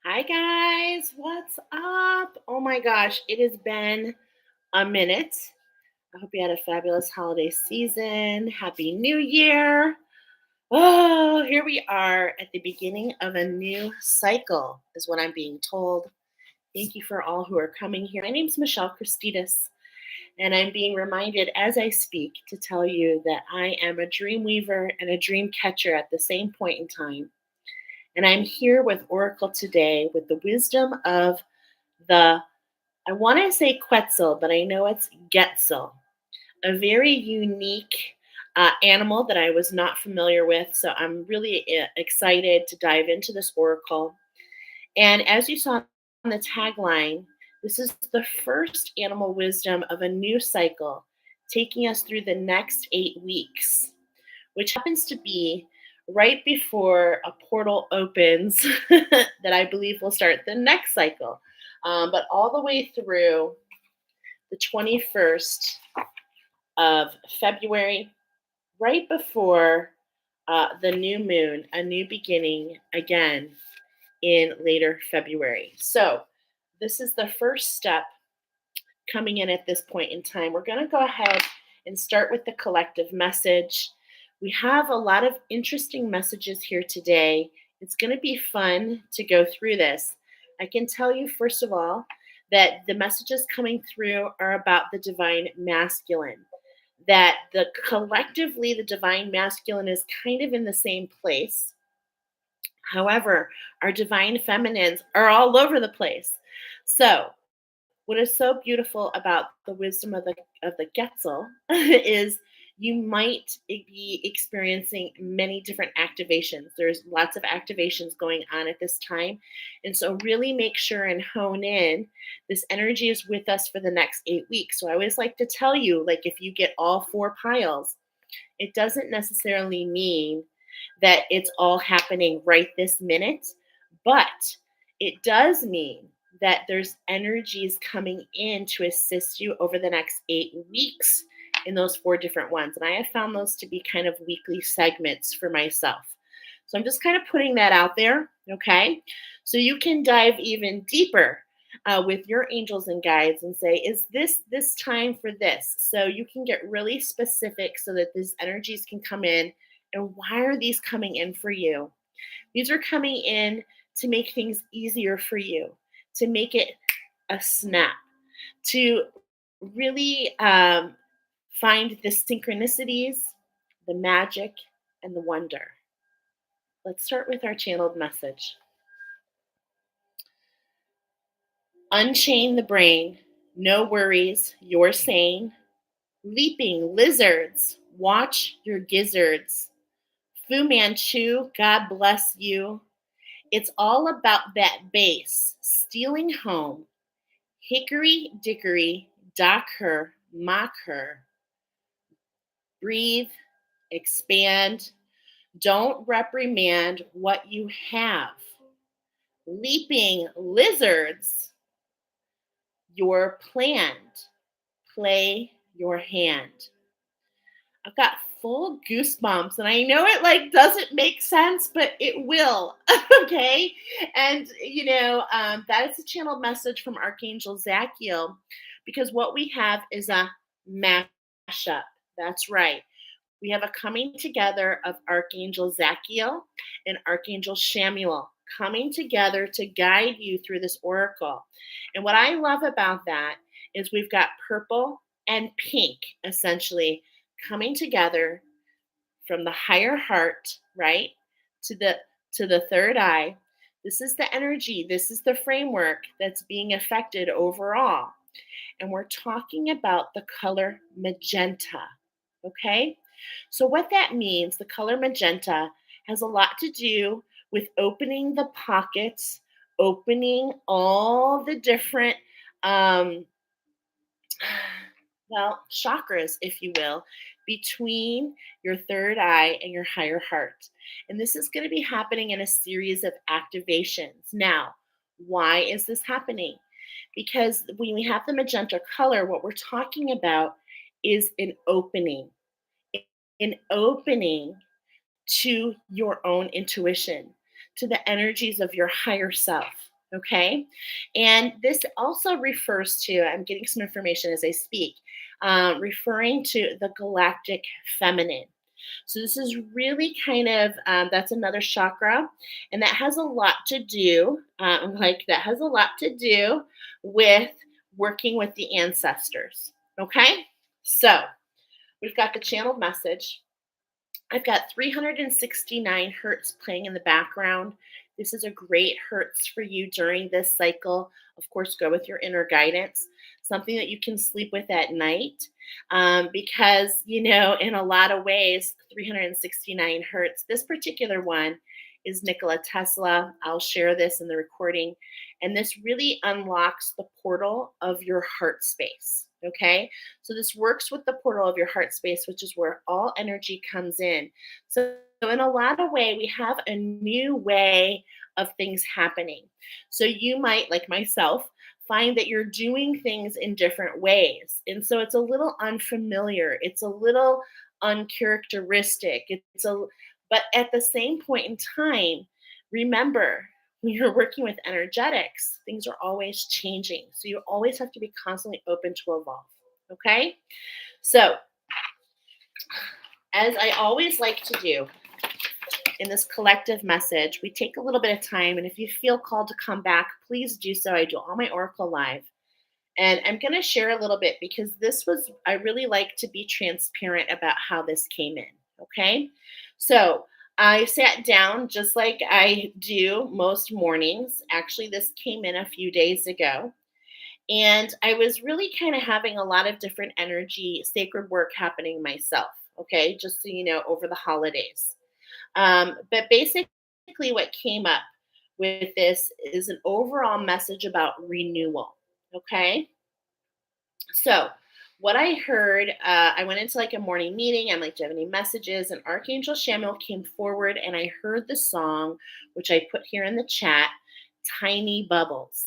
Hi guys, what's up? Oh my gosh, it has been a minute. I hope you had a fabulous holiday season. Happy New Year. Oh, here we are at the beginning of a new cycle, is what I'm being told. Thank you for all who are coming here. My name's Michelle Christidis, and I'm being reminded as I speak to tell you that I am a dream weaver and a dream catcher at the same point in time. And I'm here with Oracle today with the wisdom of the, I want to say Quetzal, but I know it's Quetzal, a very unique animal that I was not familiar with. So I'm really excited to dive into this oracle. And as you saw on the tagline, this is the first animal wisdom of a new cycle, taking us through the next 8 weeks, which happens to be right before a portal opens that I believe will start the next cycle. But all the way through the 21st of February, right before the new moon, a new beginning again in later February. So, this is the first step coming in at this point in time. We're going to go ahead and start with the collective message. We have a lot of interesting messages here today. It's going to be fun to go through this. I can tell you, first of all, that the messages coming through are about the divine masculine. That the collectively, the divine masculine is kind of in the same place. However, our divine feminines are all over the place. So, what is so beautiful about the wisdom of the Quetzal is you might be experiencing many different activations. There's lots of activations going on at this time. And so really make sure and hone in. This energy is with us for the next 8 weeks. So I always like to tell you, like if you get all four piles, it doesn't necessarily mean that it's all happening right this minute, but it does mean that there's energies coming in to assist you over the next 8 weeks in those four different ones. And I have found those to be kind of weekly segments for myself. So I'm just kind of putting that out there, okay? So you can dive even deeper with your angels and guides and say, is this time for this? So you can get really specific so that these energies can come in. And why are these coming in for you? These are coming in to make things easier for you, to make it a snap, to really find the synchronicities, the magic, and the wonder. Let's start with our channeled message. Unchain the brain. No worries, you're sane. Leaping lizards, watch your gizzards. Fu Manchu, God bless you. It's all about that base, stealing home. Hickory dickory, dock her, mock her. Breathe, expand. Don't reprimand what you have. Leaping lizards, you're planned. Play your hand. I've got full goosebumps, and I know it like doesn't make sense, but it will. Okay, and that is a channeled message from Archangel Zachiel, because what we have is a mashup. That's right. We have a coming together of Archangel Zachiel and Archangel Shamuel coming together to guide you through this oracle. And what I love about that is we've got purple and pink essentially coming together from the higher heart, right, to the third eye. This is the energy, this is the framework that's being affected overall. And we're talking about the color magenta. Okay? So, what that means, the color magenta has a lot to do with opening the pockets, opening all the different, um, chakras, if you will, between your third eye and your higher heart. And this is going to be happening in a series of activations. Now, why is this happening? Because when we have the magenta color, what we're talking about is an opening to your own intuition, to the energies of your higher self. Okay. And this also refers to, I'm getting some information as I speak, referring to the galactic feminine. So this is really kind of that's another chakra, and that has a lot to do. That has a lot to do with working with the ancestors. Okay, so we've got the channeled message. I've got 369 hertz playing in the background. This is a great hertz for you during this cycle. Of course, go with your inner guidance, something that you can sleep with at night. Because, in a lot of ways, 369 hertz, this particular one is Nikola Tesla. I'll share this in the recording. And this really unlocks the portal of your heart space. Okay. So this works with the portal of your heart space, which is where all energy comes in. So in a lot of way, we have a new way of things happening. So you might, like myself, find that you're doing things in different ways. And so it's a little unfamiliar. It's a little uncharacteristic. But at the same point in time, remember, when you're working with energetics, things are always changing. So you always have to be constantly open to evolve. Okay? So, as I always like to do in this collective message, we take a little bit of time. And if you feel called to come back, please do so. I do all my Oracle live. And I'm going to share a little bit because I really like to be transparent about how this came in. Okay? So, I sat down just like I do most mornings. Actually, this came in a few days ago. And I was really kind of having a lot of different energy, sacred work happening myself. Okay, just so you know, over the holidays. But basically, what came up with this is an overall message about renewal. Okay, so what I heard, I went into like a morning meeting. I'm like, do you have any messages? And Archangel Shamuel came forward, and I heard the song, which I put here in the chat, Tiny Bubbles.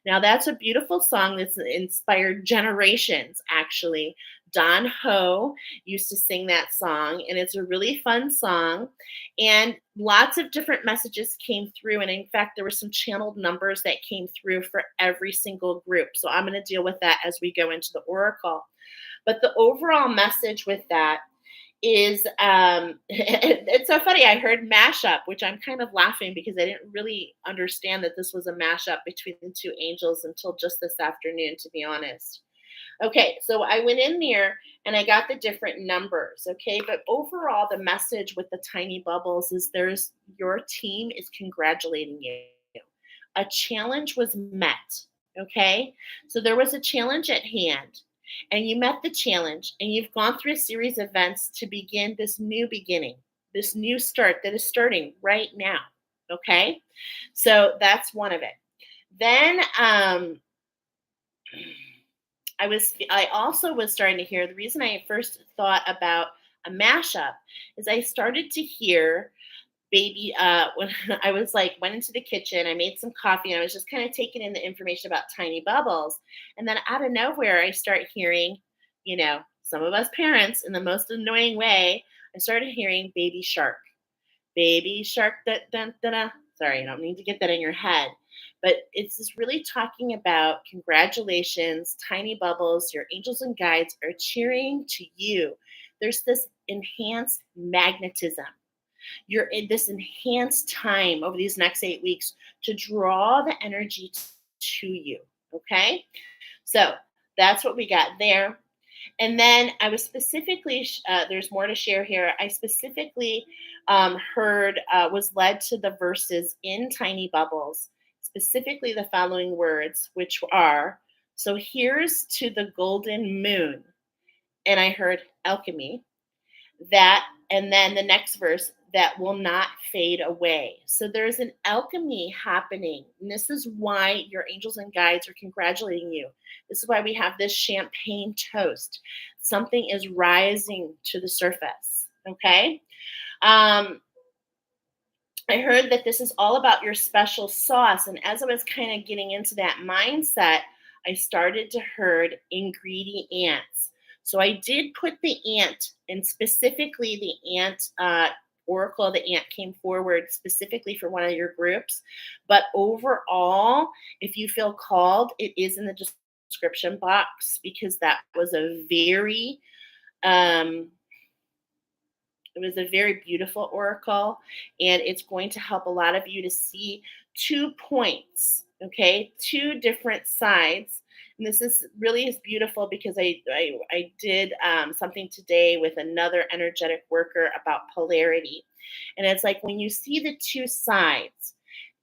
Now, that's a beautiful song that's inspired generations, actually. Don Ho used to sing that song, and it's a really fun song. And lots of different messages came through. And in fact, there were some channeled numbers that came through for every single group. So I'm going to deal with that as we go into the oracle. But the overall message with that is it's so funny. I heard mashup, which I'm kind of laughing because I didn't really understand that this was a mashup between the two angels until just this afternoon, to be honest. Okay, so I went in there and I got the different numbers. Okay, but overall, the message with the tiny bubbles is your team is congratulating you. A challenge was met. Okay, so there was a challenge at hand, and you met the challenge, and you've gone through a series of events to begin this new beginning, this new start that is starting right now. Okay, so that's one of it. Then, I also was starting to hear, the reason I first thought about a mashup is I started to hear baby when I was like went into the kitchen, I made some coffee, and I was just kind of taking in the information about tiny bubbles. And then out of nowhere I start hearing, some of us parents in the most annoying way, I started hearing baby shark. Baby shark, da, da, da, da. Sorry, I don't need to get that in your head. But it's just really talking about congratulations, tiny bubbles, your angels and guides are cheering to you. There's this enhanced magnetism. You're in this enhanced time over these next 8 weeks to draw the energy to you. Okay. So that's what we got there. And then I was specifically, there's more to share here. I specifically was led to the verses in Tiny Bubbles, specifically the following words, which are, so here's to the golden moon. And I heard alchemy, that, and then the next verse, that will not fade away. So there's an alchemy happening. And this is why your angels and guides are congratulating you. This is why we have this champagne toast. Something is rising to the surface. Okay. I heard that this is all about your special sauce. And as I was kind of getting into that mindset, I started to heard ingredients. So I did put the ant, and specifically the ant oracle, the ant came forward specifically for one of your groups. But overall, if you feel called, it is in the description box because that was a very um, it was a very beautiful oracle, and it's going to help a lot of you to see 2 points, okay? Two different sides. And this is really is beautiful because I did something today with another energetic worker about polarity. And it's like when you see the two sides,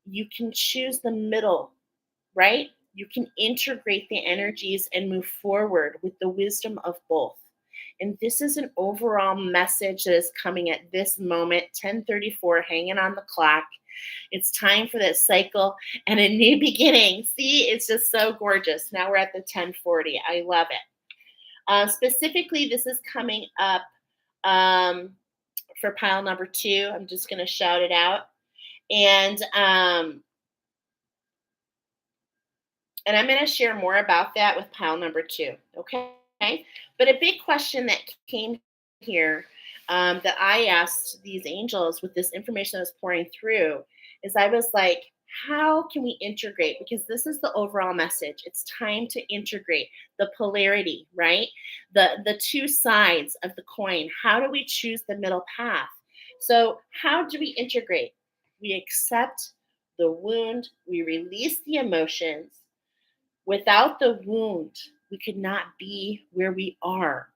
you can choose the middle, right? You can integrate the energies and move forward with the wisdom of both. And this is an overall message that is coming at this moment, 10:34, hanging on the clock. It's time for that cycle and a new beginning. See, it's just so gorgeous. Now we're at the 10:40. I love it. Specifically, this is coming up um, for pile number 2. I'm just going to shout it out. And I'm going to share more about that with pile number 2. Okay. But a big question that came here that I asked these angels with this information that was pouring through is I was like, how can we integrate? Because this is the overall message. It's time to integrate the polarity, right? The two sides of the coin. How do we choose the middle path? So, how do we integrate? We accept the wound, we release the emotions. Without the wound, we could not be where we are.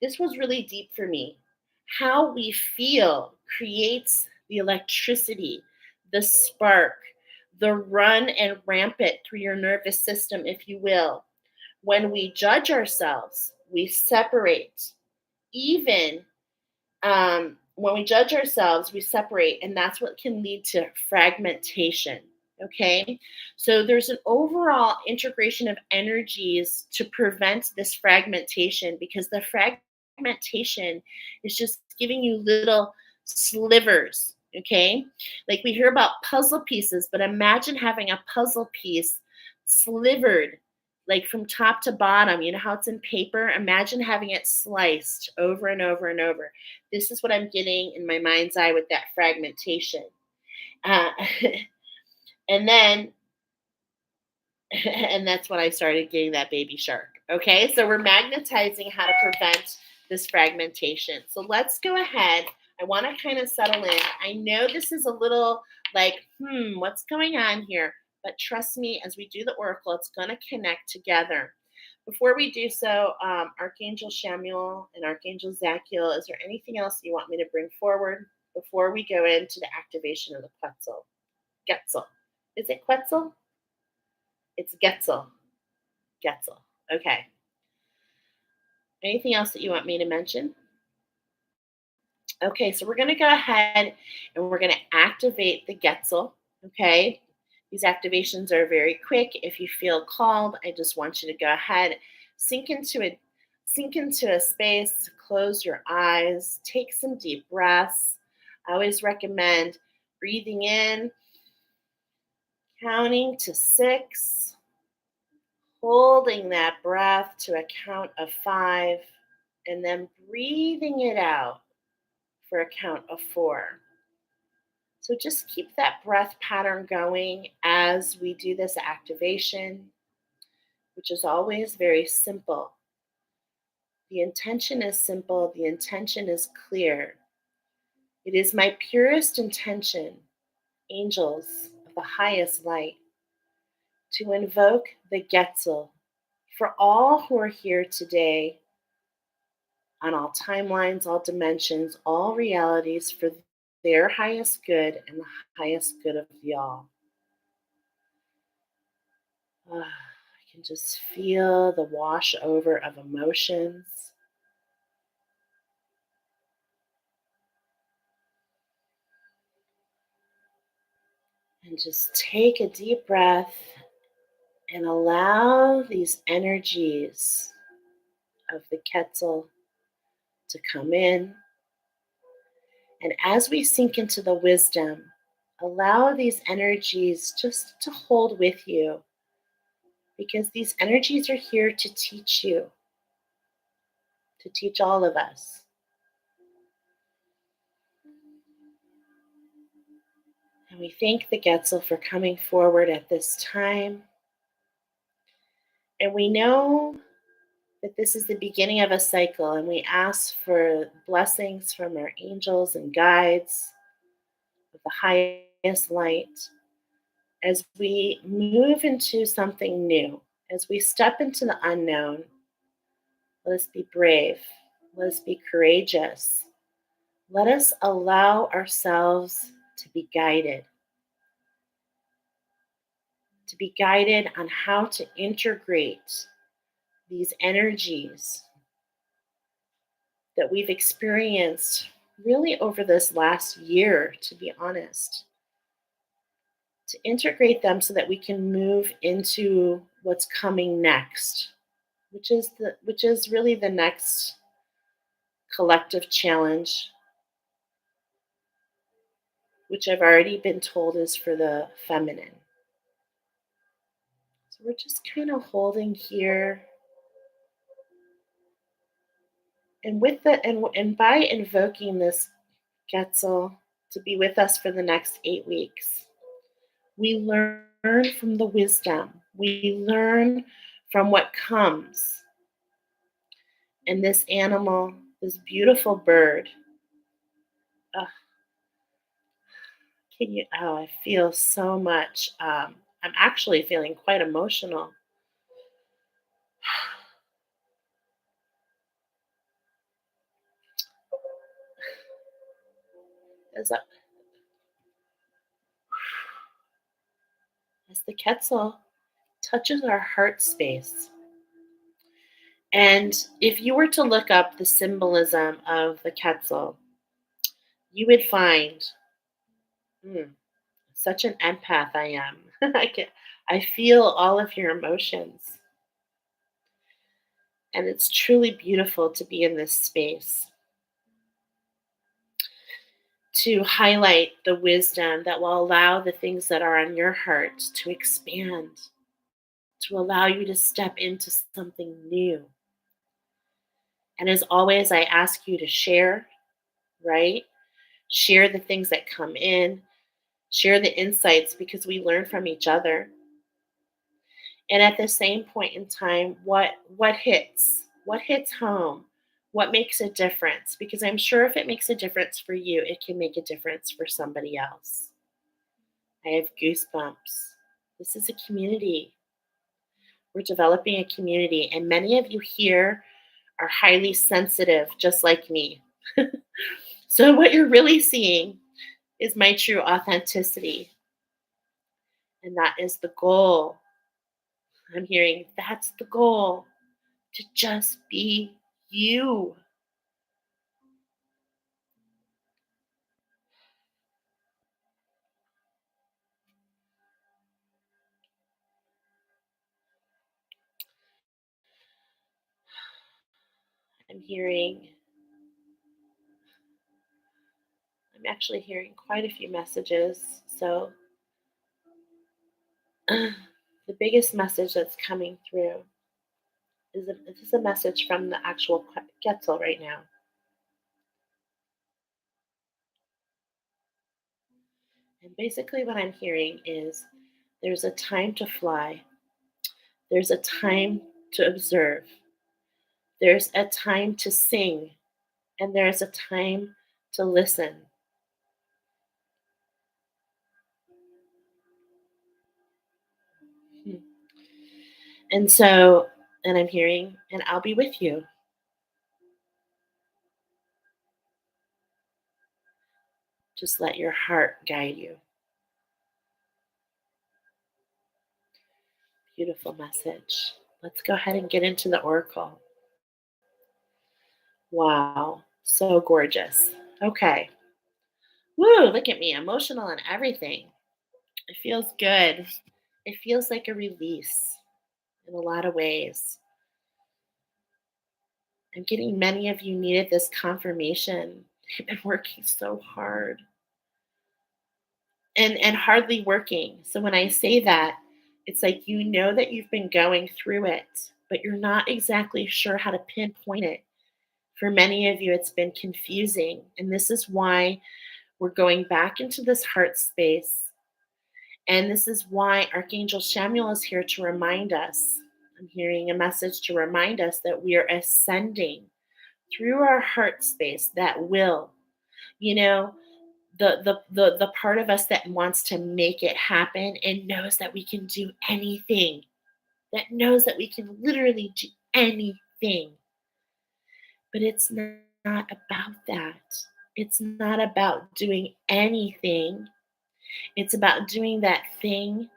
This was really deep for me. How we feel creates the electricity, the spark, the run and rampant through your nervous system, if you will. When we judge ourselves, we separate. Even when we judge ourselves, we separate, and that's what can lead to fragmentation. Okay, so there's an overall integration of energies to prevent this fragmentation because the fragmentation is just giving you little slivers. Okay, like we hear about puzzle pieces, but imagine having a puzzle piece slivered like from top to bottom. You know how it's in paper? Imagine having it sliced over and over and over. This is what I'm getting in my mind's eye with that fragmentation. Uh, and then, and that's when I started getting that baby shark. Okay, so we're magnetizing how to prevent this fragmentation. So let's go ahead. I want to kind of settle in. I know this is a little like, what's going on here? But trust me, as we do the oracle, it's going to connect together. Before we do so, Archangel Shamuel and Archangel Zachiel, is there anything else you want me to bring forward before we go into the activation of the Quetzal? Quetzal. Is it Quetzal? It's Quetzal. Quetzal. Okay. Anything else that you want me to mention? Okay, so we're going to go ahead and we're going to activate the Quetzal. Okay. These activations are very quick. If you feel called, I just want you to go ahead, sink into a space, close your eyes, take some deep breaths. I always recommend breathing in, counting to 6, holding that breath to a count of 5, and then breathing it out for a count of 4. So just keep that breath pattern going as we do this activation, which is always very simple. The intention is simple, the intention is clear. It is my purest intention, angels of the highest light, to invoke the Quetzal for all who are here today on all timelines, all dimensions, all realities, for their highest good and the highest good of y'all. I can just feel the wash over of emotions. And just take a deep breath and allow these energies of the Quetzal to come in. And as we sink into the wisdom, allow these energies just to hold with you because these energies are here to teach you, to teach all of us. We thank the Quetzal for coming forward at this time. And we know that this is the beginning of a cycle, and we ask for blessings from our angels and guides of the highest light as we move into something new, as we step into the unknown. Let us be brave. Let us be courageous. Let us allow ourselves to be guided on how to integrate these energies that we've experienced really over this last year, to be honest, to integrate them so that we can move into what's coming next, which is really the next collective challenge, which I've already been told is for the feminine. So we're just kind of holding here, and with the and by invoking this Quetzal to be with us for the next 8 weeks, we learn from the wisdom. We learn from what comes. And this animal, this beautiful bird, uh, can you? Oh, I feel so much. I'm actually feeling quite emotional. As, as the Quetzal touches our heart space. And if you were to look up the symbolism of the Quetzal, you would find hmm, such an empath I am. I feel all of your emotions. And it's truly beautiful to be in this space to highlight the wisdom that will allow the things that are on your heart to expand, to allow you to step into something new. And as always, I ask you to share, right? Share the things that come in, share the insights because we learn from each other. And at the same point in time, what hits? What hits home? What makes a difference? Because I'm sure if it makes a difference for you, it can make a difference for somebody else. I have goosebumps. This is a community. We're developing a community, and many of you here are highly sensitive, just like me. So, what you're really seeing is my true authenticity, and that is the goal. I'm hearing that's the goal, to just be you. I'm hearing, I'm actually hearing quite a few messages. So, the biggest message that's coming through this is a message from the actual Quetzal right now. And basically, what I'm hearing is there's a time to fly, there's a time to observe, there's a time to sing, and there's a time to listen. Hmm. And so, and I'm hearing, and I'll be with you. Just let your heart guide you. Beautiful message. Let's go ahead and get into the oracle. Wow, so gorgeous. Okay. Woo, look at me, emotional and everything. It feels good. It feels like a release in a lot of ways. I'm getting many of you needed this confirmation. You've been working so hard and hardly working. So when I say that, it's like you know that you've been going through it, but you're not exactly sure how to pinpoint it. For many of you, it's been confusing. And this is why we're going back into this heart space And this is why Archangel Samuel is here to remind us. I'm hearing a message to remind us that we are ascending through our heart space, that will, you know, the part of us that wants to make it happen and knows that we can do anything, that knows that we can literally do anything. But it's not about that. It's not about doing anything. It's about doing that thing,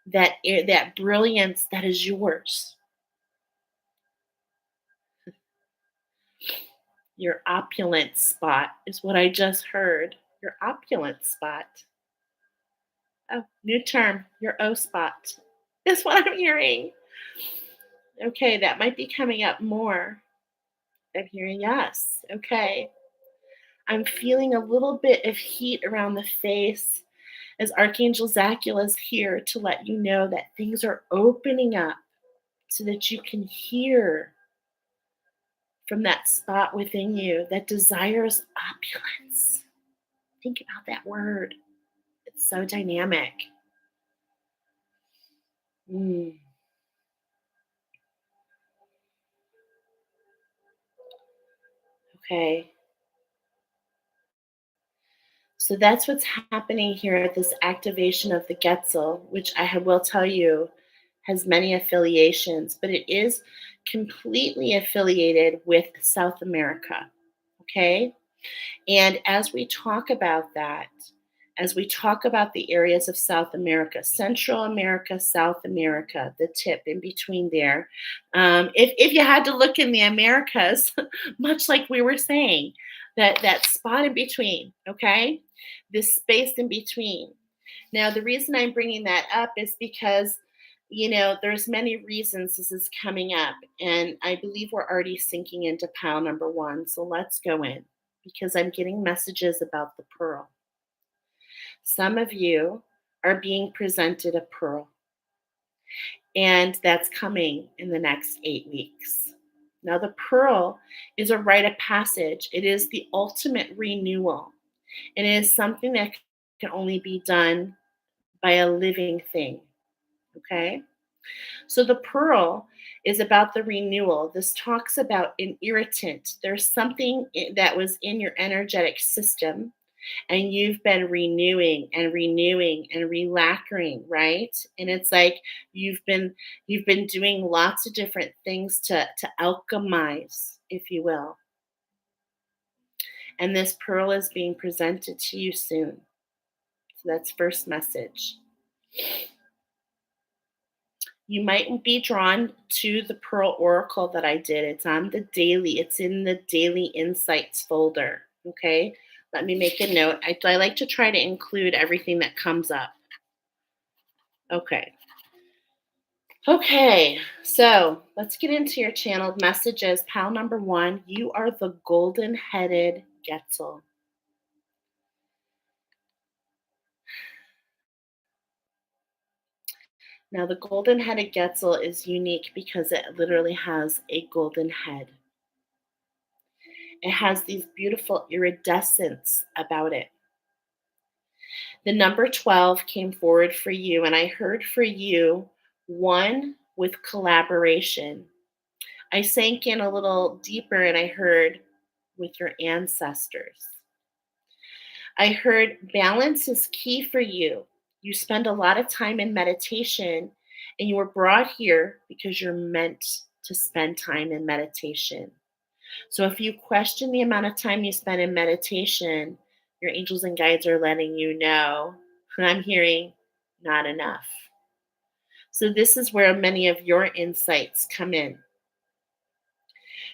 that brilliance that is yours. Your opulent spot is what I just heard. Your opulent spot. Oh, new term. Your O spot is what I'm hearing. Okay, that might be coming up more. I'm hearing yes. Okay. I'm feeling a little bit of heat around the face as Archangel Zachiel is here to let you know that things are opening up so that you can hear from that spot within you that desires opulence. Think about that word. It's so dynamic. Mm, okay. So that's what's happening here at this activation of the Quetzal, which will tell you has many affiliations, but it is completely affiliated with South America. Okay. And as we talk about that, as we talk about the areas of South America, Central America, South America, the tip in between there, if you had to look in the Americas, much like we were saying, that spot in between, okay, this space in between. Now, the reason I'm bringing that up is because there's many reasons this is coming up, and I believe we're already sinking into pile number one. So let's go in because I'm getting messages about the pearl. Some of you are being presented a pearl, and that's coming in the next 8 weeks. Now, the pearl is a rite of passage, it is the ultimate renewal, and it is something that can only be done by a living thing. Okay? So, the pearl is about the renewal. This talks about an irritant. There's something that was in your energetic system and you've been renewing and renewing and relacquering, right? And it's like you've been doing lots of different things to alchemize, if you will. And this pearl is being presented to you soon. So that's first message. You might be drawn to the pearl oracle that I did. It's in the daily insights folder. Okay. Let me make a note. I like to try to include everything that comes up. Okay. Okay, so let's get into your channeled messages. Pal number one, you are the golden headed Quetzal. Now, the golden headed Quetzal is unique because it literally has a golden head. It has these beautiful iridescence about it. The number 12 came forward for you, and I heard for you one with collaboration. I sank in a little deeper and I heard with your ancestors. I heard balance is key for you. You spend a lot of time in meditation, and you were brought here because you're meant to spend time in meditation. So if you question the amount of time you spend in meditation, your angels and guides are letting you know, and I'm hearing not enough. So this is where many of your insights come in.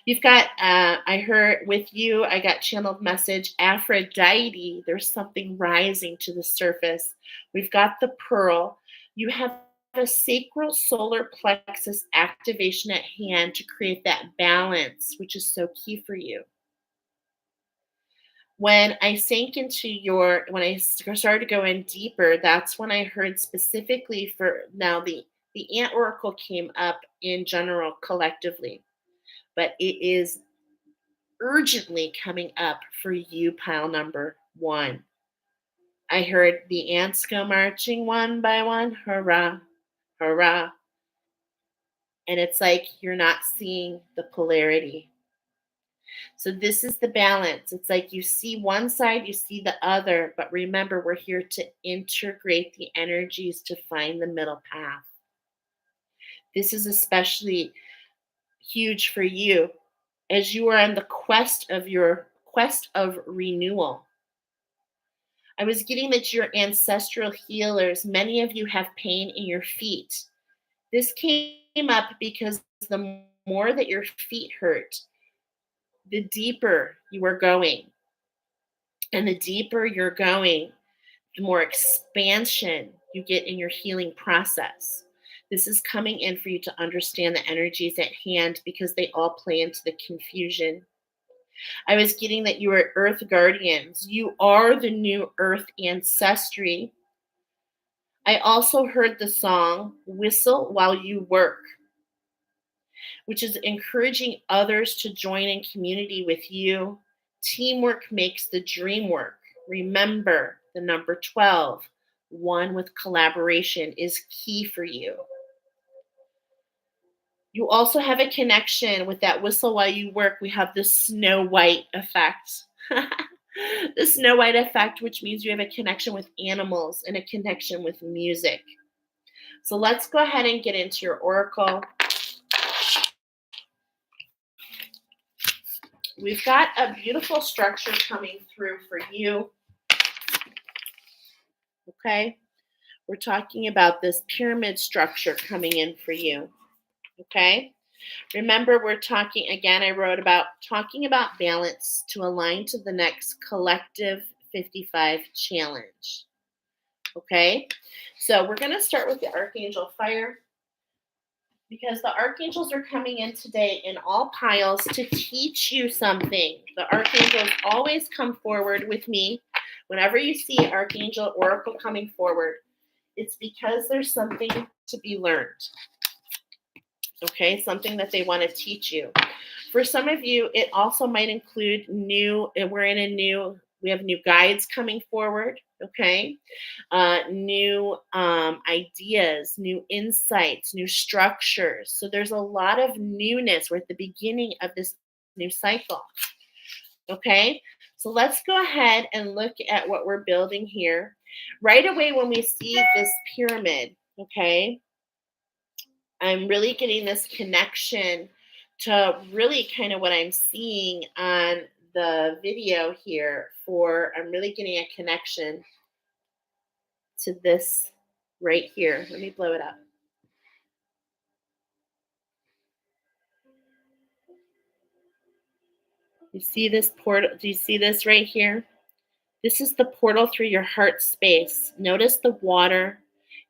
You've got, I heard with you, I got channeled message Aphrodite. There's something rising to the surface. We've got the pearl. You have a sacral solar plexus activation at hand to create that balance, which is so key for you. When I sank into when I started to go in deeper, that's when I heard specifically for now the ant oracle came up in general collectively, but it is urgently coming up for you, pile number one. I heard the ants go marching one by one, hurrah, hurrah. And it's like you're not seeing the polarity. So this is the balance. It's like you see one side, you see the other, but remember, we're here to integrate the energies to find the middle path. This is especially huge for you as you are on the quest of your quest of renewal. I was getting that your ancestral healers, many of you have pain in your feet. This came up because the more that your feet hurt, the deeper you are going. And the deeper you're going, the more expansion you get in your healing process. This is coming in for you to understand the energies at hand because they all play into the confusion. I was getting that you are earth guardians. You are the new earth ancestry. I also heard the song Whistle While You Work, which is encouraging others to join in community with you. Teamwork makes the dream work. Remember the number 12. One with collaboration is key for you. You also have a connection with that whistle while you work. We have the Snow White effect. The Snow White effect, which means you have a connection with animals and a connection with music. So let's go ahead and get into your oracle. We've got a beautiful structure coming through for you. Okay? We're talking about this pyramid structure coming in for you. Okay? Remember, we're talking again. I wrote about talking about balance to align to the next collective 55 challenge. Okay? So we're going to start with the Archangel Fire because the archangels are coming in today in all piles to teach you something. The archangels always come forward with me. Whenever you see Archangel Oracle coming forward, it's because there's something to be learned. Okay, something that they want to teach you. For some of you, it also might include we have new guides coming forward, okay? New ideas, new insights, new structures. So there's a lot of newness. We're at the beginning of this new cycle, okay? So let's go ahead and look at what we're building here. Right away when we see this pyramid, okay, I'm really getting this connection to really kind of what I'm seeing on the video here I'm really getting a connection to this right here. Let me blow it up. You see this portal? Do you see this right here? This is the portal through your heart space. Notice the water.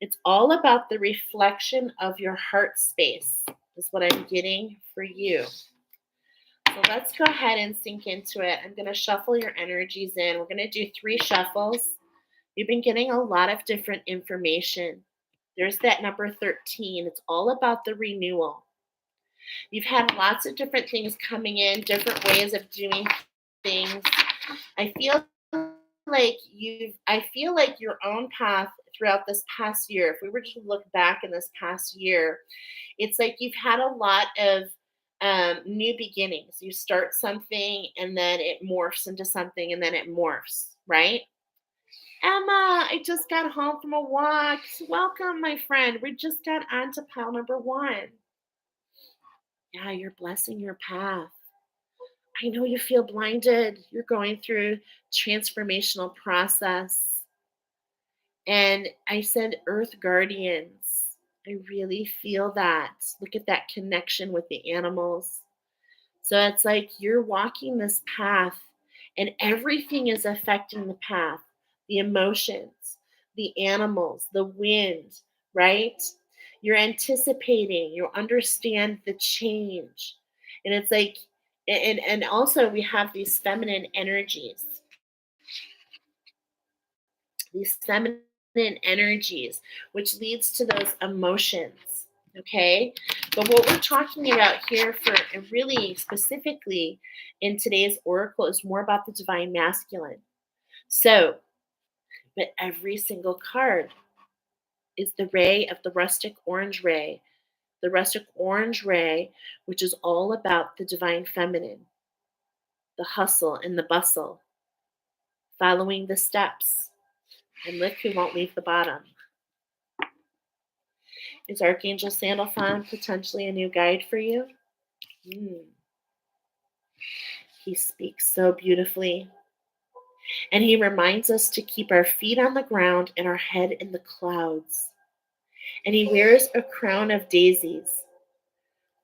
It's all about the reflection of your heart space, is what I'm getting for you. So let's go ahead and sink into it. I'm going to shuffle your energies in. We're going to do 3 shuffles. You've been getting a lot of different information. There's that number 13. It's all about the renewal. You've had lots of different things coming in, different ways of doing things. I feel like your own path throughout this past year, if we were to look back in this past year, it's like you've had a lot of new beginnings. You start something and then it morphs into something and then it morphs, right? Emma, I just got home from a walk. Welcome, my friend. We just got on to pile number 1. Yeah, you're blessing your path. I know you feel blinded. You're going through transformational process. And I said, Earth Guardians. I really feel that. Look at that connection with the animals. So it's like you're walking this path and everything is affecting the path, the emotions, the animals, the wind, right? You're anticipating, you understand the change. And it's like, and also we have these feminine energies, which leads to those emotions. Okay. But what we're talking about here for really specifically in today's oracle is more about the divine masculine. So But every single card is the ray of the rustic orange ray, the rustic orange ray, which is all about the divine feminine, the hustle and the bustle, following the steps. And look who won't leave the bottom. Is Archangel Sandalphon potentially a new guide for you? Mm. He speaks so beautifully. And he reminds us to keep our feet on the ground and our head in the clouds. And he wears a crown of daisies.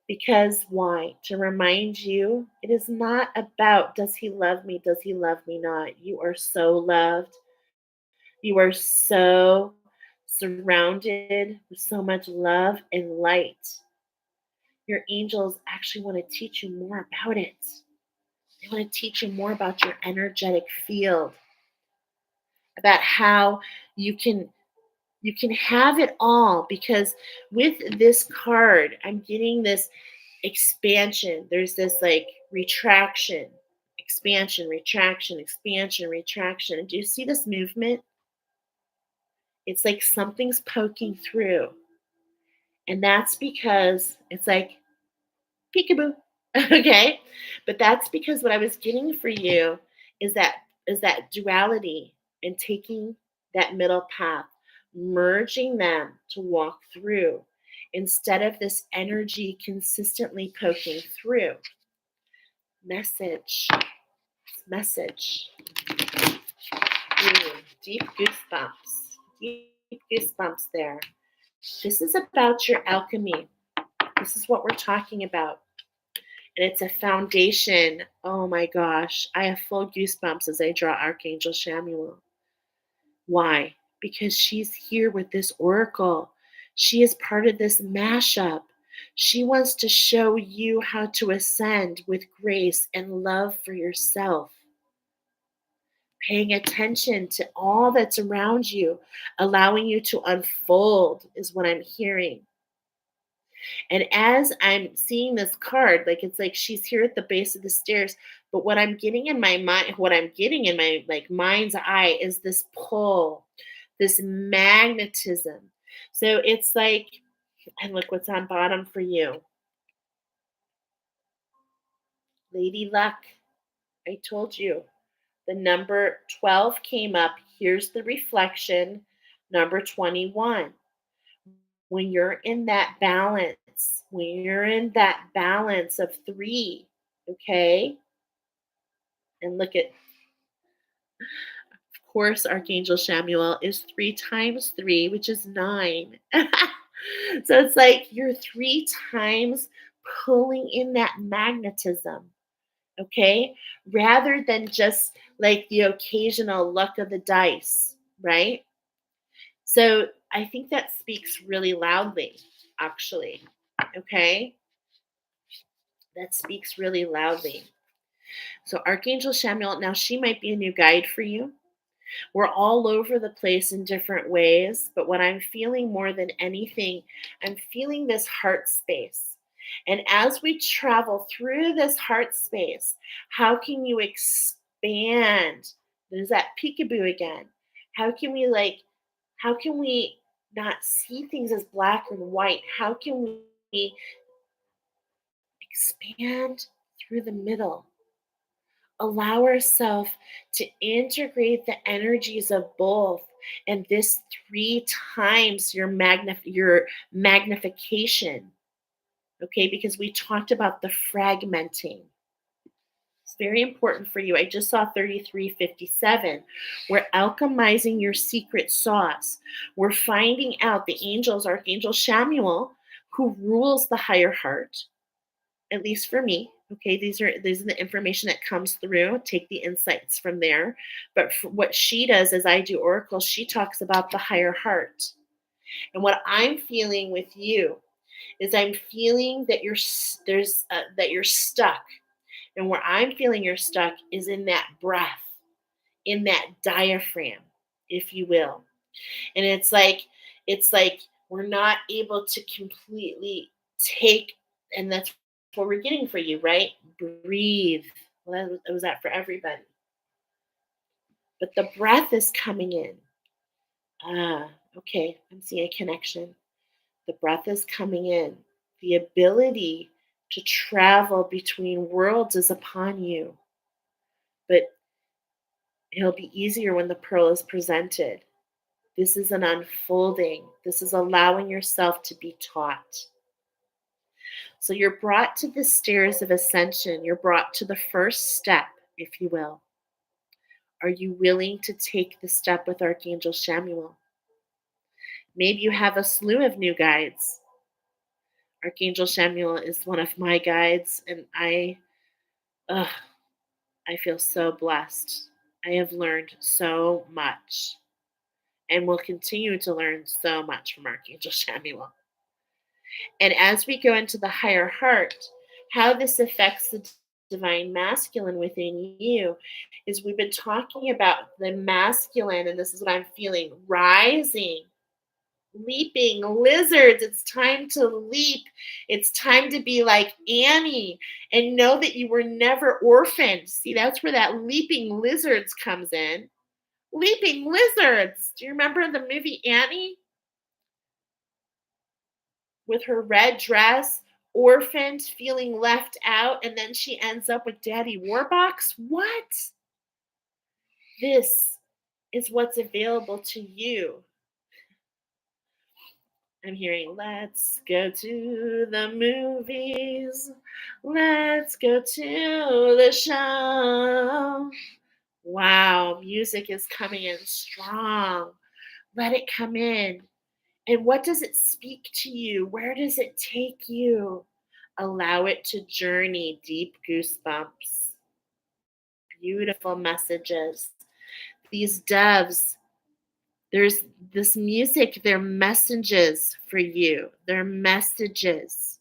Because why? To remind you, it is not about does he love me, does he love me not. You are so loved. You are so surrounded with so much love and light. Your angels actually want to teach you more about it. They want to teach you more about your energetic field, about how you can have it all, because with this card I'm getting this expansion. There's this like retraction, expansion, retraction, expansion, retraction. And do you see this movement? It's like something's poking through. And that's because it's like peekaboo. Okay? But that's because what I was getting for you is that duality, and taking that middle path, merging them to walk through instead of this energy consistently poking through. Message, message. Ooh, deep goosebumps. Deep goosebumps there. This is about your alchemy. This is what we're talking about. And it's a foundation. Oh my gosh. I have full goosebumps as I draw Archangel Samuel. Why? Because she's here with this oracle. She is part of this mashup. She wants to show you how to ascend with grace and love for yourself. Paying attention to all that's around you, allowing you to unfold is what I'm hearing. And as I'm seeing this card, like it's like she's here at the base of the stairs, but what I'm getting in my mind, what I'm getting in my like mind's eye is this pull, this magnetism. So it's like, and look what's on bottom for you. Lady Luck. I told you. The number 12 came up. Here's the reflection. Number 21. When you're in that balance, when you're in that balance of 3, okay? And look at, of course, Archangel Samuel is 3 times 3, which is 9. So it's like you're 3 times pulling in that magnetism, okay? Rather than just like the occasional luck of the dice, right? So I think that speaks really loudly, actually, okay? That speaks really loudly. So Archangel Samuel, now she might be a new guide for you. We're all over the place in different ways, but what I'm feeling more than anything, I'm feeling this heart space. And as we travel through this heart space, how can you expand? There's that peekaboo again. How can we not see things as black and white? How can we expand through the middle? Allow ourselves to integrate the energies of both, and this 3 times your magnification, okay? Because we talked about the fragmenting. It's very important for you. I just saw 3357. We're alchemizing your secret sauce. We're finding out the angels, Archangel Samuel, who rules the higher heart, at least for me. Okay, these are the information that comes through. Take the insights from there. But for what she does as I do oracles, she talks about the higher heart. And what I'm feeling with you is I'm feeling that that you're stuck. And where I'm feeling you're stuck is in that breath, in that diaphragm, if you will. And it's like we're not able to completely take, and that's what we're getting for you, right? Breathe. Well, that was that for everybody. But the breath is coming in. Okay. I'm seeing a connection. The breath is coming in. The ability to travel between worlds is upon you, but it'll be easier when the pearl is presented. This is an unfolding. This is allowing yourself to be taught. So you're brought to the stairs of ascension. You're brought to the first step, if you will. Are you willing to take the step with Archangel Samuel? Maybe you have a slew of new guides. Archangel Samuel is one of my guides, and ugh, I feel so blessed. I have learned so much and will continue to learn so much from Archangel Samuel. And as we go into the higher heart, how this affects the divine masculine within you is we've been talking about the masculine, and this is what I'm feeling rising, leaping lizards. It's time to leap. It's time to be like Annie and know that you were never orphaned. See, that's where that leaping lizards comes in. Leaping lizards. Do you remember the movie Annie with her red dress, orphaned, feeling left out, and then she ends up with Daddy Warbucks? What? This is what's available to you. I'm hearing, let's go to the movies. Let's go to the show. Wow, music is coming in strong. Let it come in. And what does it speak to you? Where does it take you? Allow it to journey. Deep goosebumps. Beautiful messages. These doves, there's this music, they're messages for you. They're messages.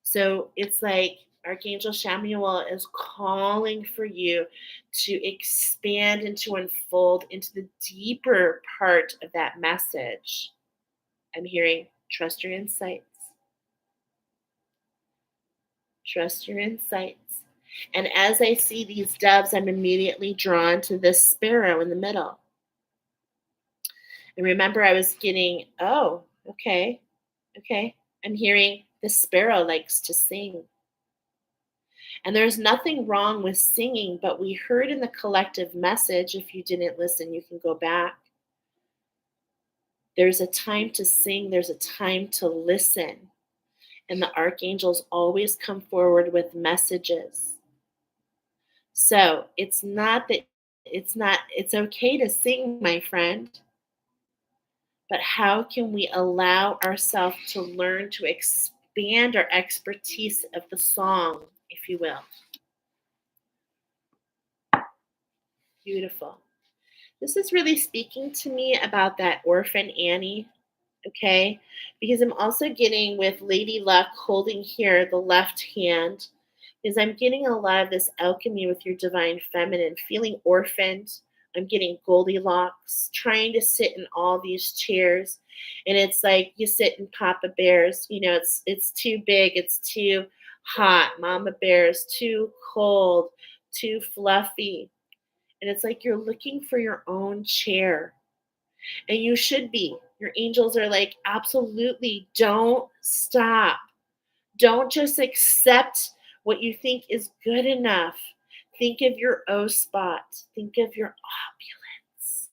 So it's like Archangel Samuel is calling for you to expand and to unfold into the deeper part of that message. I'm hearing trust your insights. Trust your insights. And as I see these doves, I'm immediately drawn to this sparrow in the middle. And remember, I was getting, oh, okay, okay. I'm hearing the sparrow likes to sing. And there's nothing wrong with singing, but we heard in the collective message, if you didn't listen, you can go back. There's a time to sing, there's a time to listen. And the archangels always come forward with messages. So it's okay to sing, my friend, but how can we allow ourselves to learn to expand our expertise of the song, if you will? Beautiful. This is really speaking to me about that orphan Annie, okay? Because I'm also getting with Lady Luck holding here the left hand, is I'm getting a lot of this alchemy with your divine feminine, feeling orphaned. I'm getting Goldilocks, trying to sit in all these chairs. And it's like you sit in Papa Bear's, it's too big, it's too hot. Mama Bear's too cold, too fluffy. And it's like you're looking for your own chair. And you should be. Your angels are like, absolutely, don't stop. Don't just accept what you think is good enough. Think of your O spot. Think of your opulence.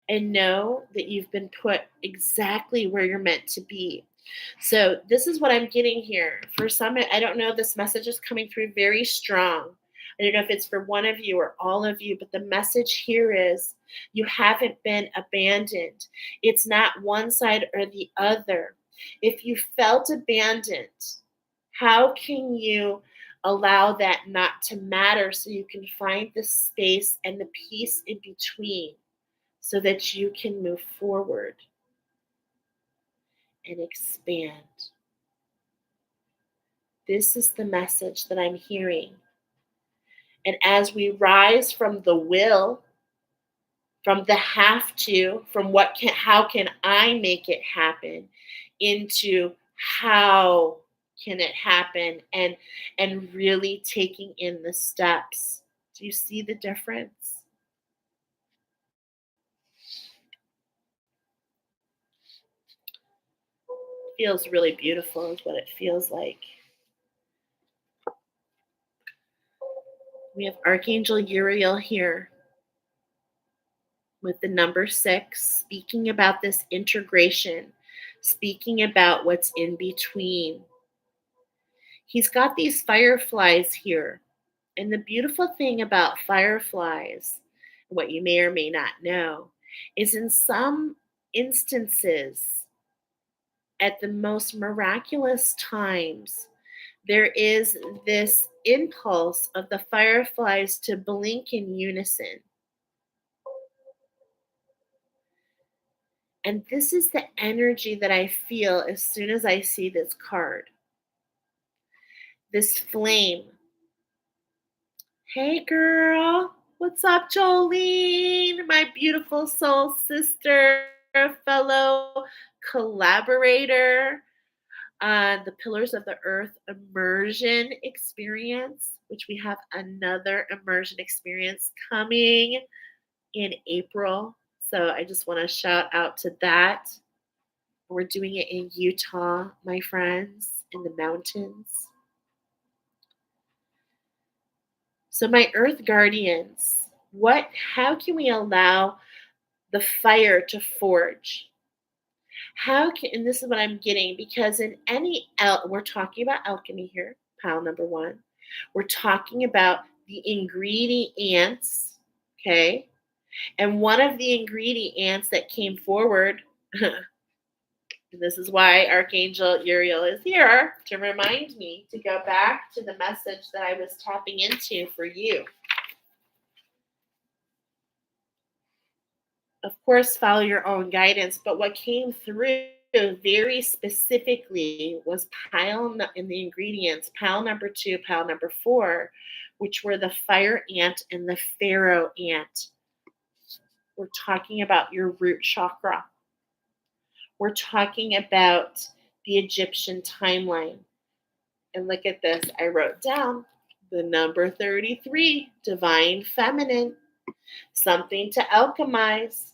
And know that you've been put exactly where you're meant to be. So, this is what I'm getting here. For some, I don't know, this message is coming through very strong. I don't know if it's for one of you or all of you, but the message here is you haven't been abandoned. It's not one side or the other. If you felt abandoned, how can you allow that not to matter so you can find the space and the peace in between so that you can move forward and expand? This is the message that I'm hearing. And as we rise from the will, from the have to, from how can I make it happen, into how can it happen, and really taking in the steps. Do you see the difference? Feels really beautiful, is what it feels like. We have Archangel Uriel here with the number 6, speaking about this integration, speaking about what's in between. He's got these fireflies here. And the beautiful thing about fireflies, what you may or may not know, is in some instances, at the most miraculous times, there is this impulse of the fireflies to blink in unison. And this is the energy that I feel as soon as I see this card. This flame. Hey, girl. What's up, Jolene? My beautiful soul sister, fellow collaborator on the Pillars of the Earth immersion experience, which we have another immersion experience coming in April. So I just want to shout out to that. We're doing it in Utah, my friends, in the mountains. So my earth guardians, how can we allow the fire to forge? And this is what I'm getting, because we're talking about alchemy here, pile number 1. We're talking about the ingredients, okay? And one of the ingredients that came forward, and this is why Archangel Uriel is here to remind me to go back to the message that I was tapping into for you. Of course, follow your own guidance, but what came through very specifically was in the ingredients, pile number 2, pile number 4, which were the fire ant and the pharaoh ant. We're talking about your root chakra. We're talking about the Egyptian timeline. And look at this. I wrote down the number 33, divine feminine, something to alchemize.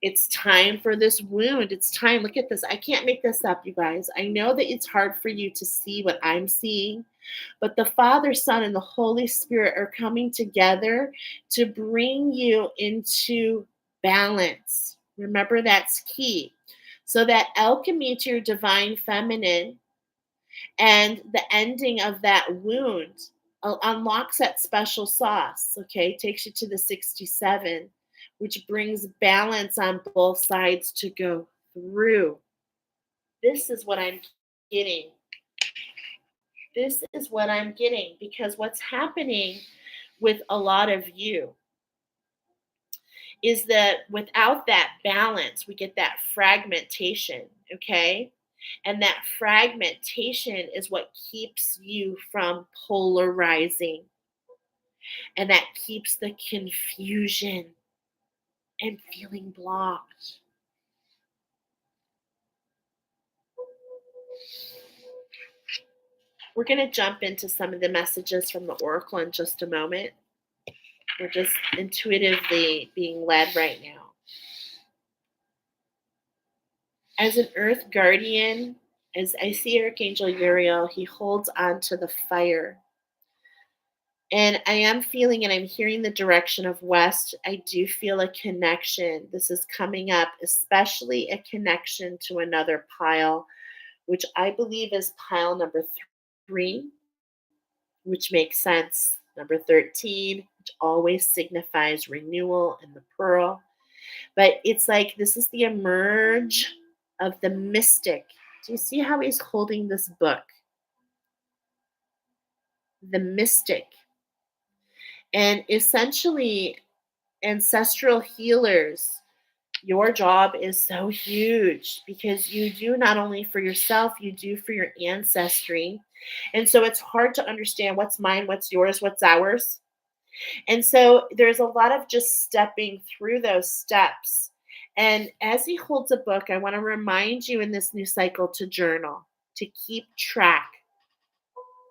It's time for this wound. It's time. Look at this. I can't make this up, you guys. I know that it's hard for you to see what I'm seeing, but the Father, Son, and the Holy Spirit are coming together to bring you into balance. Remember, that's key. So that alchemy to your divine feminine and the ending of that wound unlocks that special sauce, okay? Takes you to the 67, which brings balance on both sides to go through. This is what I'm getting. This is what I'm getting, because what's happening with a lot of you is that without that balance, we get that fragmentation, okay? And that fragmentation is what keeps you from polarizing. And that keeps the confusion and feeling blocked. We're going to jump into some of the messages from the Oracle in just a moment. We're just intuitively being led right now. As an earth guardian, as I see Archangel Uriel, he holds on to the fire. And I am feeling, and I'm hearing the direction of west. I do feel a connection. This is coming up, especially a connection to another pile, which I believe is pile number 3, which makes sense. Number 13, which always signifies renewal in the pearl. But it's like this is the emerge of the mystic. Do you see how he's holding this book? The mystic. And essentially, ancestral healers, your job is so huge, because you do not only for yourself, you do for your ancestry. And so it's hard to understand what's mine, what's yours, what's ours. And so there's a lot of just stepping through those steps. And as he holds a book, I want to remind you in this new cycle to journal, to keep track.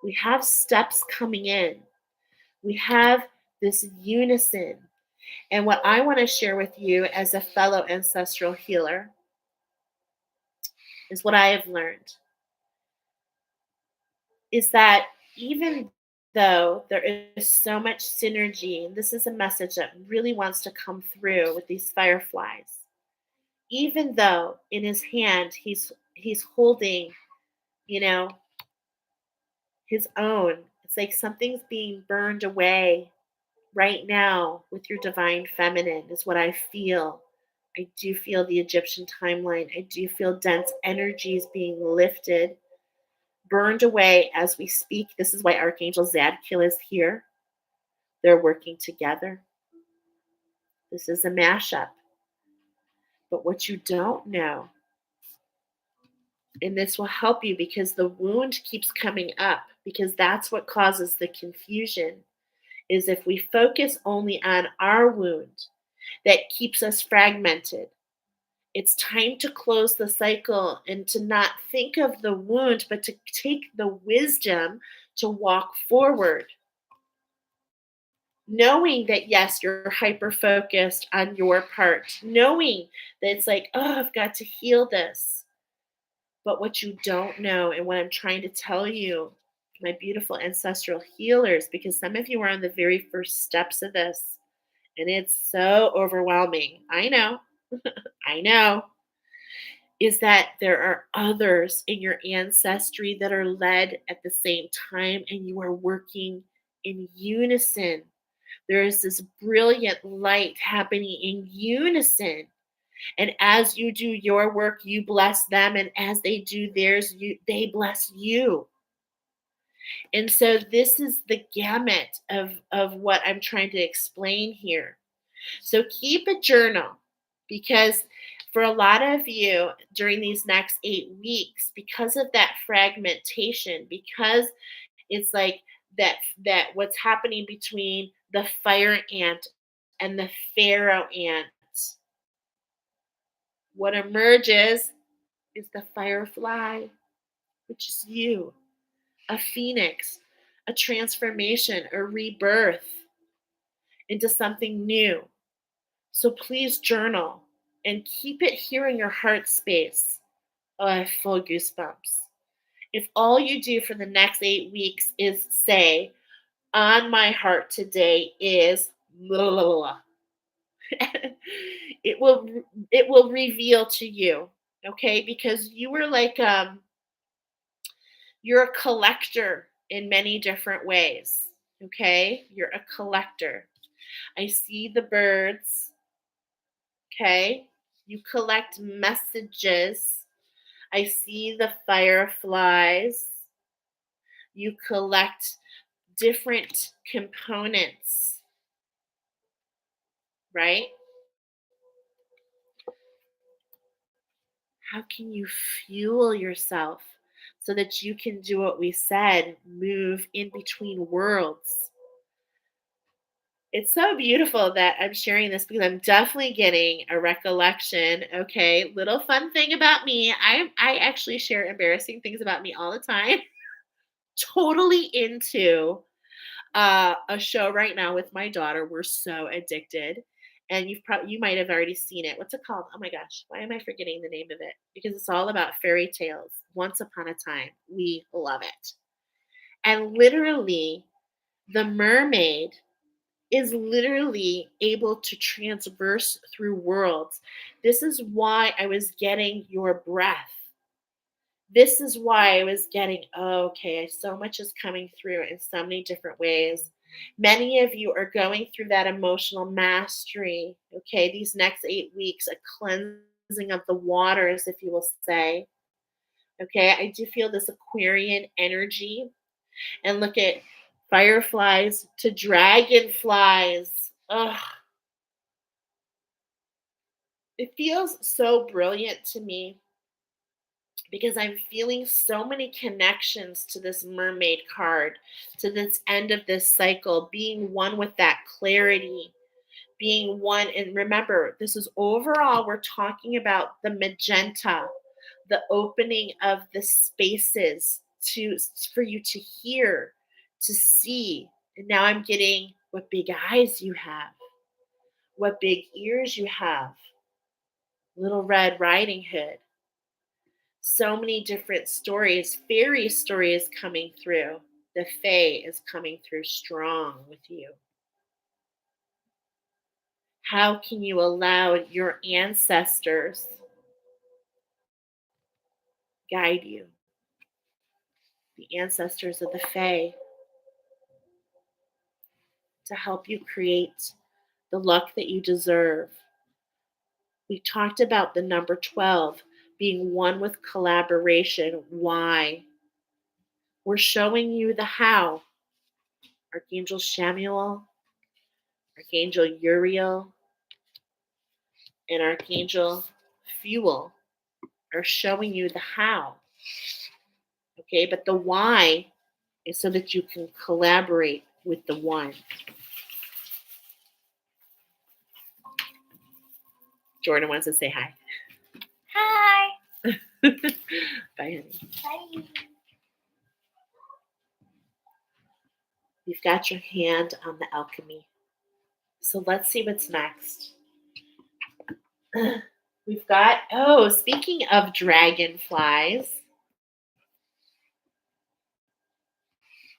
We have steps coming in. We have this unison. And what I want to share with you as a fellow ancestral healer is what I have learned is that even though there is so much synergy, and this is a message that really wants to come through with these fireflies, even though in his hand he's holding, you know, his own. It's like something's being burned away right now with your divine feminine is what I feel. I do feel the Egyptian timeline. I do feel dense energies being lifted, burned away as we speak. This is why Archangel Zadkiel is here. They're working together. This is a mashup. But what you don't know, and this will help you because the wound keeps coming up, because that's what causes the confusion, is if we focus only on our wound that keeps us fragmented. It's time to close the cycle and to not think of the wound, but to take the wisdom to walk forward. Knowing that, yes, you're hyper focused on your part, knowing that it's like, oh, I've got to heal this. But what you don't know, and what I'm trying to tell you, my beautiful ancestral healers, because some of you are on the very first steps of this, and it's so overwhelming. I know, I know. Is that there are others in your ancestry that are led at the same time, and you are working in unison. There is this brilliant light happening in unison. And as you do your work, you bless them. And as they do theirs, they bless you. And so this is the gamut of what I'm trying to explain here. So keep a journal, because for a lot of you during these next 8 weeks, because of that fragmentation, because it's like that what's happening between the fire ant and the pharaoh ant, what emerges is the firefly, which is you, a phoenix, a transformation, a rebirth into something new. So please journal and keep it here in your heart space. Oh, I have full goosebumps. If all you do for the next 8 weeks is say, on my heart today is blah, blah, blah, blah. it will it will reveal to you, okay? Because you were like you're a collector in many different ways, okay? You're a collector. I see the birds, okay? You collect messages. I see the fireflies. You collect different components, right? How can you fuel yourself so that you can do what we said, move in between worlds? It's so beautiful that I'm sharing this because I'm definitely getting a recollection. Okay, little fun thing about me. I actually share embarrassing things about me all the time. Totally into a show right now with my daughter. We're so addicted. And you might have already seen it. What's it called? Oh my gosh, why am I forgetting the name of it? Because it's all about fairy tales. Once upon a time, we love it. And literally, the mermaid is literally able to transverse through worlds. This is why I was getting your breath. This is why I was getting, oh, okay, so much is coming through in so many different ways. Many of you are going through that emotional mastery, okay? These next 8 weeks, a cleansing of the waters, if you will say. Okay, I do feel this Aquarian energy. And look at fireflies to dragonflies. Ugh, it feels so brilliant to me because I'm feeling so many connections to this mermaid card, to this end of this cycle, being one with that clarity, being one. And remember, this is overall, we're talking about the magenta, the opening of the spaces to for you to hear, to see. And now I'm getting what big eyes you have, what big ears you have, little Red Riding Hood. So many different stories, fairy stories coming through. The Fae is coming through strong with you. How can you allow your ancestors guide you? The ancestors of the Fae to help you create the luck that you deserve. We talked about the number 12 being one with collaboration. Why? We're showing you the how. Archangel Shamuel, Archangel Uriel, and Archangel Fuel are showing you the how. Okay, but the why is so that you can collaborate with the one. Jordan wants to say hi. Hi. Bye, honey. Bye. You've got your hand on the alchemy. So let's see what's next. We've got, speaking of dragonflies,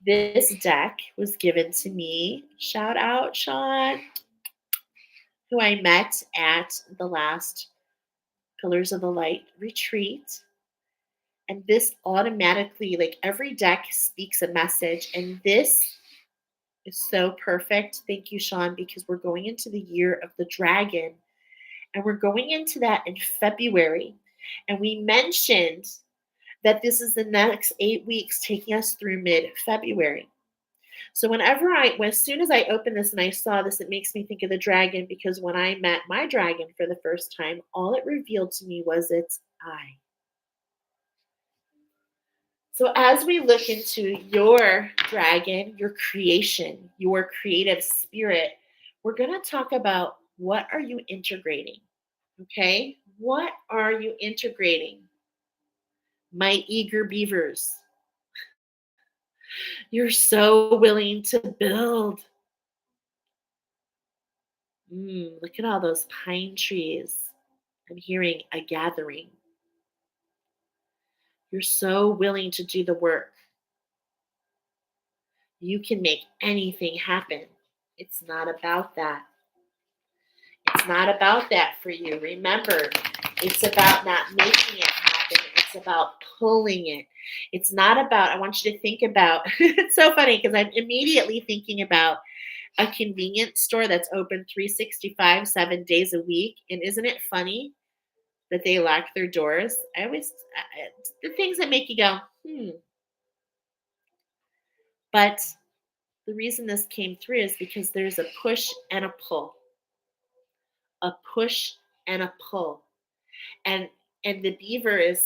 this deck was given to me. Shout out, Sean, who I met at the last Pillars of the Light retreat. And this automatically, like every deck speaks a message. And this is so perfect. Thank you, Sean, because we're going into the year of the dragon. And we're going into that in February. And we mentioned that this is the next 8 weeks taking us through mid-February. So as soon as I opened this and I saw this, it makes me think of the dragon because when I met my dragon for the first time, all it revealed to me was its eye. So as we look into your dragon, your creation, your creative spirit, we're going to talk about what are you integrating? Okay? What are you integrating? My eager beavers. You're so willing to build. Look at all those pine trees. I'm hearing a gathering. You're so willing to do the work. You can make anything happen. It's not about that. It's not about that for you. Remember, it's about not making it happen. It's about pulling it. It's not about, I want you to think about, it's so funny because I'm immediately thinking about a convenience store that's open 365, 7 days a week. And isn't it funny that they lock their doors? The things that make you go, But the reason this came through is because there's a push and a pull. A push and a pull. And the beaver is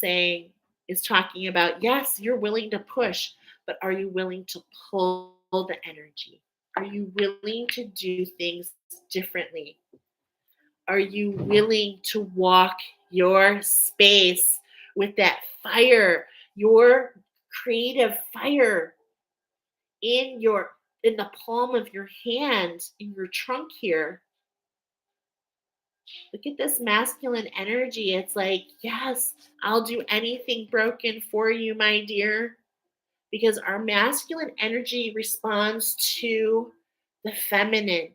talking about, yes, you're willing to push, but are you willing to pull the energy? Are you willing to do things differently? Are you willing to walk your space with that fire, your creative fire in the palm of your hand, in your trunk here? Look at this masculine energy. It's like, yes, I'll do anything broken for you, my dear. Because our masculine energy responds to the feminine.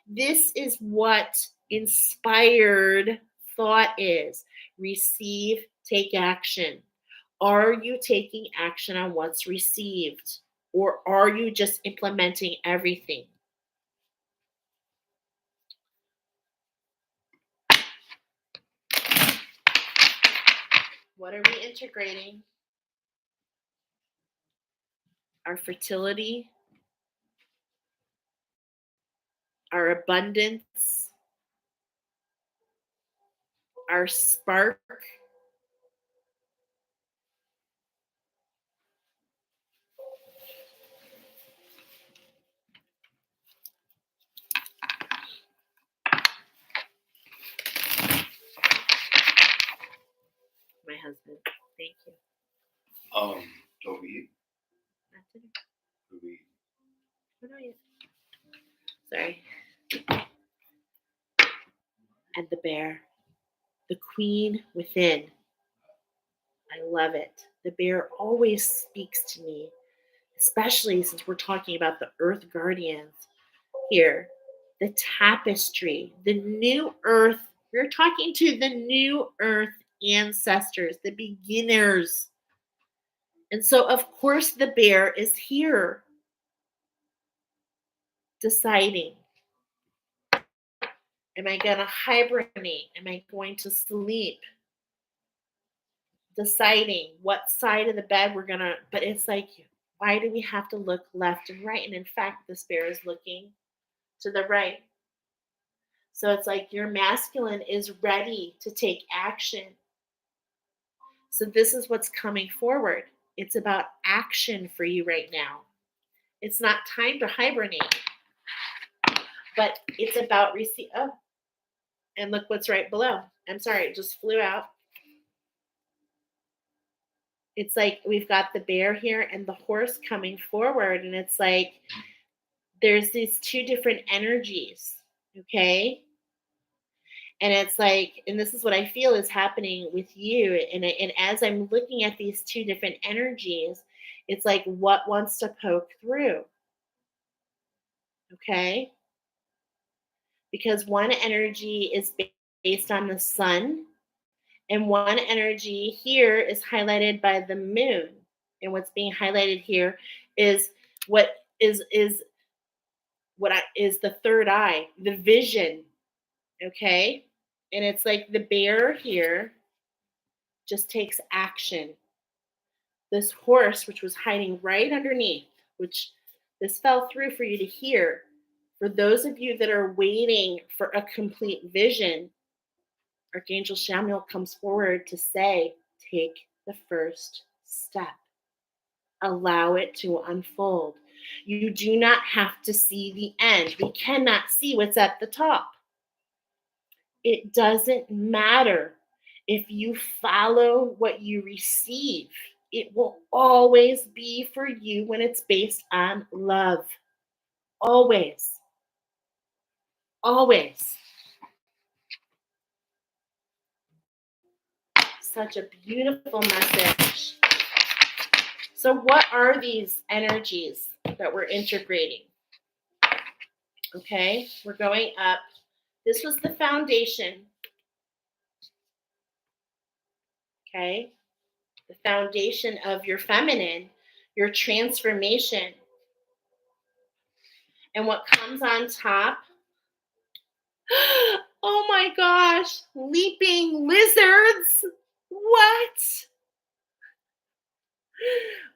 This is what inspired thought is. Receive, take action. Are you taking action on what's received? Or are you just implementing everything? What are we integrating? Our fertility, our abundance, our spark, my husband. Thank you. Don't we eat? Not today. Do we eat? Oh, not yet. Sorry. And the bear, the queen within. I love it. The bear always speaks to me, especially since we're talking about the earth guardians here. The tapestry, the new earth. We're talking to the new earth ancestors, the beginners. And so, of course, the bear is here deciding, am I going to hibernate? Am I going to sleep? Deciding what side of the bed we're going to, but it's like, why do we have to look left and right? And in fact, this bear is looking to the right. So it's like your masculine is ready to take action. So this is what's coming forward. It's about action for you right now. It's not time to hibernate, but it's about receive. Oh, and look what's right below. I'm sorry, it just flew out. It's like we've got the bear here and the horse coming forward, and it's like there's these two different energies, okay? And it's like, and this is what I feel is happening with you. And as I'm looking at these two different energies, it's like what wants to poke through, okay? Because one energy is based on the sun, and one energy here is highlighted by the moon. And what's being highlighted here is what is what is the third eye, the vision, okay? And it's like the bear here just takes action. This horse, which was hiding right underneath, which this fell through for you to hear. For those of you that are waiting for a complete vision, Archangel Samuel comes forward to say, take the first step. Allow it to unfold. You do not have to see the end. We cannot see what's at the top. It doesn't matter if you follow what you receive. It will always be for you when it's based on love. Always. Always. Such a beautiful message. So, what are these energies that we're integrating? Okay, we're going up. This was the foundation. Okay, the foundation of your feminine, your transformation. And what comes on top? Oh my gosh, leaping lizards. What?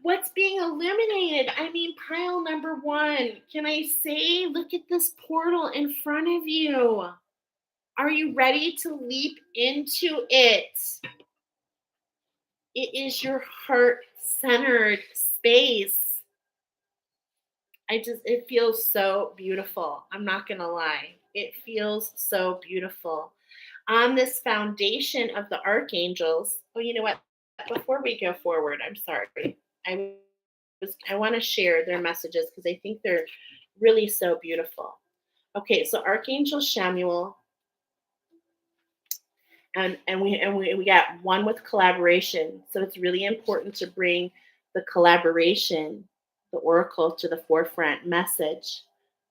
What's being illuminated? I mean, pile number one. Can I say, look at this portal in front of you. Are you ready to leap into it? It is your heart-centered space. It feels so beautiful. I'm not going to lie. It feels so beautiful. On this foundation of the archangels, oh, you know what? Before we go forward, I'm sorry. I want to share their messages because I think they're really so beautiful. Okay, so Archangel Samuel, and we got one with collaboration. So it's really important to bring the collaboration, the oracle, to the forefront. Message: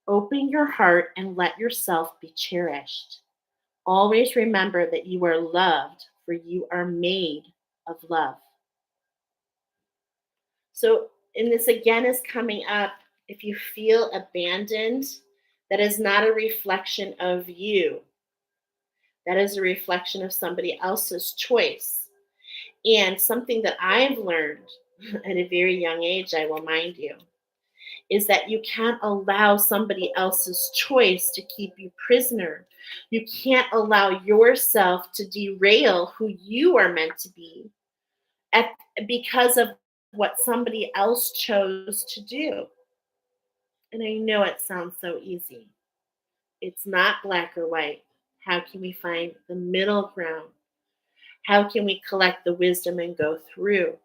open your heart and let yourself be cherished. Always remember that you are loved, for you are made of love. So, and this again is coming up. If you feel abandoned, that is not a reflection of you. That is a reflection of somebody else's choice. And something that I've learned at a very young age, I will mind you, is that you can't allow somebody else's choice to keep you prisoner. You can't allow yourself to derail who you are meant to be because of what somebody else chose to do. And I know it sounds so easy. It's not black or white. How can we find the middle ground? How can we collect the wisdom and go through?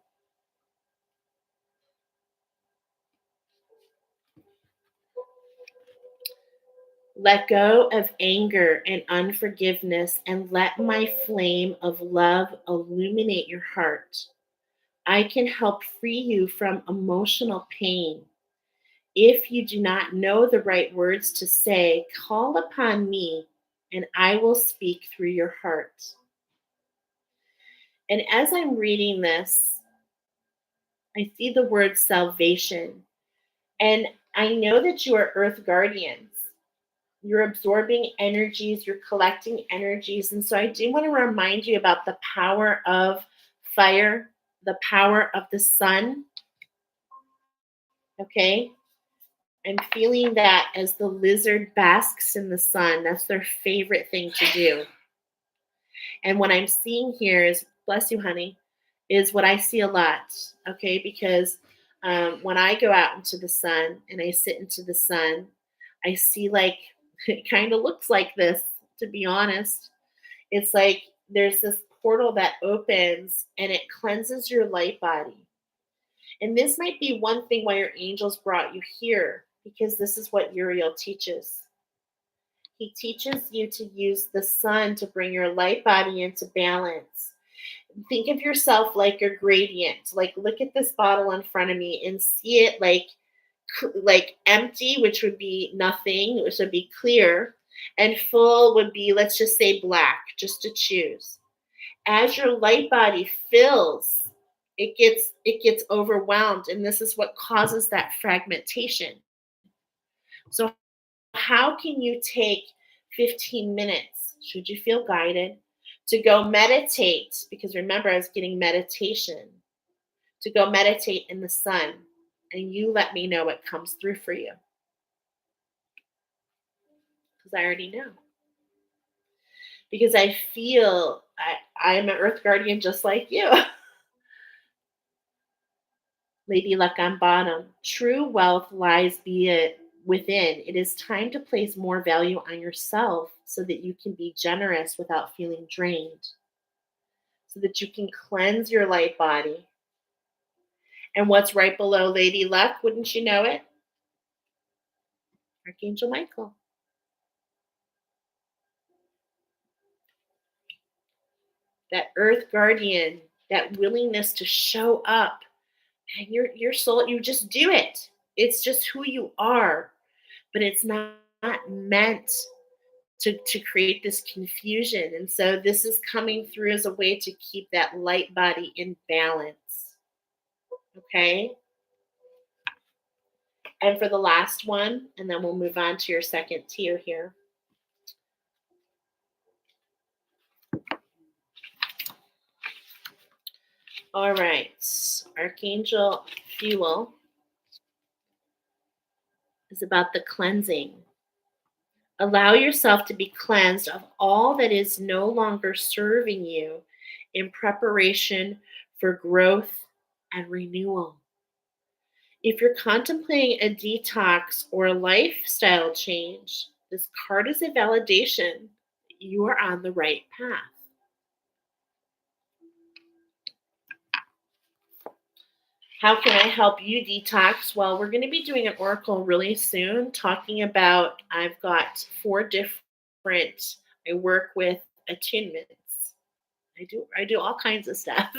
Let go of anger and unforgiveness and let my flame of love illuminate your heart. I can help free you from emotional pain. If you do not know the right words to say, call upon me and I will speak through your heart. And as I'm reading this, I see the word salvation. And I know that you are earth guardians. You're absorbing energies, you're collecting energies. And so I do want to remind you about the power of fire, the power of the sun. Okay? I'm feeling that as the lizard basks in the sun, that's their favorite thing to do. And what I'm seeing here is, bless you, honey, is what I see a lot, okay? Because when I go out into the sun and I sit into the sun, I see like, it kind of looks like this, to be honest. It's like there's this portal that opens and it cleanses your light body. And this might be one thing why your angels brought you here, because this is what Uriel teaches. He teaches you to use the sun to bring your light body into balance. Think of yourself like a gradient. Like look at this bottle in front of me and see it like empty, which would be nothing, which would be clear, and full would be, let's just say, black, just to choose. As your light body fills, it gets overwhelmed, and this is what causes that fragmentation. So how can you take 15 minutes, should you feel guided, to go meditate? Because remember, I was getting meditation, to go meditate in the sun, and you let me know what comes through for you. Because I already know. Because I feel I'm an earth guardian just like you. Lady Luck on bottom. True wealth lies be it within. It is time to place more value on yourself so that you can be generous without feeling drained. So that you can cleanse your light body. And what's right below Lady Luck, wouldn't you know it? Archangel Michael. That earth guardian, that willingness to show up. And your soul, you just do it. It's just who you are. But it's not meant to create this confusion. And so this is coming through as a way to keep that light body in balance. Okay? And for the last one, and then we'll move on to your second tier here. All right. Archangel Fuel is about the cleansing. Allow yourself to be cleansed of all that is no longer serving you in preparation for growth and renewal. If you're contemplating a detox or a lifestyle change, this card is a validation that you are on the right path. How can I help you detox? Well, we're going to be doing an oracle really soon, talking about, I've got 4 different, I work with attunements. I do all kinds of stuff.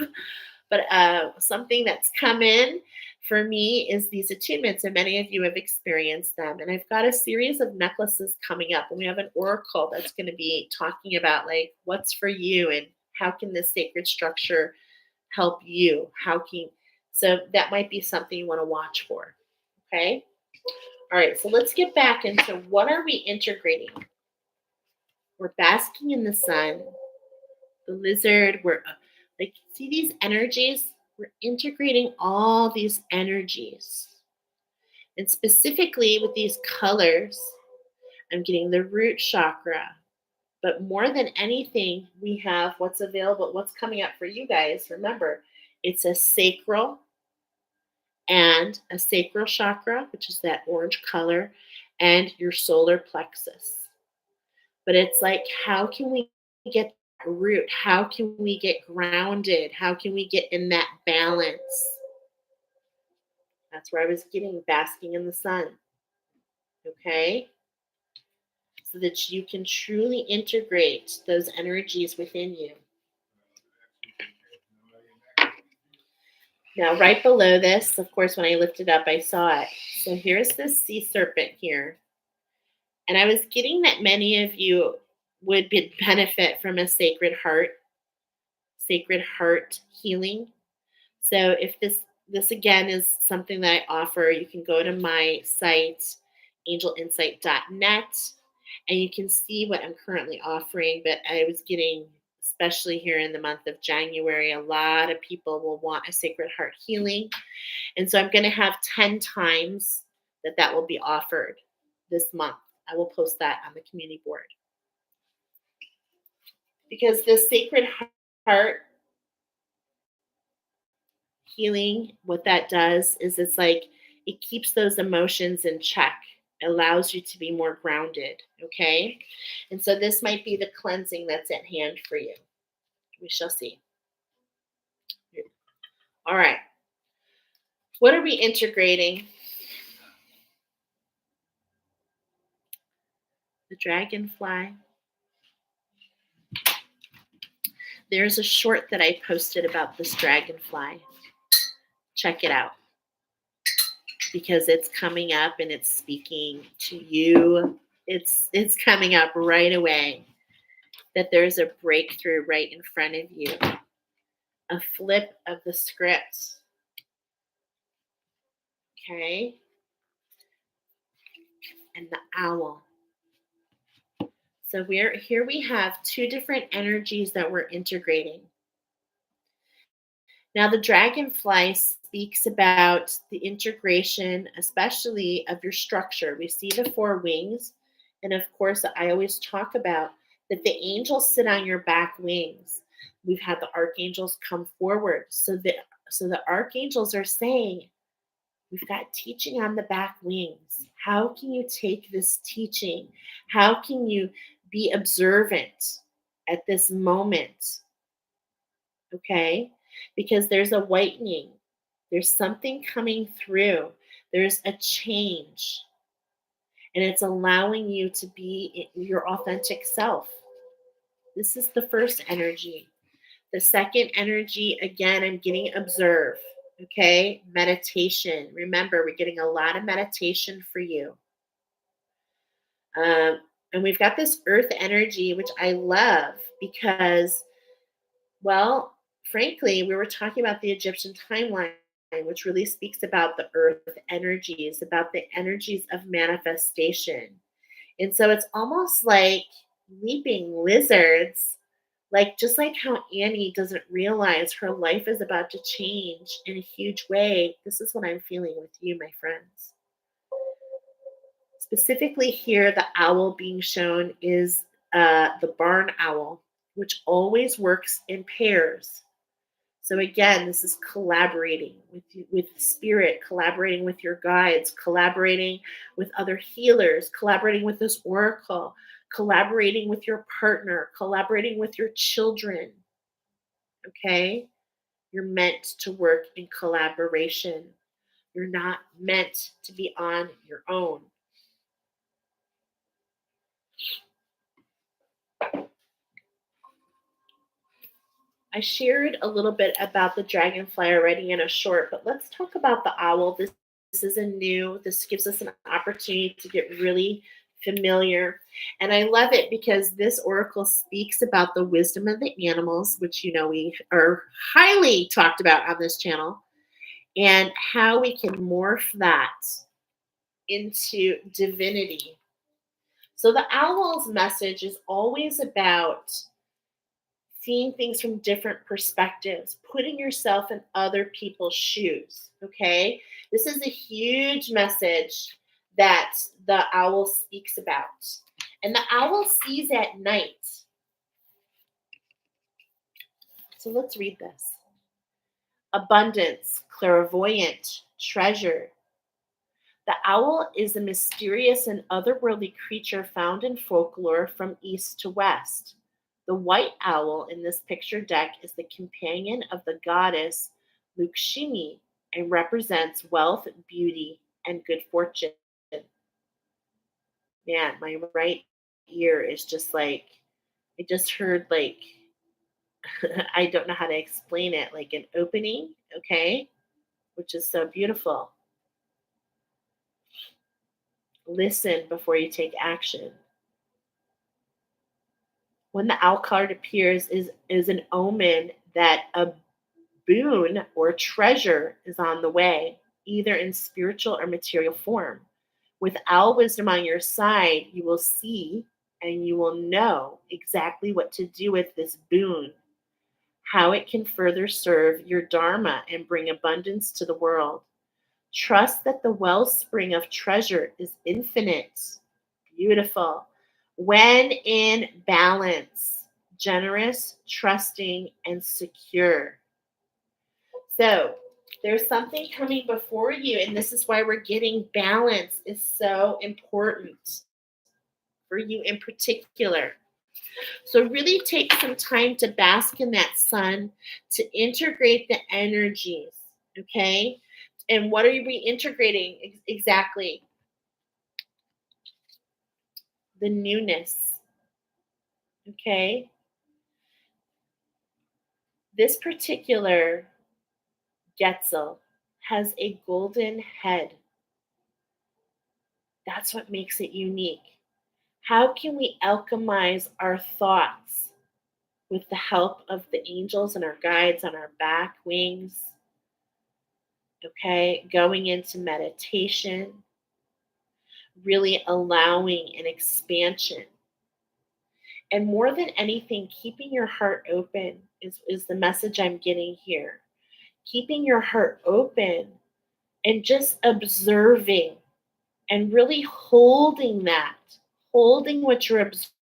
But something that's come in for me is these attunements, and many of you have experienced them. And I've got a series of necklaces coming up, and we have an oracle that's going to be talking about like what's for you and how can this sacred structure help you? So that might be something you want to watch for. Okay. All right. So let's get back into what are we integrating? We're basking in the sun. The lizard. We're like, see these energies? We're integrating all these energies. And specifically with these colors, I'm getting the root chakra. But more than anything, we have what's available, what's coming up for you guys. Remember, it's a sacral and a sacral chakra, which is that orange color, and your solar plexus. But it's like, how can we get root? How can we get grounded? How can we get in that balance? That's where I was getting basking in the sun. Okay? So that you can truly integrate those energies within you. Now, right below this, of course, when I lifted up, I saw it. So here's this sea serpent here. And I was getting that many of you would benefit from a sacred heart healing. So if this again is something that I offer, you can go to my site angelinsight.net and you can see what I'm currently offering. But I was getting, especially here in the month of January, a lot of people will want a sacred heart healing. And so I'm going to have 10 times that will be offered this month. I will post that on the community board. Because the sacred heart healing, what that does is it's like it keeps those emotions in check, allows you to be more grounded. Okay. And so this might be the cleansing that's at hand for you. We shall see. All right. What are we integrating? The dragonfly. There's a short that I posted about this dragonfly. Check it out because it's coming up and it's speaking to you. It's coming up right away that there's a breakthrough right in front of you, a flip of the script. Okay? And the owl. So we have two different energies that we're integrating. Now, the dragonfly speaks about the integration, especially of your structure. We see the four wings. And of course, I always talk about that the angels sit on your back wings. We've had the archangels come forward. So the archangels are saying, we've got teaching on the back wings. How can you take this teaching? How can you be observant at this moment? Okay? Because there's a whitening, there's something coming through, there's a change, and it's allowing you to be your authentic self. This is the first energy. The second energy, again, I'm getting observe. Okay, meditation. Remember, we're getting a lot of meditation for you. And we've got this earth energy, which I love because, well, frankly, we were talking about the Egyptian timeline, which really speaks about the earth energies, about the energies of manifestation. And so it's almost like leaping lizards, like just like how Annie doesn't realize her life is about to change in a huge way. This is what I'm feeling with you, my friends. Specifically, here, the owl being shown is the barn owl, which always works in pairs. So again, this is collaborating with spirit, collaborating with your guides, collaborating with other healers, collaborating with this oracle, collaborating with your partner, collaborating with your children. Okay? You're meant to work in collaboration. You're not meant to be on your own. I shared a little bit about the dragonfly already in a short, but let's talk about the owl. This is this gives us an opportunity to get really familiar. And I love it because this oracle speaks about the wisdom of the animals, which we are highly talked about on this channel, and how we can morph that into divinity. So the owl's message is always about seeing things from different perspectives, putting yourself in other people's shoes. Okay. This is a huge message that the owl speaks about. And the owl sees at night. So let's read this. Abundance, clairvoyant, treasure. The owl is a mysterious and otherworldly creature found in folklore from east to west. The white owl in this picture deck is the companion of the goddess Lakshmi and represents wealth, beauty, and good fortune. Man, my right ear is just like, I just heard like, I don't know how to explain it, like an opening, okay? which is so beautiful. Listen before you take action. When the owl card appears is an omen that a boon or treasure is on the way, either in spiritual or material form. With owl wisdom on your side, you will see and you will know exactly what to do with this boon, how it can further serve your dharma and bring abundance to the world. Trust that the wellspring of treasure is infinite. Beautiful. When in balance, generous, trusting, and secure. So there's something coming before you, and this is why we're getting balance is so important for you in particular. So really take some time to bask in that sun, to integrate the energies, okay? And what are we integrating exactly? The newness, okay? This particular Quetzal has a golden head. That's what makes it unique. How can we alchemize our thoughts with the help of the angels and our guides on our back wings? Okay, going into meditation, really allowing an expansion. And more than anything, keeping your heart open is the message I'm getting here. Keeping your heart open and just observing and really holding what you're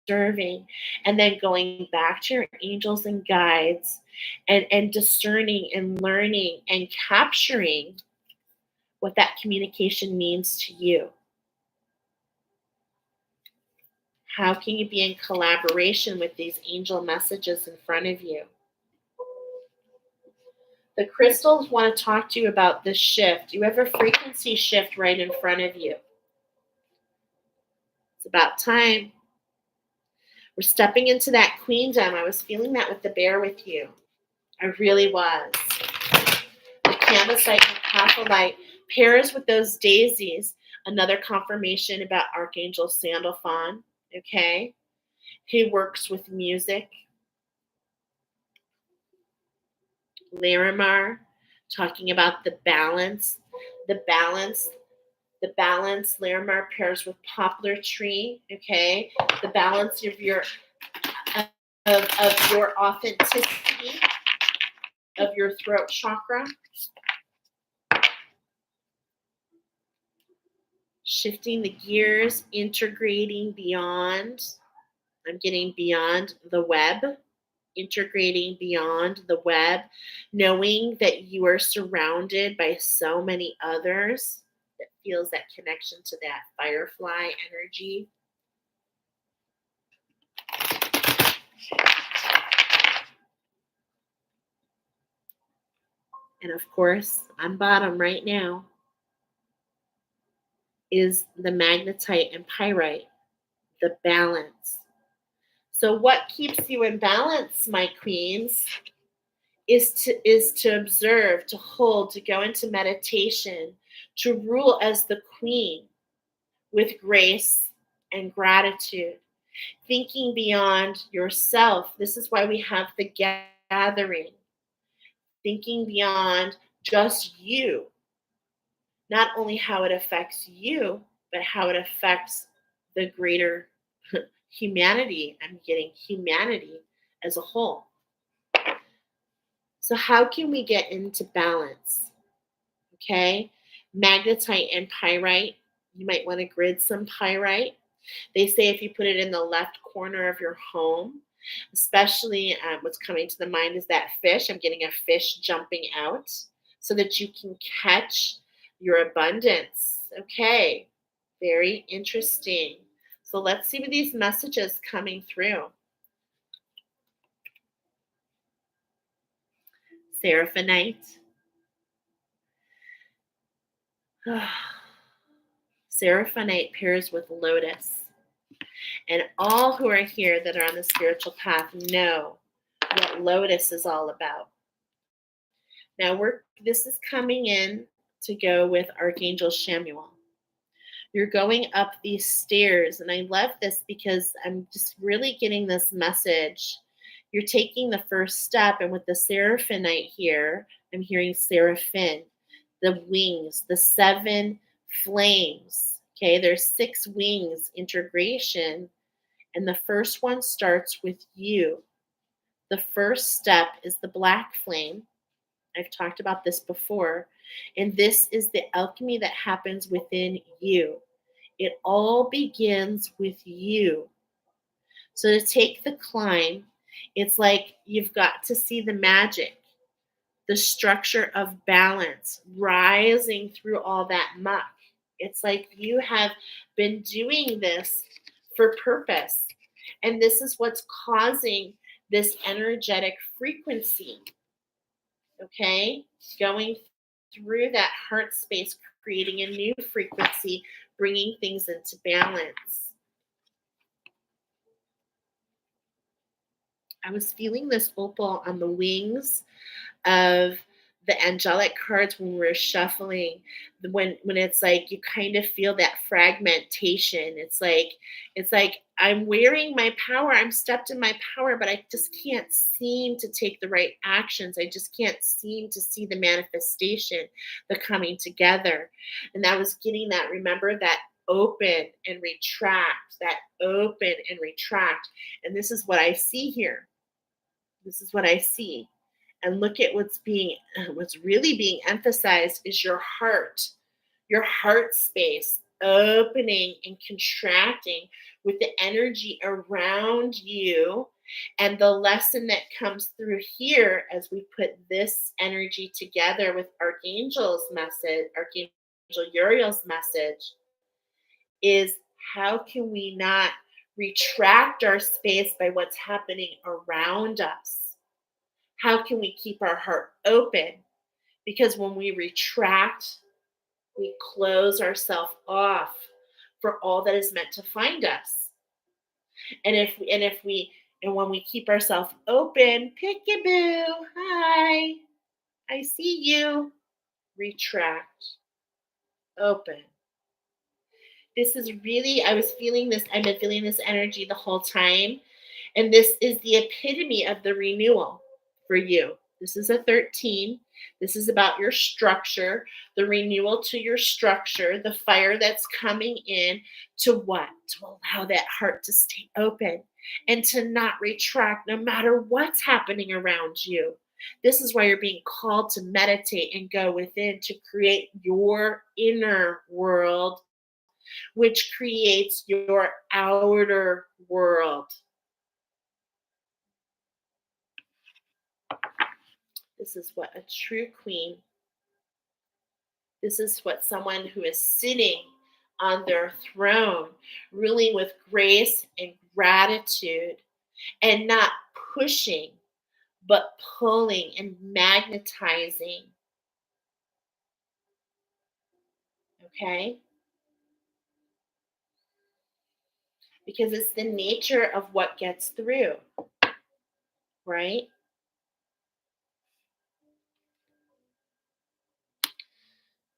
observing, and then going back to your angels and guides and discerning and learning and capturing what that communication means to you. How can you be in collaboration with these angel messages in front of you? The crystals want to talk to you about this shift. You have a frequency shift right in front of you. It's about time. We're stepping into that queendom. I was feeling that with the bear with you. I really was. The canvasite and apophyllite pairs with those daisies. Another confirmation about Archangel Sandalphon, okay? He works with music. Larimar, talking about the balance. The balance, Larimar pairs with poplar tree, okay? The balance of your authenticity, of your throat chakra. Shifting the gears, integrating beyond. I'm getting beyond the web, integrating beyond the web, knowing that you are surrounded by so many others that feels that connection to that firefly energy. And of course, on bottom right now is the magnetite and pyrite, the balance. So what keeps you in balance, my queens, is to observe, to hold, to go into meditation, to rule as the queen with grace and gratitude, thinking beyond yourself. This is why we have the gathering, thinking beyond just you, not only how it affects you, but how it affects the greater humanity. I'm getting humanity as a whole. So how can we get into balance? Okay, magnetite and pyrite. You might want to grid some pyrite. They say if you put it in the left corner of your home, especially what's coming to the mind is that fish. I'm getting a fish jumping out so that you can catch your abundance. Okay, very interesting. So let's see what these messages coming through. Seraphinite. Seraphinite pairs with lotus. And all who are here that are on the spiritual path know what lotus is all about. Now this is coming in to go with Archangel Shamuel. You're going up these stairs, and I love this because I'm just really getting this message. You're taking the first step, and with the Seraphimite here, I'm hearing Seraphim, the wings, the 7 flames. Okay, there's 6 wings integration, and the first one starts with you. The first step is the black flame. I've talked about this before. And this is the alchemy that happens within you. It all begins with you. So to take the climb, it's like you've got to see the magic, the structure of balance, rising through all that muck. It's like you have been doing this for purpose. And this is what's causing this energetic frequency, okay? Going through that heart space, creating a new frequency, bringing things into balance. I was feeling this opal on the wings of the angelic cards when we're shuffling, when it's like you kind of feel that fragmentation. It's like I'm wearing my power, I'm stepped in my power, but I just can't seem to take the right actions. I just can't seem to see the manifestation, the coming together. And I was getting that, remember, that open and retract, that open and retract. And this is what I see here. This is what I see. And look at what's really being emphasized is your heart space opening and contracting with the energy around you. And the lesson that comes through here as we put this energy together with Archangel's message, Archangel Uriel's message, is how can we not retract our space by what's happening around us? How can we keep our heart open? Because when we retract, we close ourselves off for all that is meant to find us. And when we keep ourselves open, peekaboo, hi, I see you. Retract, open. This is really, I've been feeling this energy the whole time. And this is the epitome of the renewal for you. This is a 13. This is about your structure, the renewal to your structure, the fire that's coming in to what? To allow that heart to stay open and to not retract no matter what's happening around you. This is why you're being called to meditate and go within to create your inner world, which creates your outer world. This is what a true queen, this is what someone who is sitting on their throne, ruling with grace and gratitude, and not pushing, but pulling and magnetizing. Okay? Because it's the nature of what gets through, right?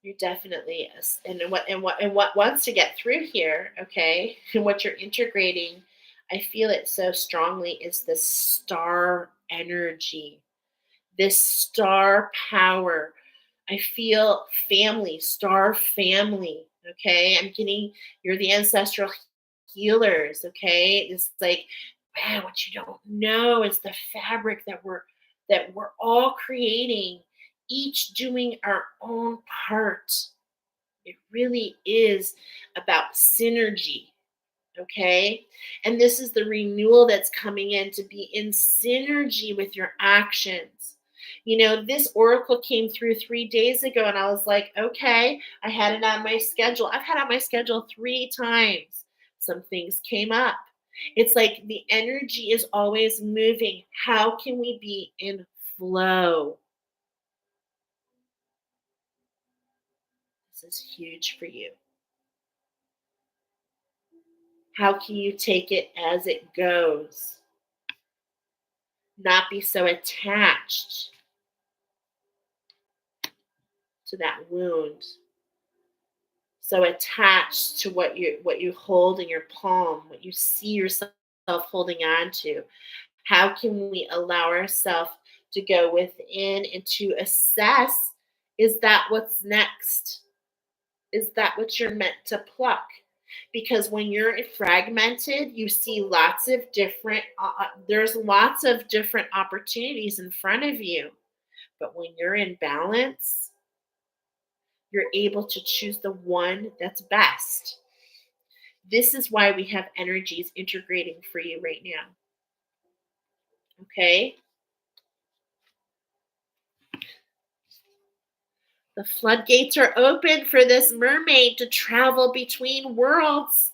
You're definitely, and what wants to get through here, okay, and what you're integrating, I feel it so strongly, is this star energy, this star power. I feel family, star family. Okay, I'm getting, you're the ancestral healers. Okay, it's like, wow, what you don't know is the fabric that we're all creating, each doing our own part. It really is about synergy. Okay. And this is the renewal that's coming in to be in synergy with your actions. You know, this oracle came through 3 days ago, and I was like, okay, I had it on my schedule. I've had it on my schedule 3 times. Some things came up. It's like the energy is always moving. How can we be in flow? This is huge for you. How can you take it as it goes? Not be so attached. to that wound, so attached to what you hold in your palm, what you see yourself holding on to. How can we allow ourselves to go within and to assess, is that what's next? Is that what you're meant to pluck? Because when you're fragmented, you see lots of different there's lots of different opportunities in front of you. But when you're in balance, you're able to choose the one that's best. This is why we have energies integrating for you right now. Okay? The floodgates are open for this mermaid to travel between worlds.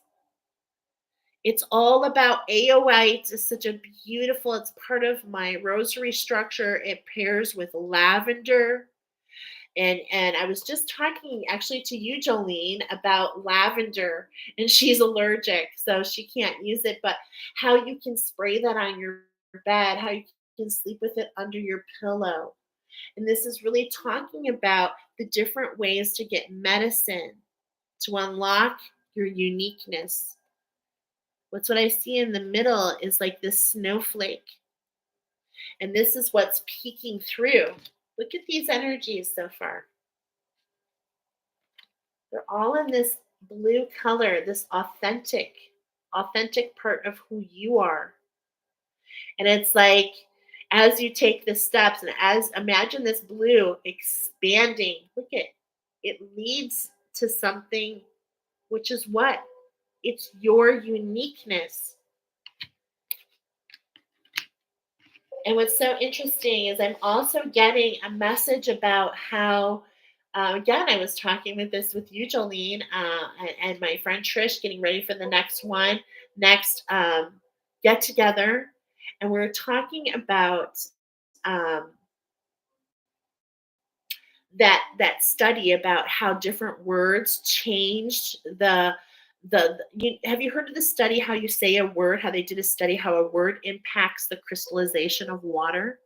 It's all about Aoite. It's such a beautiful, it's part of my rosary structure. It pairs with lavender. And I was just talking actually to you, Jolene, about lavender, and she's allergic, so she can't use it. But how you can spray that on your bed, how you can sleep with it under your pillow. And this is really talking about the different ways to get medicine to unlock your what I see in the middle is like this snowflake. And this is what's peeking through. Look at these energies so far. They're all in this blue color, this authentic part of who you are. And it's like, as you take the steps and as imagine this blue expanding, look at it leads to something, which is what? It's your uniqueness. And what's so interesting is I'm also getting a message about how, again, I was talking with you, Jolene, and my friend Trish, getting ready for the next get together, and we're talking about um, that study about how different words changed have you heard of the study how you say a word, how they did a study how a word impacts the crystallization of water?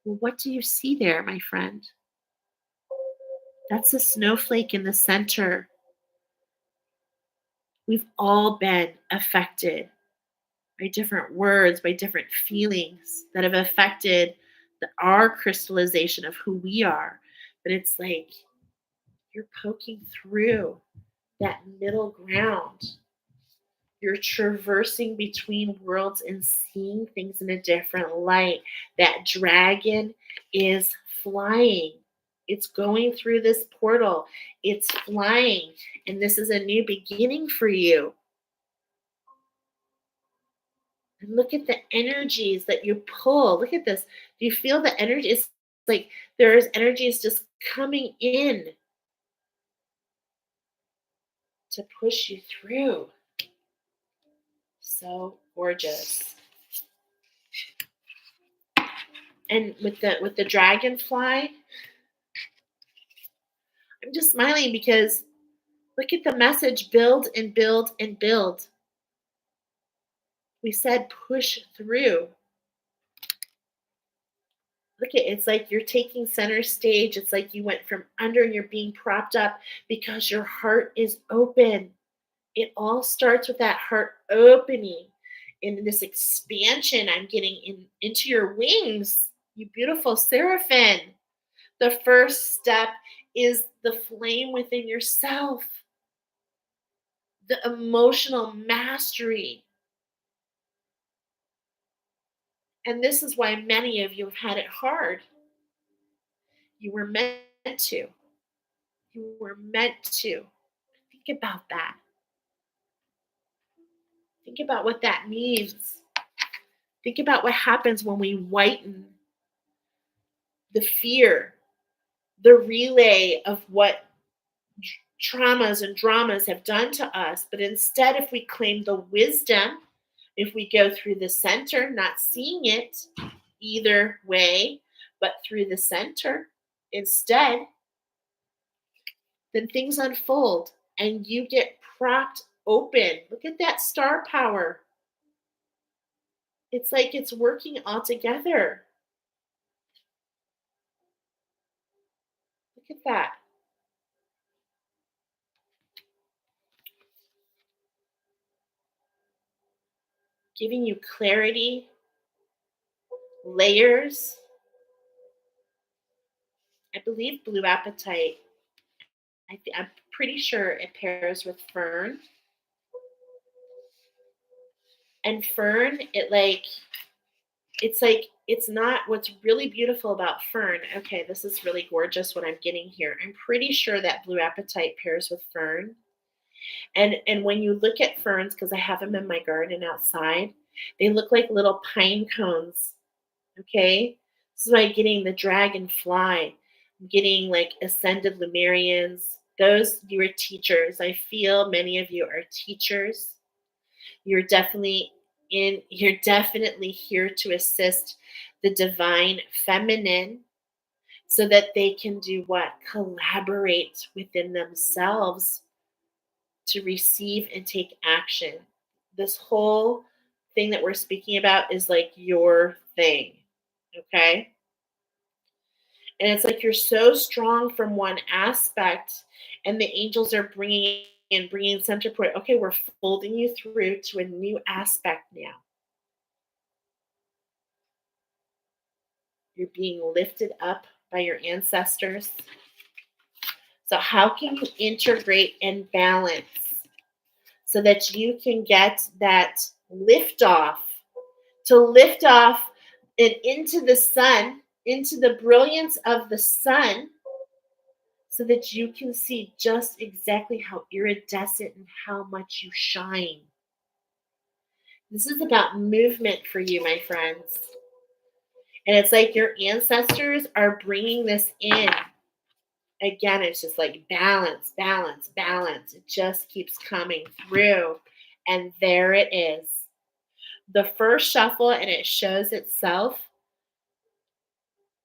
Well, what do you see there, my friend? That's a snowflake in the center. We've all been affected by different words, by different feelings that have affected our crystallization of who we are. But it's like you're poking through that middle ground. You're traversing between worlds and seeing things in a different light. That dragon is flying. It's going through this portal. It's flying. And this is a new beginning for you. And look at the energies that you pull. Look at this. Do you feel the energy? It's like there's energies just coming in to push you through. So gorgeous. And with the dragonfly, I'm just smiling because look at the message, build and build and build. We said push through. Look at it's like you're taking center stage. It's like you went from under and you're being propped up because your heart is open. It all starts with that heart opening. In this expansion, I'm getting into your wings, you beautiful seraphim. The first step is the flame within yourself, the emotional mastery. And this is why many of you have had it hard. You were meant to. You were meant to. Think about that. Think about what that means. Think about what happens when we whiten the fear, the relay of what traumas and dramas have done to us. But instead, if we claim the wisdom, if we go through the center, not seeing it either way, but through the center instead, then things unfold and you get propped open. Look at that star power. It's like it's working all together. Look at that. Giving you clarity, layers. I believe blue apatite. I'm pretty sure it pairs with fern. And fern, it's not what's really beautiful about fern. Okay, this is really gorgeous what I'm getting here. I'm pretty sure that blue apatite pairs with fern. And when you look at ferns, because I have them in my garden outside, they look like little pine cones. Okay, this is why I'm getting the dragonfly. I'm getting like ascended Lemurians. Those, you are teachers. I feel many of you are teachers. You're definitely here to assist the divine feminine so that they can do what? Collaborate within themselves to receive and take action. This whole thing that we're speaking about is like your thing. Okay? And it's like you're so strong from one aspect, and the angels are bringing center point. Okay, we're folding you through to a new aspect now. You're being lifted up by your ancestors. So, how can you integrate and balance so that you can get that lift off, to lift off and into the sun, into the brilliance of the sun, so that you can see just exactly how iridescent and how much you shine. This is about movement for you, my friends. And it's like your ancestors are bringing this in. Again, it's just like balance, balance, balance. It just keeps coming through. And there it is. The first shuffle, and it shows itself.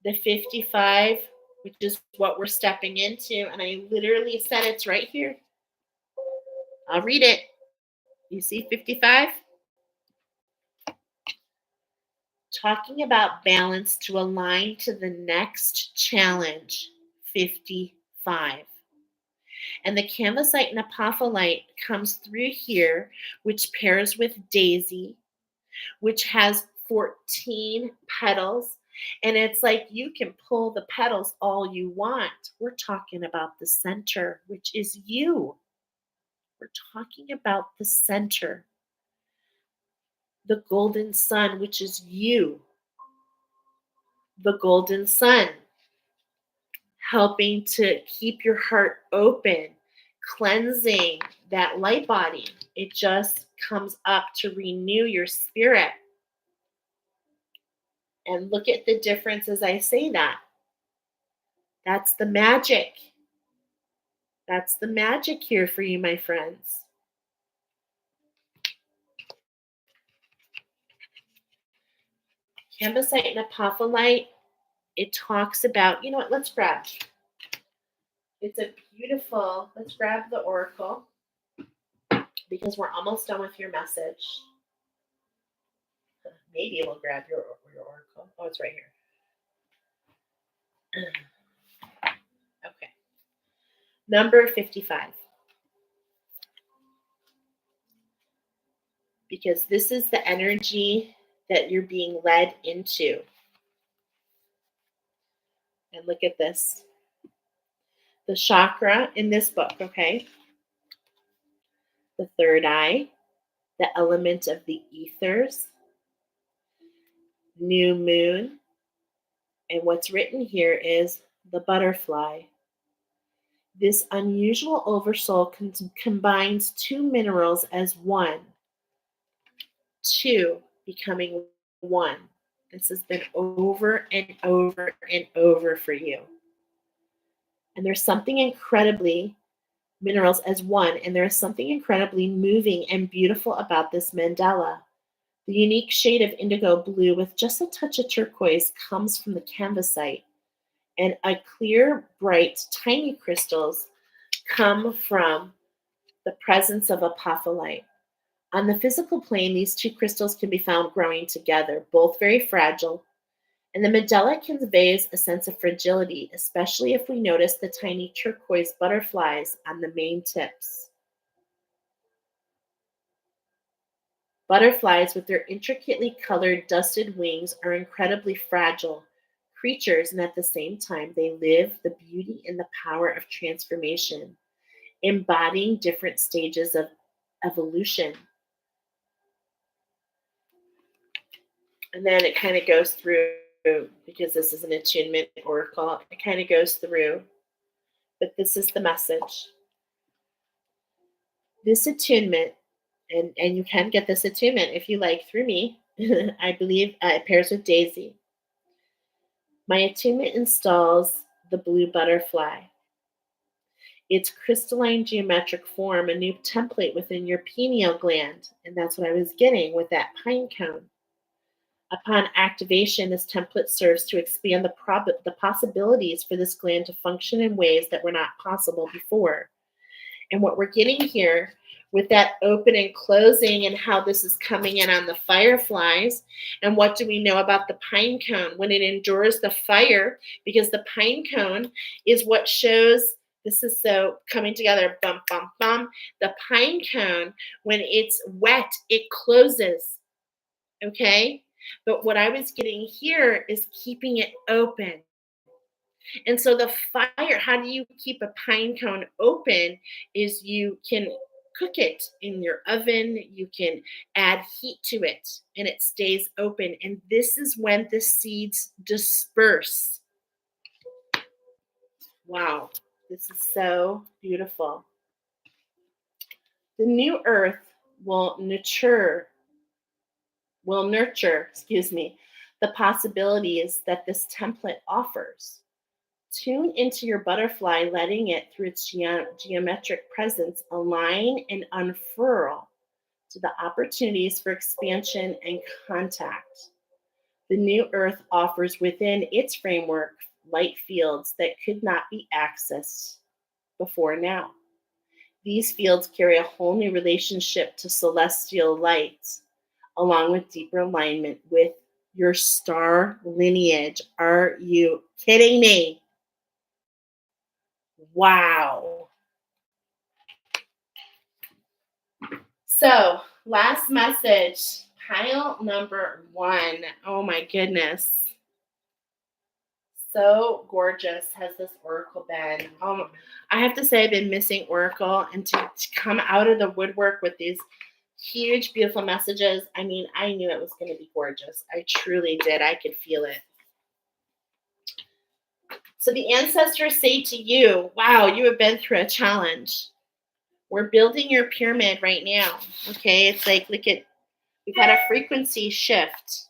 The 55, which is what we're stepping into. And I literally said it's right here. I'll read it. You see 55? Talking about balance to align to the next challenge, 55. And the canvasite and apophyllite comes through here, which pairs with daisy, which has 14 petals. And it's like you can pull the petals all you want. We're talking about the center, which is you. We're talking about the center. The golden sun, which is you. The golden sun, helping to keep your heart open, cleansing that light body. It just comes up to renew your spirit. And look at the difference as I say that. That's the magic. That's the magic here for you, my friends. Canvasite and apophyllite, it talks about, you know what, let's grab. It's a beautiful, let's grab the oracle because we're almost done with your message. Maybe we'll grab your oracle. Oh, it's right here. Okay. Number 55. Because this is the energy that you're being led into. And look at this. The chakra in this book, okay? The third eye, the element of the ethers, new moon, and what's written here is the butterfly. This unusual oversoul combines two minerals as one, two becoming one. This has been over and over and over for you. And there's something incredibly, minerals as one, and there is something incredibly moving and beautiful about this mandala. The unique shade of indigo blue with just a touch of turquoise comes from the canvasite, and a clear, bright, tiny crystals come from the presence of apophyllite. On the physical plane, these two crystals can be found growing together, both very fragile, And the medulla conveys a sense of fragility, especially if we notice the tiny turquoise butterflies on the main tips. Butterflies with their intricately colored dusted wings are incredibly fragile creatures, and at the same time, they live the beauty and the power of transformation, embodying different stages of evolution. And then it kind of goes through, because this is an attunement oracle, it kind of goes through, but this is the message. This attunement, and you can get this attunement if you like through me. I believe it pairs with Daisy. My attunement installs the blue butterfly. Its crystalline geometric form, a new template within your pineal gland. And that's what I was getting with that pine cone. Upon activation, this template serves to expand the possibilities for this gland to function in ways that were not possible before. And what we're getting here with that open and closing and how this is coming in on the fireflies, and what do we know about the pine cone when it endures the fire, because the pine cone is what shows, this is so coming together, bum, bum, bum. The pine cone, when it's wet, it closes, okay? But what I was getting here is keeping it open. And so the fire, how do you keep a pine cone open? Is you can cook it in your oven, you can add heat to it, and it stays open. And this is when the seeds disperse. Wow, this is so beautiful. The new earth will nurture, the possibilities that this template offers. Tune into your butterfly, letting it, through its geometric presence, align and unfurl to the opportunities for expansion and contact. The new earth offers within its framework light fields that could not be accessed before now. These fields carry a whole new relationship to celestial light, along with deeper alignment with your star lineage. Are you kidding me? Wow. So, last message, pile number 1. Oh my goodness. So gorgeous has this oracle been. I have to say, I've been missing oracle, and to come out of the woodwork with these huge, beautiful messages. I mean, I knew it was going to be gorgeous. I truly did. I could feel it. So the ancestors say to you, wow, you have been through a challenge. We're building your pyramid right now. Okay, it's like, look at, we've had a frequency shift.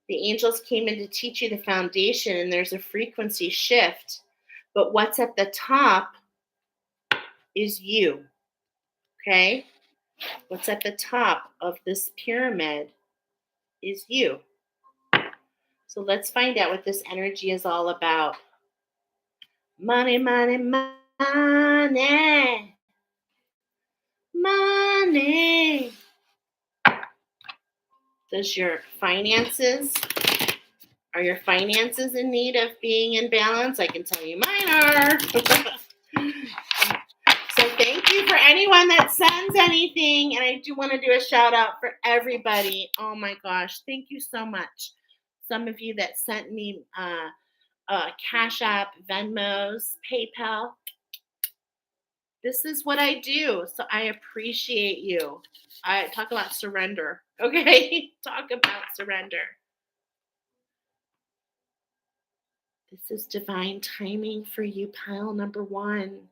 The angels came in to teach you the foundation, and there's a frequency shift. But what's at the top is you. Okay? What's at the top of this pyramid is you. So let's find out what this energy is all about. Money, money, money. Money. Are your finances in need of being in balance? I can tell you mine are. So thank you for anyone that sends anything. And I do want to do a shout out for everybody. Oh my gosh. Thank you so much. Some of you that sent me Cash App, Venmos, PayPal. This is what I do. So I appreciate you. I talk about surrender. Okay? Talk about surrender. This is divine timing for you, pile number 1.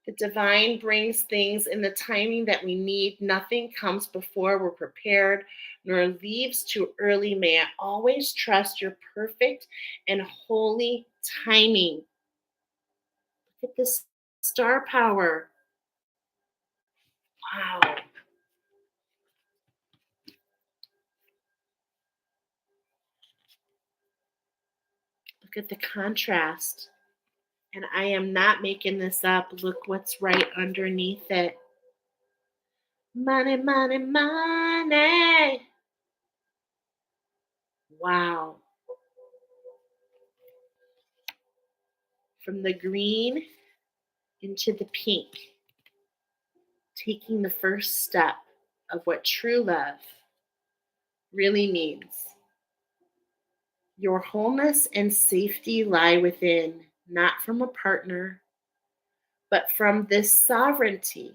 The divine brings things in the timing that we need. Nothing comes before we're prepared, nor leaves too early. May I always trust your perfect and holy timing. Look at this star power. Wow. Look at the contrast. And I am not making this up. Look what's right underneath it. Money, money, money. Wow. From the green into the pink, taking the first step of what true love really means. Your wholeness and safety lie within, not from a partner, but from this sovereignty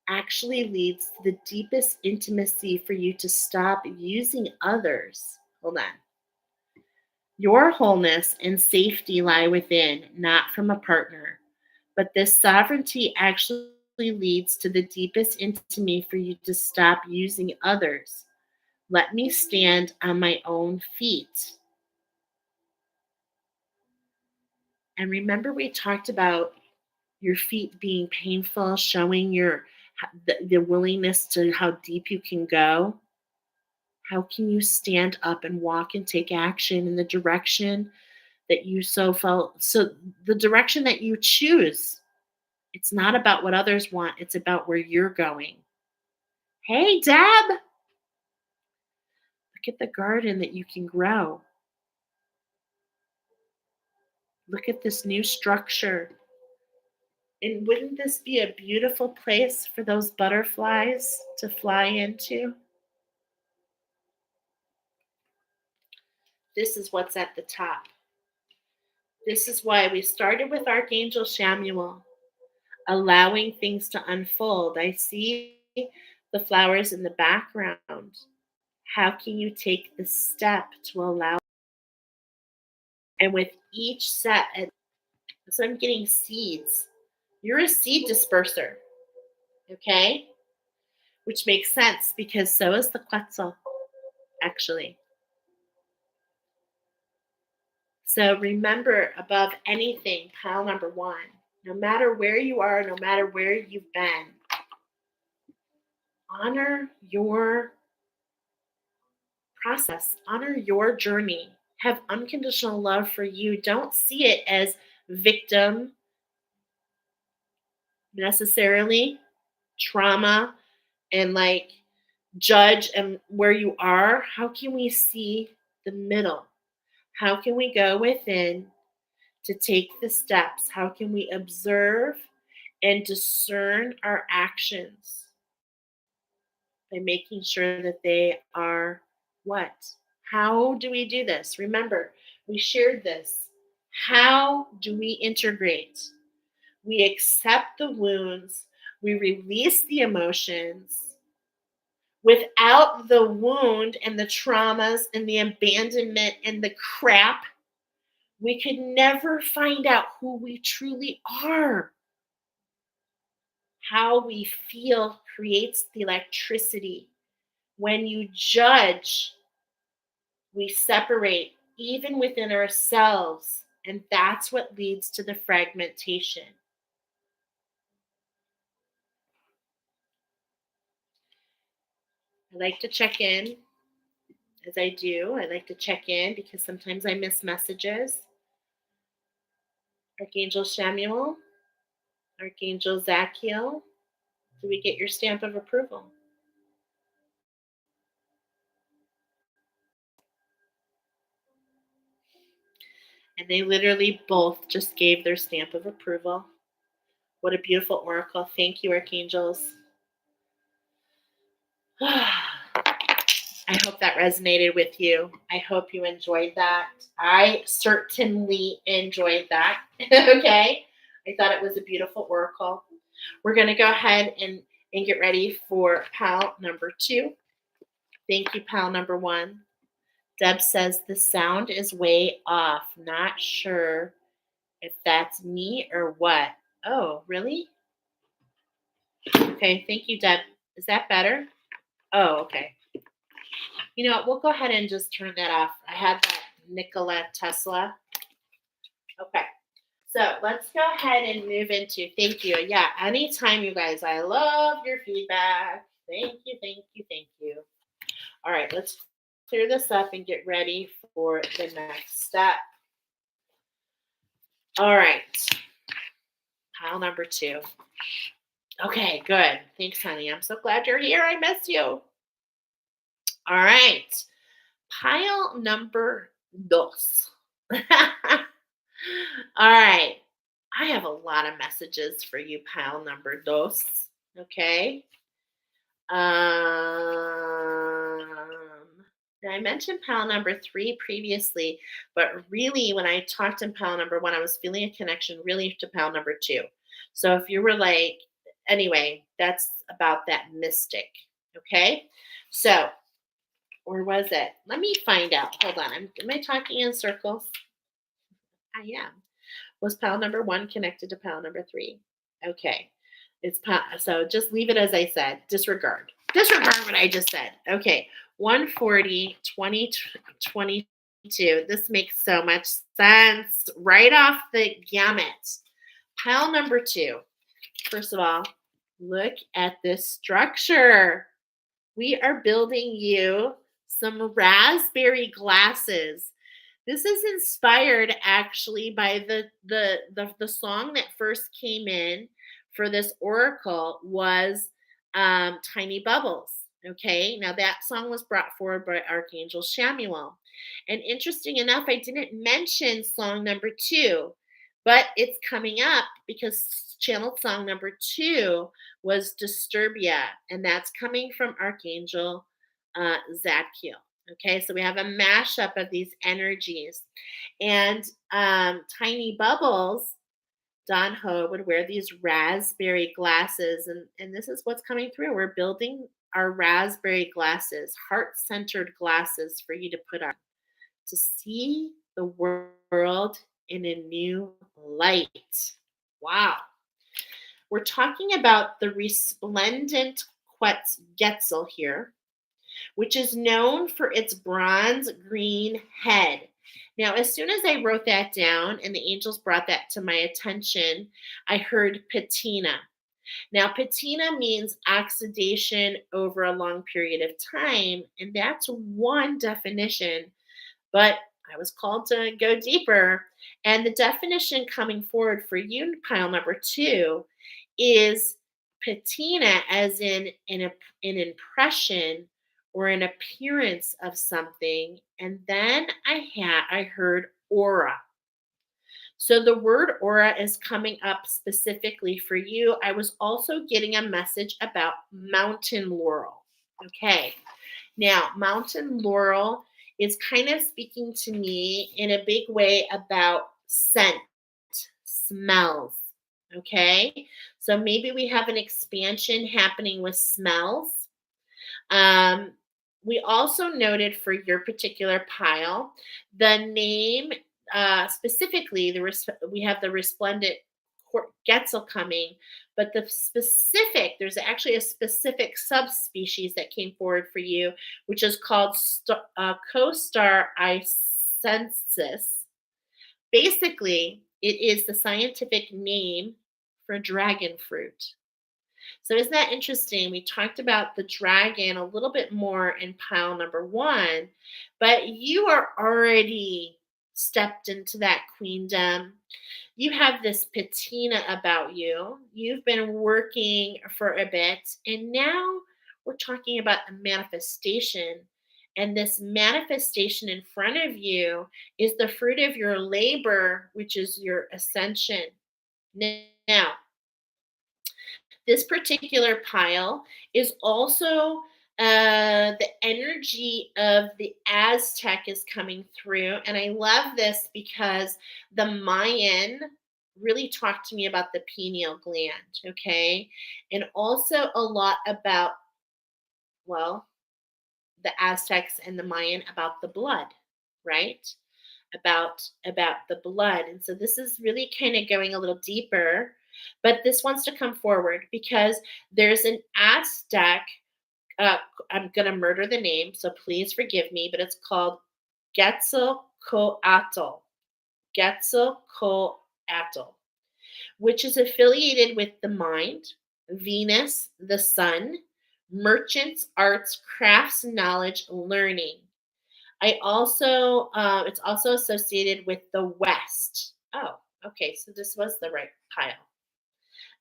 actually leads to the deepest intimacy for you to stop using others. Hold on. Your wholeness and safety lie within, not from a partner, but this sovereignty actually leads to the deepest intimacy for you to stop using others. Let me stand on my own feet. And remember, we talked about your feet being painful, showing the willingness to how deep you can go. How can you stand up and walk and take action in the direction that you so felt? So the direction that you choose, it's not about what others want, it's about where you're going. Hey, Deb, look at the garden that you can grow. Look at this new structure. And wouldn't this be a beautiful place for those butterflies to fly into? This is what's at the top. This is why we started with Archangel Samuel, allowing things to unfold. I see the flowers in the background. How can you take the step to allow? And with each set, so I'm getting seeds. You're a seed disperser, okay? Which makes sense because so is the Quetzal, actually. So remember, above anything, pile number one, no matter where you are, no matter where you've been, honor your process, honor your journey, have unconditional love for you. Don't see it as victim necessarily, trauma, and like judge and where you are. How can we see the middle? How can we go within to take the steps? How can we observe and discern our actions by making sure that they are what? How do we do this? Remember, we shared this. How do we integrate? We accept the wounds, we release the emotions. Without the wound and the traumas and the abandonment and the crap, we could never find out who we truly are. How we feel creates the electricity. When you judge, we separate even within ourselves, and that's what leads to the fragmentation. I like to check in as I do. I like to check in because sometimes I miss messages. Archangel Samuel, Archangel Zachiel, do we get your stamp of approval? And they literally both just gave their stamp of approval. What a beautiful oracle. Thank you, archangels. I hope that resonated with you. I hope you enjoyed that. I certainly enjoyed that. Okay. I thought it was a beautiful oracle. We're going to go ahead and get ready for pal number 2. Thank you, pal number 1. Deb says the sound is way off. Not sure if that's me or what. Oh, really? Okay, thank you, Deb. Is that better? Oh, okay. You know what? We'll go ahead and just turn that off. I had that Nikola Tesla. Okay. So let's go ahead and move into, thank you. Yeah, anytime, you guys. I love your feedback. Thank you, thank you, thank you. All right, let's clear this up and get ready for the next step. All right. Pile number 2. Okay, good. Thanks, honey. I'm so glad you're here. I miss you. All right. Pile number dos. All right. I have a lot of messages for you, pile number dos. Okay. Now I mentioned pile number 3 previously, but really when I talked in pile number 1, I was feeling a connection really to pile number 2. So if you were like, anyway, that's about that mystic. Okay. So, or was it? Let me find out. Hold on. Am I talking in circles? I am. Was pile number 1 connected to pile number 3? Okay. So just leave it as I said. Disregard. Disregard what I just said. Okay. 140, 2022. This makes so much sense. Right off the gamut. Pile number 2. First of all, look at this structure. We are building you some raspberry glasses. This is inspired actually by the song that first came in for this oracle was Tiny Bubbles. Okay, now that song was brought forward by Archangel Shamuel. And interesting enough, I didn't mention song number 2, but it's coming up because channeled song number 2 was Disturbia, and that's coming from Archangel Zadkiel. Okay, so we have a mashup of these energies. And Tiny Bubbles, Don Ho would wear these raspberry glasses, and this is what's coming through. We're building our raspberry glasses, heart-centered glasses for you to put on to see the world in a new light. Wow. We're talking about the resplendent Quetzal here, which is known for its bronze green head. Now, as soon as I wrote that down and the angels brought that to my attention, I heard patina. Now, patina means oxidation over a long period of time, and that's one definition, but I was called to go deeper. And the definition coming forward for you, pile number 2, is patina as in an impression or an appearance of something. And then I heard aura. So the word aura is coming up specifically for you. I was also getting a message about mountain laurel. Okay. Now, mountain laurel is kind of speaking to me in a big way about scent, smells. Okay. So maybe we have an expansion happening with smells. Um, we also noted for your particular pile the name, specifically, we have the resplendent Quetzal coming, but there's actually a specific subspecies that came forward for you, which is called co-star icensis. Basically, it is the scientific name for dragon fruit. So isn't that interesting? We talked about the dragon a little bit more in pile number 1, but you are already stepped into that queendom. You have this patina about you. You've been working for a bit, and now we're talking about a manifestation. And this manifestation in front of you is the fruit of your labor, which is your ascension. Now, this particular pile is also the energy of the Aztec is coming through. And I love this because the Mayan really talked to me about the pineal gland, okay? And also a lot about, well, the Aztecs and the Mayan about the blood, right? About the blood. And so this is really kind of going a little deeper, but this wants to come forward because there's an Aztec, I'm going to murder the name, so please forgive me, but it's called Quetzalcoatl. Quetzalcoatl, which is affiliated with the mind, Venus, the sun, merchants, arts, crafts, knowledge, learning. It's also associated with the West. Oh, okay, so this was the right pile.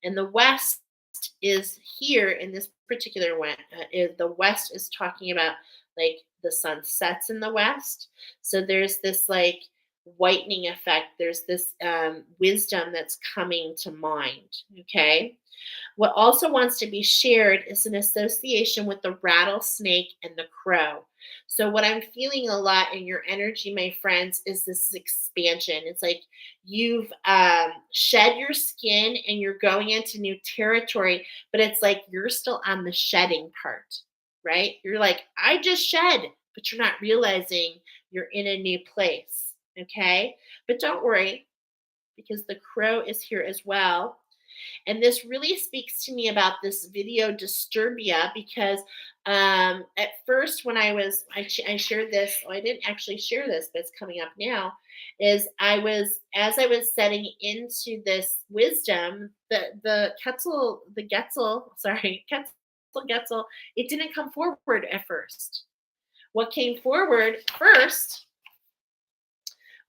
And the West is here in this particular one. The West is talking about like the sun sets in the west. So there's this like whitening effect. There's this wisdom that's coming to mind. Okay. What also wants to be shared is an association with the rattlesnake and the crow. So, what I'm feeling a lot in your energy, my friends, is this expansion. It's like you've shed your skin and you're going into new territory, but it's like you're still on the shedding part, right? You're like, I just shed, but you're not realizing you're in a new place. Okay. But don't worry, because the crow is here as well, and this really speaks to me about this video Disturbia because at first when I shared this, I didn't actually share this, but it's coming up now, is as I was setting into this wisdom, the Quetzal, sorry, Quetzal, it didn't come forward at first. What came forward first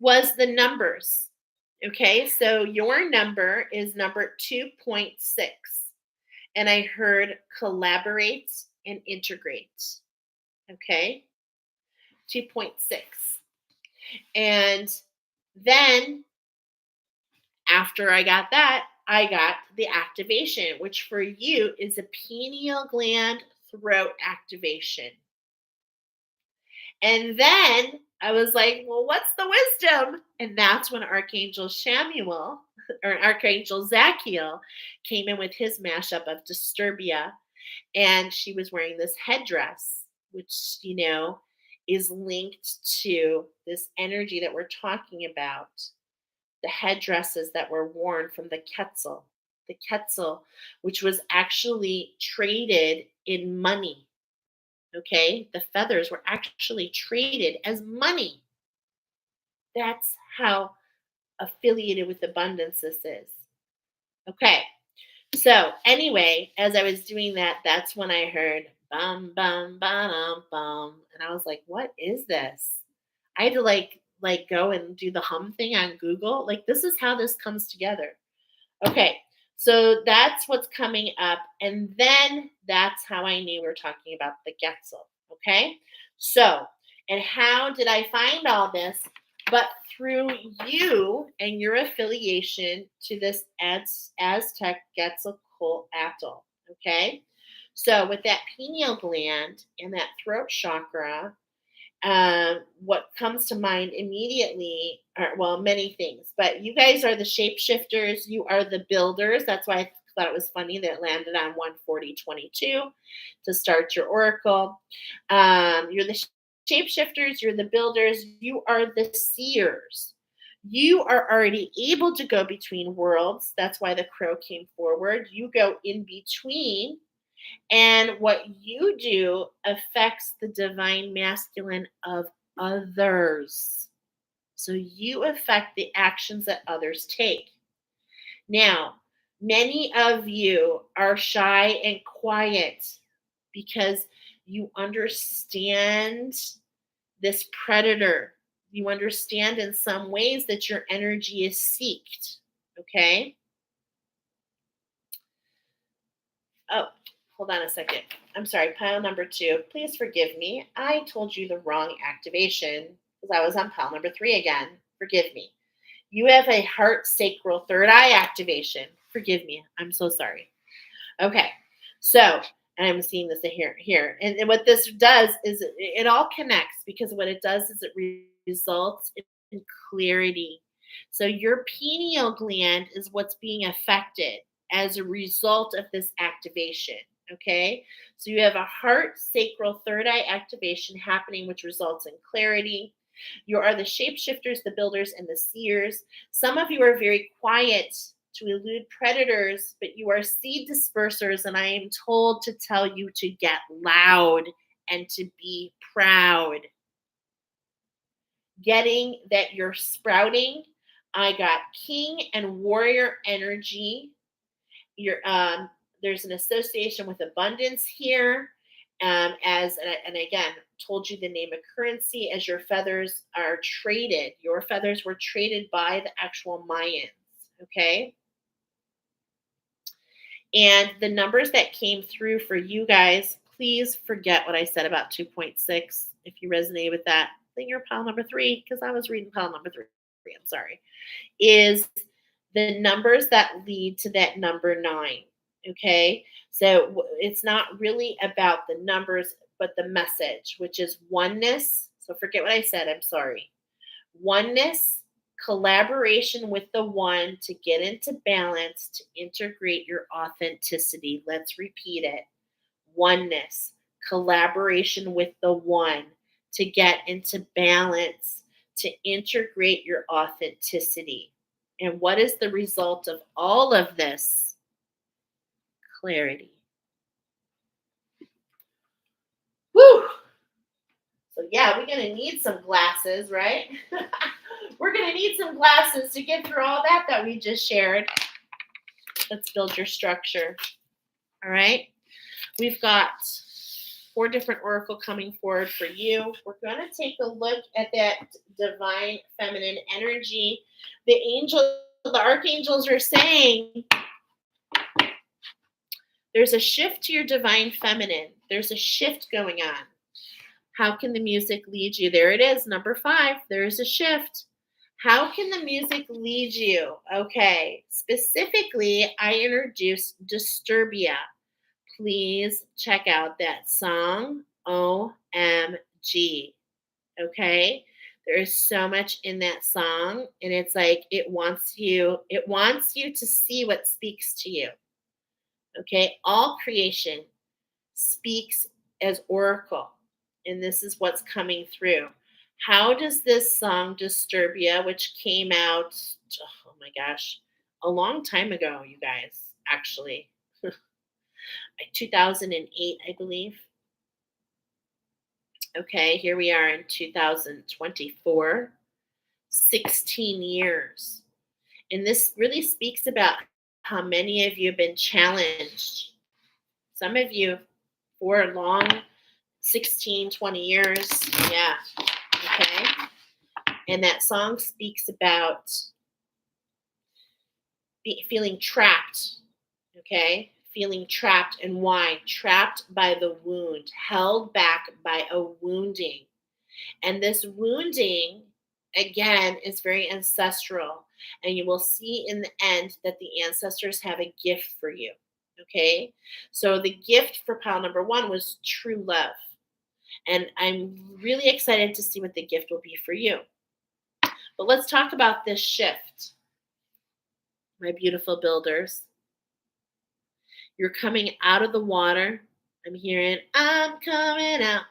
was the numbers. Okay, so your number is number 2.6. And I heard collaborate and integrate. Okay, 2.6. And then after I got that, I got the activation, which for you is a pineal gland throat activation. And then I was like, well, what's the wisdom? And that's when Archangel Samuel or Archangel Zachiel came in with his mashup of Disturbia. And she was wearing this headdress, which, is linked to this energy that we're talking about. The headdresses that were worn from the Quetzal, which was actually traded in money. Okay, the feathers were actually traded as money. That's how affiliated with abundance this is. Okay, so anyway, as I was doing that, that's when I heard bum bum bum bum, and I was like, "What is this?" I had to like go and do the hum thing on Google. Like, this is how this comes together. Okay, so that's what's coming up. And then that's how I knew we are talking about the Quetzal. Okay, so, and how did I find all this? But through you and your affiliation to this Aztec Quetzalcoatl. Okay, so with that pineal gland and that throat chakra, what comes to mind immediately are, well, many things, but you guys are the shapeshifters. You are the builders. That's why I thought it was funny that it landed on 14022 to start your oracle. You're the shapeshifters. You're the builders. You are the seers. You are already able to go between worlds. That's why the crow came forward. You go in between, and what you do affects the divine masculine of others. So you affect the actions that others take. Now, many of you are shy and quiet because you understand this predator. You understand in some ways that your energy is seeked. Okay? Oh, hold on a second. I'm sorry, pile number 2. Please forgive me. I told you the wrong activation because I was on pile number 3 again. Forgive me. You have a heart sacral third eye activation. Forgive me. I'm so sorry. Okay. So, and I'm seeing this here. And what this does is it all connects, because what it does is it results in clarity. So your pineal gland is what's being affected as a result of this activation. Okay. So you have a heart sacral third eye activation happening, which results in clarity. You are the shapeshifters, the builders, and the seers. Some of you are very quiet to elude predators, but you are seed dispersers, and I am told to tell you to get loud and to be proud. Getting that you're sprouting. I got king and warrior energy. There's an association with abundance here. And again, told you the name of currency as your feathers are traded. Your feathers were traded by the actual Mayans. Okay. And the numbers that came through for you guys, please forget what I said about 2.6. If you resonate with that, then you're pile number 3, because I was reading pile number 3. I'm sorry. Is the numbers that lead to that number 9. Okay? So it's not really about the numbers, but the message, which is oneness. So forget what I said. I'm sorry. Oneness, collaboration with the one to get into balance, to integrate your authenticity. Let's repeat it. Oneness, collaboration with the one to get into balance, to integrate your authenticity. And what is the result of all of this? Clarity. Woo! So yeah, we're going to need some glasses, right? We're going to need some glasses to get through all that we just shared. Let's build your structure. All right? We've got 4 different oracle coming forward for you. We're going to take a look at that divine feminine energy. The archangels are saying there's a shift to your divine feminine. There's a shift going on. How can the music lead you? There it is, number 5. There's a shift. How can the music lead you? Okay, specifically, I introduced Disturbia. Please check out that song, OMG. Okay? There is so much in that song, and it's like it wants you to see what speaks to you. Okay? All creation speaks as oracle, and this is what's coming through. How does this song Disturbia, which came out, oh my gosh, a long time ago, you guys, actually, 2008, I believe. Okay, here we are in 2024, 16 years. And this really speaks about how many of you have been challenged. Some of you for a long 16, 20 years. Yeah. Okay. And that song speaks about feeling trapped. Okay. Feeling trapped. And why? Trapped by the wound, held back by a wounding. And this wounding, again, is very ancestral. And you will see in the end that the ancestors have a gift for you. Okay. So the gift for pile number 1 was true love. And I'm really excited to see what the gift will be for you. But let's talk about this shift, my beautiful builders. You're coming out of the water. I'm hearing, I'm coming out.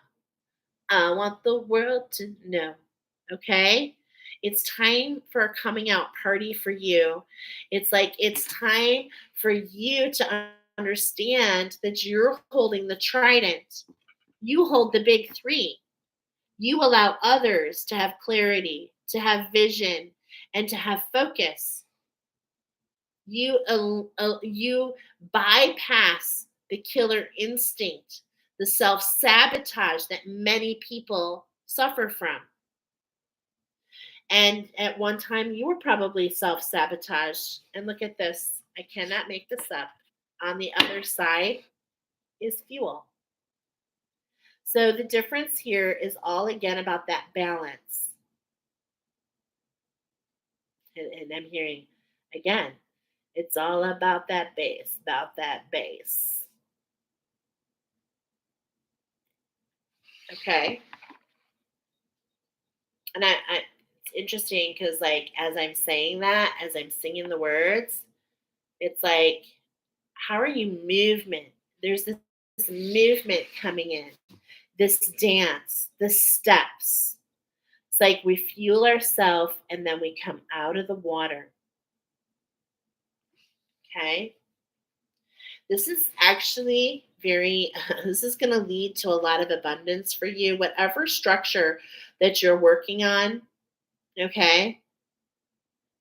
I want the world to know. Okay? It's time for a coming out party for you. It's like it's time for you to understand that you're holding the trident. You hold the big 3. You allow others to have clarity, to have vision, and to have focus. You bypass the killer instinct, the self-sabotage that many people suffer from. And at one time, you were probably self-sabotaged. And look at this. I cannot make this up. On the other side is fuel. So the difference here is all again about that balance. And I'm hearing, again, it's all about that base, Okay. And it's interesting because, like, as I'm saying that, as I'm singing the words, it's like, how are you movement? There's this movement coming in, this dance, the steps. It's like we fuel ourselves and then we come out of the water. Okay. This is actually this is going to lead to a lot of abundance for you, whatever structure that you're working on. Okay.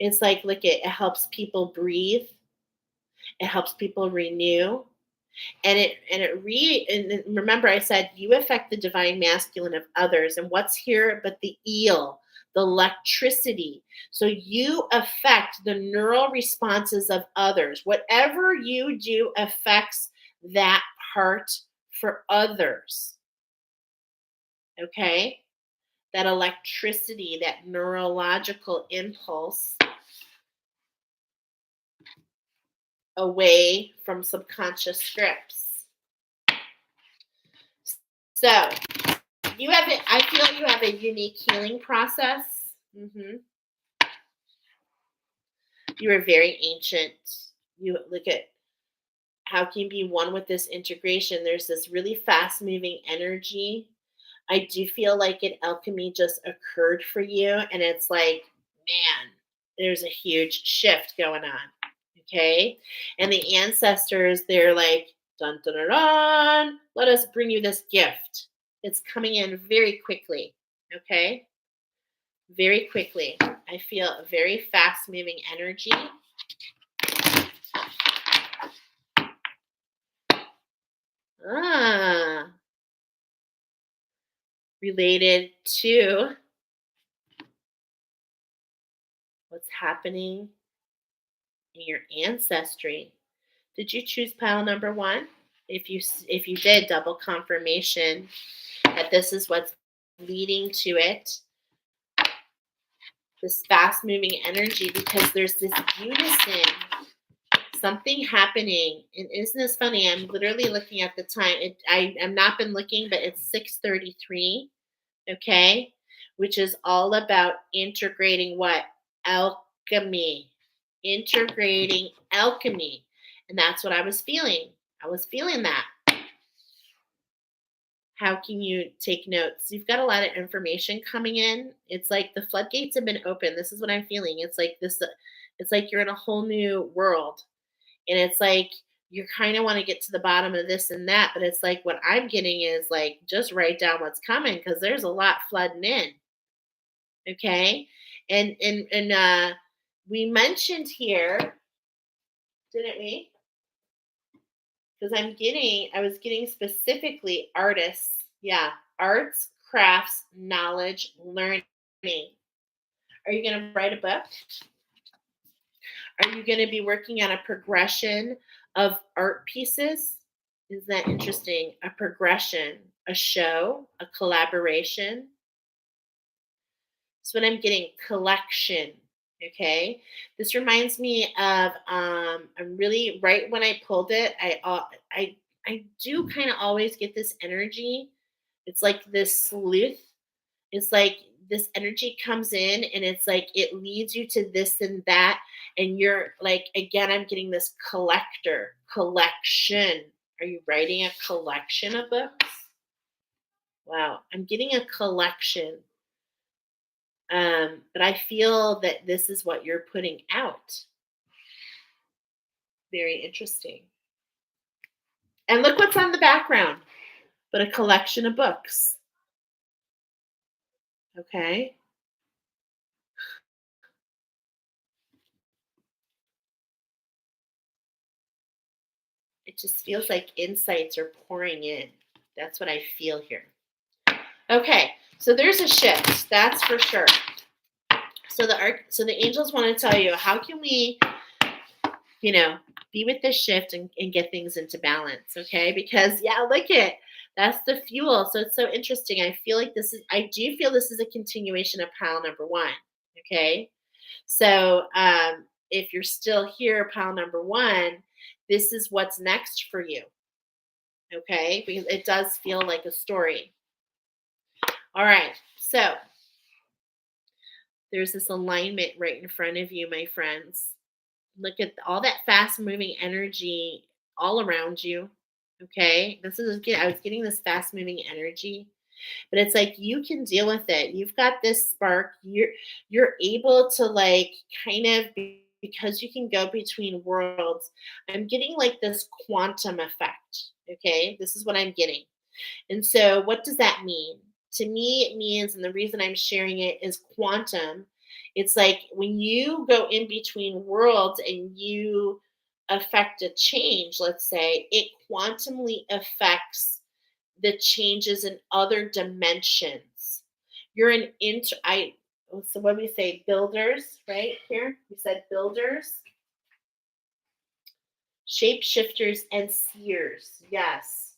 It's like, look, it helps people breathe. It helps people renew. And remember I said you affect the divine masculine of others. And what's here but the eel, the electricity. So you affect the neural responses of others. Whatever you do affects that part for others. Okay? That electricity, that neurological impulse away from subconscious scripts. So, I feel you have a unique healing process. You are very ancient. You look at how can you be one with this integration. There's this really fast moving energy. I do feel like an alchemy just occurred for you, and it's like, man, there's a huge shift going on. Okay. And the ancestors, they're like, dun dun dun dun, let us bring you this gift. It's coming in very quickly. Okay. Very quickly. I feel a very fast moving energy. Related to what's happening in your ancestry. Did you choose pile number 1? If you did, double confirmation that this is what's leading to it. This fast moving energy, because there's this unison, something happening. And isn't this funny? I'm literally looking at the time. I have not been looking, but it's 6:33. Okay, which is all about integrating what? Alchemy. Integrating alchemy. And that's what I was feeling. I was feeling that. How can you take notes? You've got a lot of information coming in. It's like the floodgates have been open. This is what I'm feeling. It's like this. It's like you're in a whole new world, and it's like you kind of want to get to the bottom of this and that, but it's like what I'm getting is like just write down what's coming because there's a lot flooding in. Okay, and we mentioned here, didn't we? Because I was getting specifically artists. Yeah, arts, crafts, knowledge, learning. Are you going to write a book? Are you going to be working on a progression of art pieces? Is that interesting? A progression, a show, a collaboration. That's what I'm getting. Collection. Okay. This reminds me of I'm really right when I pulled it. I do kind of always get this energy. It's like this sleuth. It's like this energy comes in and it's like it leads you to this and that. And you're like, again, I'm getting this collection. Are you writing a collection of books? Wow. I'm getting a collection. But I feel that this is what you're putting out. Very interesting. And look what's on the background, but a collection of books. Okay. It just feels like insights are pouring in. That's what I feel here. Okay, so there's a shift, that's for sure. So the angels want to tell you, how can we, be with this shift and get things into balance, okay? Because look it, that's the fuel. So it's so interesting. I do feel this is a continuation of pile number 1, okay? So if you're still here, pile number 1, this is what's next for you, okay? Because it does feel like a story. All right, so there's this alignment right in front of you, my friends. Look at all that fast moving energy all around you. Okay. I was getting this fast moving energy, but it's like you can deal with it. You've got this spark. You're able to because you can go between worlds. I'm getting like this quantum effect. Okay. This is what I'm getting. And so what does that mean? To me, it means, and the reason I'm sharing it is quantum. It's like when you go in between worlds and you affect a change, let's say, it quantumly affects the changes in other dimensions. You're so what we say, builders, right here? We said builders, shapeshifters, and seers. Yes.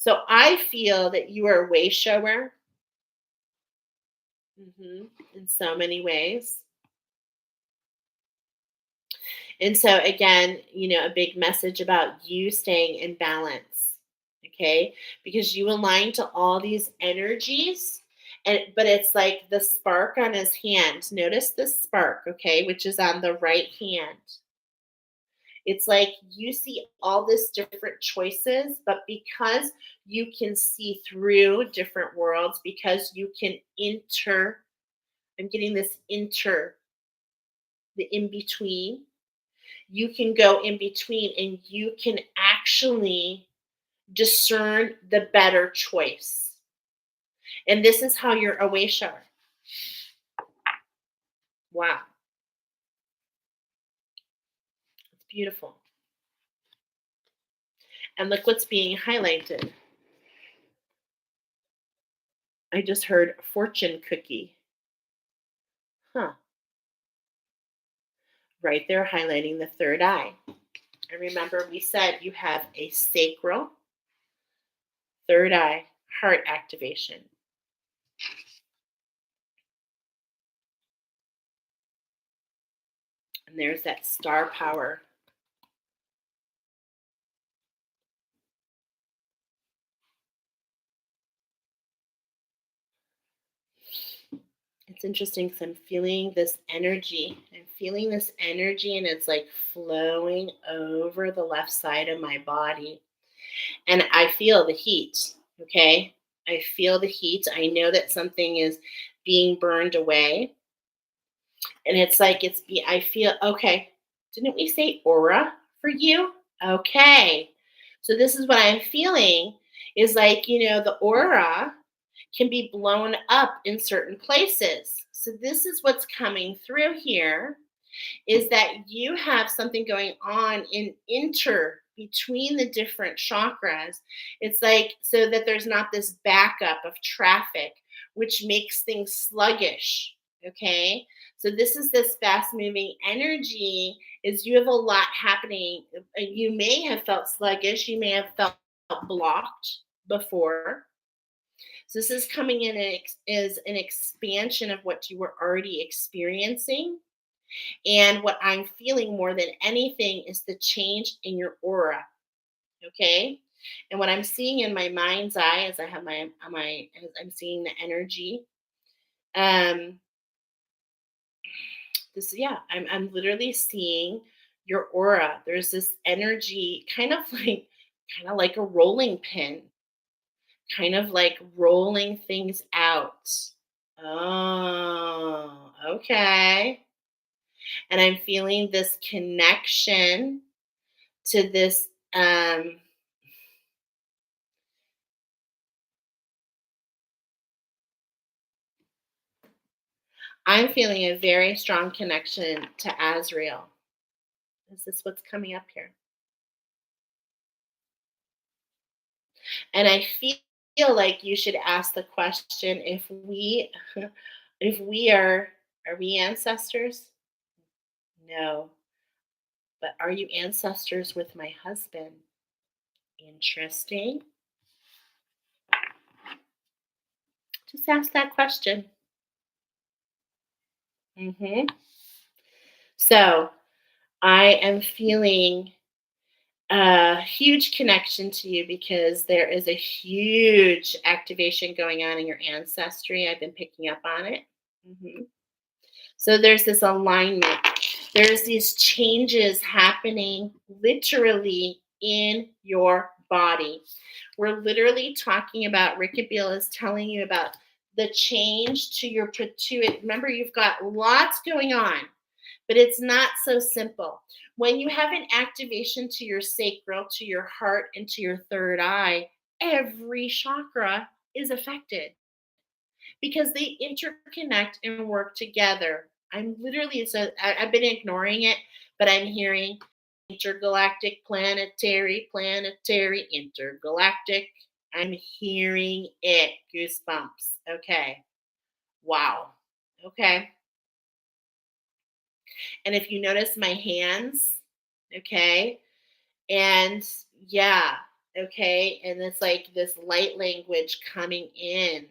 So I feel that you are a way shower, in so many ways. And so again, a big message about you staying in balance, okay? Because you align to all these energies, but it's like the spark on his hand. Notice the spark, okay, which is on the right hand. It's like you see all this different choices, but because you can see through different worlds, because you can I'm getting this the in between. You can go in between and you can actually discern the better choice. And this is how you're a way shower. Wow. It's beautiful. And look what's being highlighted. I just heard fortune cookie. Huh. Right there, highlighting the third eye. And remember, we said you have a sacral, third eye, heart activation. And there's that star power. It's interesting because I'm feeling this energy. I'm feeling this energy, and it's like flowing over the left side of my body. And I feel the heat, okay? I feel the heat. I know that something is being burned away. And it's like I feel, okay, didn't we say aura for you? Okay. So this is what I'm feeling is like, the aura can be blown up in certain places. So this is what's coming through here is that you have something going on in between the different chakras. It's like so that there's not this backup of traffic, which makes things sluggish. Okay. So this is this fast moving energy is you have a lot happening. You may have felt sluggish. You may have felt blocked before. So this is coming in is an expansion of what you were already experiencing. And what I'm feeling more than anything is the change in your aura. Okay. And what I'm seeing in my mind's eye as I have as I'm seeing the energy, um, I'm literally seeing your aura. There's this energy kind of like a rolling pin, kind of like rolling things out. Oh, okay. And I'm feeling this connection to this. I'm feeling a very strong connection to Azrael. Is this what's coming up here? And I feel like you should ask the question if we if we are we ancestors? No. But are you ancestors with my husband? Interesting. Just ask that question. hmm So I am feeling a huge connection to you because there is a huge activation going on in your ancestry. I've been picking up on it. hmm So there's this alignment. There's these changes happening literally in your body. We're literally talking about, Ricky Beale is telling you about the change to your pituitary. Remember, you've got lots going on, but it's not so simple. When you have an activation to your sacral, to your heart, and to your third eye, every chakra is affected because they interconnect and work together. I've been ignoring it, but I'm hearing intergalactic, planetary, intergalactic. I'm hearing it. Goosebumps. Okay. Wow. Okay. And if you notice my hands, okay, and yeah, Okay. And it's like this light language coming in.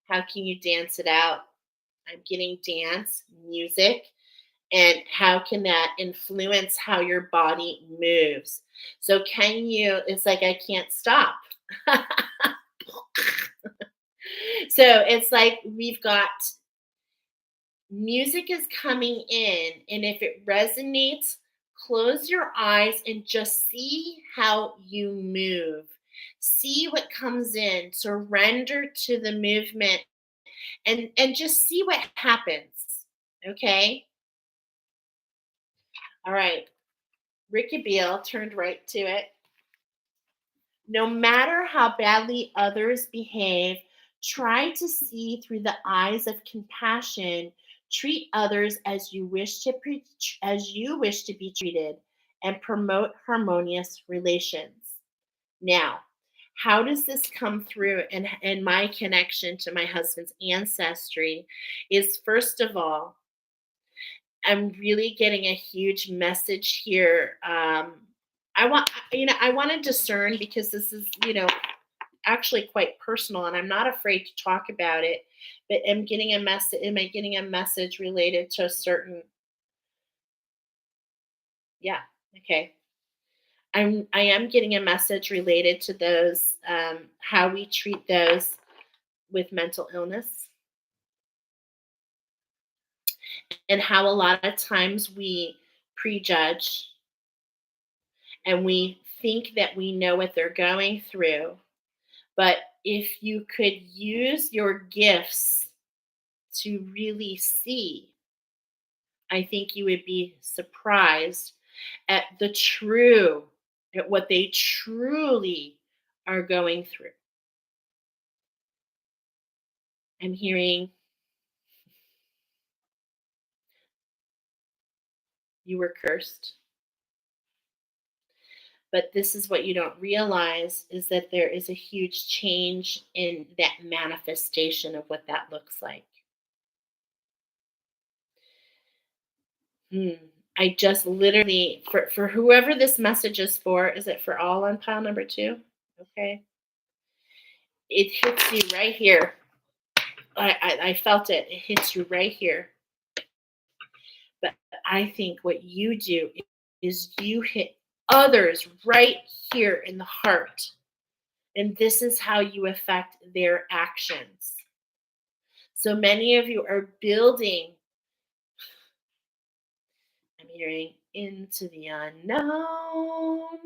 How can you dance it out? I'm getting dance, music, and how can that influence how your body moves? So, can you? It's like I can't stop. So, it's like we've got music is coming in, and if it resonates, close your eyes and just see how you move. See what comes in, surrender to the movement, and just see what happens. Okay? All right. Ricky Beale turned right to it. No matter how badly others behave, try to see through the eyes of compassion. Treat others as you wish to be treated, and promote harmonious relations. Now, how does this come through in my connection to my husband's ancestry? Is first of all, I'm really getting a huge message here. I want to discern because this is, actually quite personal, and I'm not afraid to talk about it. But I'm getting a message. Am I getting a message related to a certain? Yeah. Okay. I am getting a message related to those. How we treat those with mental illness, and how a lot of times we prejudge and we think that we know what they're going through. But if you could use your gifts to really see, I think you would be surprised at at what they truly are going through. I'm hearing you were cursed. But this is what you don't realize is that there is a huge change in that manifestation of what that looks like. Hmm. I just literally for whoever this message is for, is it for all on pile number 2? Okay. It hits you right here. I felt it. It hits you right here. But I think what you do is you hit others right here in the heart. And this is how you affect their actions. So many of you are building, I'm hearing into the unknown.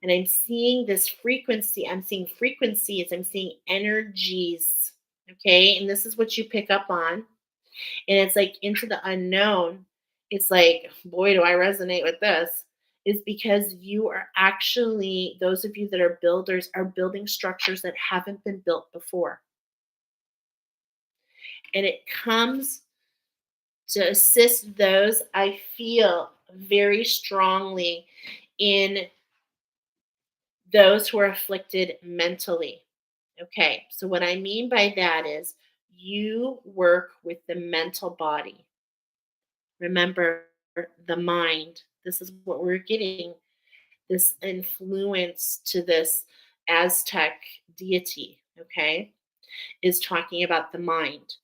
And I'm seeing this frequency. I'm seeing frequencies. I'm seeing energies. Okay. And this is what you pick up on. And it's like into the unknown. It's like, boy, do I resonate with this. Is because you are actually, those of you that are builders, are building structures that haven't been built before. And it comes to assist those I feel very strongly in those who are afflicted mentally. Okay, so what I mean by that is you work with the mental body. Remember the mind. This is what we're getting, this influence to this Aztec deity, okay, is talking about the mind.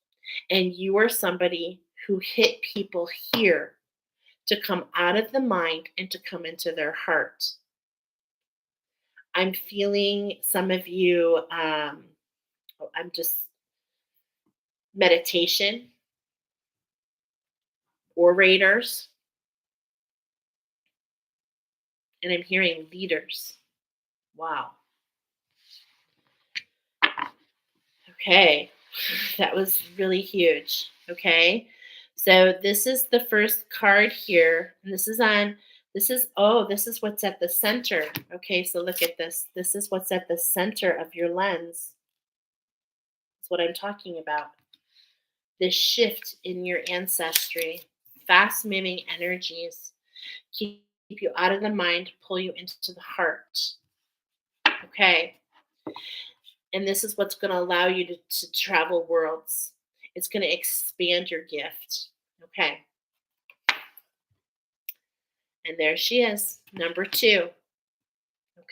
And you are somebody who hit people here to come out of the mind and to come into their heart. I'm feeling some of you, I'm just meditation, orators, and I'm hearing leaders. Wow. Okay. That was really huge. Okay. So this is the first card here. And this is what's at the center. Okay. So look at this. This is what's at the center of your lens. That's what I'm talking about. This shift in your ancestry, fast moving energies, keep you out of the mind, pull you into the heart. Okay. And this is what's going to allow you to travel worlds. It's going to expand your gift. Okay. And there she is, number 2.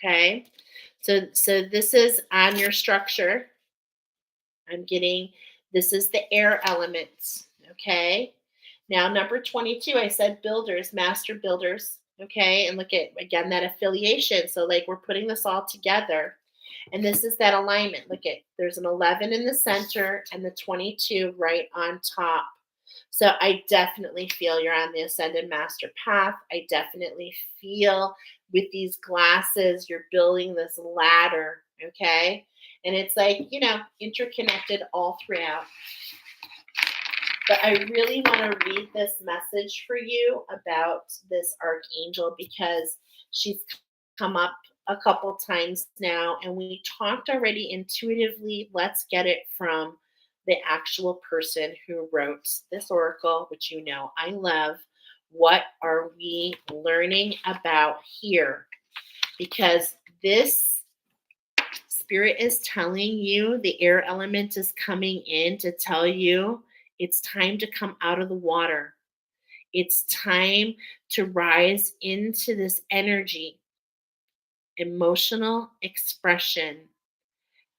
Okay. So this is on your structure. I'm getting this is the air elements. Okay. Now, number 22, I said builders, master builders. Okay. And look at again that affiliation. So, like, we're putting this all together. And this is that alignment. Look at there's an 11 in the center and the 22 right on top. So I definitely feel you're on the ascended master path. I definitely feel with these glasses, you're building this ladder. Okay. And it's like, interconnected all throughout. But I really want to read this message for you about this archangel because she's come up a couple times now, and we talked already intuitively. Let's get it from the actual person who wrote this oracle, which I love. What are we learning about here? Because this spirit is telling you, the air element is coming in to tell you it's time to come out of the water. It's time to rise into this energy, emotional expression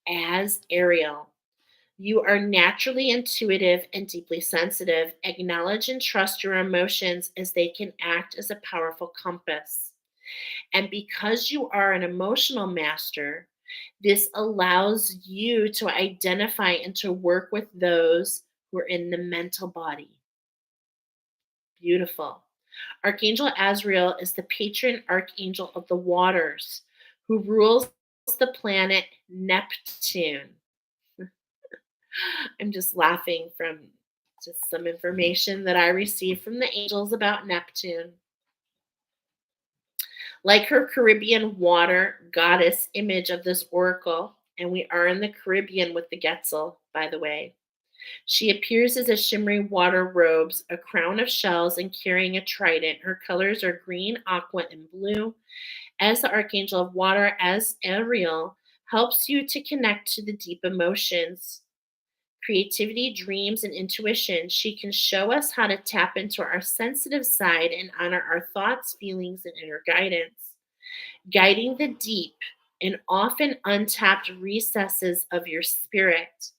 as Ariel. You are naturally intuitive and deeply sensitive. Acknowledge and trust your emotions as they can act as a powerful compass. And because you are an emotional master, this allows you to identify and to work with those who are in the mental body. Beautiful. Archangel Azrael is the patron archangel of the waters who rules the planet Neptune. I'm just laughing from just some information that I received from the angels about Neptune. Like her Caribbean water goddess image of this oracle, and we are in the Caribbean with the Quetzal, by the way. She appears as a shimmering water robes, a crown of shells, and carrying a trident. Her colors are green, aqua, and blue. As the archangel of water, as Ariel, helps you to connect to the deep emotions, creativity, dreams, and intuition. She can show us how to tap into our sensitive side and honor our thoughts, feelings, and inner guidance, guiding the deep and often untapped recesses of your spirit.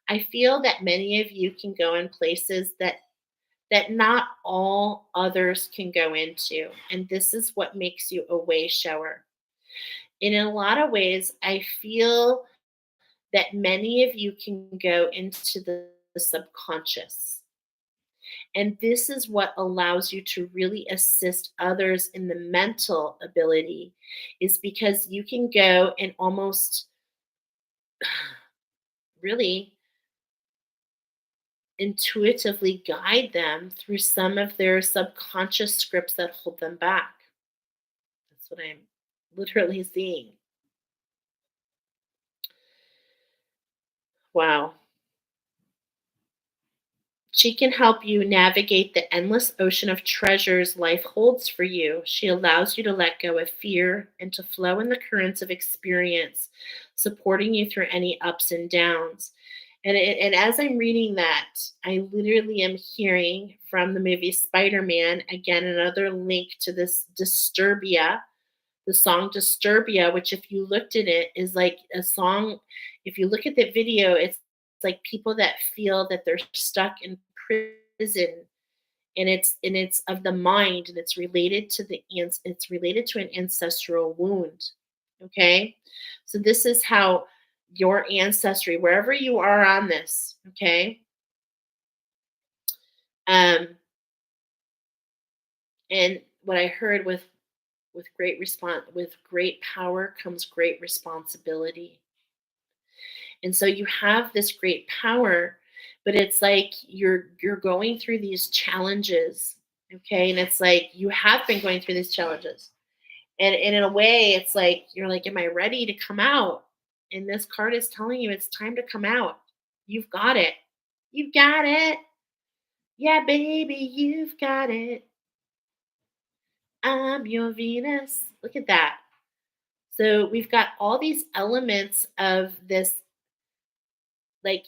I feel that many of you can go in places that not all others can go into, and this is what makes you a way shower. In a lot of ways, I feel that many of you can go into the subconscious. And this is what allows you to really assist others in the mental ability, is because you can go and almost really intuitively guide them through some of their subconscious scripts that hold them back. That's what I'm literally seeing. Wow. She can help you navigate the endless ocean of treasures life holds for you. She allows you to let go of fear and to flow in the currents of experience, supporting you through any ups and downs. And as I'm reading that, I literally am hearing from the movie Spider-Man, again, another link to this Disturbia, the song Disturbia, which if you looked at it is like a song, if you look at the video, it's like people that feel that they're stuck in prison, and it's of the mind, and it's related to it's related to an ancestral wound. Okay? So this is how your ancestry, wherever you are on this, okay? Um and what I heard with great power comes great responsibility. And so you have this great power, but it's like you're going through these challenges, okay? And it's like you have been going through these challenges. And in a way, it's like you're like, am I ready to come out? And this card is telling you it's time to come out. You've got it. You've got it. Yeah, baby, you've got it. I'm your Venus. Look at that. So we've got all these elements of this like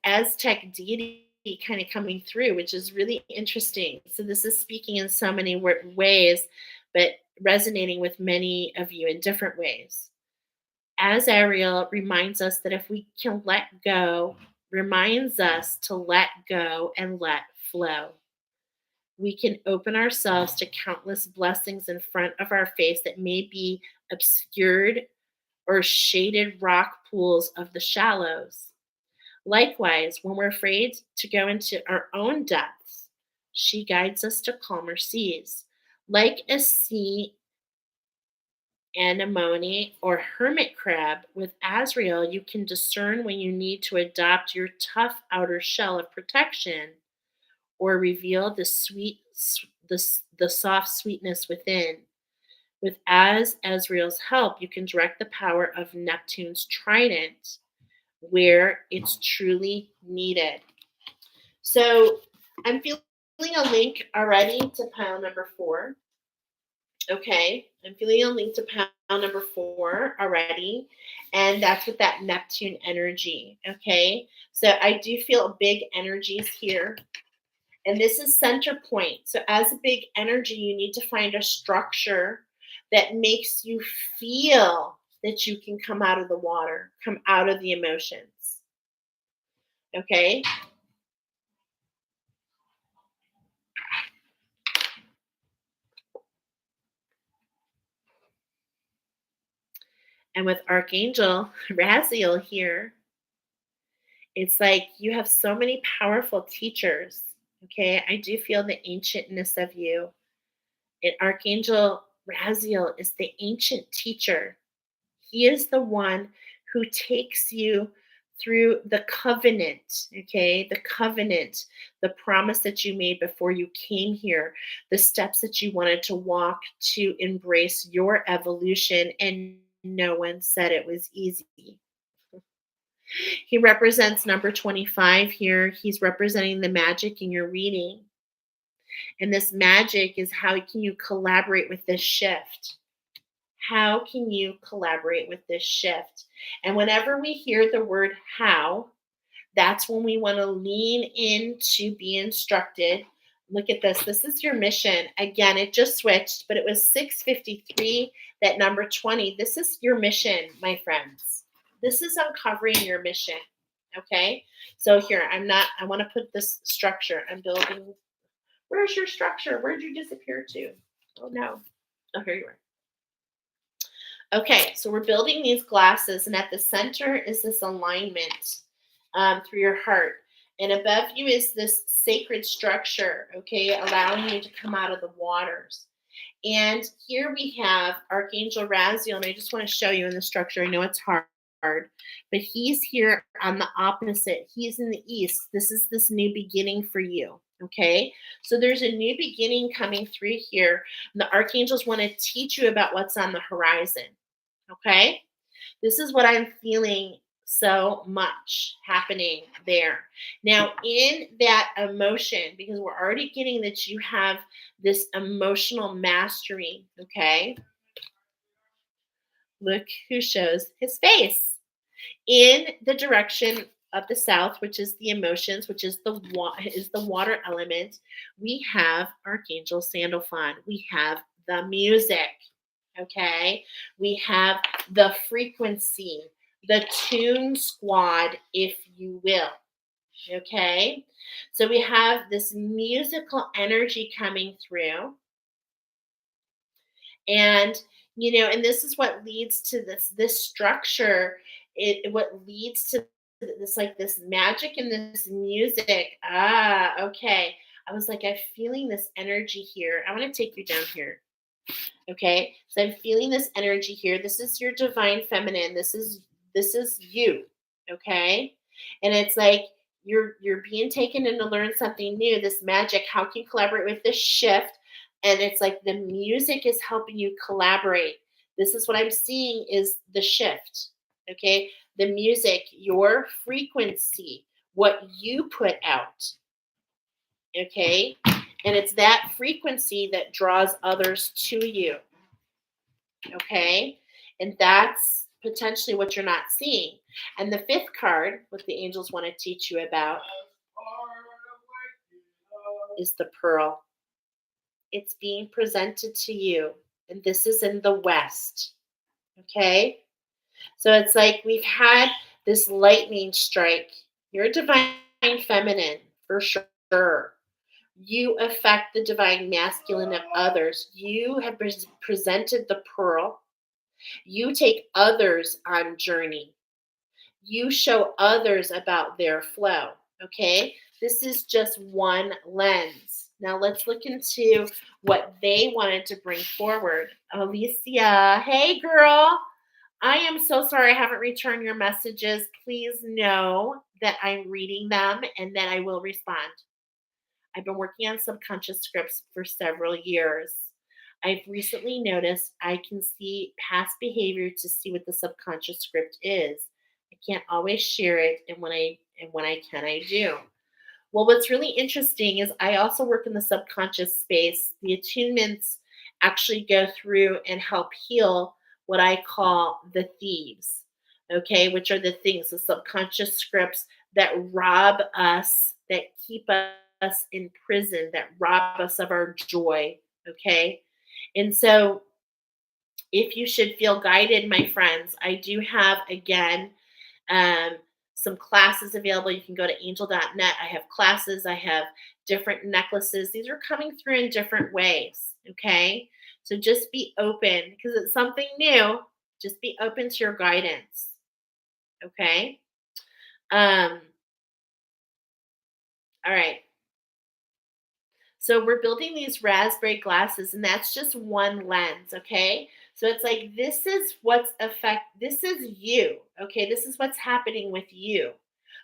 Aztec deity kind of coming through, which is really interesting. So this is speaking in so many ways, but resonating with many of you in different ways. As Ariel reminds us that if we can let go, reminds us to let go and let flow. We can open ourselves to countless blessings in front of our face that may be obscured or shaded rock pools of the shallows. Likewise, when we're afraid to go into our own depths, she guides us to calmer seas. Like a sea anemone or hermit crab with Azrael, you can discern when you need to adopt your tough outer shell of protection or reveal the soft sweetness within. With Azrael's help, you can direct the power of Neptune's trident where it's truly needed. So I'm feeling a link already to pile number 4. Okay, I'm feeling a link to pile number 4 already, and that's with that Neptune energy. Okay, so I do feel big energies here, and this is center point. So as a big energy, you need to find a structure that makes you feel that you can come out of the water, come out of the emotions. Okay, and with Archangel Raziel here, it's like you have so many powerful teachers. Okay, I do feel the ancientness of you. And Archangel Raziel is the ancient teacher. He is the one who takes you through the covenant, okay? The covenant, the promise that you made before you came here, the steps that you wanted to walk to embrace your evolution, and no one said it was easy. He represents number 25 here. He's representing the magic in your reading. And this magic is how can you collaborate with this shift? How can you collaborate with this shift? And whenever we hear the word how, that's when we want to lean in to be instructed. Look at this. This is your mission. Again, it just switched, but it was 653, that number 20. This is your mission, my friends. This is uncovering your mission. Okay? So here, I want to put this structure. I'm building. Where's your structure? Where'd you disappear to? Oh, no. Oh, here you are. Okay, so we're building these glasses, and at the center is this alignment through your heart. And above you is this sacred structure, okay, allowing you to come out of the waters. And here we have Archangel Raziel, and I just want to show you in the structure. I know it's hard, but he's here on the opposite. He's in the east. This is this new beginning for you, okay? So there's a new beginning coming through here. And the archangels want to teach you about what's on the horizon, okay? This is what I'm feeling so much happening there. Now, in that emotion, because we're already getting that you have this emotional mastery, okay? Look who shows his face. In the direction of the south, which is the emotions, which is the water element, we have Archangel Sandalphon. We have the music, okay? We have the frequency, the tune squad, if you will, okay? So we have this musical energy coming through. And and this is what leads to this structure. What leads to this, like, this magic and this music. Okay. I was like, I'm feeling this energy here. I want to take you down here. Okay. So I'm feeling this energy here. This is your divine feminine. This is you. Okay. And it's like you're being taken in to learn something new, this magic. How can you collaborate with this shift? And it's like the music is helping you collaborate. This is what I'm seeing is the shift. Okay. The music, your frequency, what you put out. Okay. And it's that frequency that draws others to you. Okay. And that's potentially what you're not seeing. And the 5th card, what the angels want to teach you about, is the pearl. It's being presented to you. and this is in the west. Okay? So it's like we've had this lightning strike. You're a divine feminine for sure. You affect the divine masculine of others. You have presented the pearl. You take others on journey. You show others about their flow. Okay? This is just one lens. Now let's look into what they wanted to bring forward. Alicia, hey girl. I am so sorry I haven't returned your messages. Please know that I'm reading them and that I will respond. I've been working on subconscious scripts for several years. I've recently noticed I can see past behavior to see what the subconscious script is. I can't always share it, and when I can, I do. Well, what's really interesting is I also work in the subconscious space. The attunements actually go through and help heal what I call the thieves, okay, which are the things, the subconscious scripts that rob us, that keep us in prison, that rob us of our joy, okay? And so if you should feel guided, my friends, I do have, again, um, some classes available. You can go to angel.net. I have classes, I have different necklaces. These are coming through in different ways. Okay. So just be open because it's something new. Just be open to your guidance. Okay. Um, all right. So we're building these raspberry glasses, and that's just one lens, okay? So it's like this is you, okay? This is what's happening with you.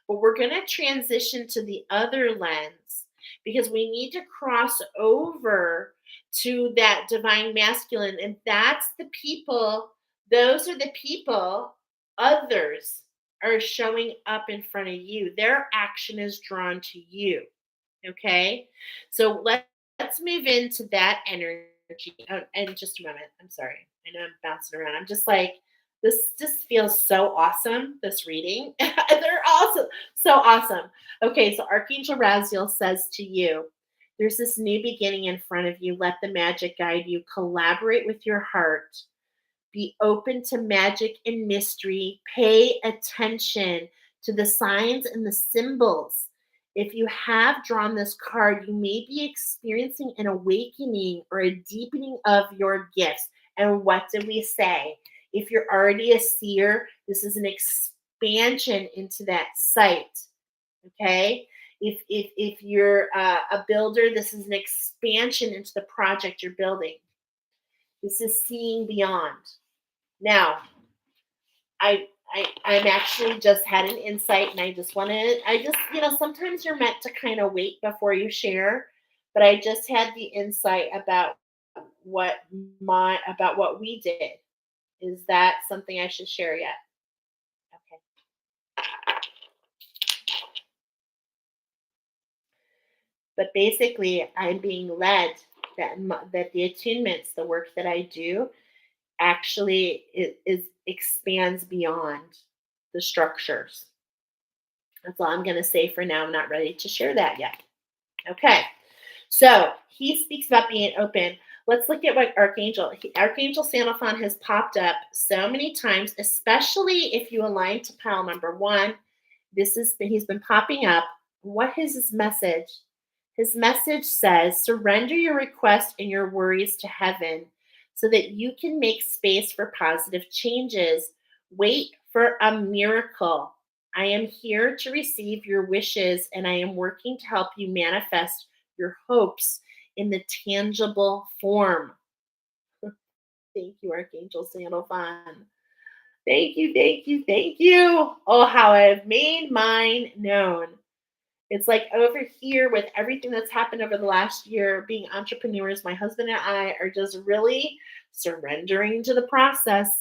But we're going to transition to the other lens because we need to cross over to that divine masculine, and that's the people, those are the people, others are showing up in front of you. Their action is drawn to you. Okay. So let's move into that energy. And just a moment. I'm sorry. I know I'm bouncing around. I'm just like, this just feels so awesome, this reading. They're awesome. So awesome. Okay. So Archangel Raziel says to you, there's this new beginning in front of you. Let the magic guide you. Collaborate with your heart. Be open to magic and mystery. Pay attention to the signs and the symbols. If you have drawn this card, you may be experiencing an awakening or a deepening of your gifts. And what did we say? If you're already a seer, this is an expansion into that sight. Okay. If you're a builder, this is an expansion into the project you're building. This is seeing beyond. Now, I'm actually just had an insight, and sometimes you're meant to kind of wait before you share, but I just had the insight about what about what we did. Is that something I should share yet? Okay. But basically, I'm being led that the attunements, the work that I do, actually is expands beyond the structures. That's all I'm going to say for now. I'm not ready to share that yet. Okay. So he speaks about being open. Let's look at what Archangel Sandalphon has popped up so many times, especially if you align to pile number one. He's been popping up. What is his message? His message says, surrender your request and your worries to heaven so that you can make space for positive changes. Wait for a miracle. I am here to receive your wishes, and I am working to help you manifest your hopes in the tangible form. Thank you, Archangel Sandalphon. Thank you, thank you, thank you. Oh, how I have made mine known. It's like over here with everything that's happened over the last year, being entrepreneurs, my husband and I are just really surrendering to the process.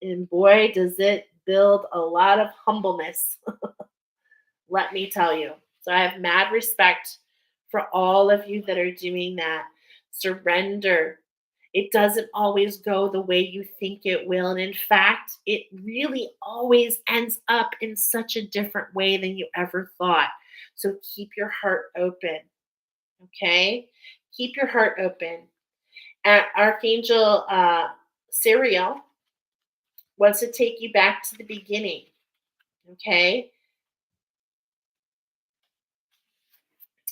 And boy, does it build a lot of humbleness. Let me tell you. So I have mad respect for all of you that are doing that. Surrender. It doesn't always go the way you think it will. And in fact, it really always ends up in such a different way than you ever thought. So keep your heart open. Okay? Keep your heart open. Archangel Serial wants to take you back to the beginning. Okay.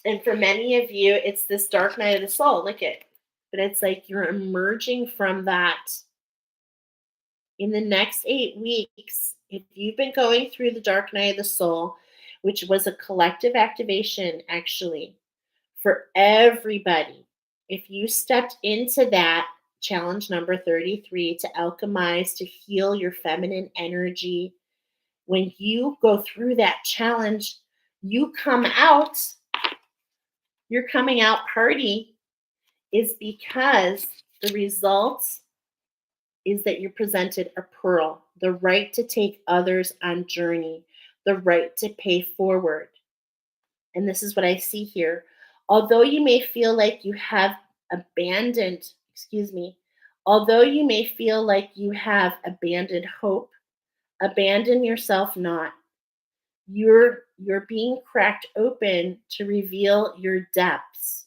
And for many of you, it's this dark night of the soul. Look at, but it's like you're emerging from that in the next 8 weeks. If you've been going through the dark night of the soul, which was a collective activation actually for everybody, if you stepped into that challenge number 33 to alchemize, to heal your feminine energy, when you go through that challenge, you come out, your coming out party is because the results is that you're presented a pearl, the right to take others on journey, the right to pay forward. And this is what I see here. Although you may feel like you have abandoned, although you may feel like you have abandoned hope, abandon yourself not. You're being cracked open to reveal your depths.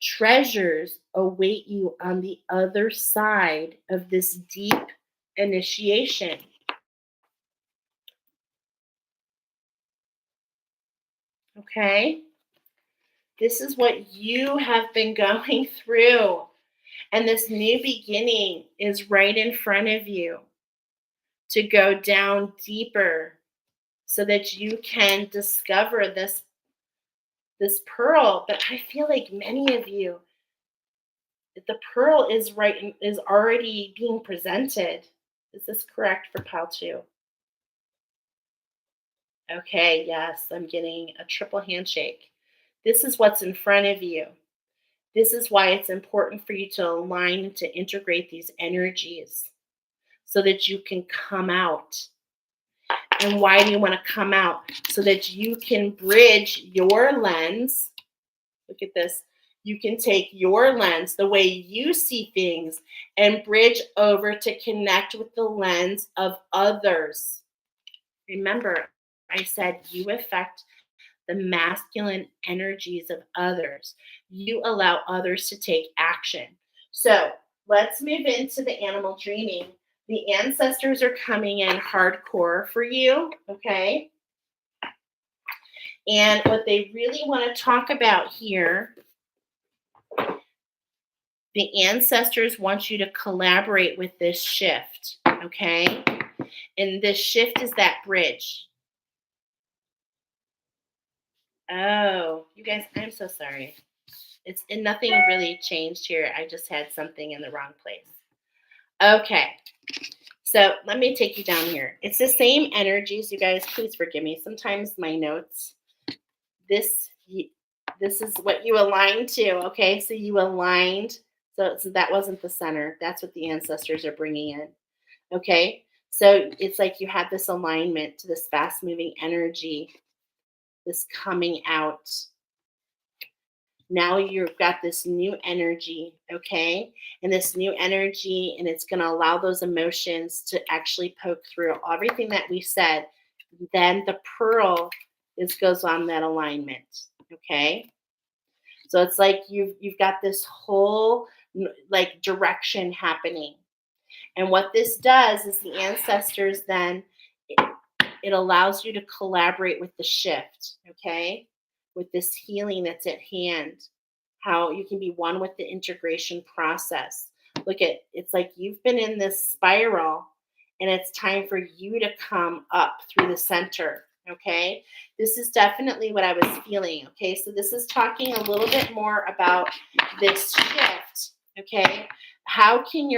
Treasures await you on the other side of this deep initiation. Okay? This is what you have been going through. And this new beginning is right in front of you to go down deeper so that you can discover this pearl. But I feel like many of you, the pearl is already being presented. Is this correct for pile 2? Okay, yes, I'm getting a triple handshake. This is what's in front of you. This is why it's important for you to align and to integrate these energies so that you can come out. And why do you want to come out? So that you can bridge your lens. Look at this. You can take your lens, the way you see things, and bridge over to connect with the lens of others. Remember, I said you affect the masculine energies of others. You allow others to take action. So let's move into the animal dreaming. The ancestors are coming in hardcore for you, okay? And what they really want to talk about here, the ancestors want you to collaborate with this shift, okay? And this shift is that bridge. Oh, you guys, I'm so sorry. And nothing really changed here. I just had something in the wrong place. Okay. So let me take you down here. It's the same energies, you guys. Please forgive me. Sometimes my notes, this is what you aligned to, okay? So you aligned. So that wasn't the center. That's what the ancestors are bringing in, okay? So it's like you had this alignment to this fast-moving energy, this coming out. Now you've got this new energy, okay? And this new energy, and it's going to allow those emotions to actually poke through everything that we said. Then the pearl goes on that alignment, okay? So it's like you've got this whole like direction happening. And what this does is the ancestors then, it allows you to collaborate with the shift, okay? With this healing that's at hand, how you can be one with the integration process. Look at, it's like you've been in this spiral and it's time for you to come up through the center, okay? This is definitely what I was feeling, okay? So this is talking a little bit more about this shift, okay? How can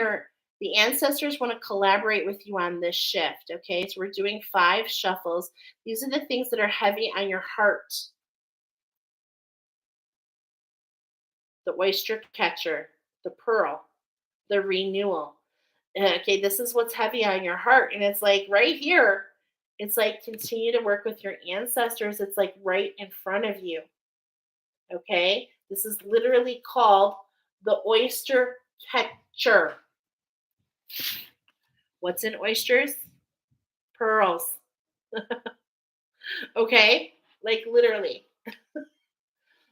the ancestors want to collaborate with you on this shift, okay? So we're doing 5 shuffles. These are the things that are heavy on your heart. The oyster catcher, the pearl, the renewal. Okay, this is what's heavy on your heart. And it's like right here, it's like continue to work with your ancestors. It's like right in front of you. Okay, this is literally called the oyster catcher. What's in oysters? Pearls. Okay, like literally.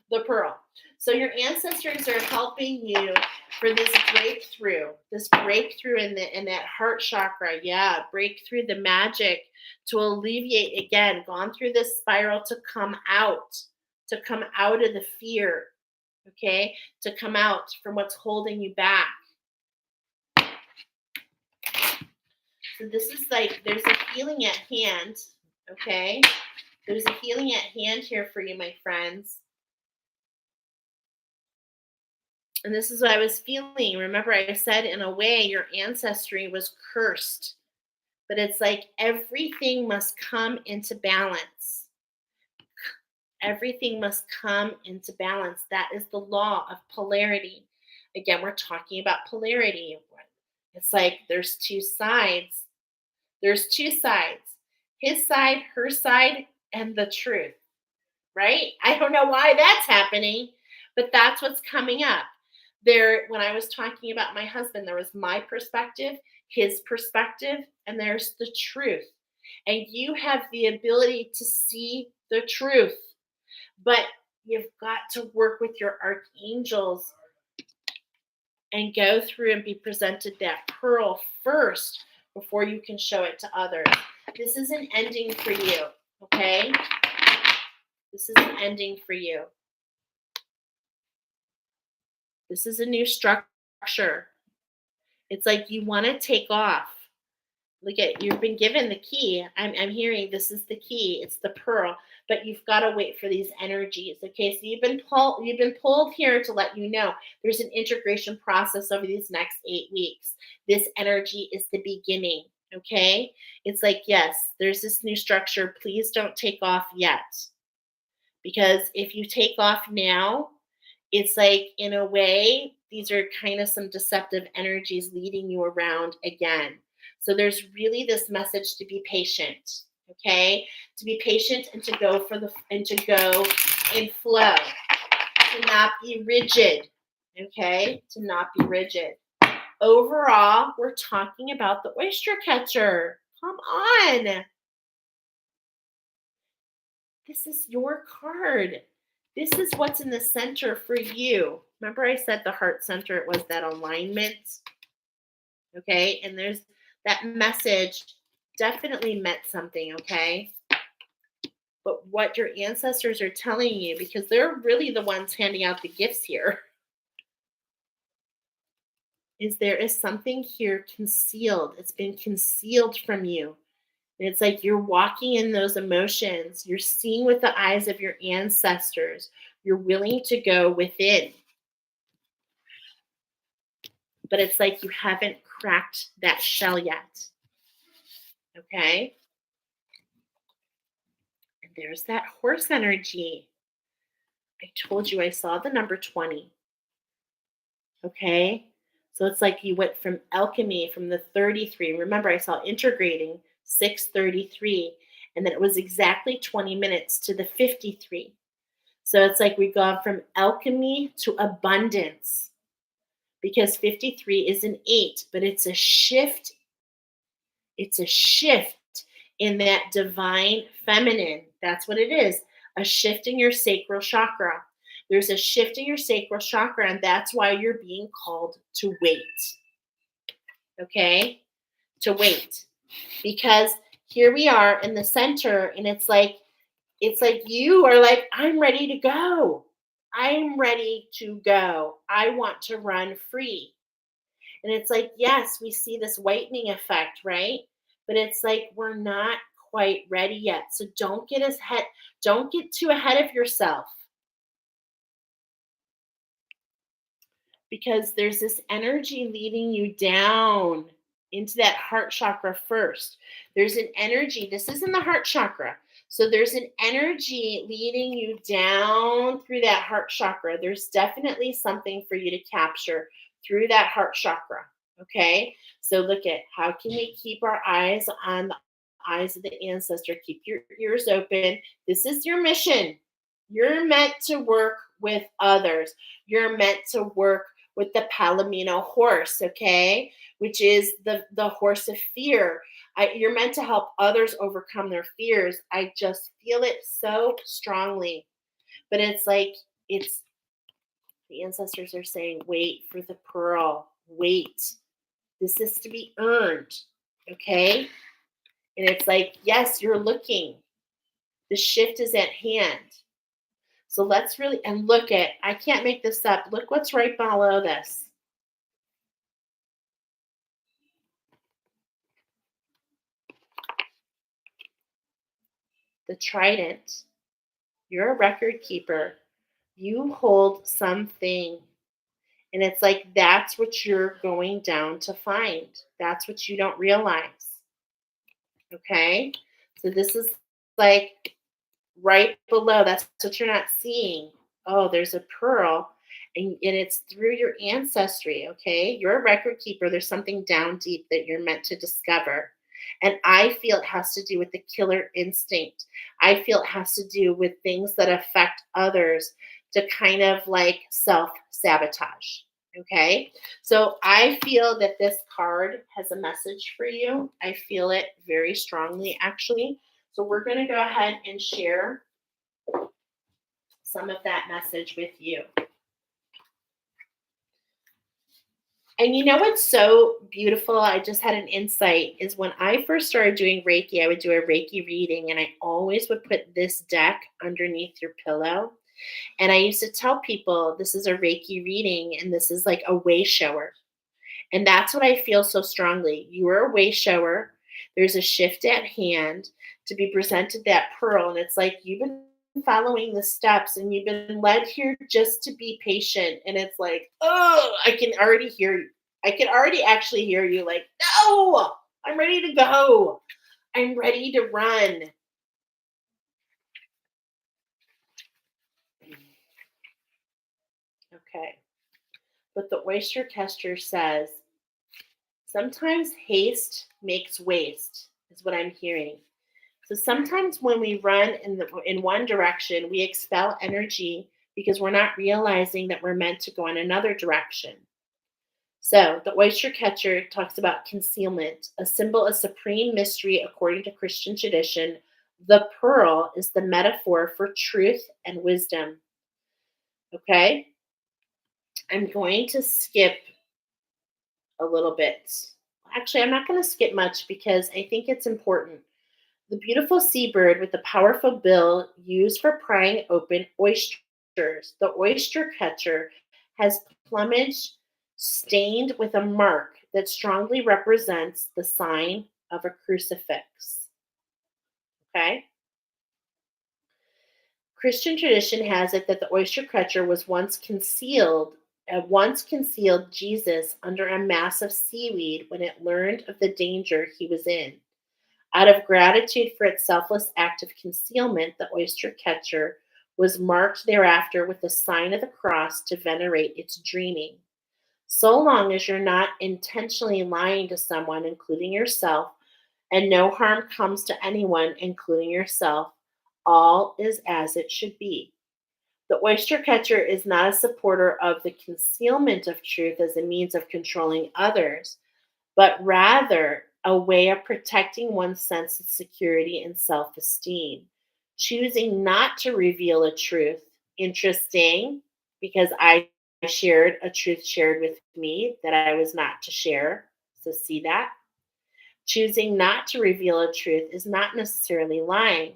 The pearl. So your ancestors are helping you for this breakthrough in that heart chakra. Yeah, breakthrough the magic to alleviate, again, gone through this spiral to come out of the fear, okay? To come out from what's holding you back. So this is like, there's a healing at hand, okay? There's a healing at hand here for you, my friends. And this is what I was feeling. Remember, I said, in a way, your ancestry was cursed. But it's like everything must come into balance. Everything must come into balance. That is the law of polarity. Again, we're talking about polarity. It's like there's two sides. There's two sides. His side, her side, and the truth. Right? I don't know why that's happening, but that's what's coming up. There, when I was talking about my husband, there was my perspective, his perspective, and there's the truth. And you have the ability to see the truth, but you've got to work with your archangels and go through and be presented that pearl first before you can show it to others. This is an ending for you, okay? This is an ending for you. This is a new structure. It's like you want to take off. Look at, you've been given the key. I'm hearing this is the key. It's the pearl, but you've got to wait for these energies. Okay, so you've been pulled here to let you know there's an integration process over these next 8 weeks. This energy is the beginning. Okay, it's like, yes, there's this new structure. Please don't take off yet, because if you take off now, it's like, in a way, these are kind of some deceptive energies leading you around again. So there's really this message to be patient, okay? To be patient and to go in flow, to not be rigid, okay? To not be rigid. Overall, we're talking about the oyster catcher. Come on. This is your card. This is what's in the center for you. Remember I said the heart center, it was that alignment. Okay, and there's that message definitely meant something, okay? But what your ancestors are telling you, because they're really the ones handing out the gifts here, is there is something here concealed. It's been concealed from you. And it's like you're walking in those emotions. You're seeing with the eyes of your ancestors. You're willing to go within. But it's like you haven't cracked that shell yet. Okay? And there's that horse energy. I told you I saw the number 20. Okay? So it's like you went from alchemy, from the 33. Remember, I saw integrating 633. And then it was exactly 20 minutes to the 53. So it's like we've gone from alchemy to abundance, because 53 is an 8, but it's a shift. It's a shift in that divine feminine. That's what it is. A shift in your sacral chakra. There's a shift in your sacral chakra, and that's why you're being called to wait. Okay? To wait. Because here we are in the center, and it's like you are like, I'm ready to go. I'm ready to go. I want to run free. And it's like, yes, we see this whitening effect, right? But it's like we're not quite ready yet. So don't get too ahead of yourself. Because there's this energy leading you down into that heart chakra first. There's an energy, this is in the heart chakra. So there's an energy leading you down through that heart chakra. There's definitely something for you to capture through that heart chakra. Okay? So look at, how can we keep our eyes on the eyes of the ancestor? Keep your ears open. This is your mission. You're meant to work with others. You're meant to work with the Palomino horse, okay? Which is the horse of fear. You're meant to help others overcome their fears. I just feel it so strongly. But it's like, it's The ancestors are saying, wait for the pearl. Wait. This is to be earned. Okay? And it's like, yes, you're looking. The shift is at hand. So let's really, and look at, I can't make this up. Look what's right below this. The trident. You're a record keeper. You hold something. And it's like, that's what you're going down to find. That's what you don't realize. Okay? So this is like right below. That's what you're not seeing. Oh, there's a pearl. And it's through your ancestry. Okay? You're a record keeper. There's something down deep that you're meant to discover. And I feel it has to do with the killer instinct. I feel it has to do with things that affect others to kind of like self sabotage. Okay. So I feel that this card has a message for you. I feel it very strongly, actually. So we're going to go ahead and share some of that message with you. And you know what's so beautiful? I just had an insight is when I first started doing Reiki, I would do a Reiki reading and I always would put this deck underneath your pillow. And I used to tell people this is a Reiki reading and this is like a way shower. And that's what I feel so strongly. You are a way shower. There's a shift at hand to be presented that pearl. And it's like you've been following the steps and you've been led here just to be patient. And it's like, oh, I can already hear you. I can already actually hear you like, no, I'm ready to go. I'm ready to run. Okay. But the oyster catcher says, sometimes haste makes waste, is what I'm hearing. So sometimes when we run in one direction, we expel energy because we're not realizing that we're meant to go in another direction. So the oyster catcher talks about concealment, a symbol of supreme mystery according to Christian tradition. The pearl is the metaphor for truth and wisdom. Okay? I'm going to skip a little bit. Actually, I'm not going to skip much because I think it's important. The beautiful seabird with the powerful bill used for prying open oysters. The oyster catcher has plumage stained with a mark that strongly represents the sign of a crucifix. Okay? Christian tradition has it that the oyster catcher was once concealed Jesus under a mass of seaweed when it learned of the danger he was in. Out of gratitude for its selfless act of concealment, the oyster catcher was marked thereafter with the sign of the cross to venerate its dreaming. So long as you're not intentionally lying to someone, including yourself, and no harm comes to anyone, including yourself, all is as it should be. The oyster catcher is not a supporter of the concealment of truth as a means of controlling others, but rather a way of protecting one's sense of security and self esteem. Choosing not to reveal a truth. Interesting, because I shared a truth shared with me that I was not to share. So, see that? Choosing not to reveal a truth is not necessarily lying.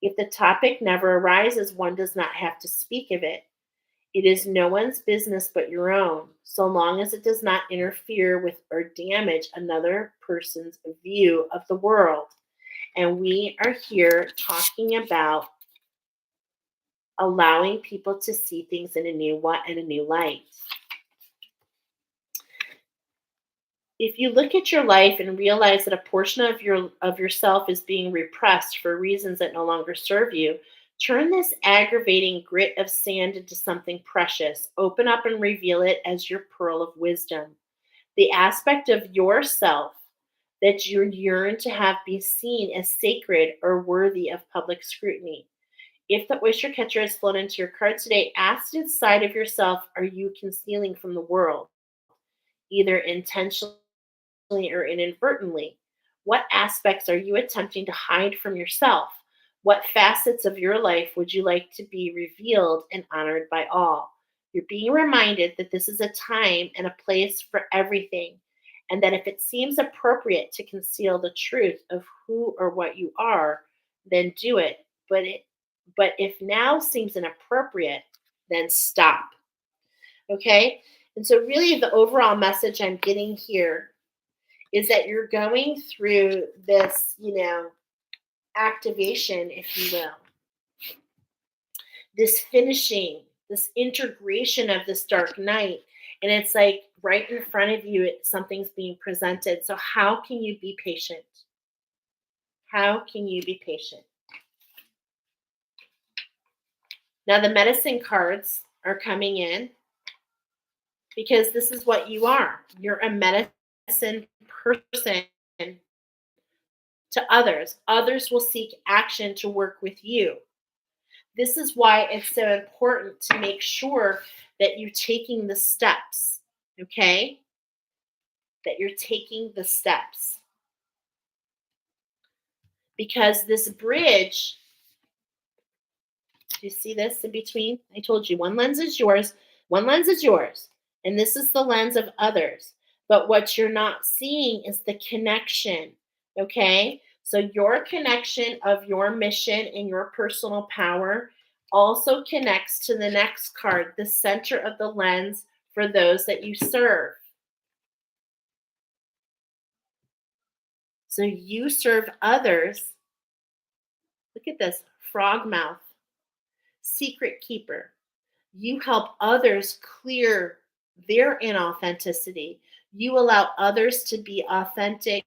If the topic never arises, one does not have to speak of it. It is no one's business but your own, so long as it does not interfere with or damage another person's view of the world. And we are here talking about allowing people to see things in a new light. If you look at your life and realize that a portion of yourself is being repressed for reasons that no longer serve you, turn this aggravating grit of sand into something precious. Open up and reveal it as your pearl of wisdom. The aspect of yourself that you yearn to have be seen as sacred or worthy of public scrutiny. If the oyster catcher has flown into your card today, ask inside of yourself, are you concealing from the world, either intentionally or inadvertently? What aspects are you attempting to hide from yourself? What facets of your life would you like to be revealed and honored by all? You're being reminded that this is a time and a place for everything, and that if it seems appropriate to conceal the truth of who or what you are, then do it. But if now seems inappropriate, then stop. Okay? And so really the overall message I'm getting here is that you're going through this, activation, if you will, this finishing, this integration of this dark night. And it's like right in front of you, something's being presented. So, how can you be patient? How can you be patient? Now, the medicine cards are coming in because this is what you are. You're a medicine person to others. Others will seek action to work with you. This is why it's so important to make sure that you're taking the steps, okay? That you're taking the steps. Because this bridge, do you see this in between? I told you one lens is yours, and this is the lens of others. But what you're not seeing is the connection, okay? So your connection of your mission and your personal power also connects to the next card, the center of the lens for those that you serve. So you serve others. Look at this, frog mouth, secret keeper. You help others clear their inauthenticity. You allow others to be authentic.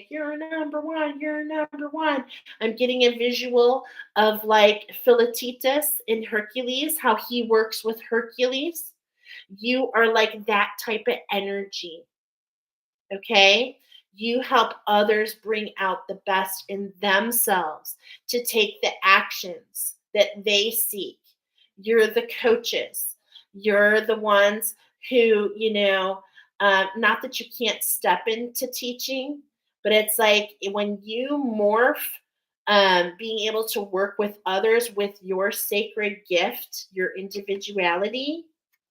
You're number one. You're number one. I'm getting a visual of like Philoctetus in Hercules, how he works with Hercules. You are like that type of energy. Okay? You help others bring out the best in themselves to take the actions that they seek. You're the coaches. You're the ones who, not that you can't step into teaching, but it's like when you morph being able to work with others with your sacred gift, your individuality,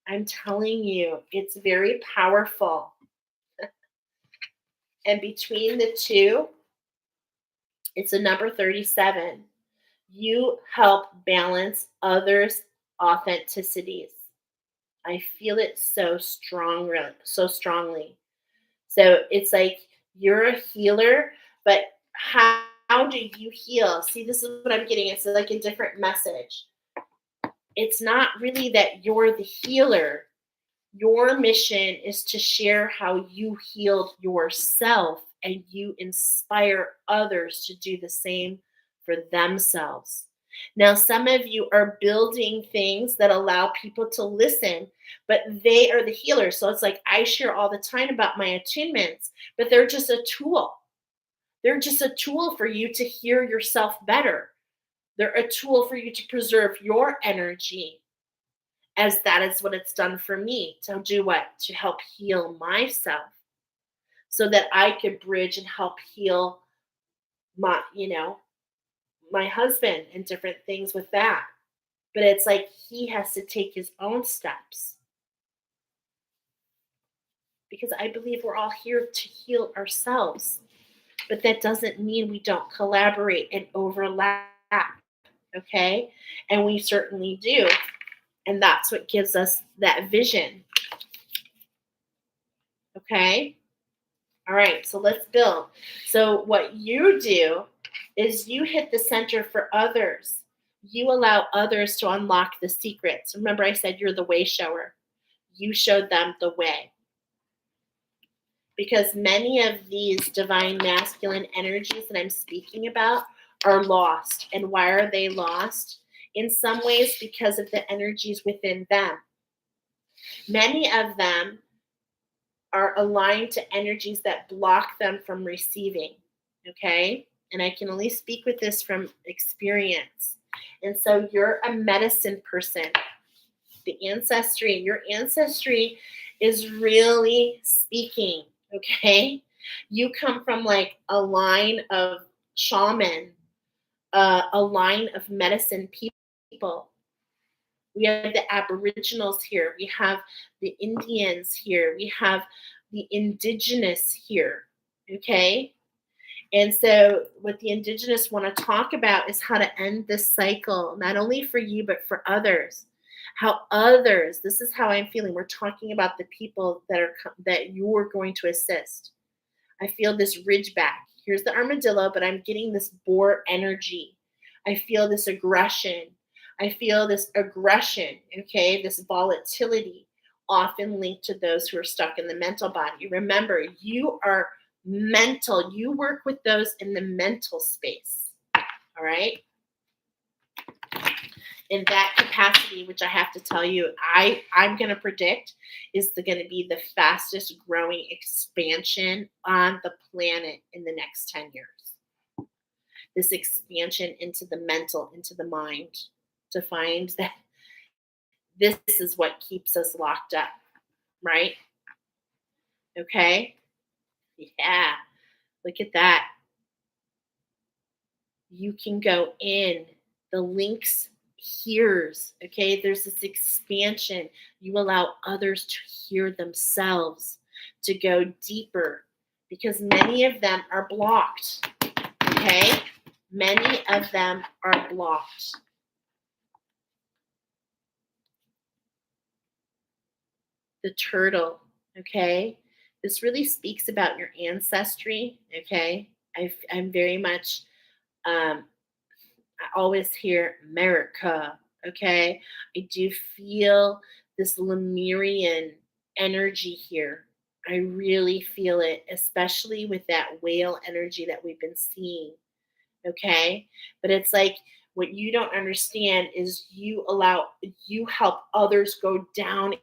I'm telling you, it's very powerful. And between the two, it's a number 37. You help balance others' authenticities. I feel it so strongly. So it's like you're a healer, but how do you heal? See, this is what I'm getting. It's like a different message. It's not really that you're the healer. Your mission is to share how you healed yourself and you inspire others to do the same for themselves. Now, some of you are building things that allow people to listen, but they are the healers. So it's like I share all the time about my attunements, but they're just a tool. They're just a tool for you to hear yourself better. They're a tool for you to preserve your energy, as that is what it's done for me. To do what? To help heal myself so that I could bridge and help heal my husband and different things with that. But it's like he has to take his own steps because I believe we're all here to heal ourselves. But that doesn't mean we don't collaborate and overlap, okay? And we certainly do. And that's what gives us that vision. Okay? All right, so let's build. So what you do is you hit the center for others. You allow others to unlock the secrets. Remember I said you're the way shower. You showed them the way. Because many of these divine masculine energies that I'm speaking about are lost. And why are they lost? In some ways because of the energies within them. Many of them are aligned to energies that block them from receiving, okay? And I can only speak with this from experience. And so you're a medicine person. Your ancestry is really speaking, okay? You come from like a line of shaman, a line of medicine people. We have the Aboriginals here. We have the Indians here. We have the indigenous here. Okay? And so, what the indigenous want to talk about is how to end this cycle, not only for you, but for others. How others, this is how I'm feeling. We're talking about the people that you're going to assist. I feel this ridge back. Here's the armadillo, but I'm getting this boar energy. I feel this aggression. I feel this aggression, okay, this volatility, often linked to those who are stuck in the mental body. Remember, you are mental. You work with those in the mental space, all right? In that capacity, which I have to tell you, I'm going to predict is going to be the fastest growing expansion on the planet in the next 10 years. This expansion into the mental, into the mind, to find that this is what keeps us locked up, right? Okay? Yeah. Look at that. You can go in. The links hears, okay? There's this expansion. You allow others to hear themselves, to go deeper, because many of them are blocked, okay? Many of them are blocked. The turtle, okay? This really speaks about your ancestry, okay? I'm very much I always hear America, okay? I do feel this Lemurian energy here. I really feel it, especially with that whale energy that we've been seeing, okay? But it's like what you don't understand is you help others go down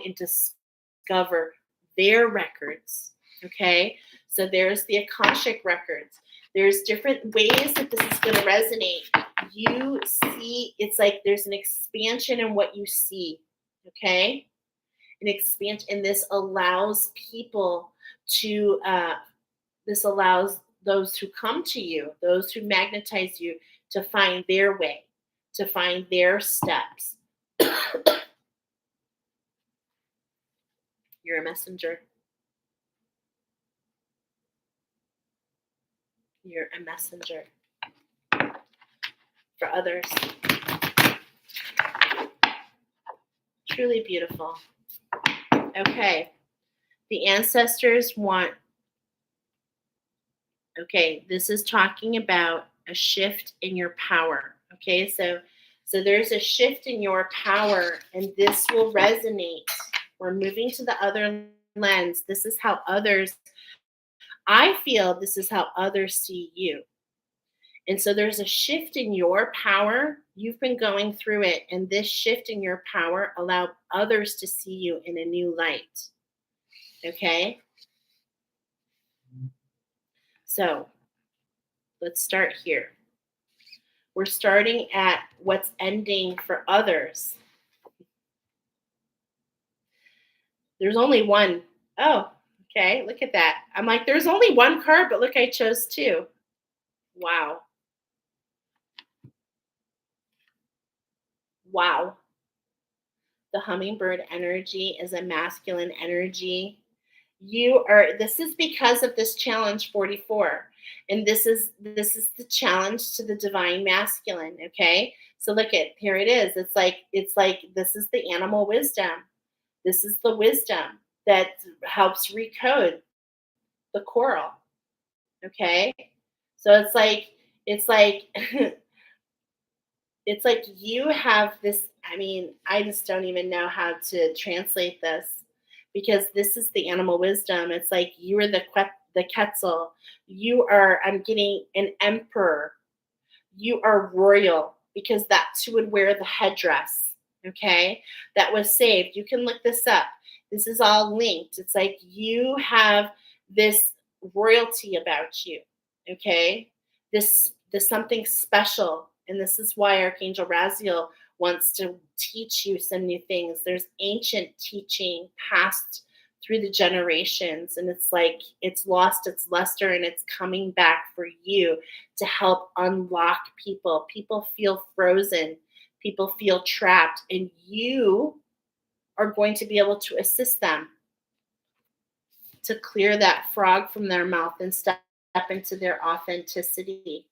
and discover their records, okay? So there's the Akashic records. There's different ways that this is going to resonate. You see, it's like there's an expansion in what you see, okay? An expansion, and this allows people to, this allows those who come to you, those who magnetize you, to find their way, to find their steps. You're a messenger. You're a messenger for others. Truly beautiful. Okay. The ancestors want, okay, this is talking about a shift in your power. Okay, so there's a shift in your power, and this will resonate. We're moving to the other lens. This is how others, I feel this is how others see you. And so there's a shift in your power. You've been going through it, and this shift in your power allowed others to see you in a new light. Okay? So let's start here. We're starting at what's ending for others. There's only one. Oh, okay. Look at that. I'm like, there's only one card, but look, I chose two. Wow. Wow. The hummingbird energy is a masculine energy. This is because of this challenge 44. And this is the challenge to the divine masculine, okay? So look at, here it is. It's like this is the animal wisdom. This is the wisdom that helps recode the coral. Okay? So it's like it's like you have this, I mean, I just don't even know how to translate this, because this is the animal wisdom. It's like you are the Quetzal. You are, I'm getting an emperor. You are royal, because that's who would wear the headdress. Okay? That was saved. You can look this up. This is all linked. It's like you have this royalty about you. Okay? This something special. And this is why Archangel Raziel wants to teach you some new things. There's ancient teaching passed through the generations, and it's like it's lost its luster, and it's coming back for you to help unlock people. People feel frozen. People feel trapped, and you are going to be able to assist them to clear that frog from their mouth and step into their authenticity.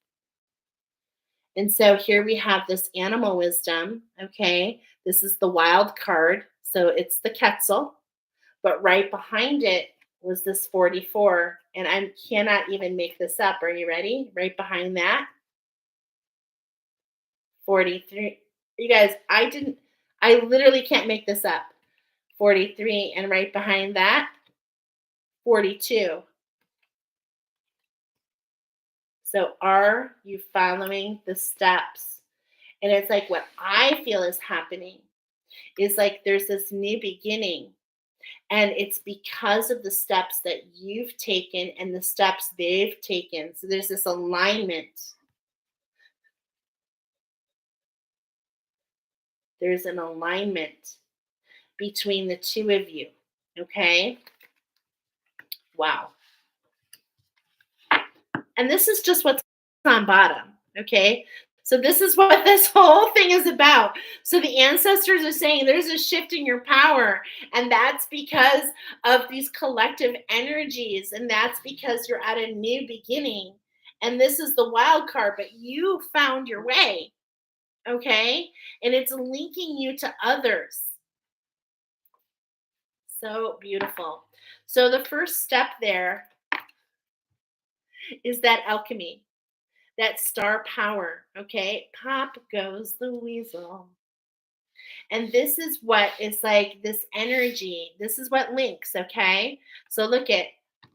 And so here we have this animal wisdom, okay? This is the wild card. So it's the Quetzal, but right behind it was this 44. And I cannot even make this up. Are you ready? Right behind that, 43. You guys, I literally can't make this up. 43. And right behind that, 42. So are you following the steps? And it's like what I feel is happening is like there's this new beginning. And it's because of the steps that you've taken and the steps they've taken. So there's this alignment. There's an alignment between the two of you. Okay? Wow. And this is just what's on bottom. Okay? So this is what this whole thing is about. So the ancestors are saying there's a shift in your power, and that's because of these collective energies, and that's because you're at a new beginning. And this is the wild card, but you found your way, okay? And it's linking you to others. So beautiful. So the first step there is that alchemy, that star power, okay? Pop goes the weasel. And this is what is like this energy. This is what links, okay? So look at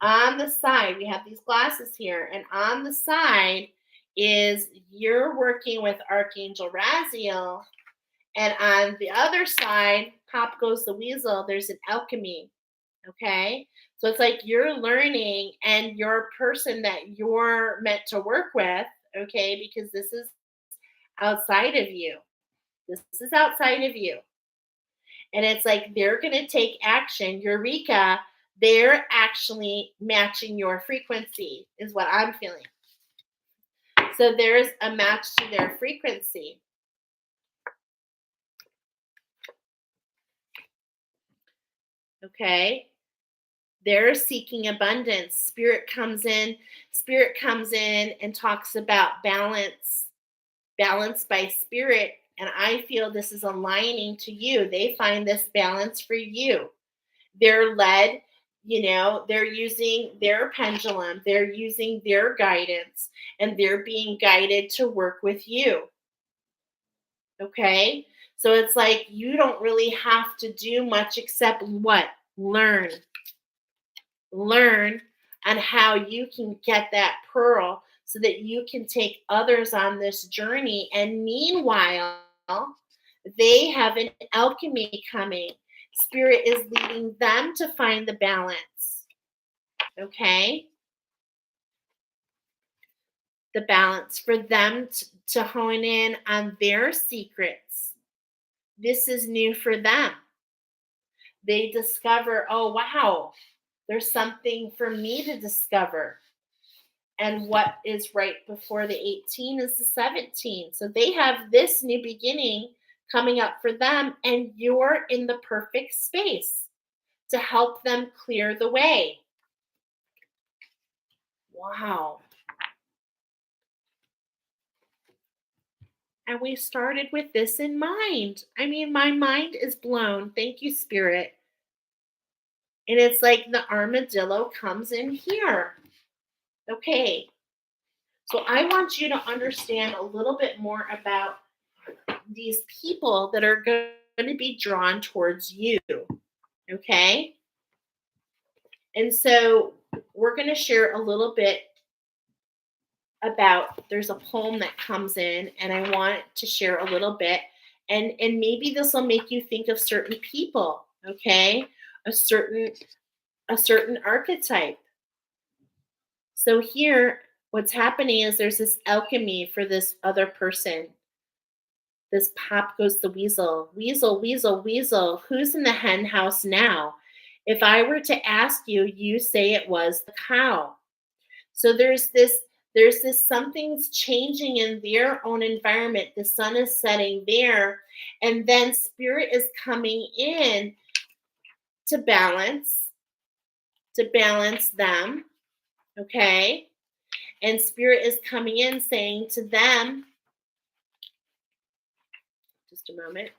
on the side, we have these glasses here, and on the side is you're working with Archangel Raziel, and on the other side, pop goes the weasel, there's an alchemy, okay? So it's like you're learning and your person that you're meant to work with, okay? Because this is outside of you. This is outside of you. And it's like they're going to take action. Eureka, they're actually matching your frequency, is what I'm feeling. So there's a match to their frequency. Okay. They're seeking abundance. Spirit comes in and talks about balance by spirit. And I feel this is aligning to you. They find this balance for you. They're led, they're using their pendulum, they're using their guidance, and they're being guided to work with you. Okay? So it's like you don't really have to do much except what? Learn. Learn on how you can get that pearl so that you can take others on this journey. And meanwhile, they have an alchemy coming. Spirit is leading them to find the balance. Okay? The balance for them to hone in on their secrets. This is new for them. They discover, oh, wow, there's something for me to discover. And what is right before the 18 is the 17. So they have this new beginning coming up for them, and you're in the perfect space to help them clear the way. Wow. And we started with this in mind. I mean, my mind is blown. Thank you, Spirit. And it's like the armadillo comes in here. Okay. So I want you to understand a little bit more about these people that are going to be drawn towards you. Okay. And so we're going to share a little bit about, there's a poem that comes in, and I want to share a little bit, and maybe this will make you think of certain people, okay? A certain archetype. So here, what's happening is there's this alchemy for this other person. This pop goes the weasel. Weasel, weasel, weasel. Who's in the hen house now? If I were to ask you, you say it was the cow. So there's There's this something's changing in their own environment. The sun is setting there, and then spirit is coming in to balance them, okay? And spirit is coming in saying to them, just a moment,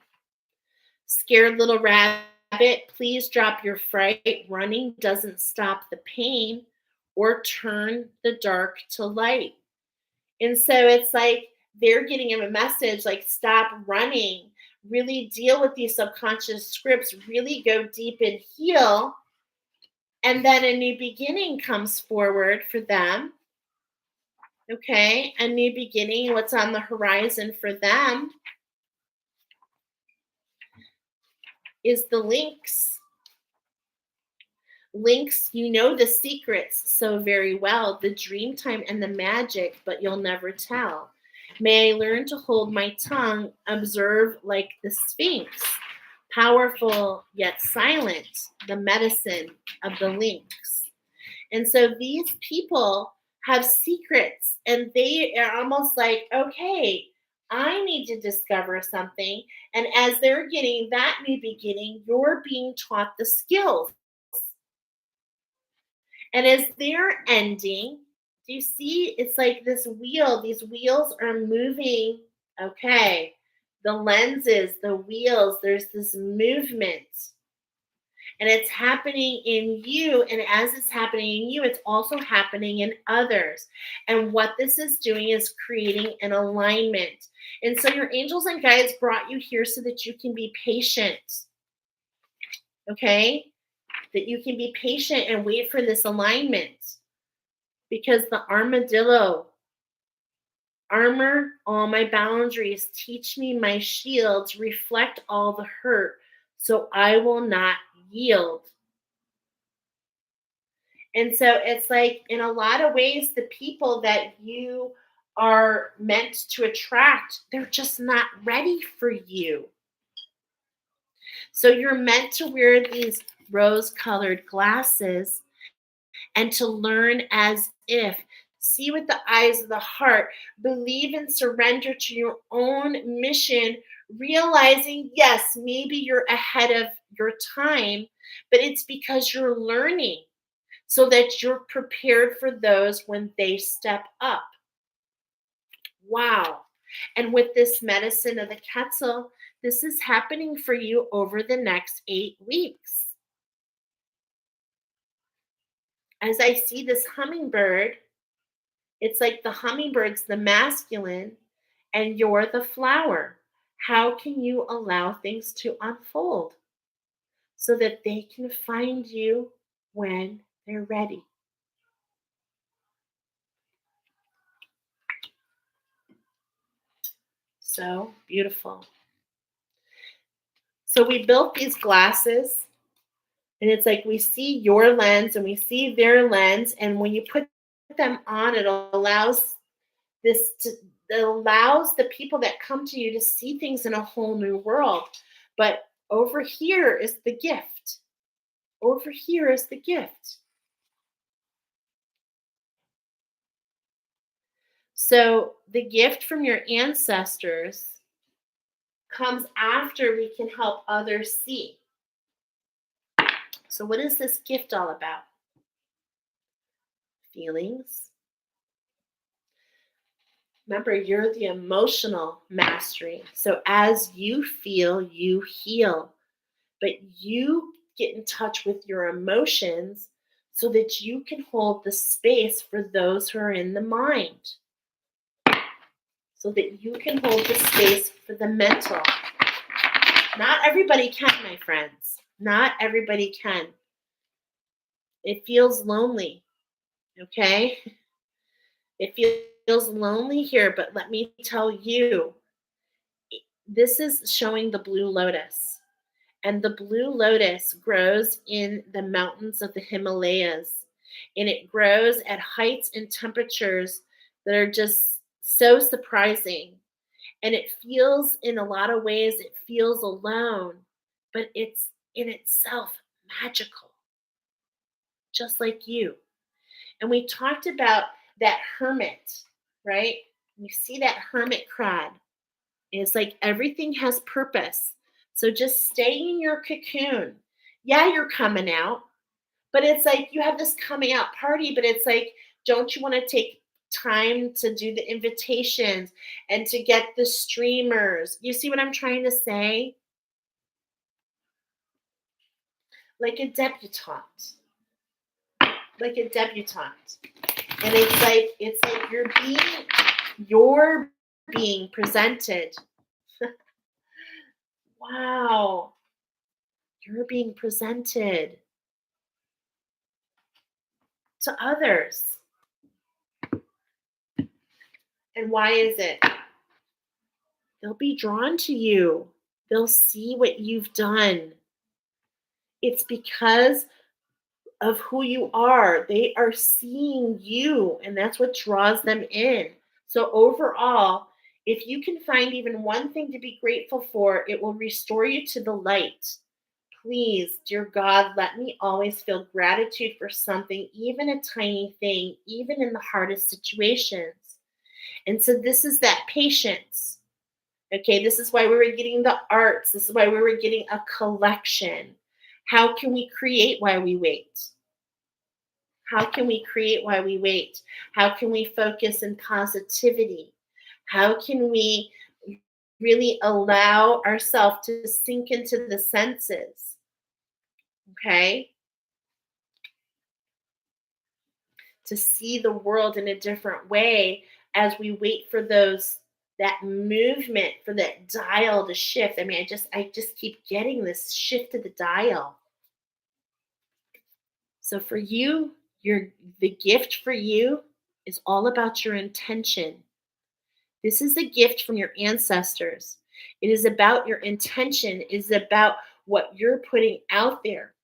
scared little rabbit, please drop your fright. Running doesn't stop the pain or turn the dark to light. And so it's like they're getting him a message like, stop running, really deal with these subconscious scripts, really go deep and heal. And then a new beginning comes forward for them. Okay, a new beginning, what's on the horizon for them is the lynx. Lynx, you know the secrets so very well, the dream time and the magic, but you'll never tell. May I learn to hold my tongue, observe like the sphinx, powerful yet silent, the medicine of the lynx. And so these people have secrets, and they are almost like, okay, I need to discover something. And as they're getting that new beginning, you're being taught the skills. And as they're ending, do you see it's like this wheel? These wheels are moving. Okay. The lenses, the wheels, there's this movement. And it's happening in you. And as it's happening in you, it's also happening in others. And what this is doing is creating an alignment. And so your angels and guides brought you here so that you can be patient. Okay? That you can be patient and wait for this alignment. Because the armadillo, armor all my boundaries, teach me my shields, reflect all the hurt, so I will not yield. And so it's like, in a lot of ways, the people that you are meant to attract, they're just not ready for you. So you're meant to wear these rose-colored glasses and to learn as if, see with the eyes of the heart, believe and surrender to your own mission, realizing, yes, maybe you're ahead of your time, but it's because you're learning so that you're prepared for those when they step up. Wow. And with this medicine of the Quetzal, this is happening for you over the next 8 weeks. As I see this hummingbird, it's like the hummingbird's the masculine and you're the flower. How can you allow things to unfold so that they can find you when they're ready? So beautiful. So we built these glasses, and it's like we see your lens and we see their lens, and when you put them on, it allows this to it allows the people that come to you to see things in a whole new world. But over here is the gift. Over here is the gift. So the gift from your ancestors comes after we can help others see. So what is this gift all about? Feelings. Remember, you're the emotional mastery. So as you feel, you heal. But you get in touch with your emotions so that you can hold the space for those who are in the mind. So that you can hold the space for the mental. Not everybody can, my friends. Not everybody can. It feels lonely, okay? It feels lonely here, but let me tell you, this is showing the blue lotus. And the blue lotus grows in the mountains of the Himalayas. And it grows at heights and temperatures that are just so surprising. And it feels, in a lot of ways, it feels alone, but it's in itself magical, just like you. And we talked about that hermit, right? You see that hermit crab. It's like everything has purpose. So just stay in your cocoon. Yeah, you're coming out, but it's like you have this coming out party, but it's like, don't you want to take time to do the invitations and to get the streamers? You see what I'm trying to say? Like a debutante. Like a debutante. And it's like you're being presented. Wow. You're being presented to others. And why is it? They'll be drawn to you. They'll see what you've done. It's because of who you are. They are seeing you, and that's what draws them in. So, overall, if you can find even one thing to be grateful for, it will restore you to the light. Please, dear God, let me always feel gratitude for something, even a tiny thing, even in the hardest situations. And so, this is that patience. Okay, this is why we were getting the arts. This is why we were getting a collection. How can we create while we wait? How can we create while we wait? How can we focus in positivity? How can we really allow ourselves to sink into the senses? Okay? To see the world in a different way as we wait for that movement, for that dial to shift. I mean, I just keep getting this shift to the dial. So for you, the gift for you is all about your intention. This is a gift from your ancestors. It is about your intention. It is about what you're putting out there.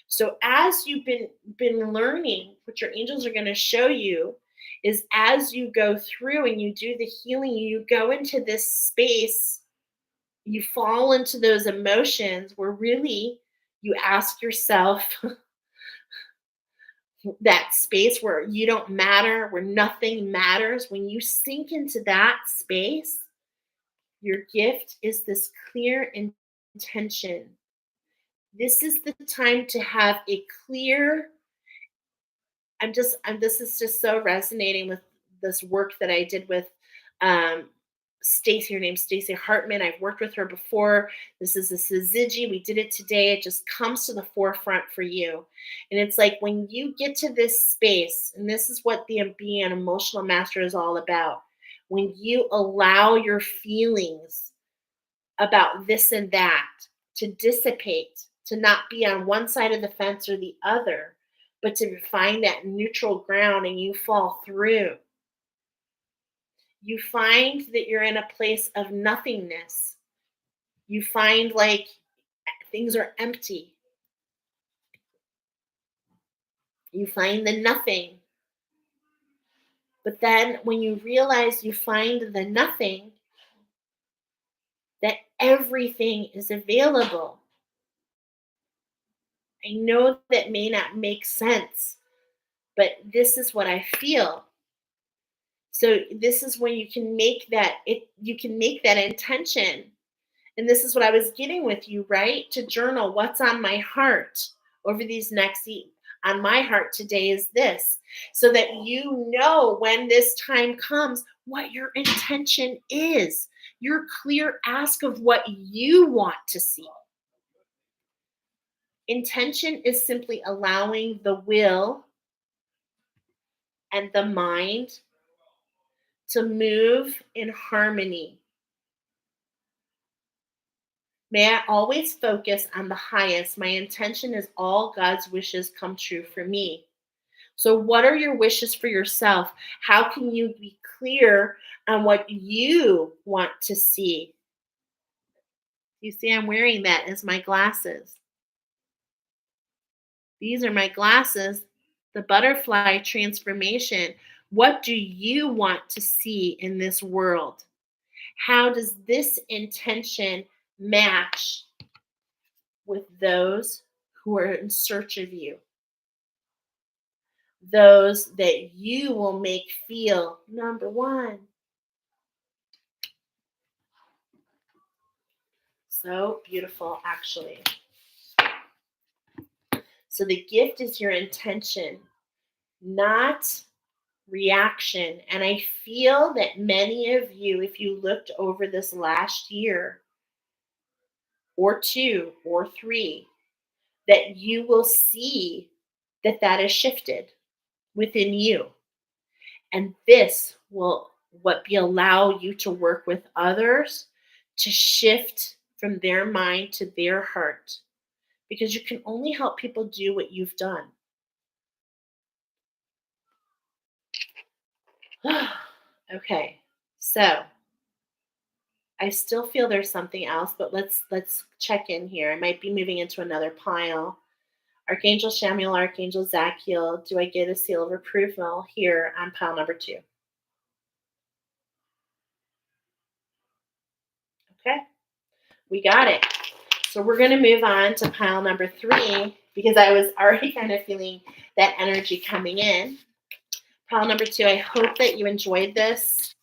So as you've been learning, what your angels are going to show you is as you go through and you do the healing, you go into this space, you fall into those emotions where really you ask yourself that space where you don't matter, where nothing matters. When you sink into that space, your gift is this clear intention. This is the time to have a clear. This is just so resonating with this work that I did with um, Stacy. Her name's Stacy Hartman. I've worked with her before. This is a Syzygy. We did it today. It just comes to the forefront for you. And it's like when you get to this space, and this is what being an emotional master is all about. When you allow your feelings about this and that to dissipate, to not be on one side of the fence or the other, but to find that neutral ground and you fall through. You find that you're in a place of nothingness. You find like things are empty. You find the nothing. But then when you realize you find the nothing, that everything is available. I know that may not make sense, but this is what I feel. So this is when you can make that intention. And this is what I was getting with you, right? To journal what's on my heart over these on my heart today is this, so that you know when this time comes what your intention is, your clear ask of what you want to see. Intention is simply allowing the will and the mind to move in harmony. May I always focus on the highest. My intention is all God's wishes come true for me. So, what are your wishes for yourself? How can you be clear on what you want to see? You see, I'm wearing that as my glasses. These are my glasses, the butterfly transformation. What do you want to see in this world? How does this intention match with those who are in search of you? those that you will make feel number one. So beautiful, actually. So the gift is your intention, not reaction. And I feel that many of you, if you looked over this last year or two or three, that you will see that that has shifted within you. And this will what be allow you to work with others to shift from their mind to their heart, because you can only help people do what you've done. Okay. So, I still feel there's something else, but let's check in here. I might be moving into another pile. Archangel Samuel, Archangel Zachiel, do I get a seal of approval here on pile number 2? Okay, we got it. So we're going to move on to pile number 3 because I was already kind of feeling that energy coming in. Pile number 2, I hope that you enjoyed this.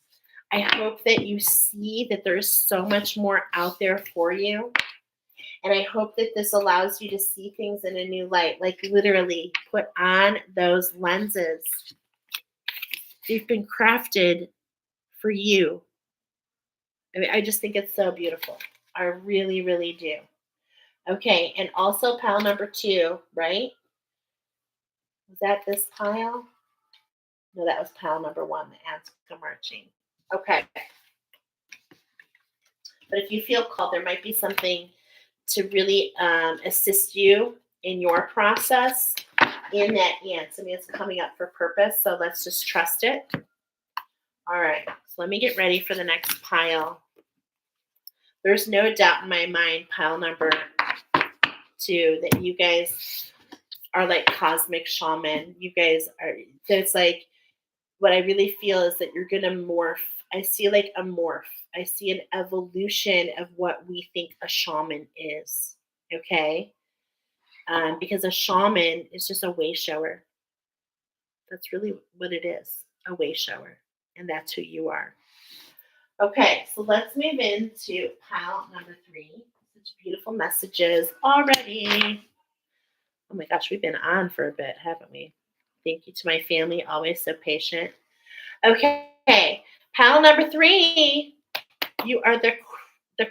I hope that you see that there's so much more out there for you. And I hope that this allows you to see things in a new light, like literally put on those lenses. They've been crafted for you. I mean, I just think it's so beautiful. I really, really do. Okay, and also pile number 2, right? Was that this pile? No, that was pile number 1, the ants come marching. Okay. But if you feel called, there might be something to really assist you in your process in that ants. I mean, it's coming up for purpose, so let's just trust it. All right, so let me get ready for the next pile. There's no doubt in my mind, pile number 2, that you guys are like cosmic shaman. You guys are, it's like, what I really feel is that you're going to morph. I see like a morph. I see an evolution of what we think a shaman is. Okay? Because a shaman is just a way shower. That's really what it is, a way shower. And that's who you are. Okay, so let's move into pile number 3. Such beautiful messages already. Oh my gosh, we've been on for a bit, haven't we? Thank you to my family, always so patient. Okay, pile number 3. You are the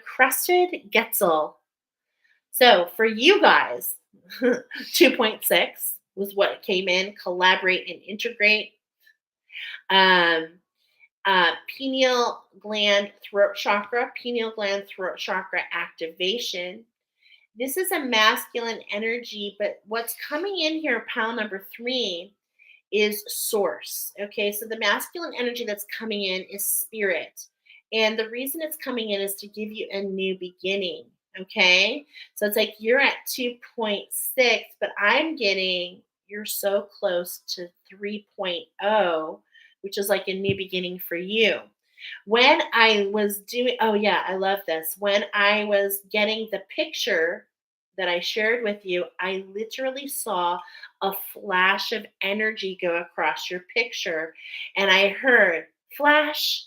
crested Quetzal. So for you guys, 2.6 was what came in. Collaborate and integrate. Pineal gland throat chakra activation. This is a masculine energy, but what's coming in here, pile number 3, is source. Okay, so the masculine energy that's coming in is spirit. And the reason it's coming in is to give you a new beginning. Okay, so it's like you're at 2.6, but I'm getting you're so close to 3.0, which is like a new beginning for you. When I was doing, oh yeah, I love this. When I was getting the picture that I shared with you, I literally saw a flash of energy go across your picture, and I heard flash,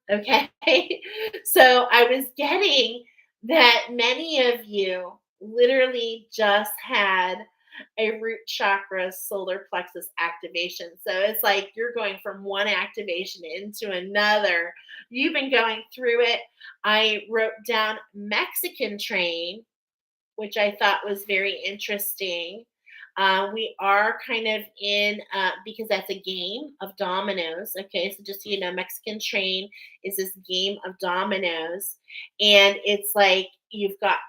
okay. So I was getting that many of you literally just had a root chakra solar plexus activation. So it's like you're going from one activation into another. You've been going through it. I wrote down Mexican train, which I thought was very interesting. We are kind of in, because that's a game of dominoes. Okay, so just so you know, Mexican train is this game of dominoes. And it's like you've got,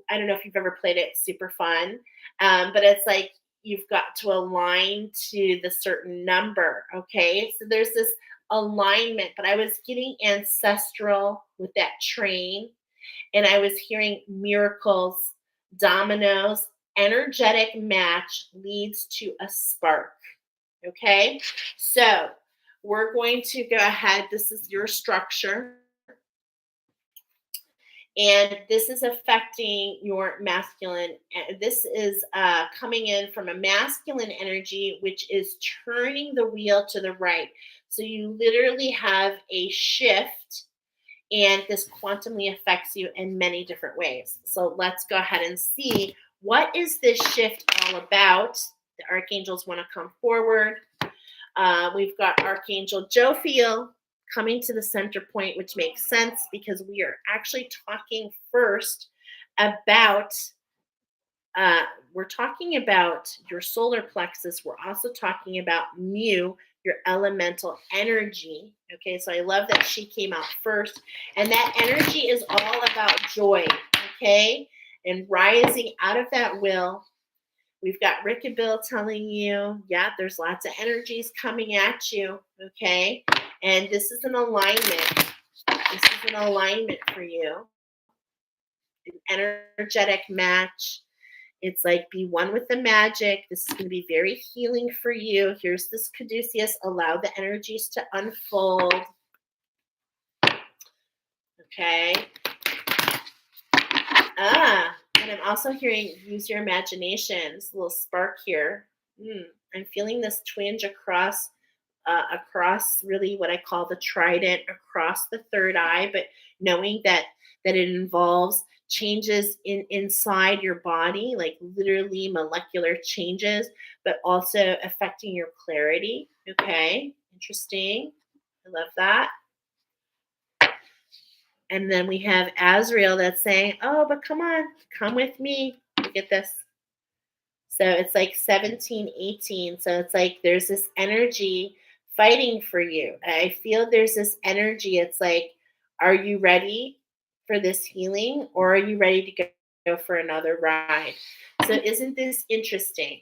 I don't know if you've ever played it, it's super fun. But it's like you've got to align to the certain number. Okay, so there's this alignment, but I was getting ancestral with that train, and I was hearing miracles, dominoes, energetic match leads to a spark. Okay, so we're going to go ahead. This is your structure. And this is affecting your masculine. This is coming in from a masculine energy, which is turning the wheel to the right. So you literally have a shift, and this quantumly affects you in many different ways. So let's go ahead and see, what is this shift all about? The archangels want to come forward. We've got Archangel Jophiel coming to the center point, which makes sense because we are actually talking first about we're talking about your solar plexus. We're also talking about mu, your elemental energy. Okay, so I love that she came out first. And that energy is all about joy, okay? And rising out of that will. We've got Rick and Bill telling you, yeah, there's lots of energies coming at you, okay? And this is an alignment. This is an alignment for you. An energetic match. It's like, be one with the magic. This is going to be very healing for you. Here's this caduceus. Allow the energies to unfold. Okay. And I'm also hearing, use your imagination. It's a little spark here. I'm feeling this twinge across really what I call the trident, across the third eye, but knowing that it involves changes inside your body, like literally molecular changes, but also affecting your clarity. Okay, interesting. I love that. And then we have Azrael that's saying, oh, but come on, come with me. Look at this. So it's like 17, 18. So it's like there's this energy fighting for you. I feel there's this energy. It's like, are you ready for this healing, or are you ready to go for another ride? So isn't this interesting?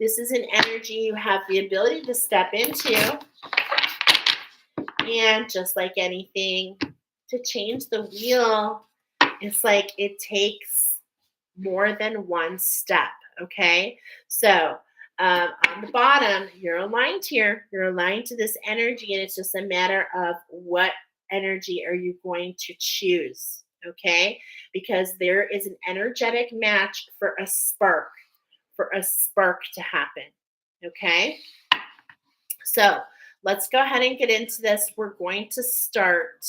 This is an energy you have the ability to step into. And just like anything, to change the wheel, it's like it takes more than one step. Okay, so on the bottom, you're aligned here. You're aligned to this energy, and it's just a matter of what energy are you going to choose. Okay, because there is an energetic match for a spark to happen. Okay, so let's go ahead and get into this. We're going to start.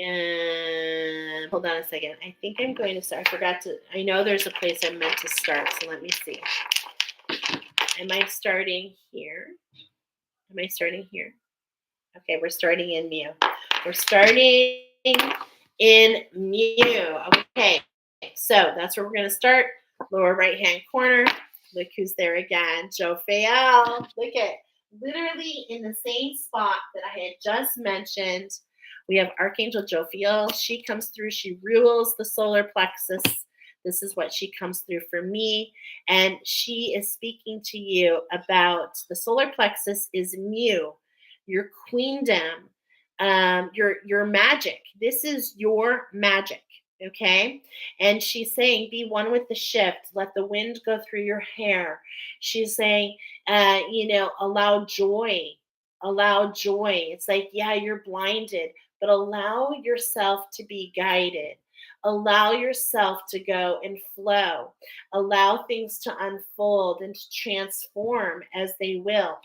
And hold on a second. I think I'm going to start. I know there's a place I meant to start. So let me see. Am I starting here? Okay, we're starting in mu. We're starting in mu. Okay, so that's where we're going to start. Lower right-hand corner. Look who's there again. Jophiel. Look at, literally in the same spot that I had just mentioned. We have Archangel Jophiel. She comes through. She rules the solar plexus. This is what she comes through for me. And she is speaking to you about the solar plexus is mu, your queendom, your magic. This is your magic. Okay. And she's saying, be one with the shift. Let the wind go through your hair. She's saying, allow joy. Allow joy. It's like, yeah, you're blinded, but allow yourself to be guided. Allow yourself to go and flow. Allow things to unfold and to transform as they will.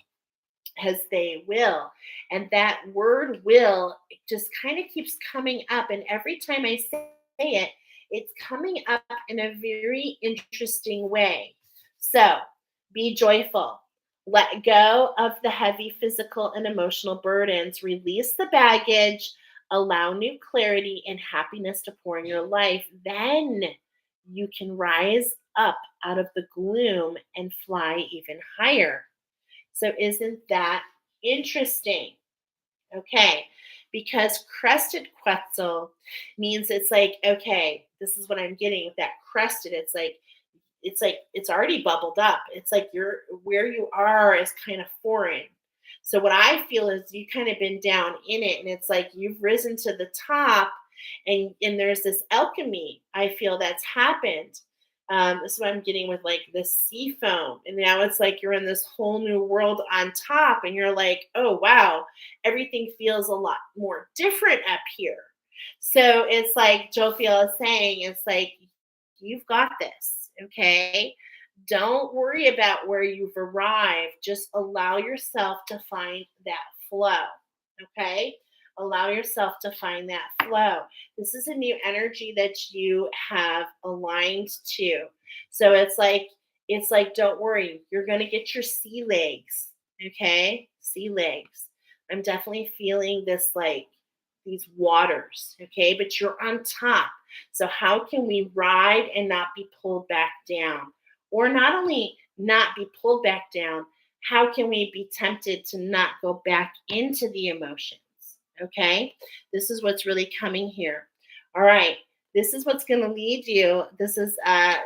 And that word will just kind of keeps coming up. And every time I say it, it's coming up in a very interesting way. So be joyful. Let go of the heavy physical and emotional burdens. Release the baggage. Allow new clarity and happiness to pour in your life. Then you can rise up out of the gloom and fly even higher. So isn't that interesting? Okay, because crested Quetzal means it's like, okay, this is what I'm getting with that crested. It's like it's already bubbled up. It's like where you are is kind of foreign. So what I feel is you kind of been down in it, and it's like you've risen to the top, and there's this alchemy I feel that's happened. This is what I'm getting with like the sea foam. And now it's like you're in this whole new world on top, and you're like, oh, wow, everything feels a lot more different up here. So it's like Jophiel is saying, it's like, you've got this, okay? Don't worry about where you've arrived. Just allow yourself to find that flow, okay? Allow yourself to find that flow. This is a new energy that you have aligned to. So it's like don't worry. You're going to get your sea legs, okay? Sea legs. I'm definitely feeling this like these waters, okay? But you're on top. So how can we ride and not be pulled back down? Or not only not be pulled back down, how can we be tempted to not go back into the emotions? Okay, this is what's really coming here. All right, this is what's going to lead you. This is,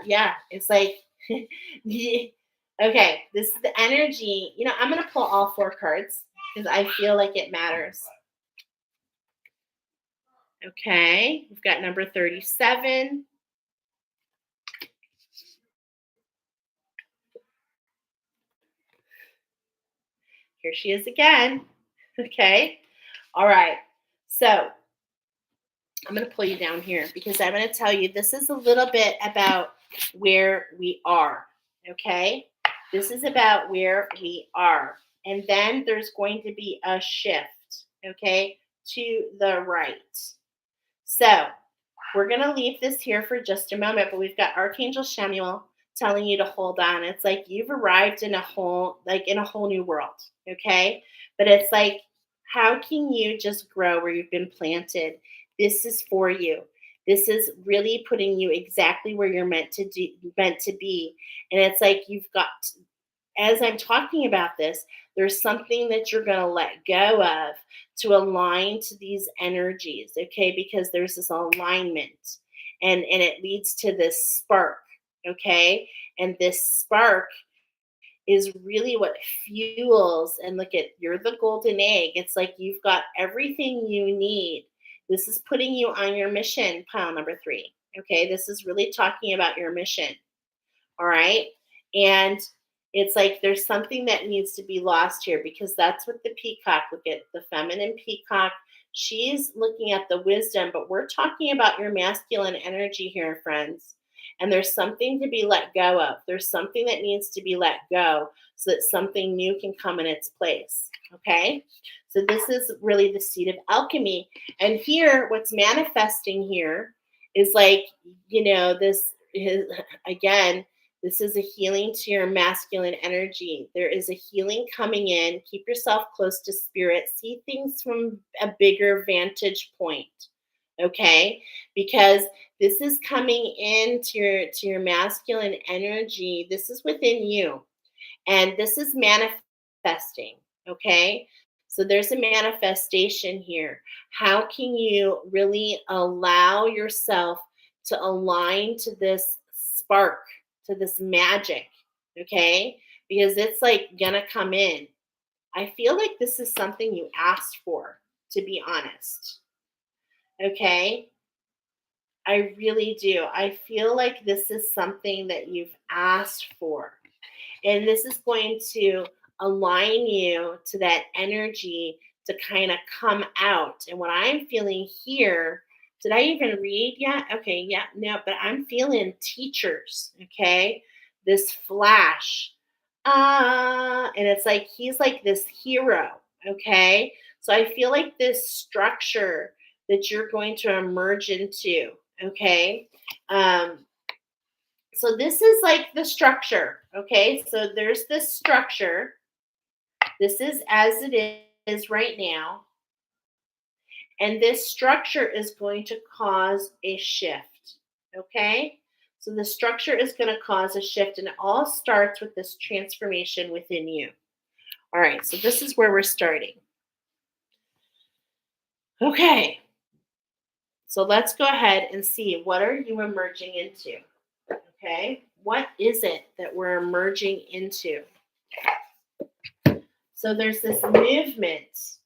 yeah, it's like, okay, this is the energy. I'm going to pull all 4 cards because I feel like it matters. Okay, we've got number 37. Here she is again. Okay. All right. So I'm going to pull you down here because I'm going to tell you this is a little bit about where we are. Okay. This is about where we are. And then there's going to be a shift. Okay. To the right. So we're going to leave this here for just a moment, but we've got Archangel Shemuel telling you to hold on. It's like you've arrived in a whole new world, okay? But it's like, how can you just grow where you've been planted? This is for you. This is really putting you exactly where you're meant to be. And it's like you've got, as I'm talking about this, there's something that you're going to let go of to align to these energies, okay? Because there's this alignment, and it leads to this spark, okay? And this spark is really what fuels, and look at, you're the golden egg. It's like you've got everything you need. This is putting you on your mission, pile number 3, okay? This is really talking about your mission, all right? And it's like there's something that needs to be lost here, because that's what the peacock, look at the feminine peacock. She's looking at the wisdom, but we're talking about your masculine energy here, friends. And there's something to be let go of. There's something that needs to be let go so that something new can come in its place. Okay? So this is really the seed of alchemy. And here, what's manifesting here is like, this is, again, this is a healing to your masculine energy. There is a healing coming in. Keep yourself close to spirit. See things from a bigger vantage point, okay? Because this is coming into your masculine energy. This is within you, and this is manifesting, okay? So there's a manifestation here. How can you really allow yourself to align to this spark, to this magic, okay? Because it's like gonna come in. I feel like this is something you asked for, to be honest, okay? I really do. I feel like this is something that you've asked for. And this is going to align you to that energy to kind of come out. And what I'm feeling here, did I even read yet? Okay, yeah, no, but I'm feeling teachers, okay? This flash. And it's like he's like this hero, okay? So I feel like this structure that you're going to emerge into, okay? So this is like the structure, okay? So there's this structure. This is as it is right now. And this structure is going to cause a shift, okay? So the structure is going to cause a shift, and it all starts with this transformation within you. All right, so this is where we're starting. Okay, so let's go ahead and see, what are you emerging into? Okay, what is it that we're emerging into? So there's this movement,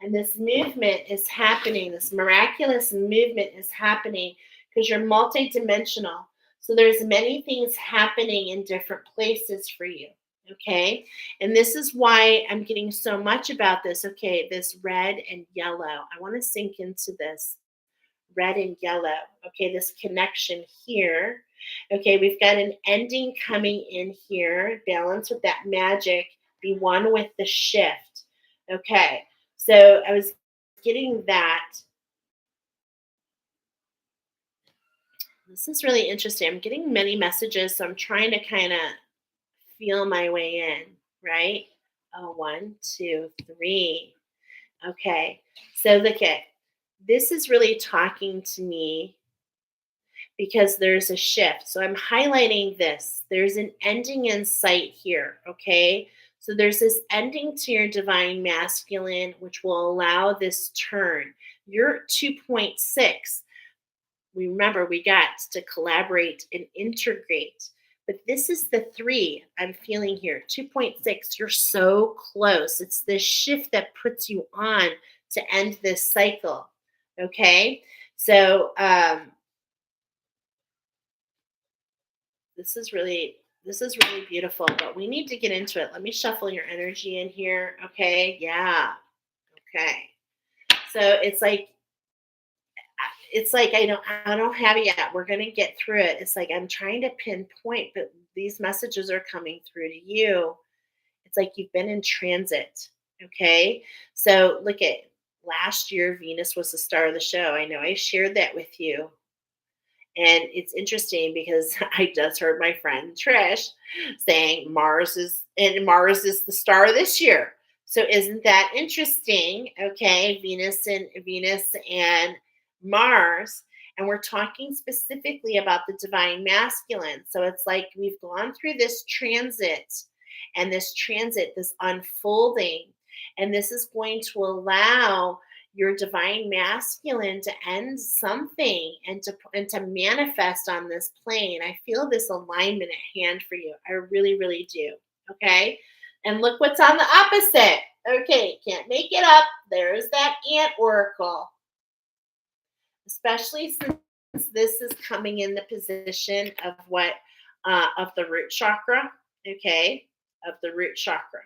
and this movement is happening. This miraculous movement is happening because you're multidimensional. So there's many things happening in different places for you. Okay. And this is why I'm getting so much about this. Okay. This red and yellow. I want to sink into this red and yellow. Okay. This connection here. Okay. We've got an ending coming in here. Balance with that magic. Be one with the shift. Okay. So I was getting that. This is really interesting. I'm getting many messages, so I'm trying to kind of feel my way in, right? Oh, 1, 2, 3. Okay. So look at this is really talking to me because there's a shift. So I'm highlighting this. There's an ending in sight here. Okay. So there's this ending to your divine masculine, which will allow this turn. You're 2.6. We remember we got to collaborate and integrate. But this is the 3 I'm feeling here. 2.6, you're so close. It's this shift that puts you on to end this cycle. Okay? So this is really beautiful, but we need to get into it. Let me shuffle your energy in here. Okay? Yeah. Okay. So it's like I don't have it yet. We're gonna get through it. It's like I'm trying to pinpoint, but these messages are coming through to you. It's like you've been in transit. Okay. So look at last year, Venus was the star of the show. I know I shared that with you. And it's interesting because I just heard my friend Trish saying Mars is the star this year. So isn't that interesting? Okay, Venus and Mars, and we're talking specifically about the divine masculine. So it's like we've gone through this transit and this unfolding, and this is going to allow your divine masculine to end something and to manifest on this plane. I feel this alignment at hand for you. I really, really do. Okay. And look what's on the opposite. Okay, can't make it up. There's that ant oracle. Especially since this is coming in the position of what of the root chakra. Okay, of the root chakra.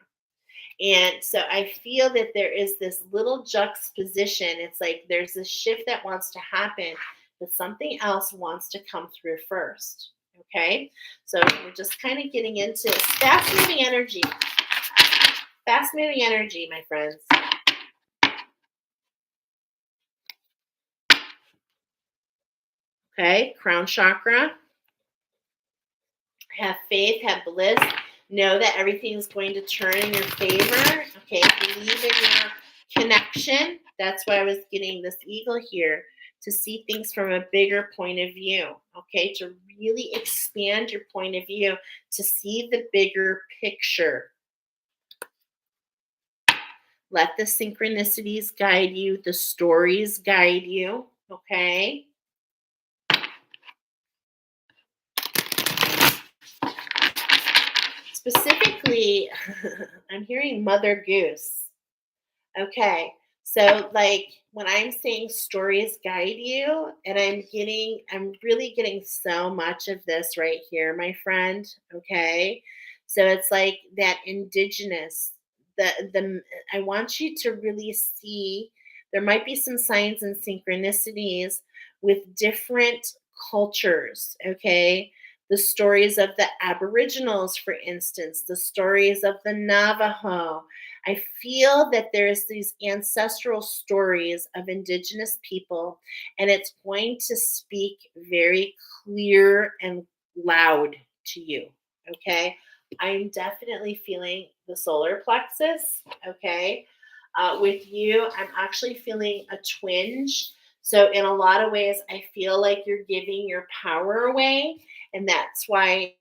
And so I feel that there is this little juxtaposition. It's like there's this shift that wants to happen, but something else wants to come through first. Okay. So we're just kind of getting into fast moving energy. Fast moving energy, my friends. Okay. Crown chakra. Have faith, have bliss. Know that everything is going to turn in your favor. Okay, believe in your connection. That's why I was getting this eagle here, to see things from a bigger point of view. Okay, to really expand your point of view, to see the bigger picture. Let the synchronicities guide you, the stories guide you. Okay. Specifically, I'm hearing Mother Goose. Okay. So like when I'm saying stories guide you, and I'm really getting so much of this right here, my friend. Okay. So it's like that indigenous, the I want you to really see there might be some signs and synchronicities with different cultures. Okay. The stories of the Aboriginals, for instance, the stories of the Navajo. I feel that there's these ancestral stories of indigenous people, and it's going to speak very clear and loud to you. Okay. I'm definitely feeling the solar plexus. Okay. With you, I'm actually feeling a twinge. So, in a lot of ways, I feel like you're giving your power away. And that's why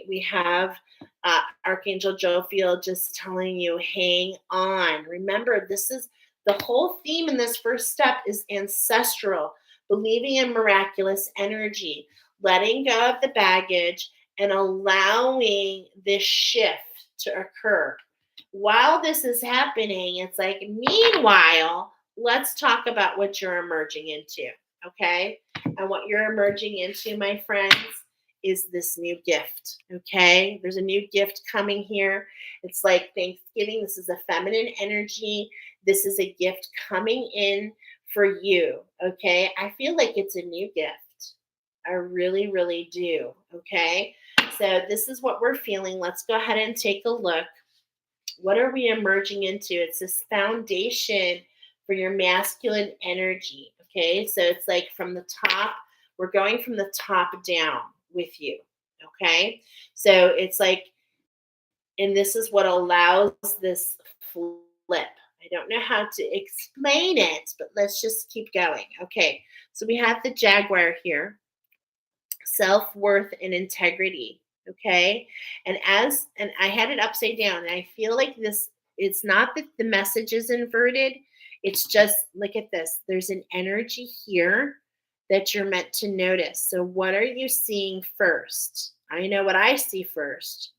we have Archangel Jophiel just telling you, hang on. Remember, this is the whole theme in this first step is ancestral, believing in miraculous energy, letting go of the baggage, and allowing this shift to occur. While this is happening, it's like, meanwhile, let's talk about what you're emerging into. Okay. And what you're emerging into, my friends, is this new gift. Okay. There's a new gift coming here. It's like Thanksgiving. This is a feminine energy. This is a gift coming in for you. Okay. I feel like it's a new gift. I really, really do. Okay. So this is what we're feeling. Let's go ahead and take a look. What are we emerging into? It's this foundation for your masculine energy. Okay. So it's like from the top, we're going from the top down with you. Okay. So it's like, and this is what allows this flip. I don't know how to explain it, but let's just keep going. Okay. So we have the Jaguar here, self-worth and integrity. Okay. And I had it upside down, and I feel like this, it's not that the message is inverted. It's just, look at this. There's an energy here that you're meant to notice. So what are you seeing first? I know what I see first,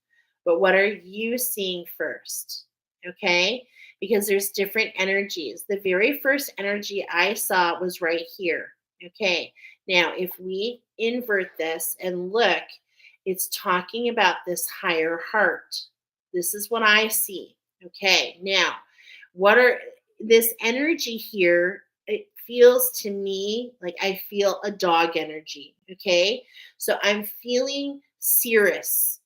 but what are you seeing first? Okay. Because there's different energies. The very first energy I saw was right here. Okay. Now, if we invert this and look, it's talking about this higher heart. This is what I see. Okay. Now, what are this energy here? It feels to me like I feel a dog energy. Okay. So I'm feeling Cirrus,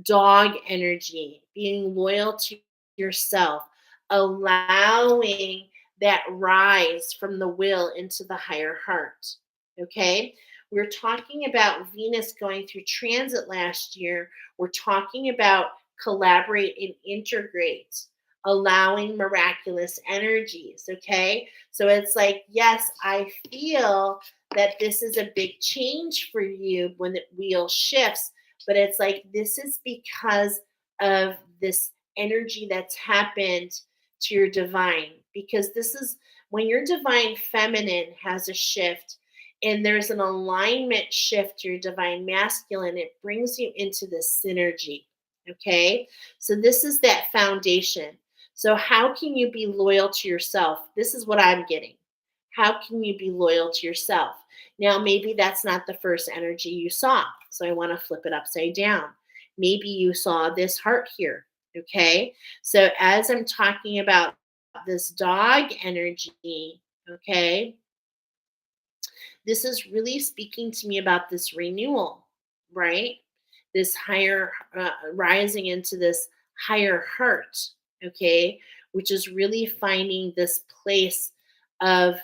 dog energy, being loyal to yourself, allowing that rise from the will into the higher heart. Okay. We're talking about Venus going through transit last year. We're talking about collaborate and integrate, allowing miraculous energies. Okay. So it's like, yes, I feel that this is a big change for you when the wheel shifts, but it's like, this is because of this energy that's happened to your divine, because this is when your divine feminine has a shift and there's an alignment shift to your divine masculine, it brings you into this synergy. Okay. So this is that foundation. So how can you be loyal to yourself? This is what I'm getting. How can you be loyal to yourself? Now, maybe that's not the first energy you saw. So I want to flip it upside down. Maybe you saw this heart here. Okay. So as I'm talking about this dog energy, okay, this is really speaking to me about this renewal, right? This higher, rising into this higher heart, okay, which is really finding this place of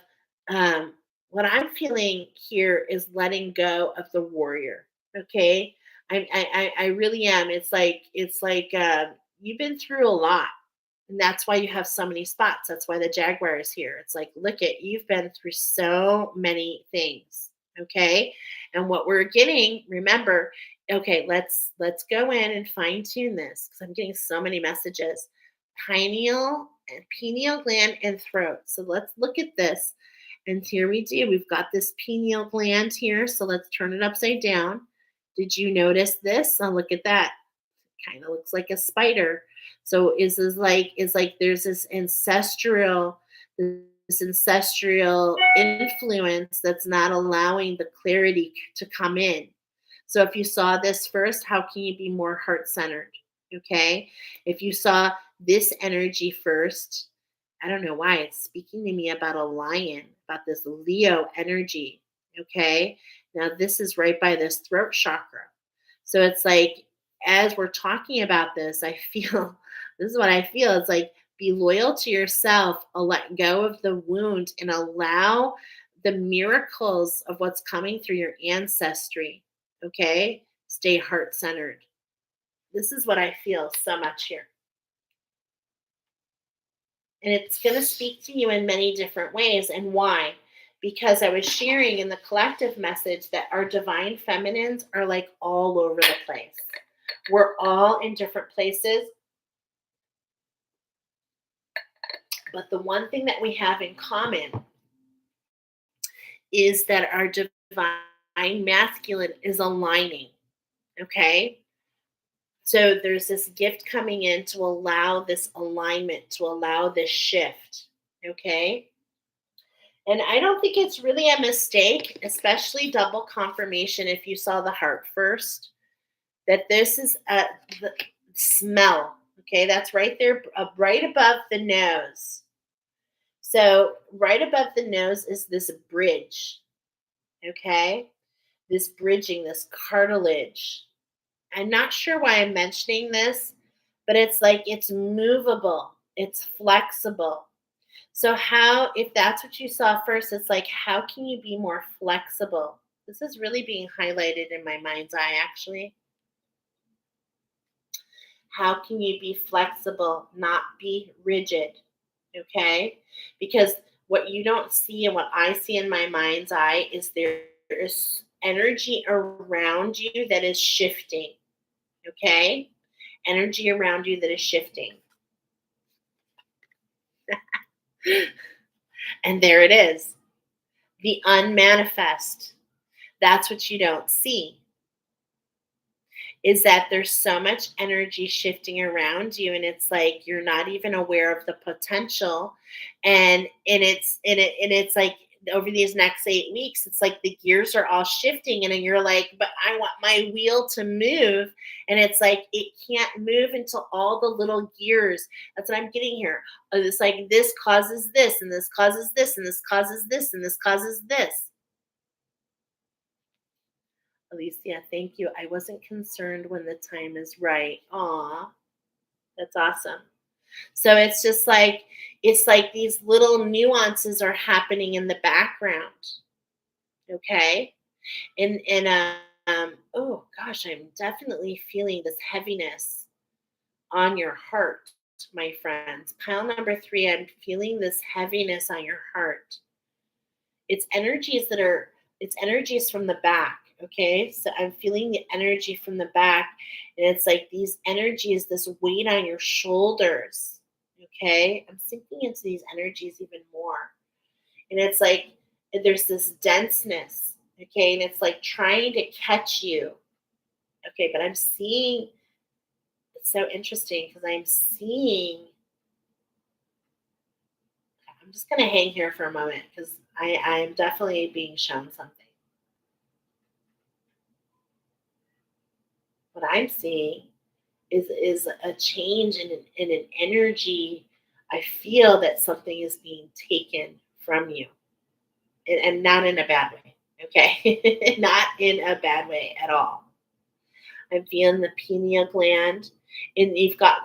what I'm feeling here is letting go of the warrior, okay. I really am. It's like you've been through a lot, and that's why you have so many spots. That's why the Jaguar is here. It's like, look at, you've been through so many things. Okay. And what we're getting, remember, okay, let's go in and fine tune this because I'm getting so many messages. Pineal gland and throat. So let's look at this. And here we do. We've got this pineal gland here. So let's turn it upside down. Did you notice this? Oh, look at that. Kind of looks like a spider. So is like there's this ancestral influence that's not allowing the clarity to come in. So if you saw this first, how can you be more heart centered? Okay. If you saw this energy first, I don't know why it's speaking to me about a lion, about this Leo energy. Okay. Now this is right by this throat chakra. So it's like, as we're talking about this, I feel this is what I feel. It's like, be loyal to yourself, let go of the wound, and allow the miracles of what's coming through your ancestry. Okay? Stay heart centered. This is what I feel so much here. And it's going to speak to you in many different ways. And why? Because I was sharing in the collective message that our divine feminines are like all over the place. We're all in different places. But the one thing that we have in common is that our divine masculine is aligning. Okay? So there's this gift coming in to allow this alignment, to allow this shift. Okay? And I don't think it's really a mistake, especially double confirmation if you saw the heart first, that this is the smell. Okay, that's right there, right above the nose. So, right above the nose is this bridge. Okay, this bridging, this cartilage. I'm not sure why I'm mentioning this, but it's like it's movable, it's flexible. So, how, if that's what you saw first, it's like, how can you be more flexible? This is really being highlighted in my mind's eye, actually. How can you be flexible, not be rigid? Okay? Because what you don't see and what I see in my mind's eye is there is energy around you that is shifting. Okay? Energy around you that is shifting. And there it is, the unmanifest. That's what you don't see, is that there's so much energy shifting around you, and it's like you're not even aware of the potential. And it's like over these next 8 weeks, it's like the gears are all shifting, and then you're like, but I want my wheel to move. And it's like it can't move until all the little gears. That's what I'm getting here. It's like this causes this, and this causes this, and this causes this, and this causes this. Alicia, thank you. I wasn't concerned when the time is right. Aw, that's awesome. So it's like these little nuances are happening in the background. Okay. And oh gosh, I'm definitely feeling this heaviness on your heart, my friends. Pile number 3, I'm feeling this heaviness on your heart. It's energies that are, it's energies from the back. Okay, so I'm feeling the energy from the back, and it's like these energies, this weight on your shoulders. Okay, I'm sinking into these energies even more, and it's like there's this denseness. Okay, and it's like trying to catch you. Okay, but I'm seeing, it's so interesting because I'm seeing, I'm just gonna hang here for a moment because I'm definitely being shown something. What I'm seeing is a change in an energy. I feel that something is being taken from you, and not in a bad way. Okay, not in a bad way at all. I'm feeling the pineal gland, and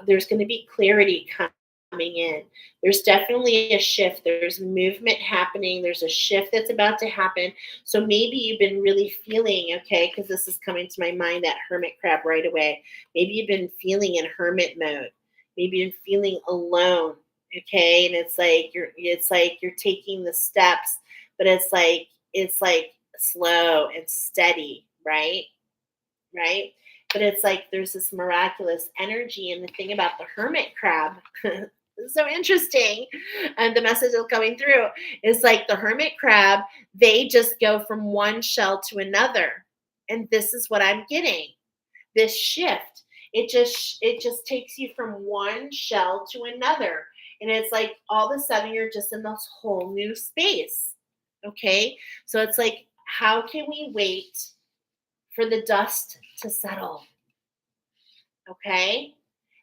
there's going to be clarity coming in. There's definitely a shift. There's movement happening. There's a shift that's about to happen. So maybe you've been really feeling, okay, because this is coming to my mind, that hermit crab right away. Maybe you've been feeling in hermit mode. Maybe you've been feeling alone, okay, and it's like you're taking the steps, but it's like slow and steady, right? Right? But it's like there's this miraculous energy. And the thing about the hermit crab, this is so interesting. And the message is coming through is like the hermit crab, they just go from one shell to another. And this is what I'm getting. This shift. It just takes you from one shell to another. And it's like all of a sudden you're just in this whole new space. Okay? So it's like, how can we wait for the dust to settle? Okay?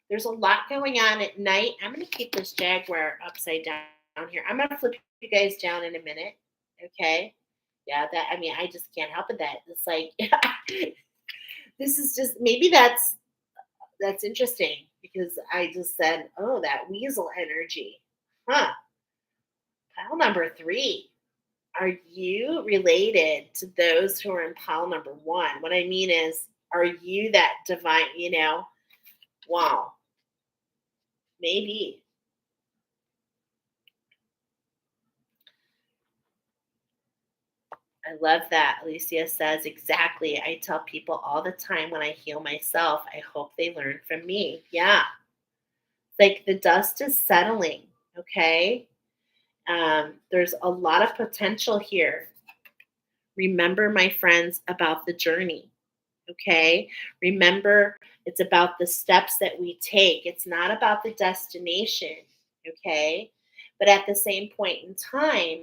There's a lot going on at night. I'm going to keep this jaguar upside down here. I'm going to flip you guys down in a minute. Okay? Yeah, that, I mean, I just can't help it that it's like this is just, maybe that's interesting because I just said, "Oh, that weasel energy." Huh. Pile number 3. Are you related to those who are in pile number 1? What I mean is, are you that divine, wow, maybe. I love that. Alicia says, exactly. I tell people all the time when I heal myself, I hope they learn from me. Yeah. Like the dust is settling. Okay. There's a lot of potential here. Remember, my friends, about the journey. Okay. Remember, it's about the steps that we take, it's not about the destination. Okay. But at the same point in time,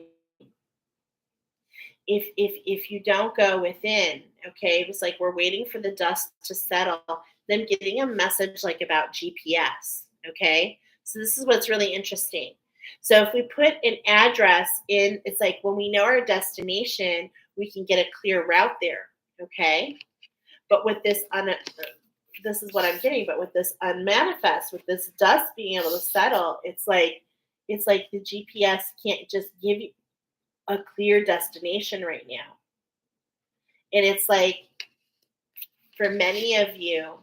if you don't go within, okay, it was like we're waiting for the dust to settle, then getting a message like about GPS, okay? So this is what's really interesting. So if we put an address in, it's like when we know our destination, we can get a clear route there, okay? But with this is what I'm getting, but with this unmanifest, with this dust being able to settle, it's like the GPS can't just give you a clear destination right now. And it's like for many of you,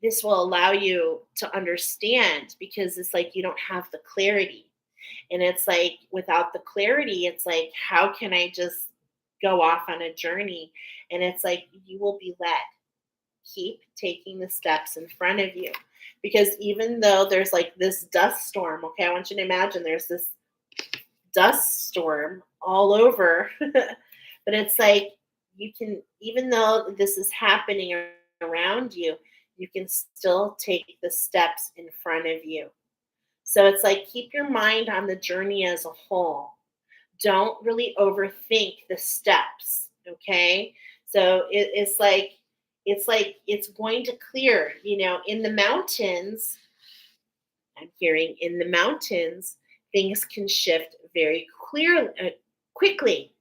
this will allow you to understand because it's like you don't have the clarity. And it's like without the clarity, it's like, how can I just go off on a journey? And it's like you will be led. Keep taking the steps in front of you. Because even though there's like this dust storm, okay, I want you to imagine there's this dust storm all over. But it's like you can, even though this is happening around you, you can still take the steps in front of you. So it's like keep your mind on the journey as a whole. Don't really overthink the steps, okay? So it's going to clear, in the mountains. I'm hearing in the mountains, things can shift very quickly.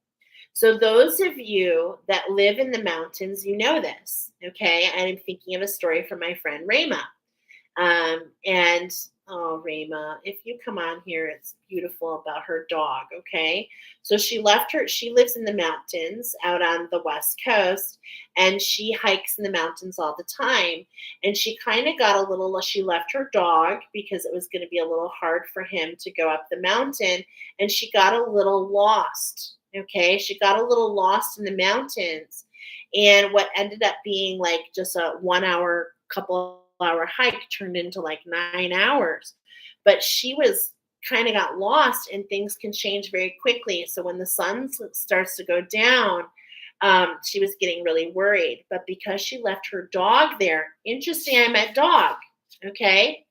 So those of you that live in the mountains, you know this, okay? I'm thinking of a story from my friend Rama. And oh, Rama, if you come on here, it's beautiful about her dog, okay? So she lives in the mountains out on the West Coast, and she hikes in the mountains all the time. And she kind of she left her dog because it was going to be a little hard for him to go up the mountain, and she got a little lost, okay? She got a little lost in the mountains. And what ended up being like just a 1 hour, couple-hour hike turned into like 9 hours. But she was kind of got lost, and things can change very quickly. So when the sun starts to go down, she was getting really worried. But because she left her dog there, interesting, I meant dog, okay?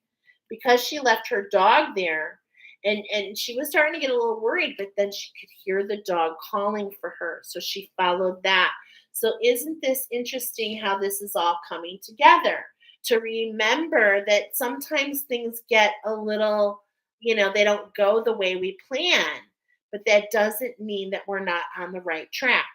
Because she left her dog there, and she was starting to get a little worried, but then she could hear the dog calling for her. So she followed that. So isn't this interesting how this is all coming together? To remember that sometimes things get a little, they don't go the way we plan, but that doesn't mean that we're not on the right track.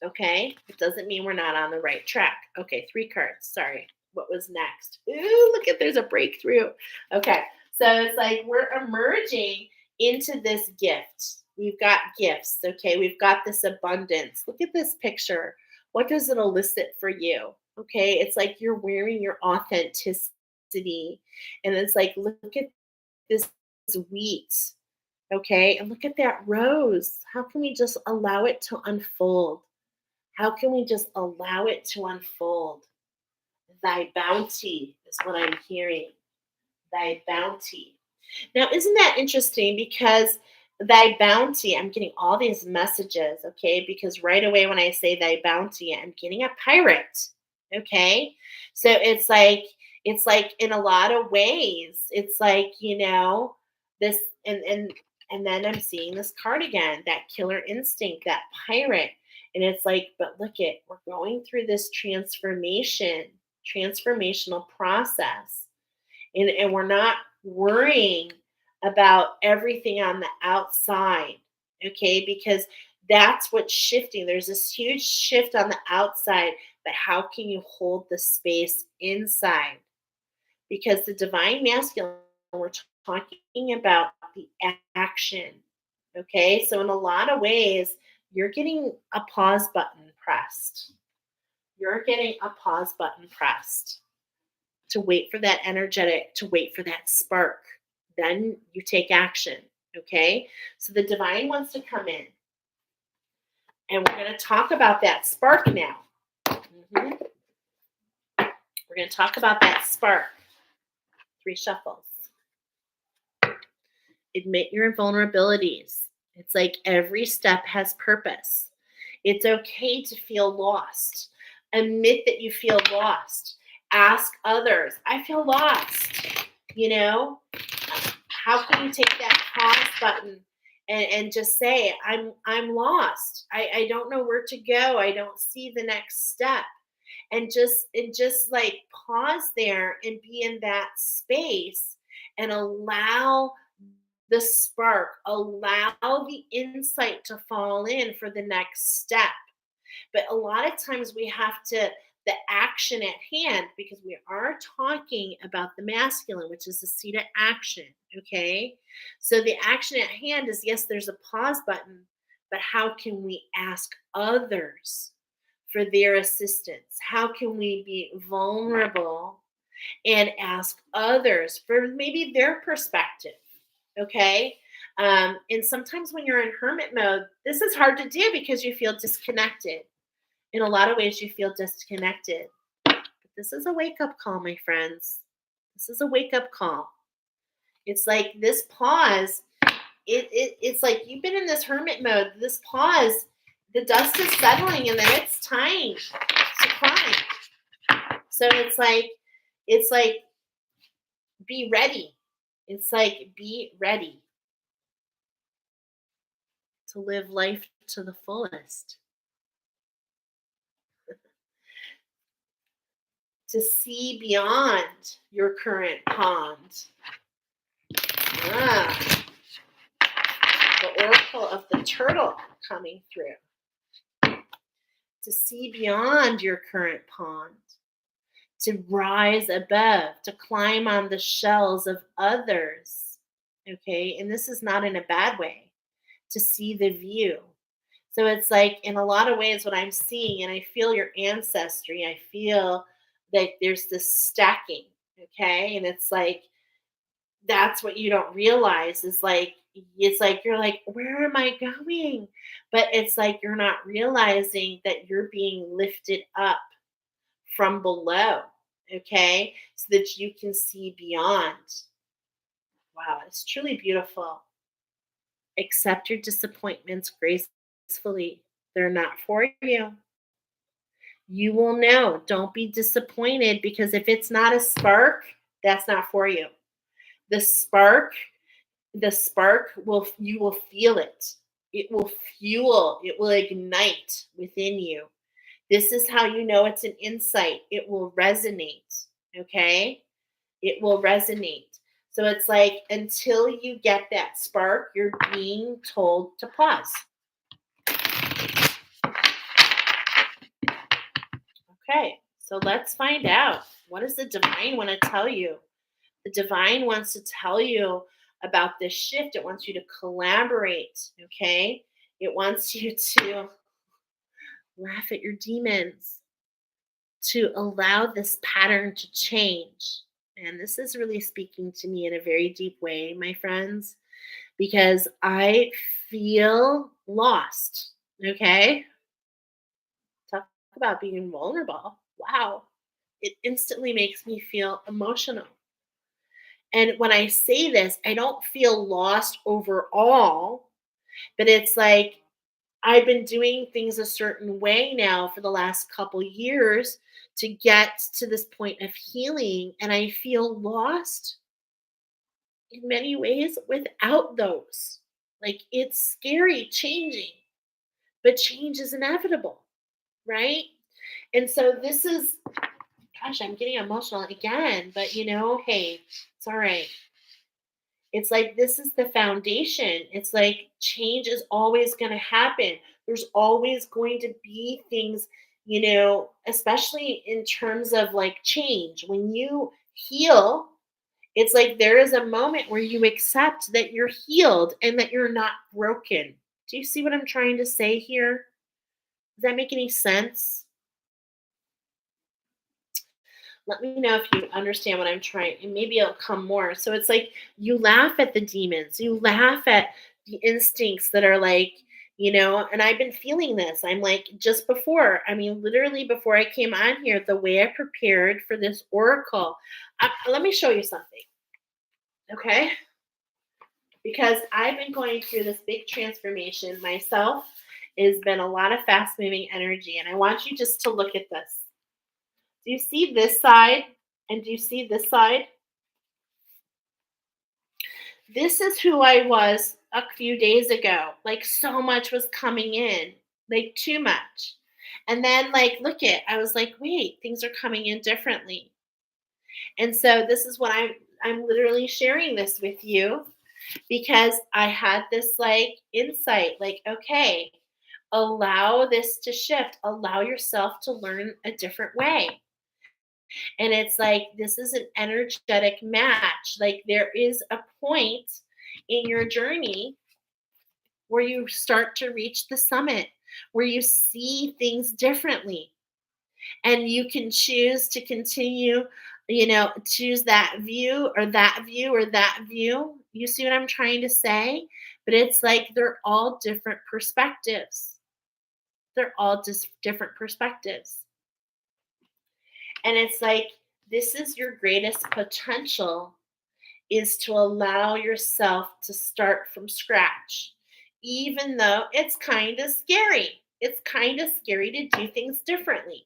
Okay? It doesn't mean we're not on the right track. Okay, 3 cards. Sorry. What was next? Ooh, look at there's a breakthrough. Okay. So it's like we're emerging into this gift. We've got gifts, okay? We've got this abundance. Look at this picture. What does it elicit for you? Okay, it's like you're wearing your authenticity. And it's like, look at this wheat, okay? And look at that rose. How can we just allow it to unfold? How can we just allow it to unfold? Thy bounty is what I'm hearing. Thy bounty. Now, isn't that interesting? Because thy bounty, I'm getting all these messages, okay? Because right away when I say thy bounty, I'm getting a pirate, okay? So it's like in a lot of ways, it's like, this and then I'm seeing this card again, that killer instinct, that pirate. And it's like, but look it, we're going through this transformational process. And we're not worrying about everything on the outside, okay? Because that's what's shifting. There's this huge shift on the outside, but how can you hold the space inside? Because the divine masculine, we're talking about the action, okay? So in a lot of ways, you're getting a pause button pressed. You're getting a pause button pressed to wait for that to wait for that spark. Then you take action, okay? So the divine wants to come in. And we're going to talk about that spark now. We're going to talk about that spark. 3 shuffles. Admit your vulnerabilities. It's like every step has purpose. It's okay to feel lost. Admit that you feel lost. Ask others, I feel lost. How can you take that pause button and just say, I'm lost. I don't know where to go. I don't see the next step. And just like pause there and be in that space and allow the spark, allow the insight to fall in for the next step. But a lot of times we have to, the action at hand, because we are talking about the masculine, which is the seat of action. Okay. So the action at hand is, yes, there's a pause button, but how can we ask others for their assistance? How can we be vulnerable and ask others for maybe their perspective? Okay. And sometimes when you're in hermit mode, this is hard to do because you feel disconnected. In a lot of ways, you feel disconnected. But this is a wake up call, my friends. This is a wake up call. It's like this pause. It's like you've been in this hermit mode. This pause, the dust is settling, and then it's time to climb. So it's like be ready. It's like be ready to live life to the fullest. To see beyond your current pond. Ah, the oracle of the turtle coming through. To see beyond your current pond. To rise above, to climb on the shells of others. Okay, and this is not in a bad way. To see the view. So it's like, in a lot of ways, what I'm seeing, and I feel your ancestry, I feel that there's this stacking, okay? And it's like, that's what you don't realize is like, it's like, you're like, where am I going? But it's like, you're not realizing that you're being lifted up from below, okay? So that you can see beyond. Wow, it's truly beautiful. Accept your disappointments gracefully. They're not for you. You will know. Don't be disappointed, because if it's not a spark, that's not for you. The spark, the spark will, you will feel it. It will fuel, it will ignite within you. This is how you know it's an insight. It will resonate. Okay? It will resonate. So it's like, until you get that spark, you're being told to pause. Okay, so let's find out. What does the divine want to tell you? The divine wants to tell you about this shift. It wants you to collaborate, okay? It wants you to laugh at your demons, to allow this pattern to change. And this is really speaking to me in a very deep way, my friends, because I feel lost, okay? Talk about being vulnerable. Wow. It instantly makes me feel emotional. And when I say this, I don't feel lost overall, but it's like I've been doing things a certain way now for the last couple years to get to this point of healing. And I feel lost in many ways without those. Like, it's scary changing, but change is inevitable, right? And so this is, gosh, I'm getting emotional again, but hey, it's all right. It's like, this is the foundation. It's like, change is always going to happen. There's always going to be things, especially in terms of like change. When you heal, it's like there is a moment where you accept that you're healed and that you're not broken. Do you see what I'm trying to say here? Does that make any sense? Let me know if you understand what I'm trying, and maybe it'll come more. So it's like, you laugh at the demons, you laugh at the instincts that are like, and I've been feeling this. I'm like, just before, I mean, literally before I came on here, the way I prepared for this oracle, let me show you something, okay? Because I've been going through this big transformation myself. It's been a lot of fast moving energy, and I want you just to look at this. Do you see this side? And do you see this side? This is who I was a few days ago. Like so much was coming in, like too much. And then like I was like, wait, things are coming in differently. And so this is what I'm literally sharing this with you because I had this like insight like okay, allow this to shift, allow yourself to learn a different way. And it's like this is an energetic match. Like there is a point in your journey where you start to reach the summit, where you see things differently and you can choose to continue, choose that view or that view or that view. You see what I'm trying to say? But it's like they're all different perspectives. They're all just different perspectives. And it's like this is your greatest potential is to allow yourself to start from scratch, even though it's kind of scary. It's kind of scary to do things differently.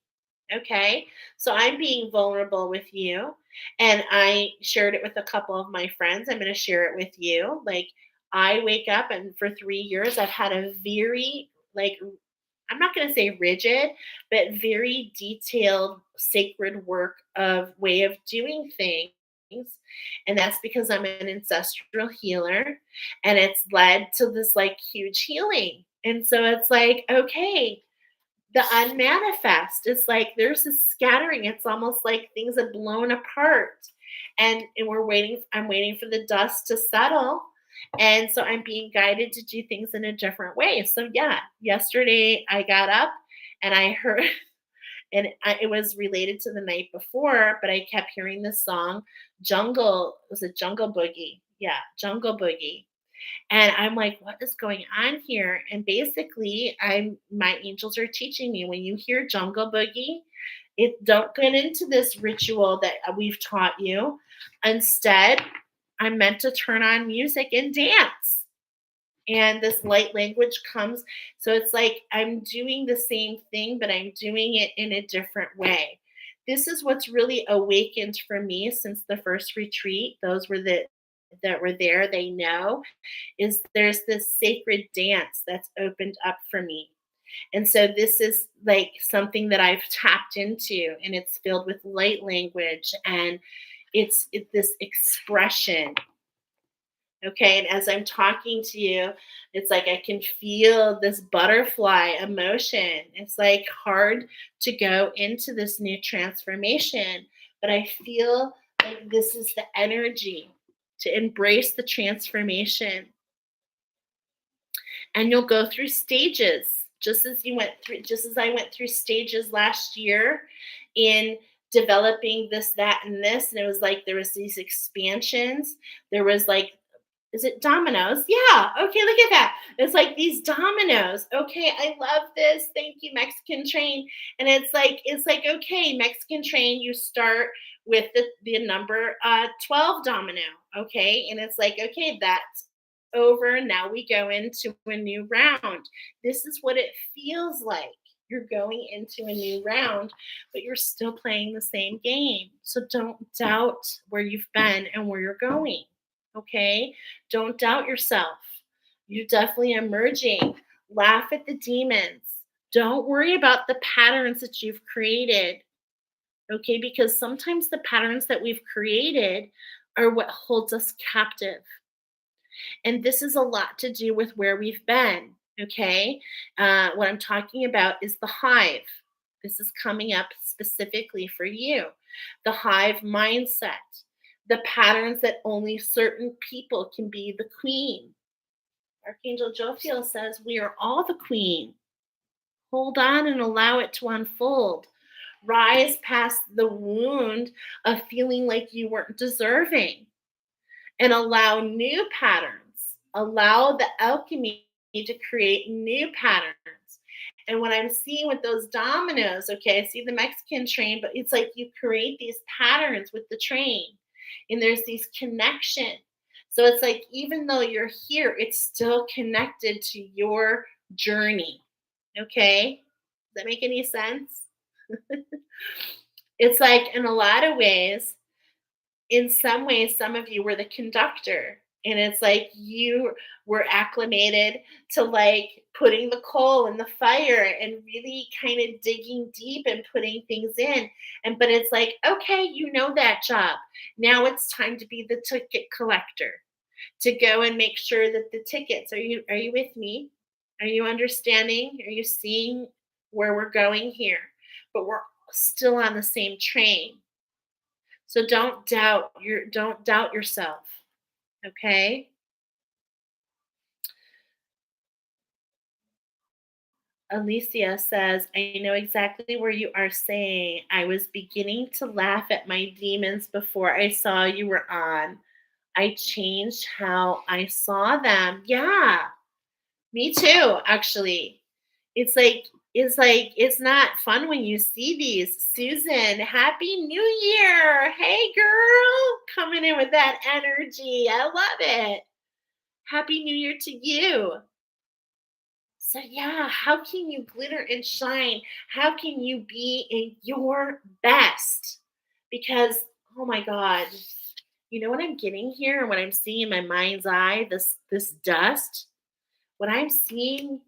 Okay. So I'm being vulnerable with you, and I shared it with a couple of my friends. I'm going to share it with you. Like, I wake up, and for 3 years, I've had a very, like, I'm not going to say rigid, but very detailed, sacred work of way of doing things. And that's because I'm an ancestral healer, and it's led to this like huge healing. And so it's like, okay, the unmanifest is like there's a scattering. It's almost like things have blown apart. And I'm waiting for the dust to settle. And so I'm being guided to do things in a different way. So yeah, yesterday I got up and I heard it was related to the night before, but I kept hearing this song, was it Jungle Boogie? Yeah, Jungle Boogie. And I'm like, what is going on here? And basically, my angels are teaching me when you hear Jungle Boogie, don't get into this ritual that we've taught you. Instead, I'm meant to turn on music and dance. And this light language comes. So it's like I'm doing the same thing, but I'm doing it in a different way. This is what's really awakened for me since the first retreat. Those were that were there, they know is there's this sacred dance that's opened up for me. And so this is like something that I've tapped into, and it's filled with light language, and it's this expression. Okay. And as I'm talking to you, it's like I can feel this butterfly emotion. It's like hard to go into this new transformation, but I feel like this is the energy to embrace the transformation. And you'll go through stages just as I went through stages last year in developing this, that, and this. And it was like there was these expansions. There was like, is it dominoes? Yeah. Okay, look at that. It's like these dominoes. Okay, I love this. Thank you, Mexican train. And it's like okay, Mexican train, you start with the number 12 domino. Okay. And it's like, okay, that's over. Now we go into a new round. This is what it feels like. You're going into a new round, but you're still playing the same game. So don't doubt where you've been and where you're going. Okay? Don't doubt yourself. You're definitely emerging. Laugh at the demons. Don't worry about the patterns that you've created. Okay? Because sometimes the patterns that we've created are what holds us captive. And this is a lot to do with where we've been. Okay. What I'm talking about is the hive. This is coming up specifically for you. The hive mindset, the patterns that only certain people can be the queen. Archangel Jophiel says, we are all the queen. Hold on and allow it to unfold. Rise past the wound of feeling like you weren't deserving, and allow new patterns. Allow the alchemy to create new patterns. And what I'm seeing with those dominoes, okay, I see the Mexican train, but it's like you create these patterns with the train, and there's these connections. So it's like even though you're here, it's still connected to your journey. Okay? Does that make any sense? It's like in a lot of ways, in some ways, some of you were the conductor. And it's like you were acclimated to like putting the coal in the fire and really kind of digging deep and putting things in. And but it's like, okay, you know that job. Now it's time to be the ticket collector, to go and make sure that the tickets, are you with me? Are you understanding? Are you seeing where we're going here? But we're still on the same train. So don't doubt yourself, okay? Alicia says, I know exactly where you are saying. I was beginning to laugh at my demons before I saw you were on. I changed how I saw them. Yeah, me too, actually. It's like it's not fun when you see these. Susan, happy new year. Hey girl, coming in with that energy. I love it. Happy new year to you. So yeah, how can you glitter and shine? How can you be in your best? Because oh my god, you know what I'm getting here and what I'm seeing in my mind's eye, this dust, what I'm seeing,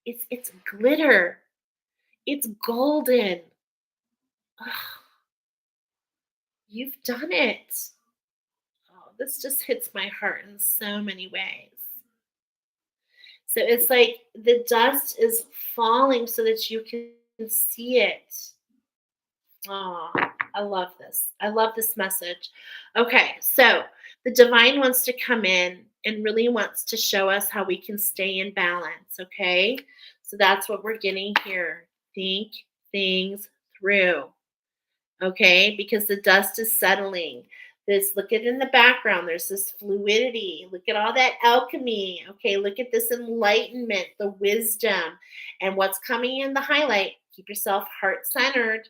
it's glitter. It's golden. Ugh, you've done it. Oh, this just hits my heart in so many ways. So it's like the dust is falling so that you can see it. Oh, I love this. I love this message. Okay, so the divine wants to come in and really wants to show us how we can stay in balance. Okay, so that's what we're getting here. Think things through. Okay, because the dust is settling. This, look at it in the background, there's this fluidity. Look at all that alchemy. Okay, look at this enlightenment, the wisdom, and what's coming in the highlight. Keep yourself heart centered.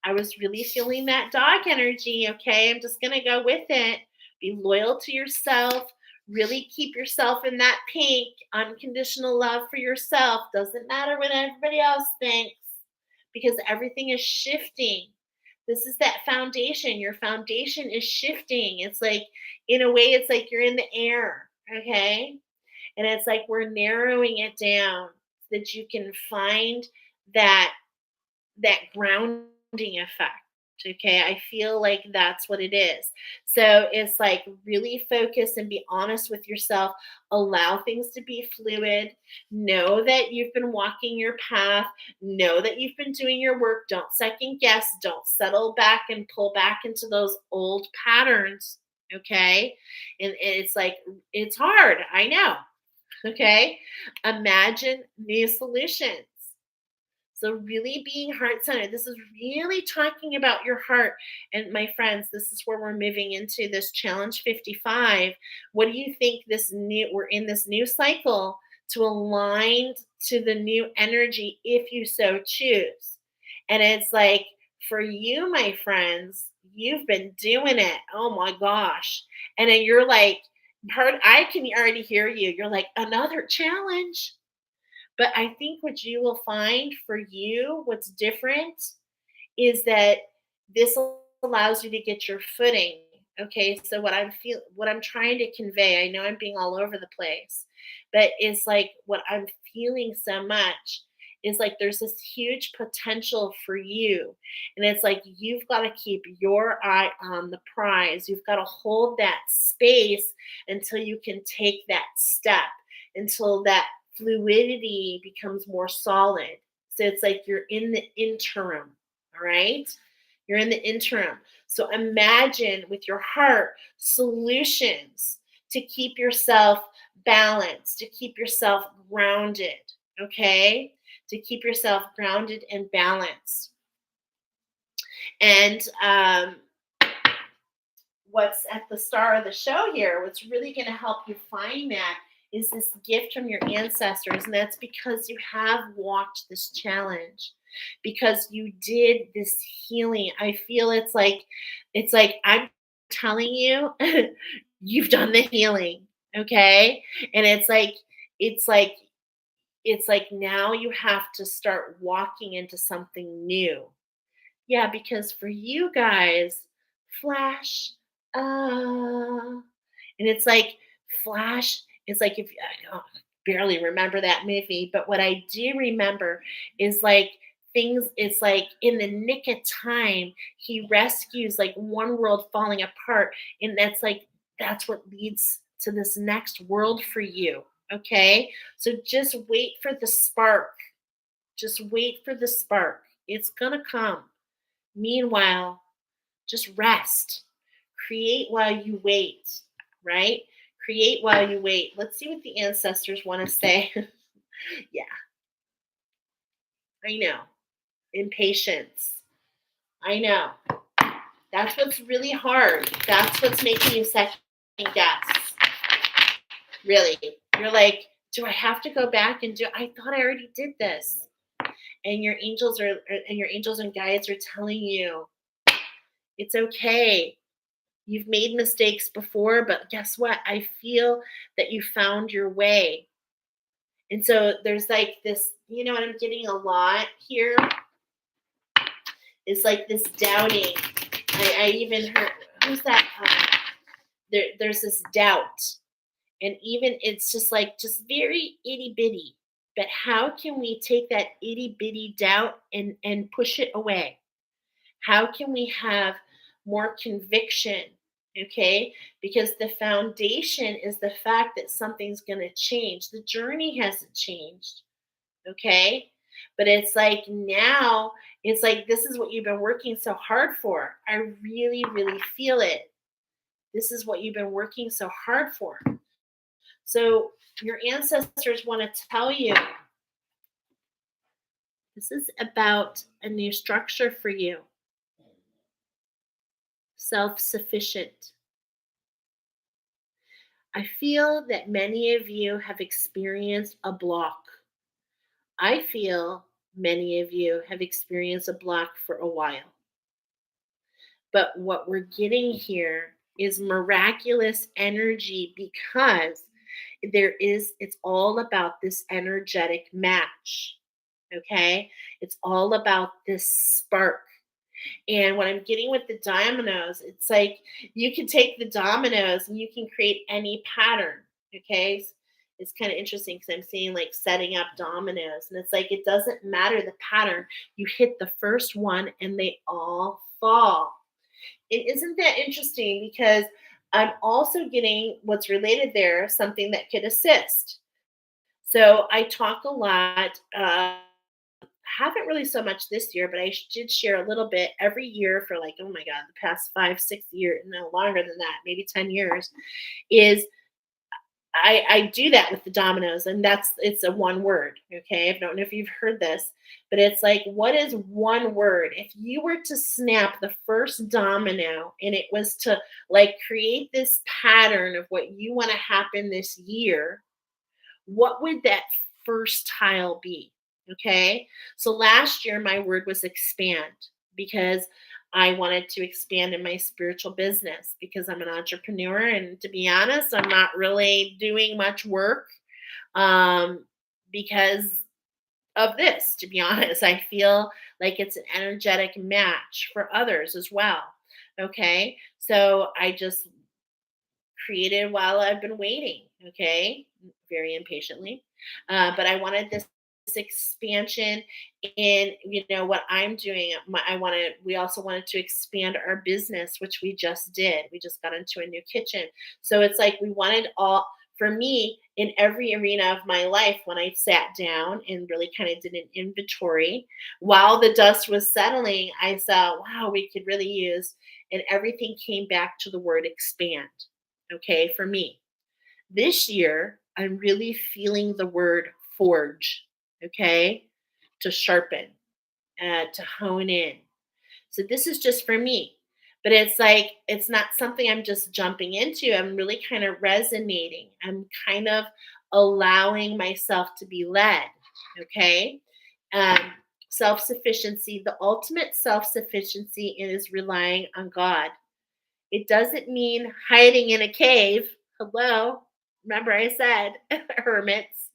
I was really feeling that dog energy. Okay, I'm just gonna go with it. Be loyal to yourself. Really keep yourself in that pink, unconditional love for yourself. Doesn't matter what everybody else thinks, because everything is shifting. This is that foundation. Your foundation is shifting. It's like, in a way, it's like you're in the air, okay? And it's like we're narrowing it down so that you can find that grounding effect. Okay, I feel like that's what it is. So it's like really focus and be honest with yourself. Allow things to be fluid. Know that you've been walking your path. Know that you've been doing your work. Don't second guess. Don't settle back and pull back into those old patterns. Okay, and it's like it's hard. I know. Okay, imagine new solutions. So, really being heart centered. This is really talking about your heart. And my friends, this is where we're moving into this challenge 55. What do you think we're in this new cycle to align to the new energy if you so choose? And it's like for you, my friends, you've been doing it. Oh my gosh. And then you're like, I can already hear you. You're like, another challenge. But I think what you will find for you, what's different, is that this allows you to get your footing. Okay, so what I'm trying to convey, I know I'm being all over the place, but it's like what I'm feeling so much is like there's this huge potential for you. And it's like you've got to keep your eye on the prize. You've got to hold that space until you can take that step, until that fluidity becomes more solid. So it's like you're in the interim, all right? You're in the interim. So imagine with your heart solutions to keep yourself balanced, to keep yourself grounded, okay? To keep yourself grounded and balanced. And what's at the star of the show here, what's really going to help you find that is this gift from your ancestors. And that's because you have walked this challenge, because you did this healing. I feel it's like I'm telling you, you've done the healing. Okay. And it's like, it's like now you have to start walking into something new. Yeah, because for you guys, flash, and it's like Flash is like if I don't barely remember that movie, but what I do remember is like things it's like in the nick of time he rescues like one world falling apart, and that's what leads to this next world for you. Okay? So just wait for the spark. Just wait for the spark. It's going to come. Meanwhile, just rest. Create while you wait, right? Create while you wait. Let's see what the ancestors want to say. Yeah, I know. Impatience. I know. That's what's really hard. That's what's making you second guess. Really. You're like, do I have to go back and do I thought I already did this. And your angels and guides are telling you it's okay. You've made mistakes before, but guess what? I feel that you found your way. And so there's like this, what I'm getting a lot here is like this doubting. I even heard, who's that? There's this doubt. And even it's just very itty bitty. But how can we take that itty bitty doubt and push it away? How can we have more conviction? Okay, because the foundation is the fact that something's going to change. The journey hasn't changed. Okay, but it's like now, it's like this is what you've been working so hard for. I really, really feel it. This is what you've been working so hard for. So, your ancestors want to tell you this is about a new structure for you, self sufficient. I feel that many of you have experienced a block. I feel many of you have experienced a block for a while. But what we're getting here is miraculous energy because it's all about this energetic match. Okay? It's all about this spark. And what I'm getting with the dominoes, it's like you can take the dominoes and you can create any pattern. Okay. It's kind of interesting because I'm seeing like setting up dominoes, and it's like it doesn't matter the pattern. You hit the first one and they all fall. And isn't that interesting? Because I'm also getting what's related there, something that could assist. So I talk a lot. Haven't really so much this year, but I did share a little bit every year for like, oh my God, the past 5, 6 years, no longer than that, maybe 10 years, is I do that with the dominoes, and it's a one word. Okay. I don't know if you've heard this, but it's like, what is one word? If you were to snap the first domino and it was to like create this pattern of what you want to happen this year, what would that first tile be? Okay. So last year, my word was expand because I wanted to expand in my spiritual business because I'm an entrepreneur. And to be honest, I'm not really doing much work um, because of this. To be honest, I feel like it's an energetic match for others as well. Okay. So I just created while I've been waiting, okay, very impatiently. But I wanted this expansion in, what I'm doing. We also wanted to expand our business, which we just did. We just got into a new kitchen. So it's like we wanted for me, in every arena of my life, when I sat down and really kind of did an inventory while the dust was settling, I saw, wow, we could really use, and everything came back to the word expand. Okay, for me. This year, I'm really feeling the word forge, okay, to sharpen, to hone in. So this is just for me. But it's like, it's not something I'm just jumping into. I'm really kind of resonating. I'm kind of allowing myself to be led, okay? Um, Self sufficiency, the ultimate self sufficiency is relying on God. It doesn't mean hiding in a cave. Hello. Remember, I said hermits.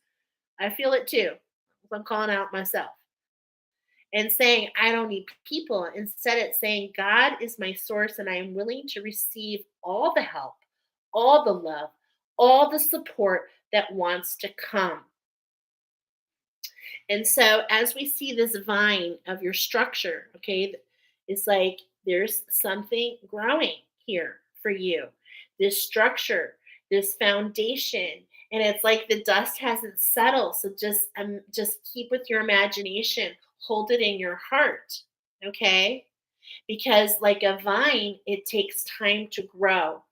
I feel it too. I'm calling out myself and saying, I don't need people. Instead, it's saying, God is my source and I am willing to receive all the help, all the love, all the support that wants to come. And so, as we see this vine of your structure, okay, it's like there's something growing here for you. This structure, this foundation, and it's like the dust hasn't settled. So just keep with your imagination, hold it in your heart, okay? Because like a vine, it takes time to grow,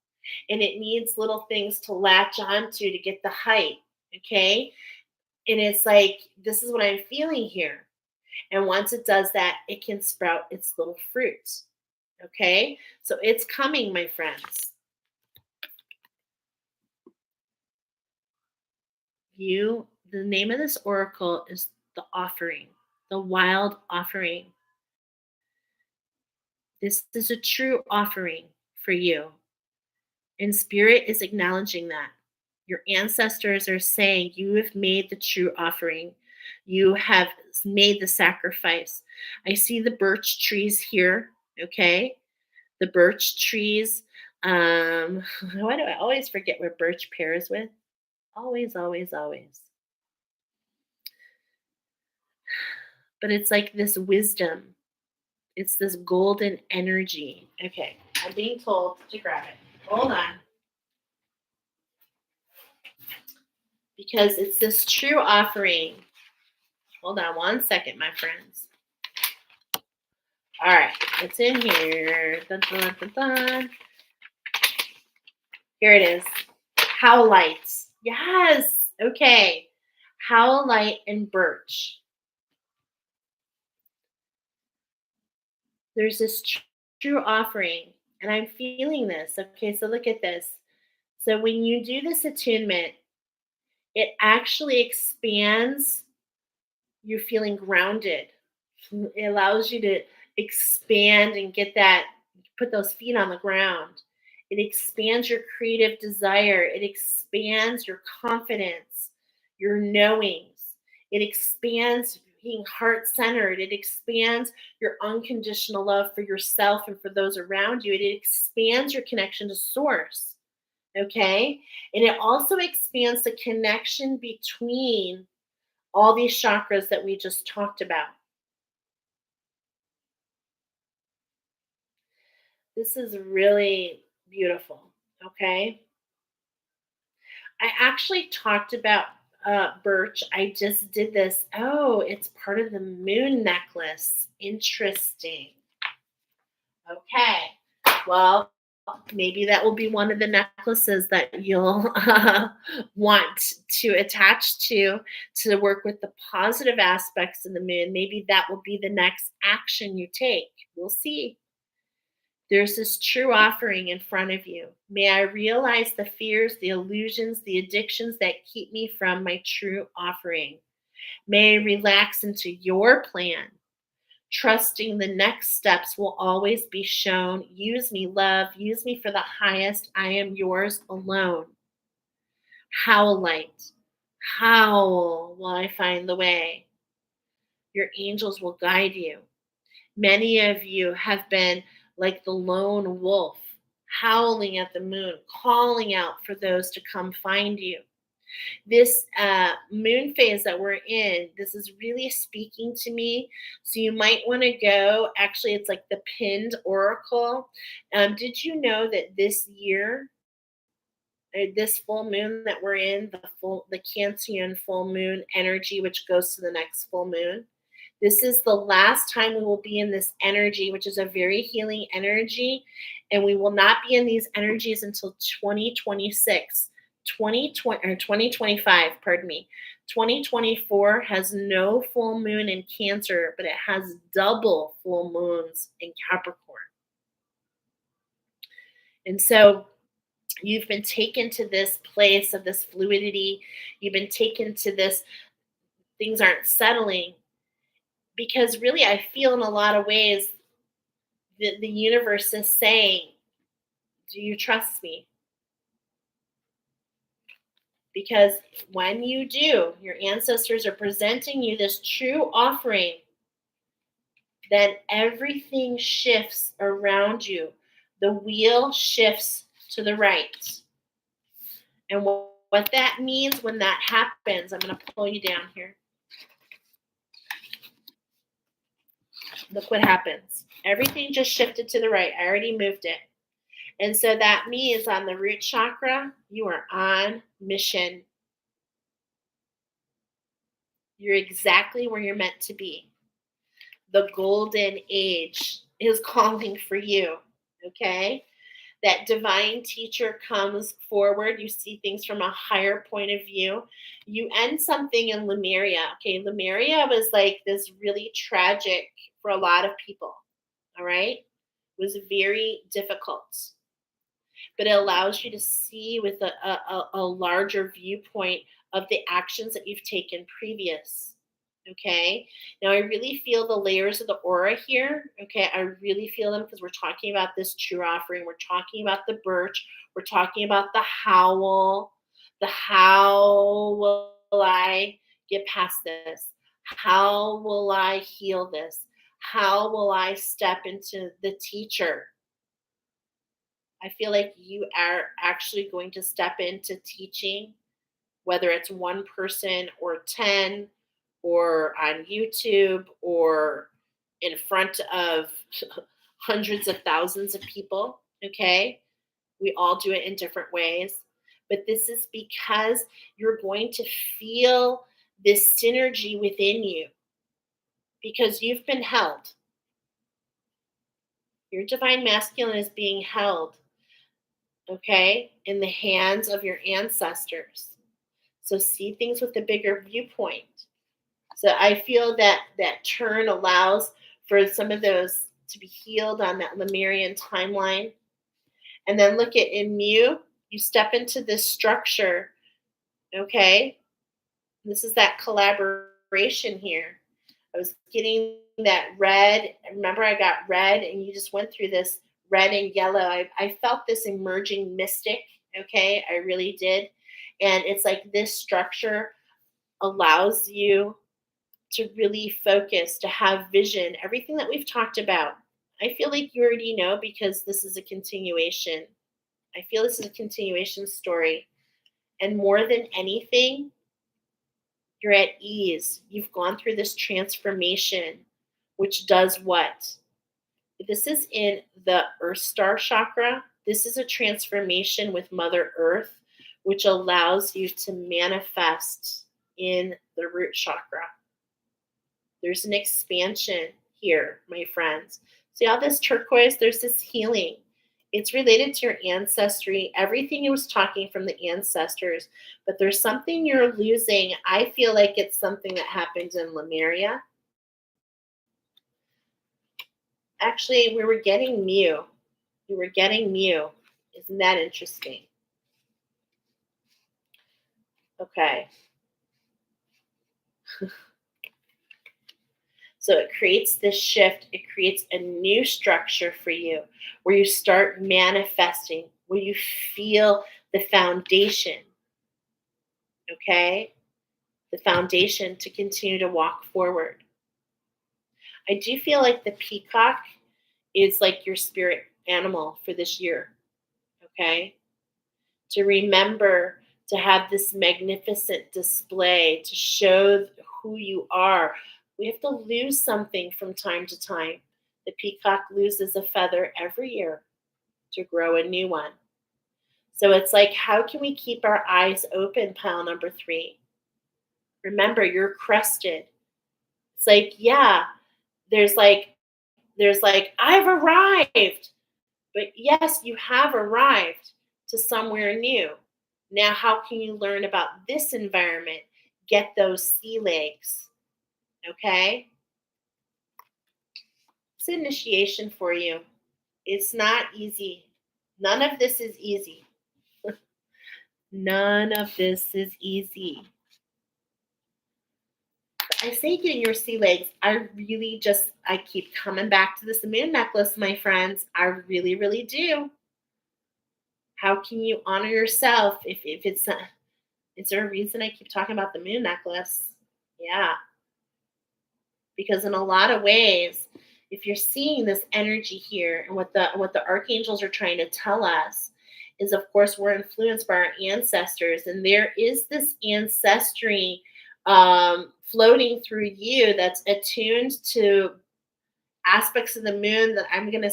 and it needs little things to latch onto to get the height, okay? And it's like, this is what I'm feeling here. And once it does that, it can sprout its little fruits. Okay? So it's coming, my friends. The name of this oracle is the offering, the wild offering. This is a true offering for you. And spirit is acknowledging that. Your ancestors are saying you have made the true offering. You have made the sacrifice. I see the birch trees here, okay? The birch trees. Why do I always forget what birch pairs with? Always, always, always. But it's like this wisdom. It's this golden energy. Okay, I'm being told to grab it. Hold on. Because it's this true offering. Hold on one second, my friends. All right, it's in here. Dun, dun, dun, dun. Here it is. Howlite. Yes. Okay. Howlite and birch. There's this true offering, and I'm feeling this. Okay, so look at this. So when you do this attunement, it actually expands. You're feeling grounded. It allows you to expand and get that, put those feet on the ground. It expands your creative desire. It expands your confidence, your knowings. It expands being heart centered. It expands your unconditional love for yourself and for those around you. It expands your connection to source. Okay. And it also expands the connection between all these chakras that we just talked about. This is really beautiful. Okay. I actually talked about birch. I just did this. Oh, it's part of the moon necklace. Interesting. Okay. Well, maybe that will be one of the necklaces that you'll want to attach to work with the positive aspects of the moon. Maybe that will be the next action you take. We'll see. There's this true offering in front of you. May I realize the fears, the illusions, the addictions that keep me from my true offering. May I relax into your plan, trusting the next steps will always be shown. Use me, love. Use me for the highest. I am yours alone. Howl light. Howl while I find the way. Your angels will guide you. Many of you have been like the lone wolf, howling at the moon, calling out for those to come find you. This moon phase that we're in, this is really speaking to me. So you might want to go. Actually, it's like the pinned oracle. Did you know that this year, this full moon that we're in, the Cancerian full moon energy, which goes to the next full moon, this is the last time we will be in this energy, which is a very healing energy. And we will not be in these energies until 2026, 2020 or 2025, pardon me. 2024 has no full moon in Cancer, but it has double full moons in Capricorn. And so you've been taken to this place of this fluidity. You've been taken to this, things aren't settling. Because really, I feel in a lot of ways the universe is saying, do you trust me? Because when you do, your ancestors are presenting you this true offering, then everything shifts around you. The wheel shifts to the right. And what that means when that happens, I'm going to pull you down here. Look what happens. Everything just shifted to the right. I already moved it. And so that means on the root chakra, you are on mission. You're exactly where you're meant to be. The golden age is calling for you, okay? That divine teacher comes forward. You see things from a higher point of view. You end something in Lemuria. Okay, Lemuria was like this really tragic for a lot of people, all right? It was very difficult. But it allows you to see with a larger viewpoint of the actions that you've taken previous. Okay. Now I really feel the layers of the aura here. Okay. I really feel them because we're talking about this true offering. We're talking about the birch. We're talking about the howl. The how will I get past this? How will I heal this? How will I step into the teacher? I feel like you are actually going to step into teaching, whether it's one person or 10, or on YouTube, or in front of hundreds of thousands of people. Okay. We all do it in different ways. But this is because you're going to feel this synergy within you because you've been held. Your divine masculine is being held, okay, in the hands of your ancestors. So see things with a bigger viewpoint. So I feel that that turn allows for some of those to be healed on that Lemurian timeline. And then look at in Mu, you step into this structure, okay? This is that collaboration here. I was getting that red. Remember, I got red, and you just went through this red and yellow. I felt this emerging mystic, okay? I really did. And it's like this structure allows you to really focus, to have vision, everything that we've talked about. I feel like you already know because this is a continuation. I feel this is a continuation story. And more than anything, you're at ease. You've gone through this transformation, which does what? This is in the Earth Star chakra. This is a transformation with Mother Earth, which allows you to manifest in the root chakra. There's an expansion here, my friends. See all this turquoise? There's this healing. It's related to your ancestry. Everything it was talking from the ancestors, but there's something you're losing. I feel like it's something that happened in Lemuria. Actually, we were getting Mu. We were getting Mu. Isn't that interesting? Okay. So it creates this shift. It creates a new structure for you where you start manifesting, where you feel the foundation, okay? The foundation to continue to walk forward. I do feel like the peacock is like your spirit animal for this year, okay? To remember to have this magnificent display to show who you are. We have to lose something from time to time. The peacock loses a feather every year to grow a new one. So it's like, how can we keep our eyes open, pile number 3? Remember, you're crested. It's like, yeah, there's like, I've arrived. But yes, you have arrived to somewhere new. Now, how can you learn about this environment? Get those sea legs. Okay? It's an initiation for you. It's not easy. None of this is easy. None of this is easy. I say getting your sea legs. I keep coming back to this moon necklace, my friends. I really, really do. How can you honor yourself if it's not? Is there a reason I keep talking about the moon necklace? Yeah. Because in a lot of ways, if you're seeing this energy here and what the archangels are trying to tell us is, of course, we're influenced by our ancestors, and there is this ancestry floating through you that's attuned to aspects of the moon that I'm going to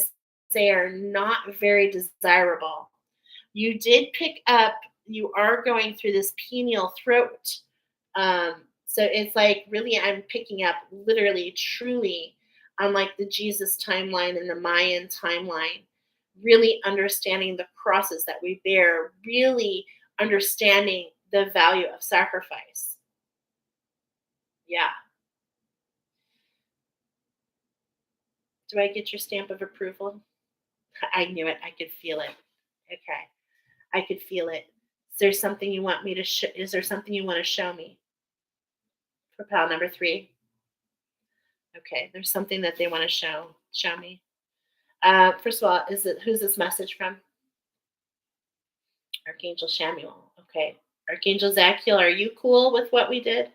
say are not very desirable. You did pick up, you are going through this pineal throat. So it's like really, I'm picking up literally, truly, on like the Jesus timeline and the Mayan timeline, really understanding the crosses that we bear, really understanding the value of sacrifice. Yeah. Do I get your stamp of approval? I knew it. I could feel it. Okay. I could feel it. Is there something you want me to is there something you want to show me? For pal number 3. Okay, there's something that they want to show me. First of all, who's this message from? Archangel Samuel. Okay. Archangel Zachiel, are you cool with what we did?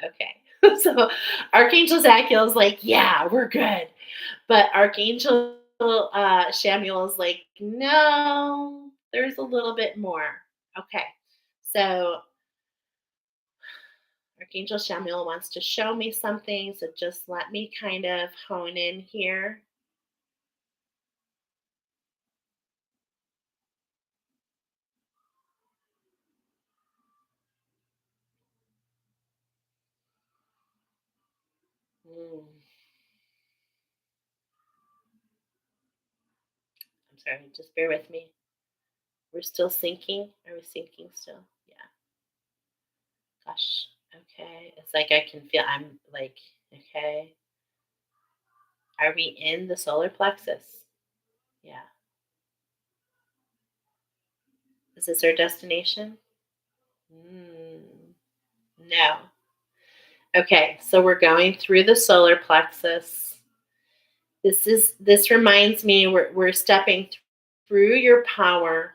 Okay. So Archangel Zachiel is like, yeah, we're good. But Archangel Samuel is like, no, there's a little bit more. Okay. So Archangel Samuel wants to show me something. So just let me kind of hone in here. Mm. I'm sorry, just bear with me. We're still syncing. Are we syncing still? Yeah. Gosh. Okay. It's like I can feel, I'm like, okay. Are we in the solar plexus? Yeah. Is this our destination? No. Okay. So we're going through the solar plexus. This reminds me we're stepping through your power,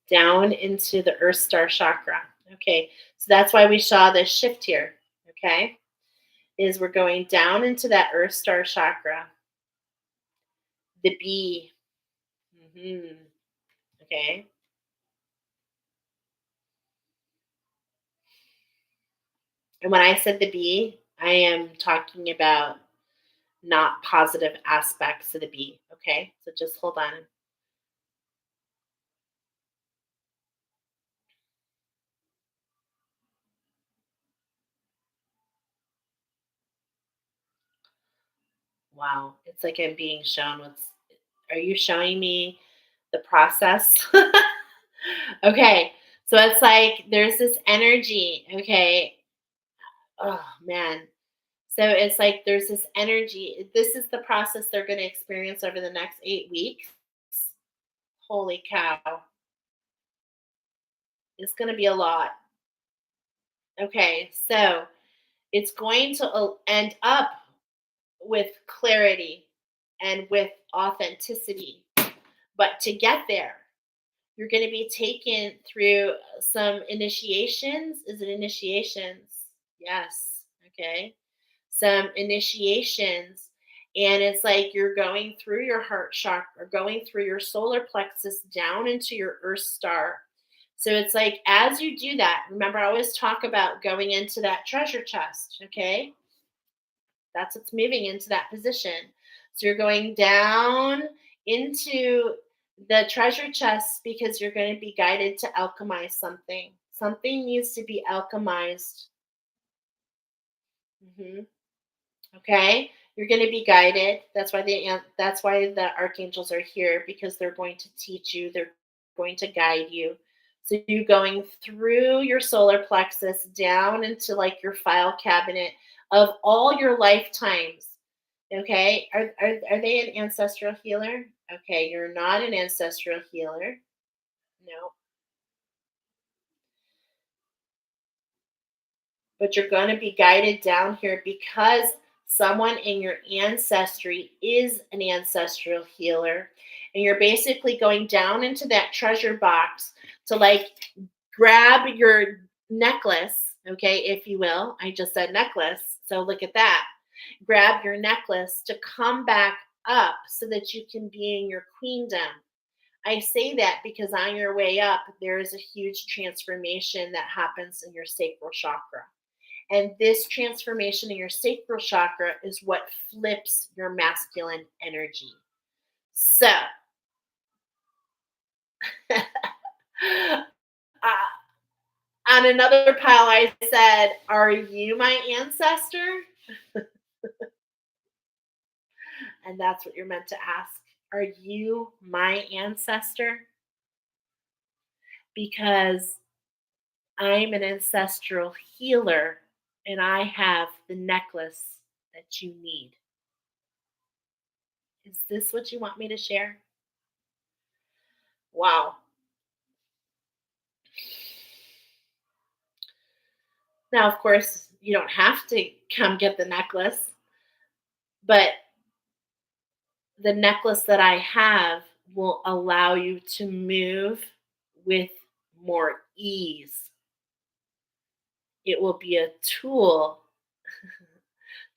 down into the Earth Star chakra. Okay, so that's why we saw this shift here. Okay, is we're going down into that Earth Star chakra, the B. Okay, and when I said the B, I am talking about not positive aspects of the B. Okay, so just hold on. Wow, it's like I'm being shown what's. Are you showing me the process? Okay, so it's like there's this energy. Okay, oh man. So it's like there's this energy. This is the process they're going to experience over the next 8 weeks. Holy cow. It's going to be a lot. Okay, so it's going to end up with clarity and with authenticity. But to get there, you're going to be taken through some initiations. Is it initiations? Yes. Okay. Some initiations. And it's like you're going through your heart chakra, going through your solar plexus down into your earth star. So it's like as you do that, remember, I always talk about going into that treasure chest. Okay. That's what's moving into that position. So you're going down into the treasure chest because you're going to be guided to alchemize something. Something needs to be alchemized. Okay, you're going to be guided. That's why the archangels are here, because they're going to teach you. They're going to guide you. So you're going through your solar plexus down into like your file cabinet of all your lifetimes. Okay, are they an ancestral healer? Okay, you're not an ancestral healer. No, but you're going to be guided down here because someone in your ancestry is an ancestral healer. And you're basically going down into that treasure box to like grab your necklace, okay, if you will. I just said necklace. So look at that. Grab your necklace to come back up so that you can be in your queendom. I say that because on your way up, there is a huge transformation that happens in your sacral chakra. And this transformation in your sacral chakra is what flips your masculine energy. So, uh, on another pile, I said, "Are you my ancestor?" And that's what you're meant to ask. Are you my ancestor? Because I'm an ancestral healer and I have the necklace that you need. Is this what you want me to share? Wow. Now, of course, you don't have to come get the necklace, but the necklace that I have will allow you to move with more ease. It will be a tool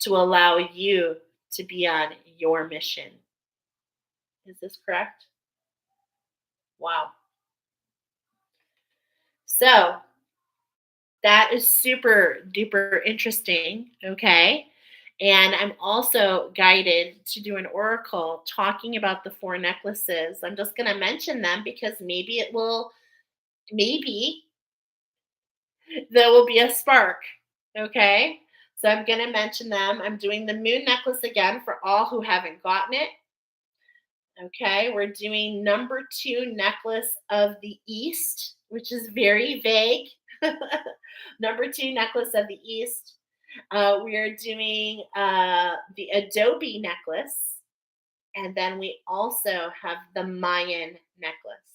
to allow you to be on your mission. Is this correct? Wow. So that is super duper interesting. Okay. And I'm also guided to do an oracle talking about the four necklaces. I'm just going to mention them because maybe there will be a spark. Okay. So I'm going to mention them. I'm doing the moon necklace again for all who haven't gotten it. Okay, we're doing number two, necklace of the East, which is very vague. Number two, necklace of the East. We are doing the Adobe necklace. And then we also have the Mayan necklace.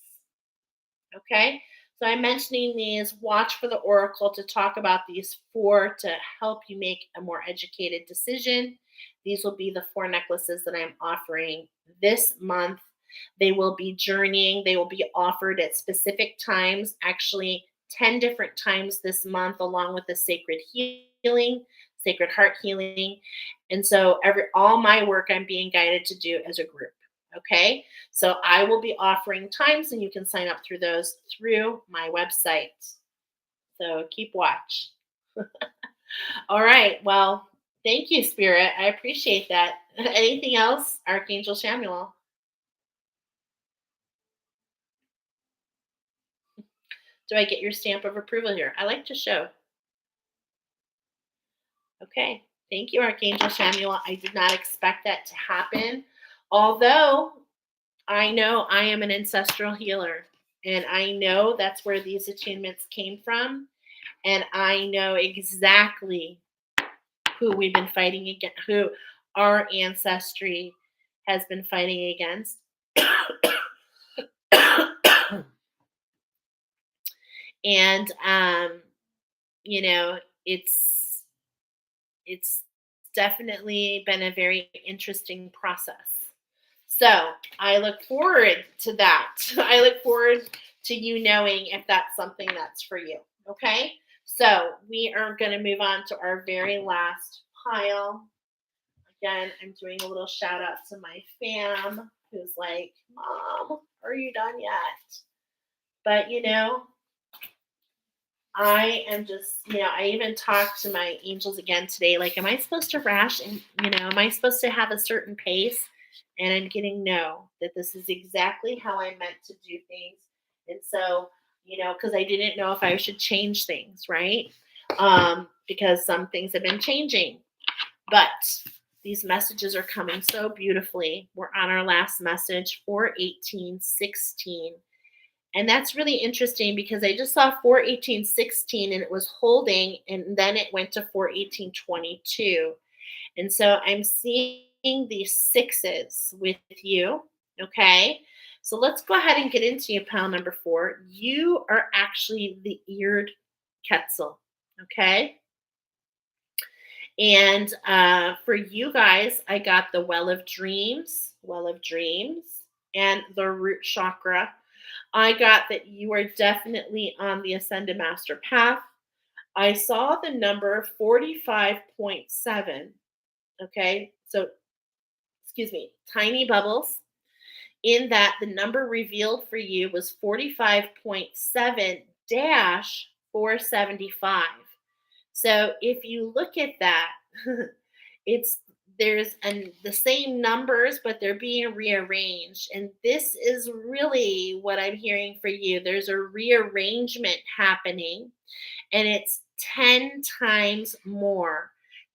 Okay, so I'm mentioning these. Watch for the oracle to talk about these four to help you make a more educated decision. These will be the four necklaces that I'm offering this month. They will be journeying, they will be offered at specific times, actually 10 different times this month, along with the sacred healing, sacred heart healing. And so all my work I'm being guided to do as a group. Okay, so I will be offering times and you can sign up through those through my website. So keep watch. All right. Well, thank you, Spirit. I appreciate that. Anything else, Archangel Samuel? Do I get your stamp of approval here? I like to show. Okay. Thank you, Archangel Samuel. I did not expect that to happen. Although I know I am an ancestral healer, and I know that's where these attunements came from. And I know exactly who we've been fighting against, who our ancestry has been fighting against. And you know, it's definitely been a very interesting process. So I look forward to that. I look forward to you knowing if that's something that's for you. Okay. So we are going to move on to our very last pile. Again, I'm doing a little shout out to my fam who's like, Mom, are you done yet? But I am just, I even talked to my angels again today. Like, am I supposed to rush? And, am I supposed to have a certain pace? And I'm getting no, that this is exactly how I meant to do things. And so, because I didn't know if I should change things, right? Because some things have been changing. But these messages are coming so beautifully. We're on our last message, 41816. And that's really interesting because I just saw 41816 and it was holding, and then it went to 41822. And so I'm seeing these sixes with you. Okay. So let's go ahead and get into your pile number 4. You are actually the eared Quetzal. Okay. And for you guys, I got the well of dreams, and the root chakra. I got that you are definitely on the ascended master path. I saw the number 45.7. Okay. So, tiny bubbles, in that the number revealed for you was 45.7 475. So if you look at that, it's the same numbers, but they're being rearranged. And this is really what I'm hearing for you. There's a rearrangement happening, and it's 10 times more.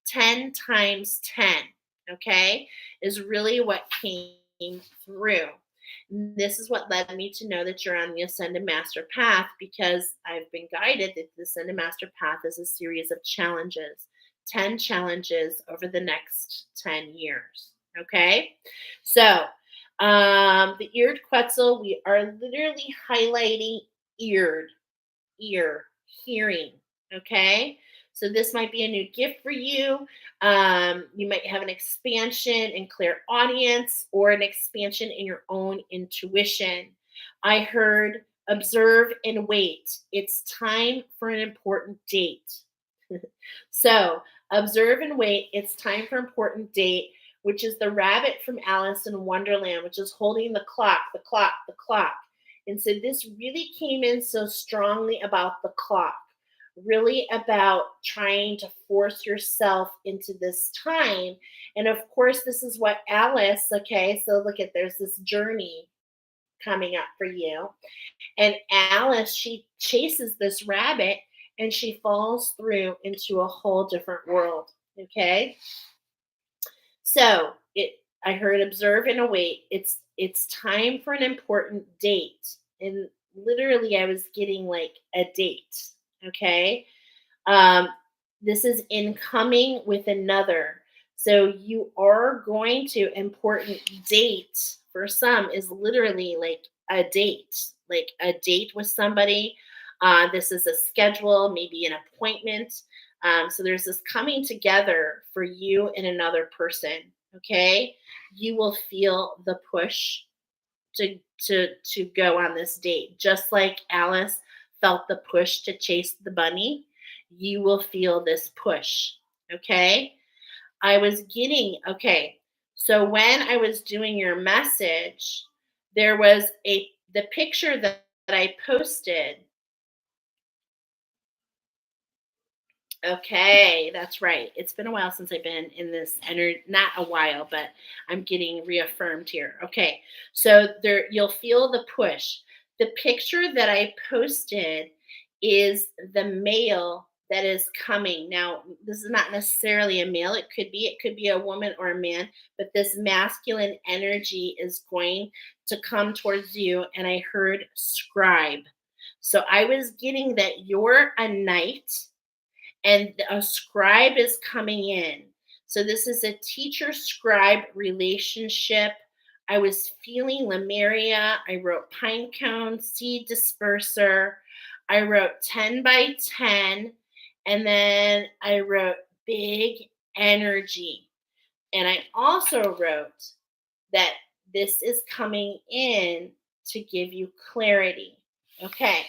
10 times 10, okay, is really what came through. This is what led me to know that you're on the Ascended Master Path, because I've been guided that the Ascended Master Path is a series of challenges, 10 challenges over the next 10 years. Okay? So, the eared Quetzal, we are literally highlighting eared, ear, hearing. Okay? So this might be a new gift for you. You might have an expansion in clairaudience or an expansion in your own intuition. I heard observe and wait. It's time for an important date. So observe and wait. It's time for important date, which is the rabbit from Alice in Wonderland, which is holding the clock, the clock, the clock. And so this really came in so strongly about the clock, really about trying to force yourself into this time. And of course, this is what Alice, okay, so look at, there's this journey coming up for you. And Alice, she chases this rabbit and she falls through into a whole different world. Okay. So I heard observe and await. It's time for an important date. And literally I was getting like a date. Okay. This is incoming with another. So you are going to, important date for some is literally like a date with somebody. This is a schedule, maybe an appointment. So there's this coming together for you and another person. Okay. You will feel the push to go on this date, just like Alice felt the push to chase the bunny. You will feel this push. Okay. I was getting, okay. So when I was doing your message, there was the picture that I posted. Okay, that's right. It's been a while since I've been in this energy, not a while, but I'm getting reaffirmed here. Okay, so there you'll feel the push. The picture that I posted is the male that is coming. Now, this is not necessarily a male. It could be a woman or a man, but this masculine energy is going to come towards you. And I heard scribe. So I was getting that you're a knight and a scribe is coming in. So this is a teacher scribe relationship. I was feeling Lemuria. I wrote pine cone, seed disperser. I wrote 10 by 10. And then I wrote big energy. And I also wrote that this is coming in to give you clarity. Okay.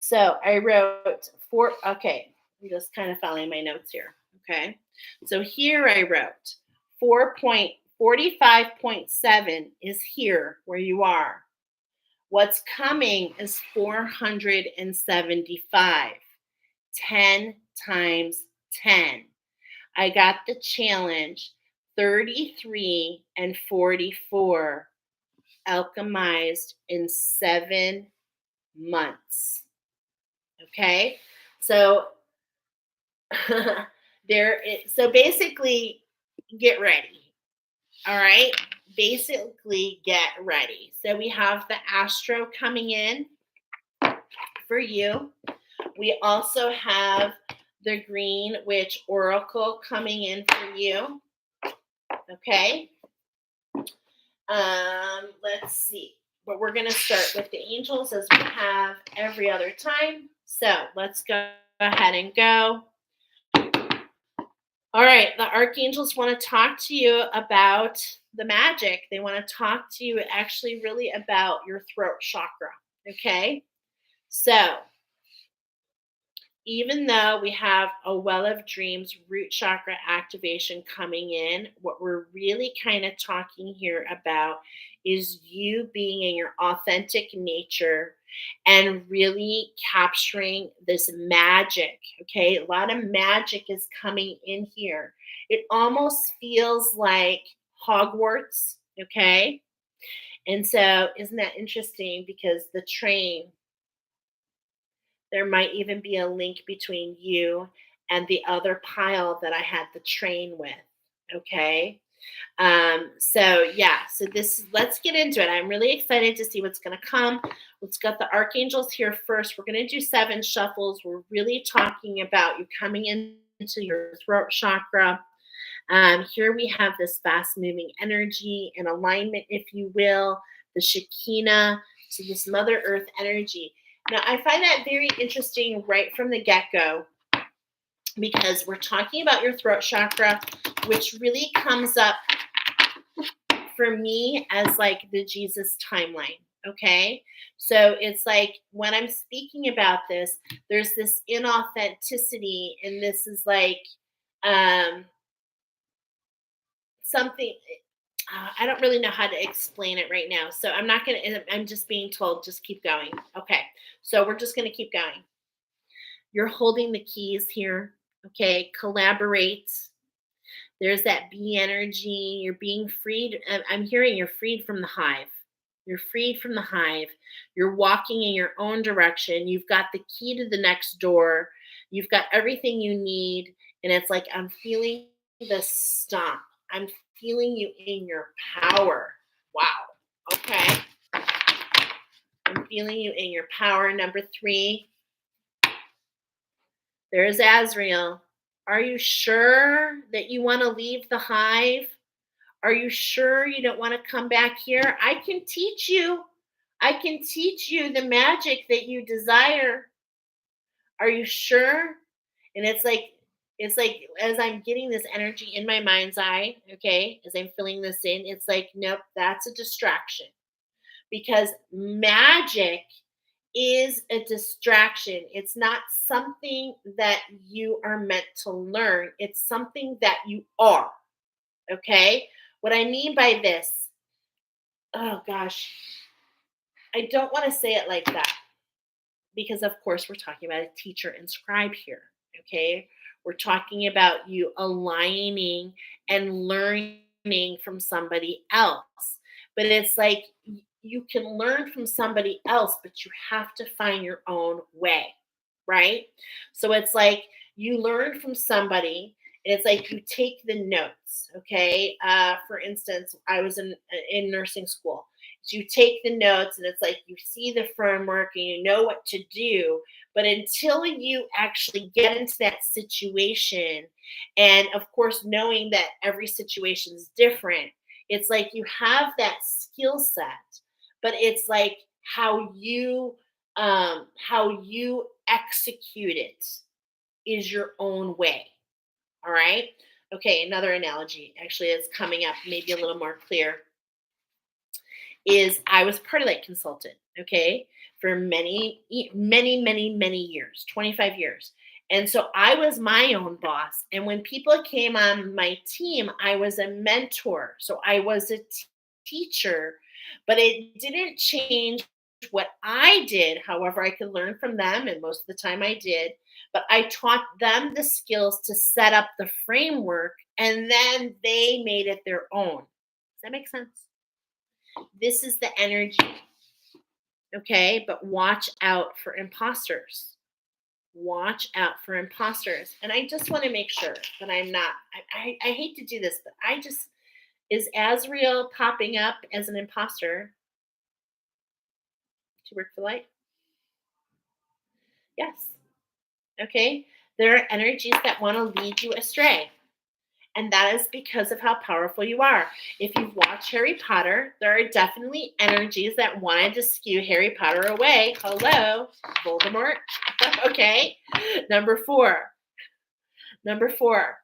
So I wrote okay, I'm just kind of following my notes here. Okay. So here I wrote 4.45.7 is here where you are. What's coming is 475, 10 times 10. I got the challenge 33 and 44 alchemized in 7 months. Okay, so so basically get ready. All right, basically get ready. So we have the astro coming in for you. We also have the green witch oracle coming in for you. Okay, let's see. But we're going to start with the angels as we have every other time. So let's go ahead and go. All right, the archangels want to talk to you about the magic. They want to talk to you actually really about your throat chakra. Okay, so even though we have a well of dreams root chakra activation coming in, what we're really kind of talking here about is you being in your authentic nature and really capturing this magic. Okay. A lot of magic is coming in here. It almost feels like Hogwarts. Okay. And so, isn't that interesting? Because the train, there might even be a link between you and the other pile that I had the train with. Okay. So yeah, so this let's get into it. I'm really excited to see what's gonna come. Let's got the archangels here first. We're gonna do 7 shuffles. We're really talking about you coming into your throat chakra. Here we have this fast moving energy and alignment, if you will, the Shekinah to this Mother Earth energy. Now, I find that very interesting right from the get go because we're talking about your throat chakra, which really comes up for me as like the Jesus timeline. Okay. So it's like when I'm speaking about this, there's this inauthenticity, and this is like, um, something. I don't really know how to explain it right now. So I'm not going to, I'm just being told, just keep going. Okay. So we're just going to keep going. You're holding the keys here. Okay. Collaborate. There's that bee energy. You're being freed. I'm hearing you're freed from the hive. You're freed from the hive. You're walking in your own direction. You've got the key to the next door. You've got everything you need. And it's like, I'm feeling the stomp. I'm feeling you in your power. Wow. Okay. I'm feeling you in your power. Number 3, there's Azrael. Are you sure that you want to leave the hive? Are you sure you don't want to come back here? I can teach you. I can teach you the magic that you desire. Are you sure? And it's like as I'm getting this energy in my mind's eye, okay, as I'm filling this in, it's like, nope, that's a distraction. Because magic is a distraction. It's not something that you are meant to learn. It's something that you are. Okay? What I mean by this, oh gosh, I don't want to say it like that because, of course, we're talking about a teacher and scribe here. Okay? We're talking about you aligning and learning from somebody else. But it's like you can learn from somebody else, but you have to find your own way, right? So it's like you learn from somebody, and it's like you take the notes. Okay, for instance, I was in nursing school. So you take the notes, and it's like you see the framework and you know what to do. But until you actually get into that situation, and of course, knowing that every situation is different, it's like you have that skill set, but it's like how you execute it is your own way. All right. Okay, another analogy actually is coming up, maybe a little more clear, is I was party light consultant, okay, for many years, 25 years. And so I was my own boss. And when people came on my team, I was a mentor. So I was a teacher, but it didn't change what I did. However, I could learn from them, and most of the time I did. But I taught them the skills to set up the framework, and then they made it their own. Does that make sense? This is the energy, okay? But watch out for imposters. Watch out for imposters. And I just want to make sure that I'm not, I hate to do this, but is Azrael popping up as an imposter to work for light? Yes. Okay. There are energies that want to lead you astray. And that is because of how powerful you are. If you've watched Harry Potter, there are definitely energies that wanted to skew Harry Potter away. Hello, Voldemort. Okay. Number 4. Number 4.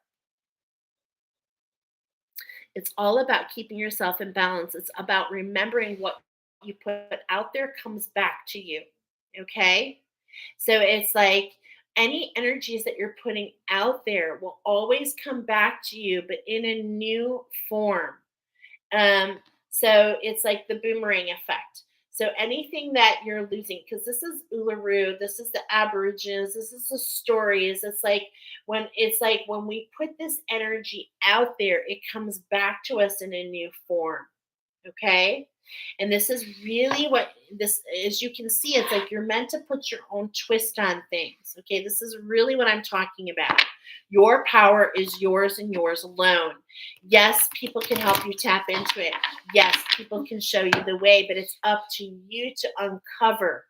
It's all about keeping yourself in balance. It's about remembering what you put out there comes back to you. Okay. So it's like any energies that you're putting out there will always come back to you, but in a new form. Um, so it's like the boomerang effect. So anything that you're losing, because this is Uluru, this is the Aborigines, this is the stories. It's like when we put this energy out there, it comes back to us in a new form. Okay. And this is really what this, as you can see, it's like you're meant to put your own twist on things. Okay. This is really what I'm talking about. Your power is yours and yours alone. Yes, people can help you tap into it. Yes, people can show you the way, but it's up to you to uncover,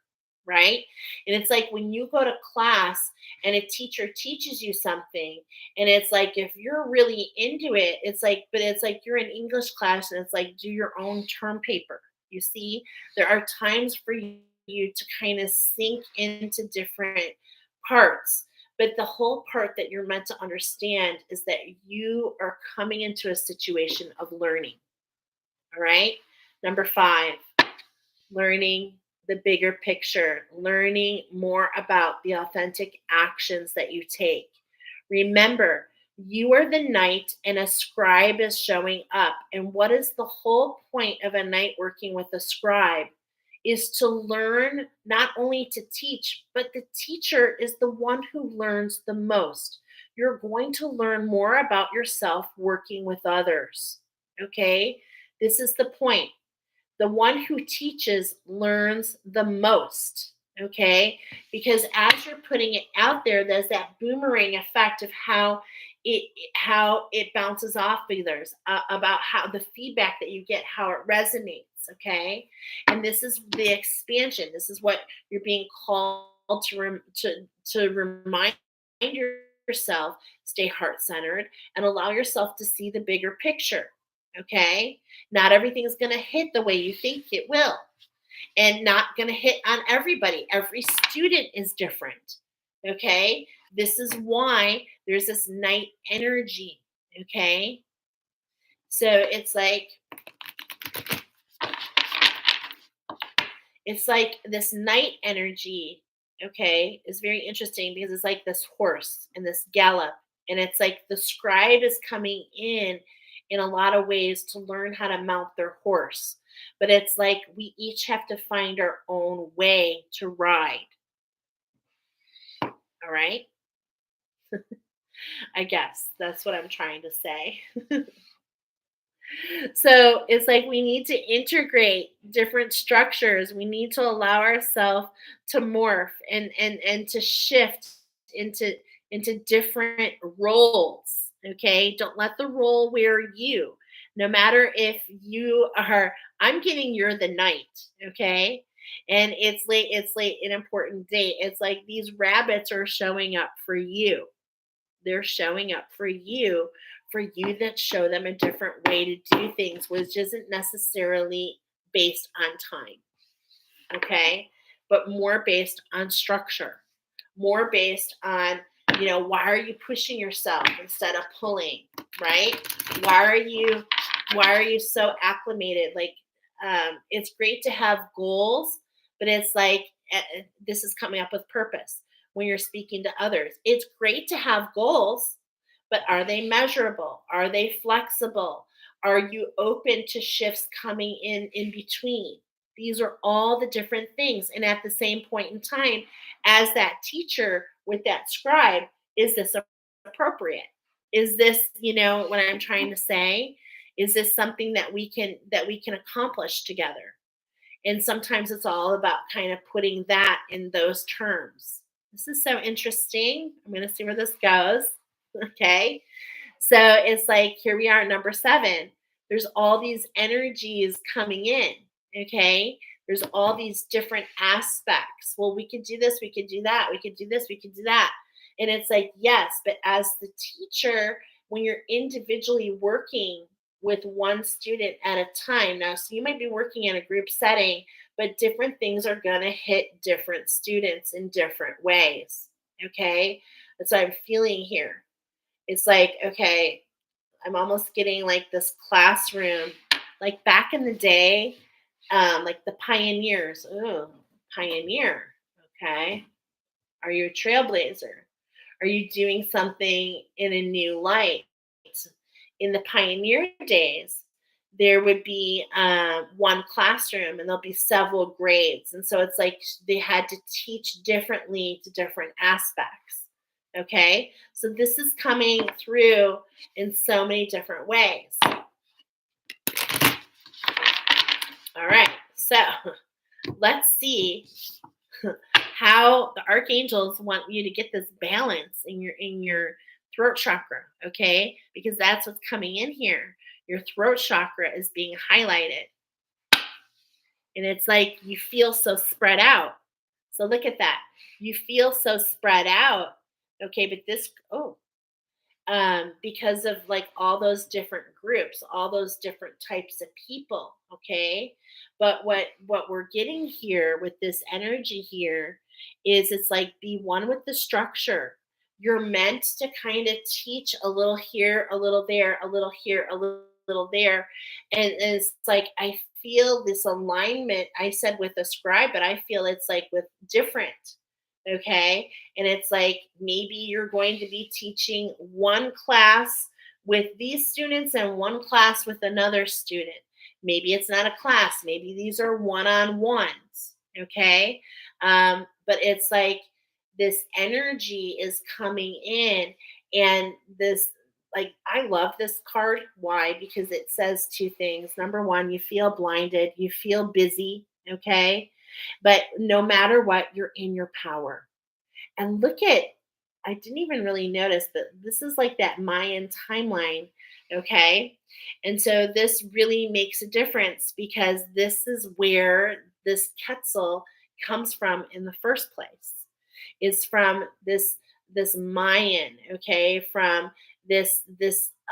right? And it's like when you go to class and a teacher teaches you something, and it's like if you're really into it, but it's like you're in English class and it's like do your own term paper. You see, there are times for you to kind of sink into different parts. But the whole part that you're meant to understand is that you are coming into a situation of learning. All right. Number five, learning the bigger picture, learning more about the authentic actions that you take. Remember, you are the knight and a scribe is showing up. And what is the whole point of a knight working with a scribe? Is to learn, not only to teach, but the teacher is the one who learns the most. You're going to learn more about yourself working with others. Okay? This is the point. The one who teaches learns the most. Okay, because as you're putting it out there, there's that boomerang effect of how it bounces off others, about how the feedback that you get, how it resonates. Okay, and this is the expansion. This is what you're being called to remind yourself. Stay heart centered and allow yourself to see the bigger picture. Okay, not everything is going to hit the way you think it will, and not going to hit on everybody. Every student is different. Okay, this is why there's this night energy. Okay, so it's like this night energy. Okay, is very interesting because it's like this horse and this gallop, and it's like the scribe is coming in a lot of ways to learn how to mount their horse. But it's like we each have to find our own way to ride. All right, I guess that's what I'm trying to say. So it's like we need to integrate different structures. We need to allow ourselves to morph and to shift into into different roles. Okay, don't let the role wear you. No matter if you are, I'm getting you're the knight. Okay, and it's late an important date. It's like these rabbits are showing up for you. They're showing up for you that show them a different way to do things, which isn't necessarily based on time, okay? But more based on structure, more based on, why are you pushing yourself instead of pulling, right? Why are you why are you so acclimated? Like, it's great to have goals, but it's like this is coming up with purpose when you're speaking to others. It's great to have goals, but are they measurable? Are they flexible? Are you open to shifts coming in between? These are all the different things. And at the same point in time, as that teacher with that scribe, is this appropriate? Is this, what I'm trying to say? Is this something that we can accomplish together? And sometimes it's all about kind of putting that in those terms. This is so interesting. I'm going to see where this goes. Okay. So it's like here we are at number 7. There's all these energies coming in. Okay. There's all these different aspects. Well, we could do this, we could do that, we could do this, we could do that. And it's like, yes, but as the teacher, when you're individually working with one student at a time, now, so you might be working in a group setting, but different things are going to hit different students in different ways. Okay. That's what I'm feeling here. It's like, okay, I'm almost getting like this classroom, like back in the day, like the pioneers. Ooh, pioneer. Okay. Are you a trailblazer? Are you doing something in a new light? In the pioneer days, there would be one classroom and there'll be several grades. And so it's like they had to teach differently to different aspects. Okay. So this is coming through in so many different ways. All right. So let's see how the archangels want you to get this balance in your throat chakra, okay? Because that's what's coming in here. Your throat chakra is being highlighted. And it's like you feel so spread out. So look at that. You feel so spread out. Okay, but because of like all those different groups, all those different types of people, okay? But what we're getting here with this energy here is it's like be one with the structure. You're meant to kind of teach a little here, a little there, a little here, a little there. And it's like I feel this alignment. I said with a scribe, but I feel it's like with different. Okay. And it's like maybe you're going to be teaching one class with these students and one class with another student. Maybe it's not a class, maybe these are one-on-ones. Okay. But it's like this energy is coming in, and this, like, I love this card. Why? Because it says two things. Number one, you feel blinded, you feel busy. Okay. But no matter what, you're in your power. And look at, I didn't even really notice, but this is like that Mayan timeline, okay? And so this really makes a difference because this is where this Quetzal comes from in the first place. Is from this Mayan, okay, from this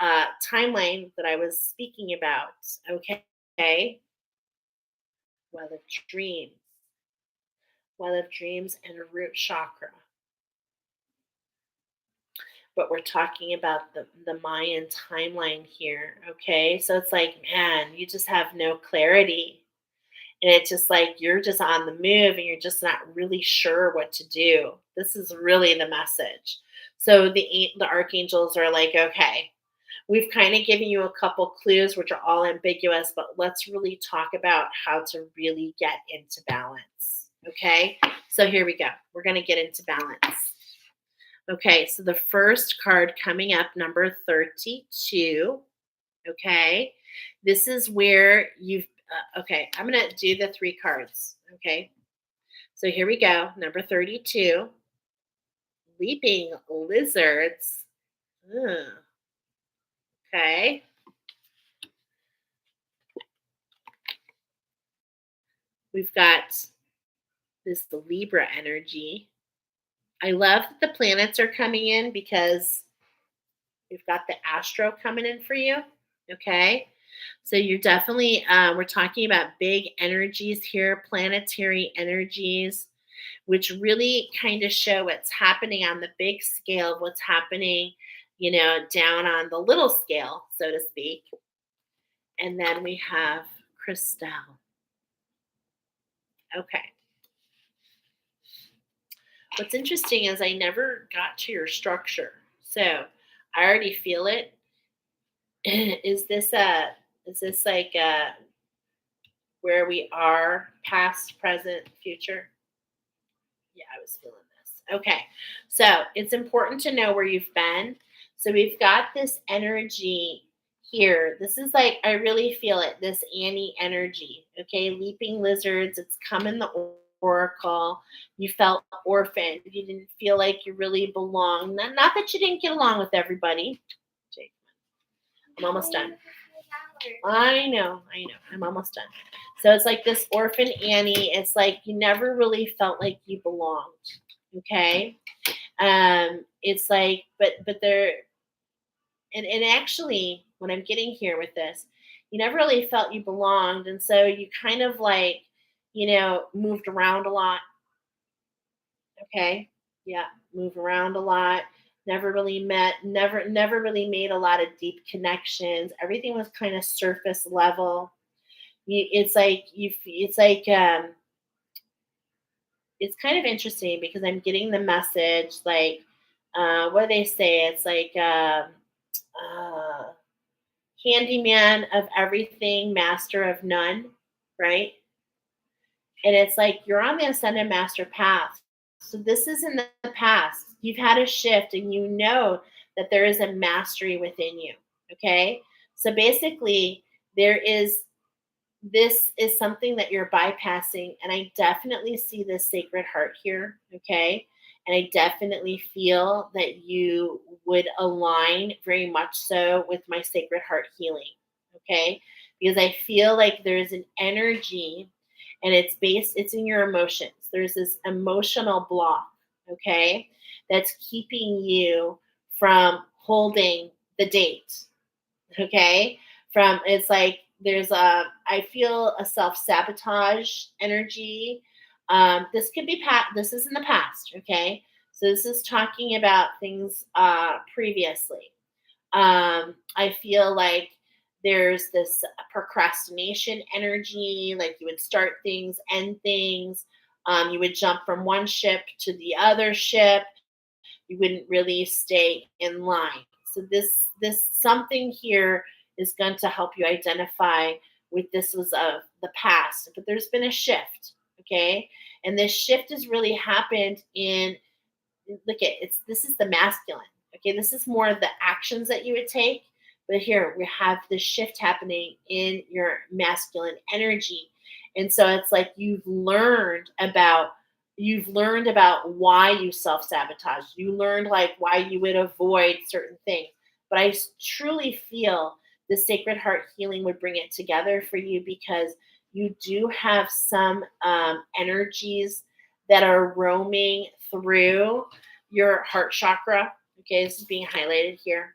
timeline that I was speaking about, okay? Well of dreams, well of dreams, and a root chakra. But we're talking about the Mayan timeline here, okay? So it's like, man, you just have no clarity. And it's just like you're just on the move and you're just not really sure what to do. This is really the message. So the archangels are like, okay, we've kind of given you a couple clues which are all ambiguous, but let's really talk about how to really get into balance. Okay? So here we go. We're going to get into balance. Okay, so the first card coming up, number 32. Okay, this is where okay, I'm going to do the three cards. Okay, so here we go. Number 32, leaping lizards. Ugh. Okay. We've got this Libra energy. I love that the planets are coming in because we've got the astro coming in for you. Okay. So you're definitely, we're talking about big energies here, planetary energies, which really kind of show what's happening on the big scale, what's happening, down on the little scale, so to speak. And then we have Crystal. Okay. What's interesting is I never got to your structure. So I already feel it. Is this like where we are, past, present, future? Yeah, I was feeling this. Okay. So it's important to know where you've been. So we've got this energy here. This is like, I really feel it, this Annie energy. Okay. Leaping lizards. It's come in the oracle. You felt orphaned. You didn't feel like you really belonged. Not that you didn't get along with everybody. Jake, I'm almost done. I know. I'm almost done. So it's like this orphan Annie. It's like you never really felt like you belonged. Okay. It's like, but there, and actually, what I'm getting here with this, you never really felt you belonged, and so you kind of like, moved around a lot. Okay. Yeah, move around a lot. Never really made a lot of deep connections. Everything was kind of surface level. It's like it's kind of interesting because I'm getting the message like, what do they say? It's like uh, handyman of everything, master of none, right? And it's like you're on the ascended master path. So this is in the past. You've had a shift and you know that there is a mastery within you. Okay. So basically, there is this is something that you're bypassing. And I definitely see this sacred heart here. Okay. And I definitely feel that you would align very much so with my sacred heart healing. Okay. Because I feel like there's an energy and it's in your emotions. There's this emotional block. Okay. That's keeping you from holding the date. Okay, from it's like there's a I feel a self-sabotage energy. This could be this is in the past. Okay, so this is talking about things previously. I feel like there's this procrastination energy, like you would start things, end things. You would jump from one ship to the other ship. You wouldn't really stay in line. So this something here is going to help you identify with this was of the past, but there's been a shift, okay? And this shift has really happened in look at it's this is the masculine. Okay, this is more of the actions that you would take, but here we have this shift happening in your masculine energy. And so it's like you've learned about why you self-sabotage. You learned like why you would avoid certain things. But truly feel the sacred heart healing would bring it together for you because you do have some energies that are roaming through your heart chakra. Okay, this is being highlighted here.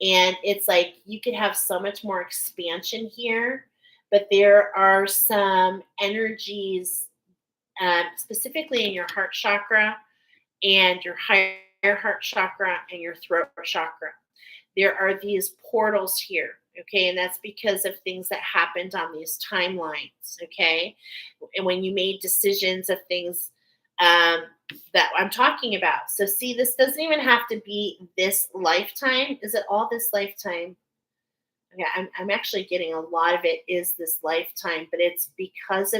And it's like you could have so much more expansion here, but there are some energies, specifically in your heart chakra and your higher heart chakra and your throat chakra. There are these portals here. Okay, and that's because of things that happened on these timelines. Okay, and when you made decisions of things um, that I'm talking about. So, see, this doesn't even have to be this lifetime. Is it all this lifetime? Okay, I'm actually getting a lot of it is this lifetime, but it's because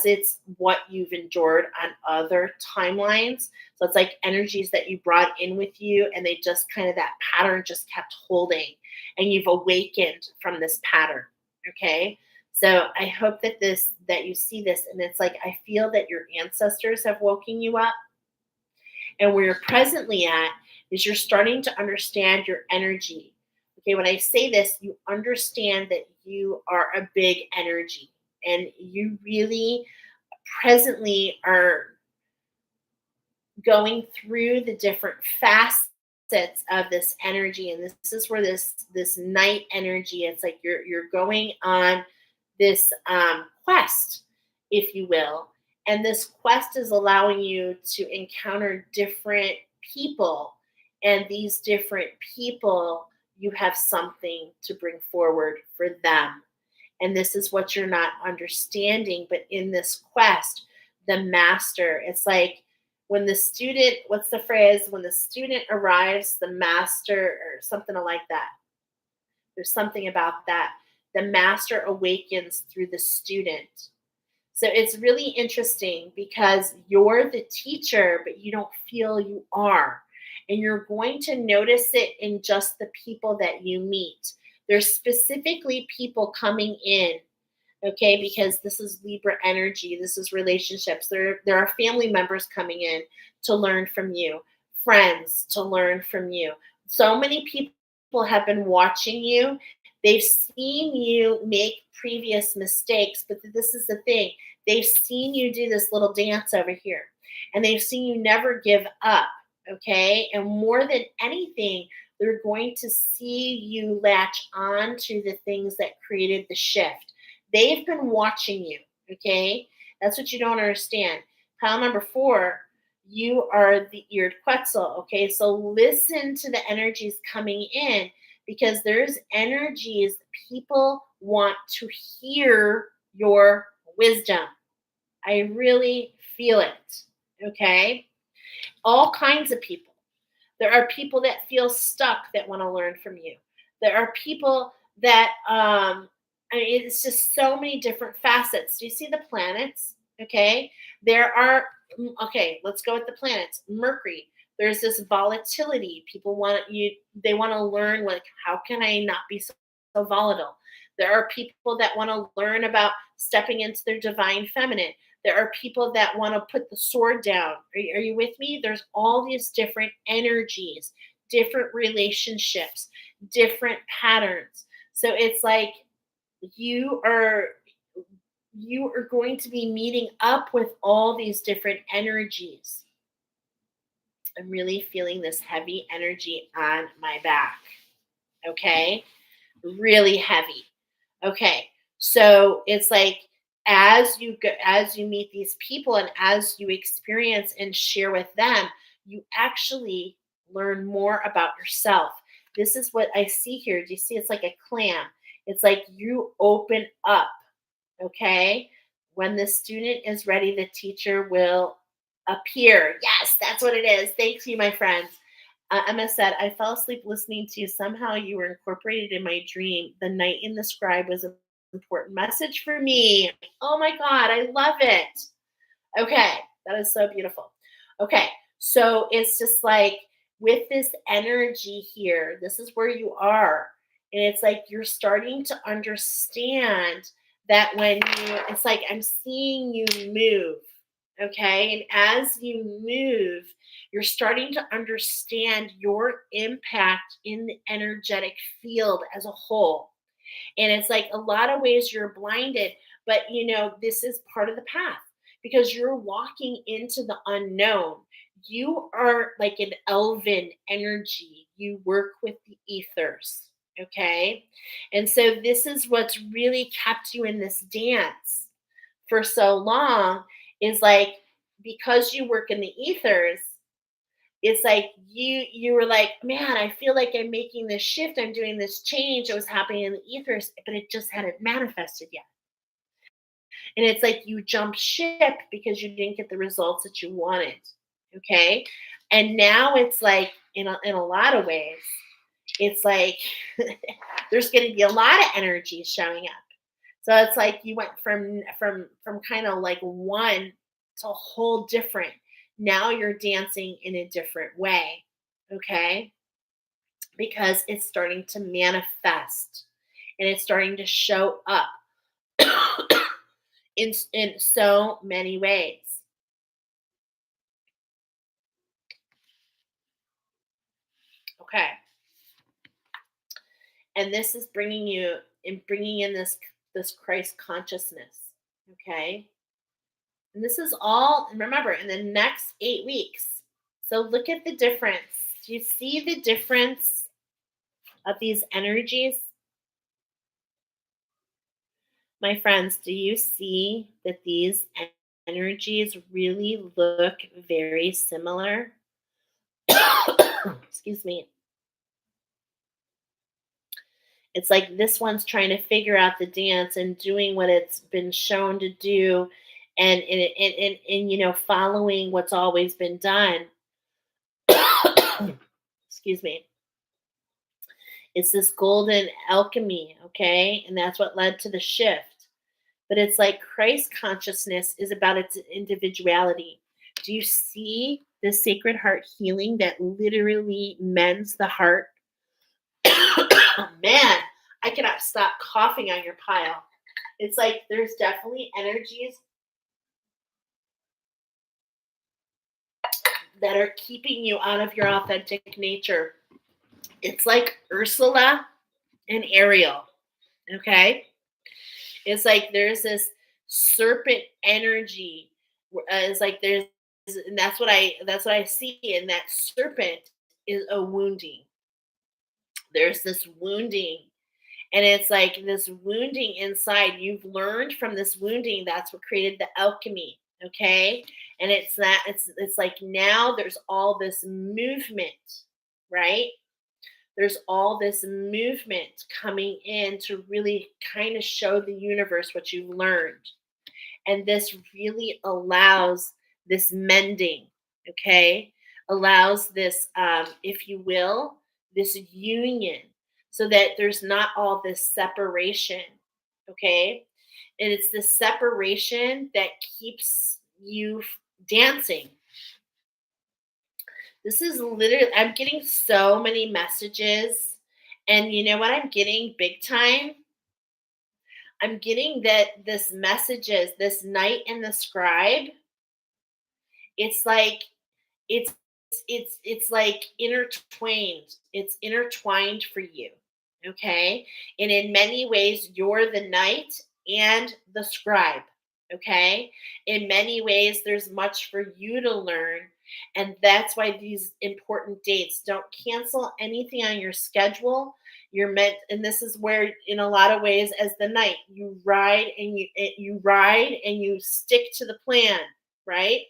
it's what you've endured on other timelines. So it's like energies that you brought in with you, and they just kind of that pattern just kept holding, and you've awakened from this pattern. Okay. So I hope that you see this, and it's like I feel that your ancestors have woken you up, and where you're presently at is you're starting to understand your energy. Okay, when I say this, you understand that you are a big energy and you really presently are going through the different facets of this energy, and this is where this night energy, it's like you're going on this quest, if you will, and this quest is allowing you to encounter different people, and these different people, you have something to bring forward for them, and this is what you're not understanding. But in this quest, the master, it's like when the student, what's the phrase? When the student arrives, the master, or something like that. There's something about that. The master awakens through the student. So it's really interesting because you're the teacher, but you don't feel you are. And you're going to notice it in just the people that you meet. There's specifically people coming in, okay, because this is Libra energy, this is relationships. There are family members coming in to learn from you, friends to learn from you. So many people have been watching you. They've seen you make previous mistakes, but this is the thing. They've seen you do this little dance over here, and they've seen you never give up, okay? And more than anything, they're going to see you latch on to the things that created the shift. They've been watching you, okay? That's what you don't understand. Pile number 4, you are the eared Quetzal, okay? So listen to the energies coming in because there's energies people want to hear your wisdom, I really feel it. Okay? All kinds of people. There are people that feel stuck that want to learn from you. There are people that I mean, it's just so many different facets. Do you see the planets? Okay. There are okay, let's go with the planets. Mercury. There's this volatility. People want you they want to learn like how can I not be so volatile? There are people that want to learn about stepping into their divine feminine. There are people that want to put the sword down. Are you with me? There's all these different energies, different relationships, different patterns. So it's like you are you are going to be meeting up with all these different energies. I'm really feeling this heavy energy on my back. Okay? Really heavy. Okay. So it's like as you meet these people and as you experience and share with them, you actually learn more about yourself. This is what I see here. Do you see it's like a clam? It's like you open up, okay? When the student is ready, the teacher will appear. Yes, that's what it is. Thank you, my friends. Emma said, I fell asleep listening to you. Somehow you were incorporated in my dream. The night in the scribe was an important message for me. Oh my God, I love it. Okay, that is so beautiful. Okay, so it's just like with this energy here, this is where you are. And it's like you're starting to understand that when it's like I'm seeing you move. Okay, and as you move, you're starting to understand your impact in the energetic field as a whole. And it's like a lot of ways you're blinded, but this is part of the path because you're walking into the unknown. You are like an elven energy. You work with the ethers. Okay. And so this is what's really kept you in this dance for so long is like because you work in the ethers, it's like you were like, man, I feel like I'm making this shift, I'm doing this change that was happening in the ethers, but it just hadn't manifested yet. And it's like you jumped ship because you didn't get the results that you wanted. Okay. And now it's like in a lot of ways, it's like there's going to be a lot of energy showing up. So it's like you went from kind of like one to a whole different. Now you're dancing in a different way. Okay? Because it's starting to manifest and it's starting to show up in so many ways. Okay. And this is bringing in this Christ consciousness. Okay? And this is all, remember, in the next 8 weeks. So look at the difference. Do you see the difference of these energies? My friends, do you see that these energies really look very similar? Excuse me. It's like this one's trying to figure out the dance and doing what it's been shown to do and following what's always been done. Excuse me. It's this golden alchemy, okay? And that's what led to the shift. But it's like Christ consciousness is about its individuality. Do you see the Sacred Heart healing that literally mends the heart? Man, I cannot stop coughing on your pile. It's like there's definitely energies that are keeping you out of your authentic nature. It's like Ursula and Ariel, okay? It's like there's this serpent energy. It's like and that's what I see, and that serpent is a wounding. There's this wounding, and it's like this wounding inside. You've learned from this wounding. That's what created the alchemy. Okay, and it's like now there's all this movement, right? There's all this movement coming in to really kind of show the universe what you've learned. And this really allows this mending, okay? Allows this, if you will, this union so that there's not all this separation, okay? And it's the separation that keeps you dancing. This is literally, I'm getting so many messages. And you know what I'm getting big time? I'm getting that this messages, this knight and the scribe, it's like it's it's like intertwined. It's intertwined for you. Okay? And in many ways you're the knight and the scribe. Okay? In many ways there's much for you to learn, and that's why these important dates, don't cancel anything on your schedule. You're meant, and this is where in a lot of ways as the knight, you ride and you stick to the plan, right?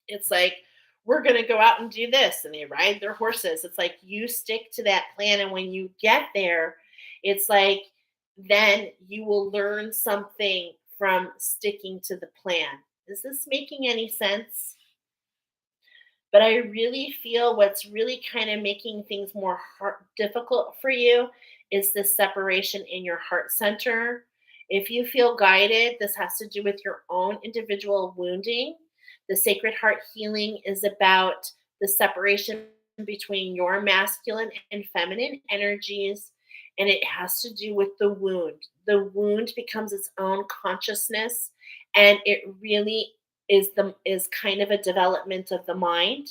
It's like, we're going to go out and do this. And they ride their horses. It's like you stick to that plan. And when you get there, it's like, then you will learn something from sticking to the plan. Is this making any sense? But I really feel what's really kind of making things more difficult for you is the separation in your heart center. If you feel guided, this has to do with your own individual wounding. The sacred heart healing is about the separation between your masculine and feminine energies, and it has to do with the wound. The wound becomes its own consciousness, and it really is kind of a development of the mind,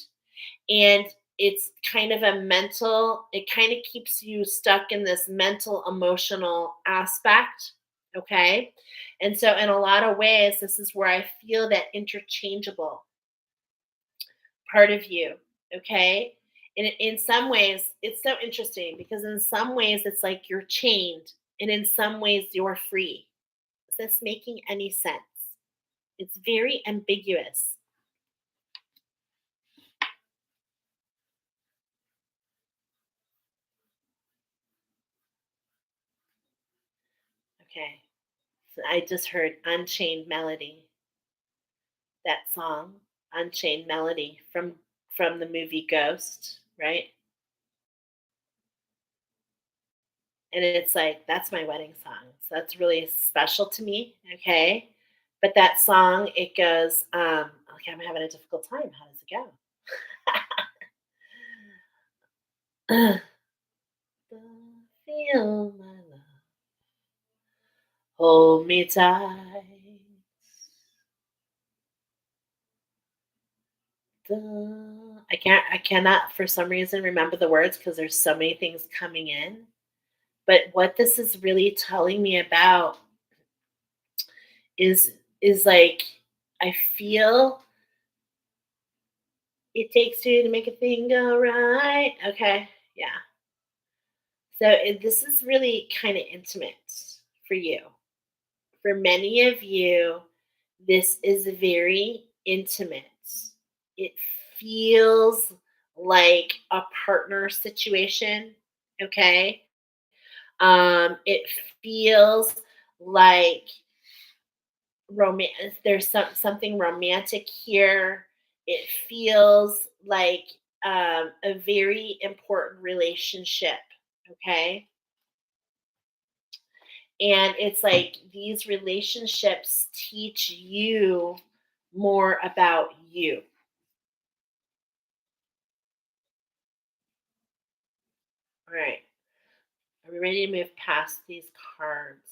and it's kind of a mental, it kind of keeps you stuck in this mental emotional aspect, okay? And so in a lot of ways this is where I feel that interchangeable part of you, okay? And in some ways it's so interesting because in some ways it's like you're chained, and in some ways you're free. Is this making any sense? It's very ambiguous. Okay. So I just heard Unchained Melody, that song, Unchained Melody from the movie Ghost, right? And it's like that's my wedding song. So that's really special to me, okay? But that song, it goes, okay, I'm having a difficult time. How does it go? Feel my love, hold me tight. I cannot for some reason remember the words because there's so many things coming in. But what this is really telling me about is like I feel it takes two to make a thing go right. Okay, yeah. So this is really kind of intimate for you. For many of you, this is very intimate. It feels like a partner situation. Okay. It feels like romance. There's something romantic here. It feels like a very important relationship. Okay. And it's like these relationships teach you more about you. All right. Are we ready to move past these cards?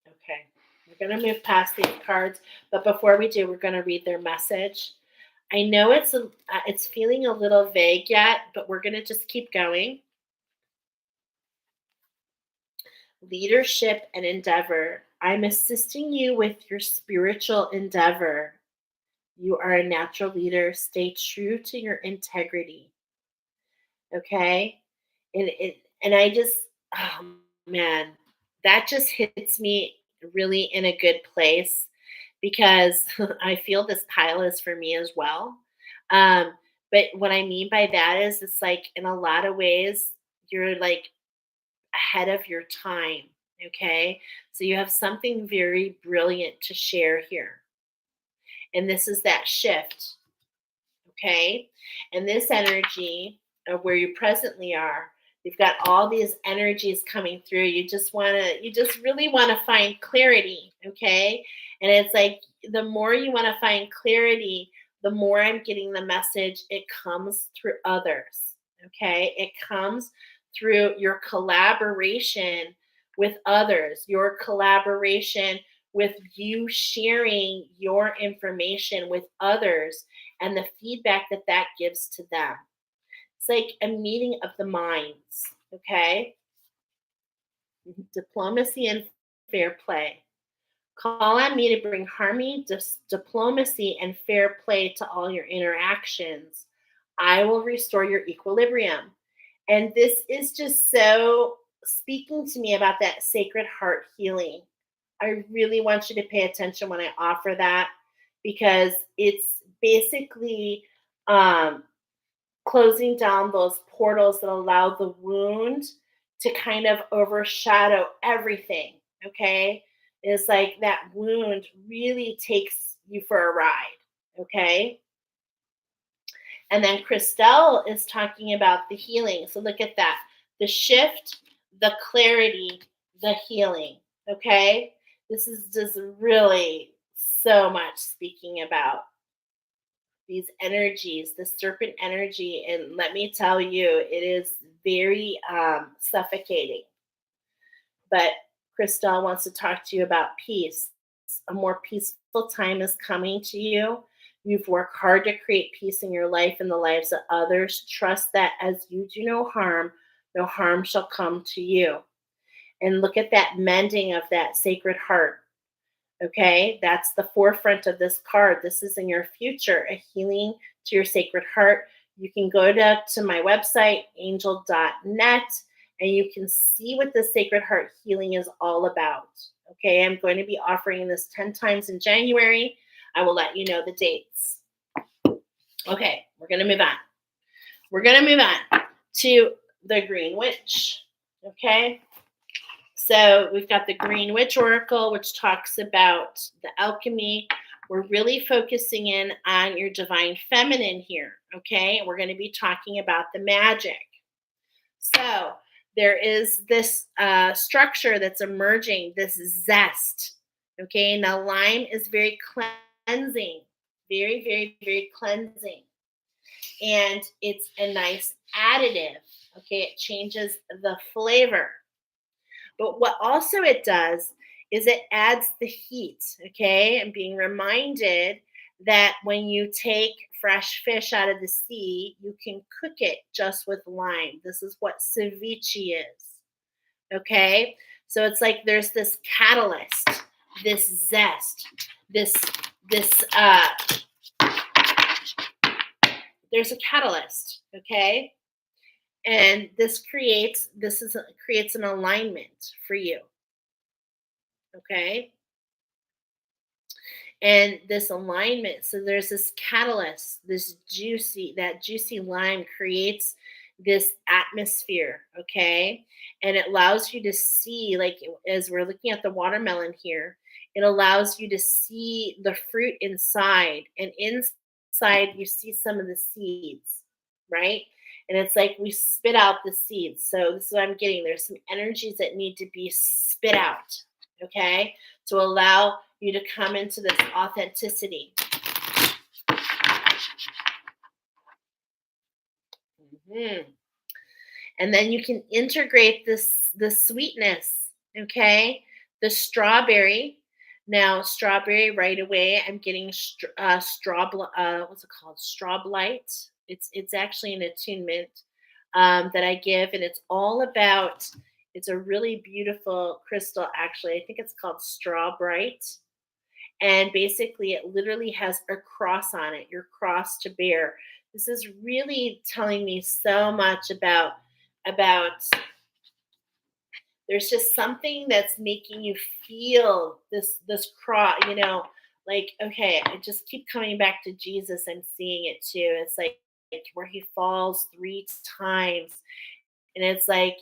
Okay. We're going to move past these cards, but before we do, we're going to read their message. I know it's feeling a little vague yet, but we're going to just keep going. Leadership and endeavor. I'm assisting you with your spiritual endeavor. You are a natural leader. Stay true to your integrity. Okay? And I just, oh man, that just hits me really in a good place because I feel this pile is for me as well. Um, but what I mean by that is it's like in a lot of ways you're like ahead of your time. Okay. So you have something very brilliant to share here. And this is that shift. Okay. And this energy of where you presently are, you've got all these energies coming through. You just really want to find clarity. Okay. And it's like the more you want to find clarity, the more I'm getting the message, it comes through others. Okay. It comes through your collaboration with others, your collaboration with you sharing your information with others and the feedback that that gives to them. It's like a meeting of the minds, okay? Diplomacy and fair play. Call on me to bring harmony, diplomacy, and fair play to all your interactions. I will restore your equilibrium. And this is just so speaking to me about that sacred heart healing. I really want you to pay attention when I offer that because it's basically um, closing down those portals that allow the wound to kind of overshadow everything. Okay. It's like that wound really takes you for a ride. Okay. And then Christelle is talking about the healing. So look at that, the shift, the clarity, the healing. Okay. This is just really so much speaking about these energies, the serpent energy. And let me tell you, it is very suffocating. But Christelle wants to talk to you about peace. A more peaceful time is coming to you. You've worked hard to create peace in your life and the lives of others. Trust that as you do no harm shall come to you. And look at that mending of that sacred heart. Okay, that's the forefront of this card. This is in your future, a healing to your sacred heart. You can go to my website, angel.net, and you can see what the sacred heart healing is all about. Okay, I'm going to be offering this 10 times in January. I will let you know the dates. Okay, we're going to move on. We're going to move on to the Green Witch. Okay. So we've got the Green Witch Oracle, which talks about the alchemy. We're really focusing in on your divine feminine here, okay? We're going to be talking about the magic. So there is this structure that's emerging, this zest, okay? Now lime is very cleansing, very, very, very cleansing. And it's a nice additive, okay? It changes the flavor. But what also it does is it adds the heat, okay? And being reminded that when you take fresh fish out of the sea, you can cook it just with lime. This is what ceviche is, okay? So it's like there's this catalyst, this zest, this this there's a catalyst, okay? And creates an alignment for you. Okay. And this alignment, so there's this catalyst, that juicy lime creates this atmosphere. Okay. And it allows you to see, like as we're looking at the watermelon here, it allows you to see the fruit inside, and inside you see some of the seeds, right? And it's like we spit out the seeds. So this is what I'm getting. There's some energies that need to be spit out, okay, to allow you to come into this authenticity. Mm-hmm. And then you can integrate the sweetness, okay? The strawberry. Now, strawberry right away. I'm getting what's it called? Straw blight. It's actually an attunement that I give, and it's all about. It's a really beautiful crystal. Actually, I think it's called Straw Bright, and basically, it literally has a cross on it. Your cross to bear. This is really telling me so much about there's just something that's making you feel this cross, like, okay, I just keep coming back to Jesus. I'm seeing it too. It's like where he falls 3 times, and it's like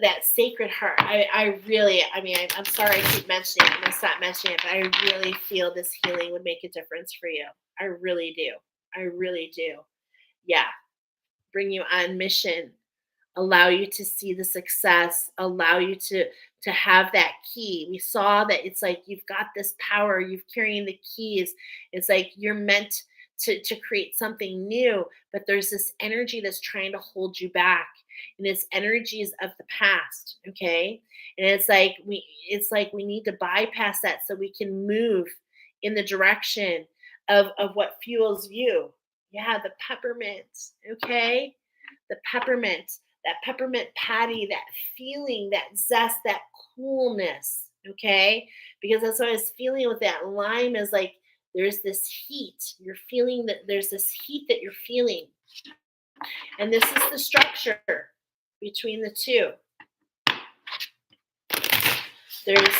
that sacred heart. I really, I mean, I'm sorry I keep mentioning it. I'm going to stop mentioning it, but I really feel this healing would make a difference for you. I really do. I really do. Yeah. Bring you on mission, allow you to see the success, allow you to have that key. We saw that it's like you've got this power, you've carrying the keys. It's like you're meant to create something new, but there's this energy that's trying to hold you back. And it's energies of the past, okay? And it's like we need to bypass that so we can move in the direction of what fuels you. Yeah, the peppermint, okay? The peppermint, that peppermint patty, that feeling, that zest, that coolness, okay? Because that's what I was feeling with that lime is like there's this heat. You're feeling that there's this heat that you're feeling. And this is the structure between the two. There's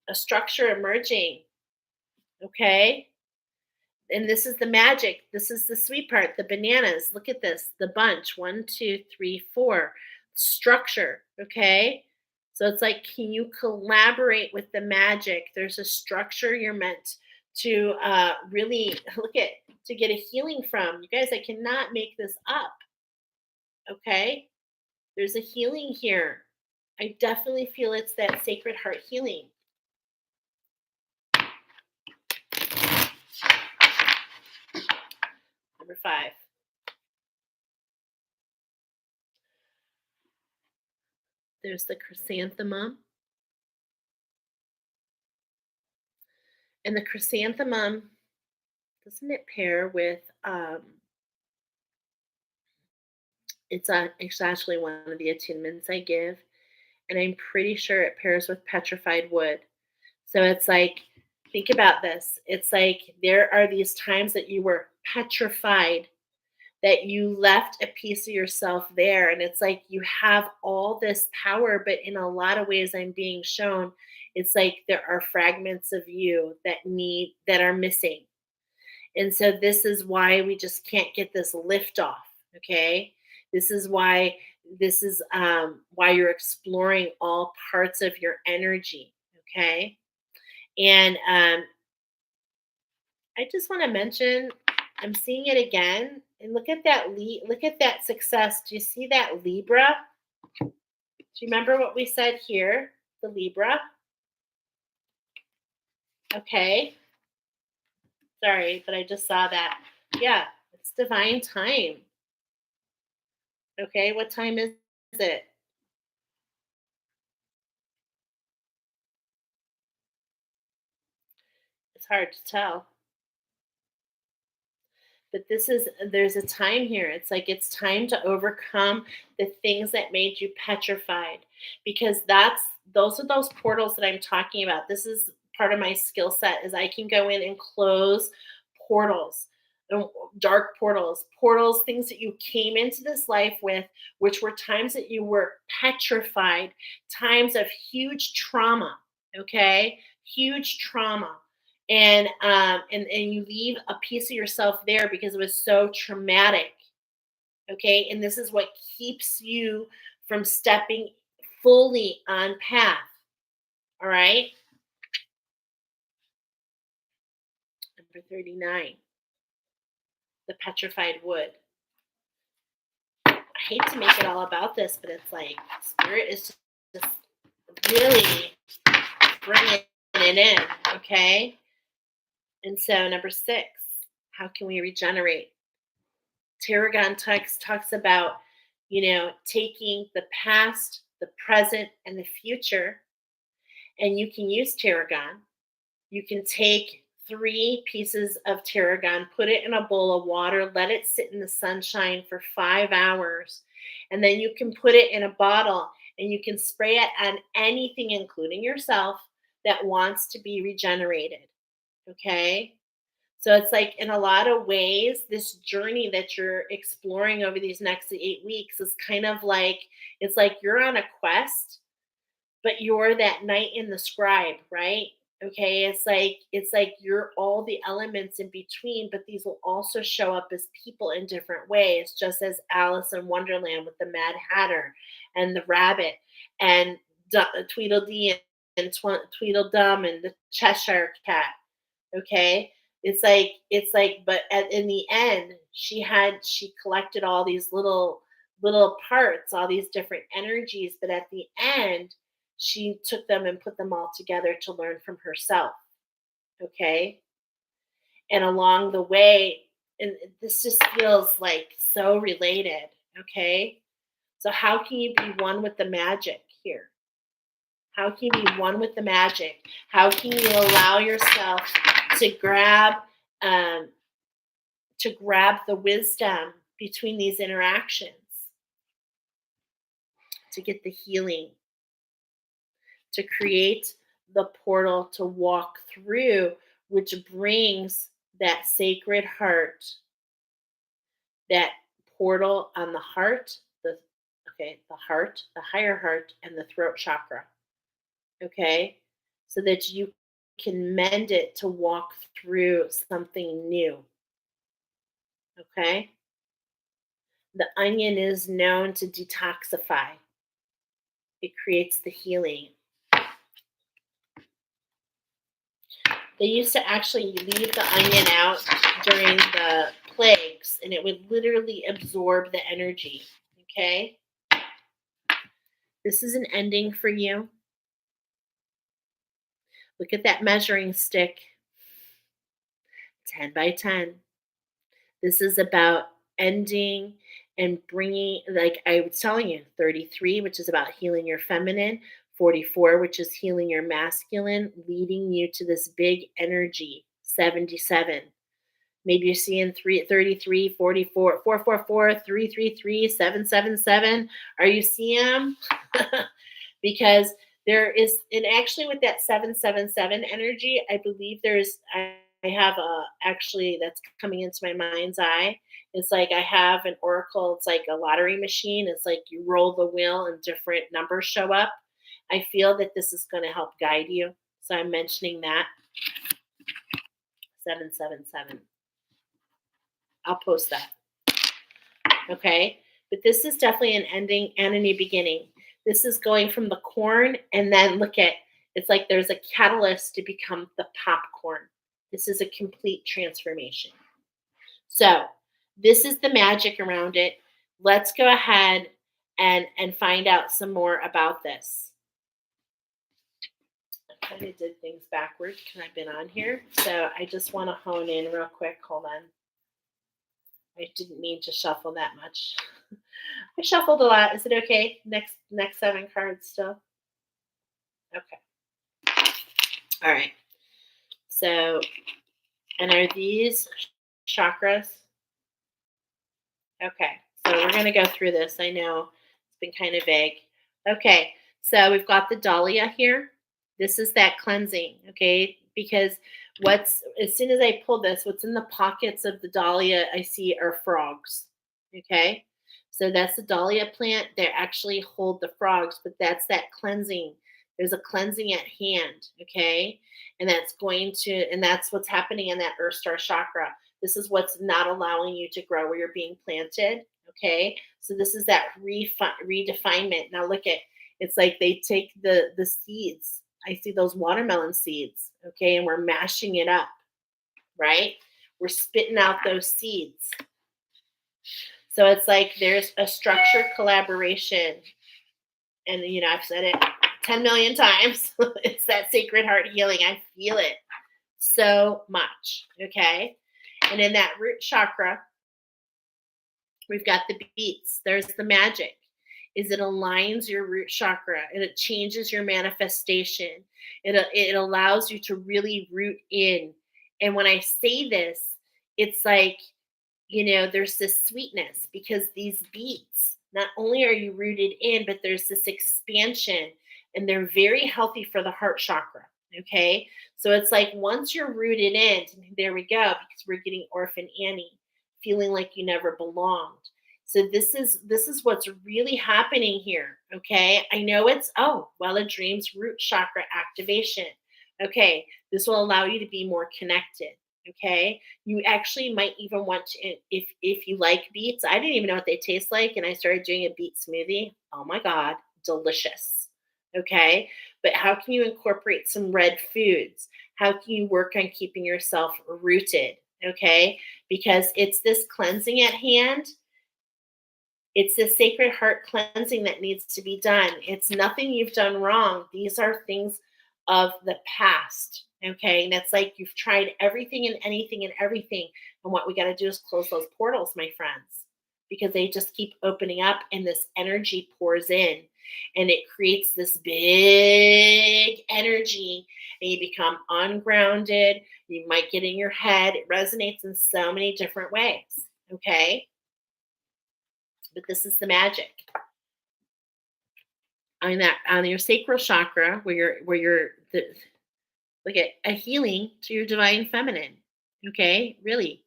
a structure emerging, okay? And this is the magic. This is the sweet part. The bananas. Look at this. The bunch. 1, 2, 3, 4. Structure. Okay. So it's like, can you collaborate with the magic? There's a structure you're meant to really look at to get a healing from. You guys, I cannot make this up. Okay. There's a healing here. I definitely feel it's that sacred heart healing. Number 5. There's the chrysanthemum. And the chrysanthemum, doesn't it pair with, it's actually one of the attunements I give, and I'm pretty sure it pairs with petrified wood. So it's like, think about this. It's like there are these times that you were petrified, that you left a piece of yourself there. And it's like you have all this power, but in a lot of ways, I'm being shown it's like there are fragments of you that are missing. And so this is why we just can't get this lift off. Okay. This is why you're exploring all parts of your energy. Okay. And I just want to mention, I'm seeing it again. And look at that look at that success. Do you see that Libra? Do you remember what we said here? The Libra. Okay. Sorry, but I just saw that. Yeah, it's divine time. Okay, what time is it? It's hard to tell. But there's a time here. It's like it's time to overcome the things that made you petrified, because those are those portals that I'm talking about. This is part of my skill set is I can go in and close portals, dark portals, things that you came into this life with, which were times that you were petrified, times of huge trauma, okay? Huge trauma. And you leave a piece of yourself there because it was so traumatic, okay? And this is what keeps you from stepping fully on path. All right. Number 39, the petrified wood. I hate to make it all about this, but it's like spirit is just really bringing it in, okay? And so number 6, how can we regenerate? Tarragon talks about, taking the past, the present, and the future, and you can use tarragon. You can take 3 pieces of tarragon, put it in a bowl of water, let it sit in the sunshine for 5 hours, and then you can put it in a bottle and you can spray it on anything, including yourself, that wants to be regenerated. Okay? So it's like in a lot of ways, this journey that you're exploring over these next 8 weeks is kind of like it's like you're on a quest, but you're that knight in the scribe, right? Okay, it's like you're all the elements in between, but these will also show up as people in different ways, just as Alice in Wonderland with the Mad Hatter and the rabbit and Tweedledee and Tweedledum and the Cheshire Cat. Okay, it's like, but in the end, she collected all these little parts, all these different energies, but at the end, she took them and put them all together to learn from herself. Okay, and along the way, and this just feels like so related. Okay, so how can you be one with the magic here? How can you be one with the magic? How can you allow yourself to um, grab the wisdom between these interactions to get the healing, to create the portal to walk through, which brings that sacred heart, that portal on the heart, the heart, the higher heart, and the throat chakra. Okay, so that you can mend it to walk through something new. Okay, the onion is known to detoxify. It creates the healing. They used to actually leave the onion out during the plagues, and it would literally absorb the energy. Okay? This is an ending for you. Look at that measuring stick, 10 by 10. This is about ending and bringing, like I was telling you, 33, which is about healing your feminine, 44, which is healing your masculine, leading you to this big energy, 77. Maybe you're seeing 33, 44, 444, 333, 777. Are you seeing them? Because there is, and actually with that 777 energy, I believe I have actually that's coming into my mind's eye. It's like I have an oracle. It's like a lottery machine. It's like you roll the wheel and different numbers show up. I feel that this is going to help guide you. So I'm mentioning that 777. I'll post that. Okay. But this is definitely an ending and a new beginning. This is going from the corn, and then look at it's like there's a catalyst to become the popcorn. This is a complete transformation. So, this is the magic around it. Let's go ahead and find out some more about this. I kind of did things backwards because I've been on here. So, I just want to hone in real quick. Hold on. I didn't mean to shuffle that much. I shuffled a lot. Is it okay? Next 7 cards still? Okay. All right. So, and are these chakras? Okay. So we're going to go through this. I know it's been kind of vague. Okay. So we've got the dahlia here. This is that cleansing, okay? Because as soon as I pull this, what's in the pockets of the dahlia I see are frogs, okay? So that's the dahlia plant. They actually hold the frogs, but that's that cleansing. There's a cleansing at hand, okay? And that's what's happening in that Earth Star chakra. This is what's not allowing you to grow where you're being planted, okay? So this is that redefinement. Now look at, it's like they take the seeds. I see those watermelon seeds, okay? And we're mashing it up, right? We're spitting out those seeds. So it's like there's a structured collaboration. And, I've said it 10 million times. It's that sacred heart healing. I feel it so much, okay? And in that root chakra, we've got the beats. There's the magic. Is it aligns your root chakra and it changes your manifestation. It allows you to really root in. And when I say this, it's like, there's this sweetness because these beats, not only are you rooted in, but there's this expansion and they're very healthy for the heart chakra. Okay. So it's like once you're rooted in, there we go, because we're getting Orphan Annie, feeling like you never belonged. So this is what's really happening here. Okay. I know it's Well of Dreams root chakra activation. Okay, this will allow you to be more connected. Okay, you actually might even want to, if you like beets. I didn't even know what they taste like, and I started doing a beet smoothie. Oh my god, delicious. Okay, but how can you incorporate some red foods? How can you work on keeping yourself rooted? Okay, because it's this cleansing at hand. It's the Sacred Heart cleansing that needs to be done. It's nothing you've done wrong. These are things of the past. Okay. And it's like you've tried everything and anything and everything. And what we got to do is close those portals, my friends, because they just keep opening up and this energy pours in and it creates this big energy and you become ungrounded. You might get in your head. It resonates in so many different ways. Okay. But this is the magic on your sacral chakra, where you're look at a healing to your divine feminine. Okay, really,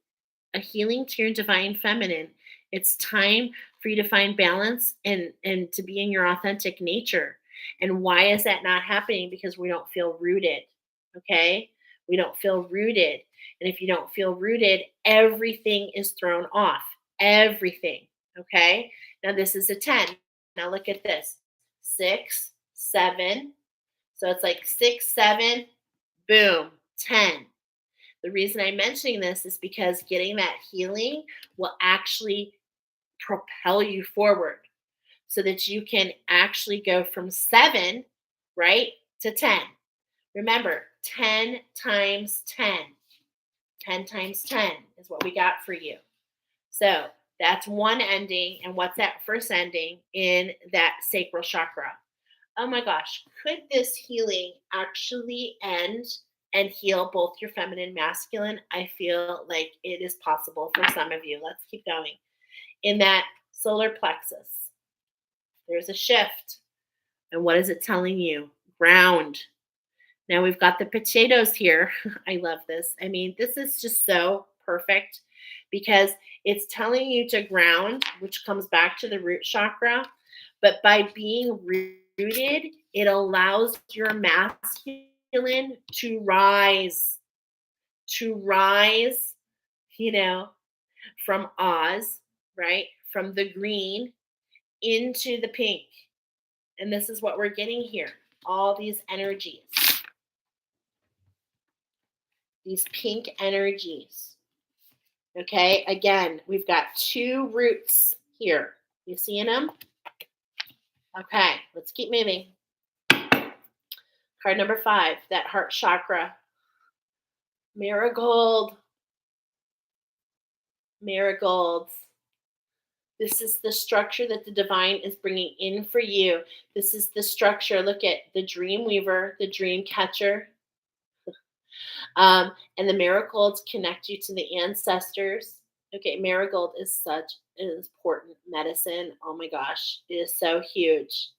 a healing to your divine feminine. It's time for you to find balance and to be in your authentic nature. And why is that not happening? Because we don't feel rooted. Okay, we don't feel rooted, and if you don't feel rooted, everything is thrown off. Everything. Okay. Now this is a 10. Now look at this. 6, 7. So it's like 6, 7, boom, 10. The reason I'm mentioning this is because getting that healing will actually propel you forward so that you can actually go from 7, right, to 10. Remember, 10 times 10. 10 times 10 is what we got for you. So that's one ending. And what's that first ending in that sacral chakra? Oh my gosh, could this healing actually end and heal both your feminine and masculine? I feel like it is possible for some of you. Let's keep going. In that solar plexus, there's a shift. And what is it telling you? Ground. Now we've got the potatoes here. I love this. I mean, this is just so perfect because it's telling you to ground, which comes back to the root chakra. But by being rooted, it allows your masculine to rise, you know, from Oz, right? From the green into the pink. And this is what we're getting here. All these energies. These pink energies. Okay, again, we've got 2 roots here. You seeing them? Okay, let's keep moving. Card number 5, that heart chakra. Marigold. Marigolds. This is the structure that the divine is bringing in for you. This is the structure. Look at the dream weaver, the dream catcher. And the marigolds connect you to the ancestors. Okay, marigold is such an important medicine. Oh my gosh, it is so huge.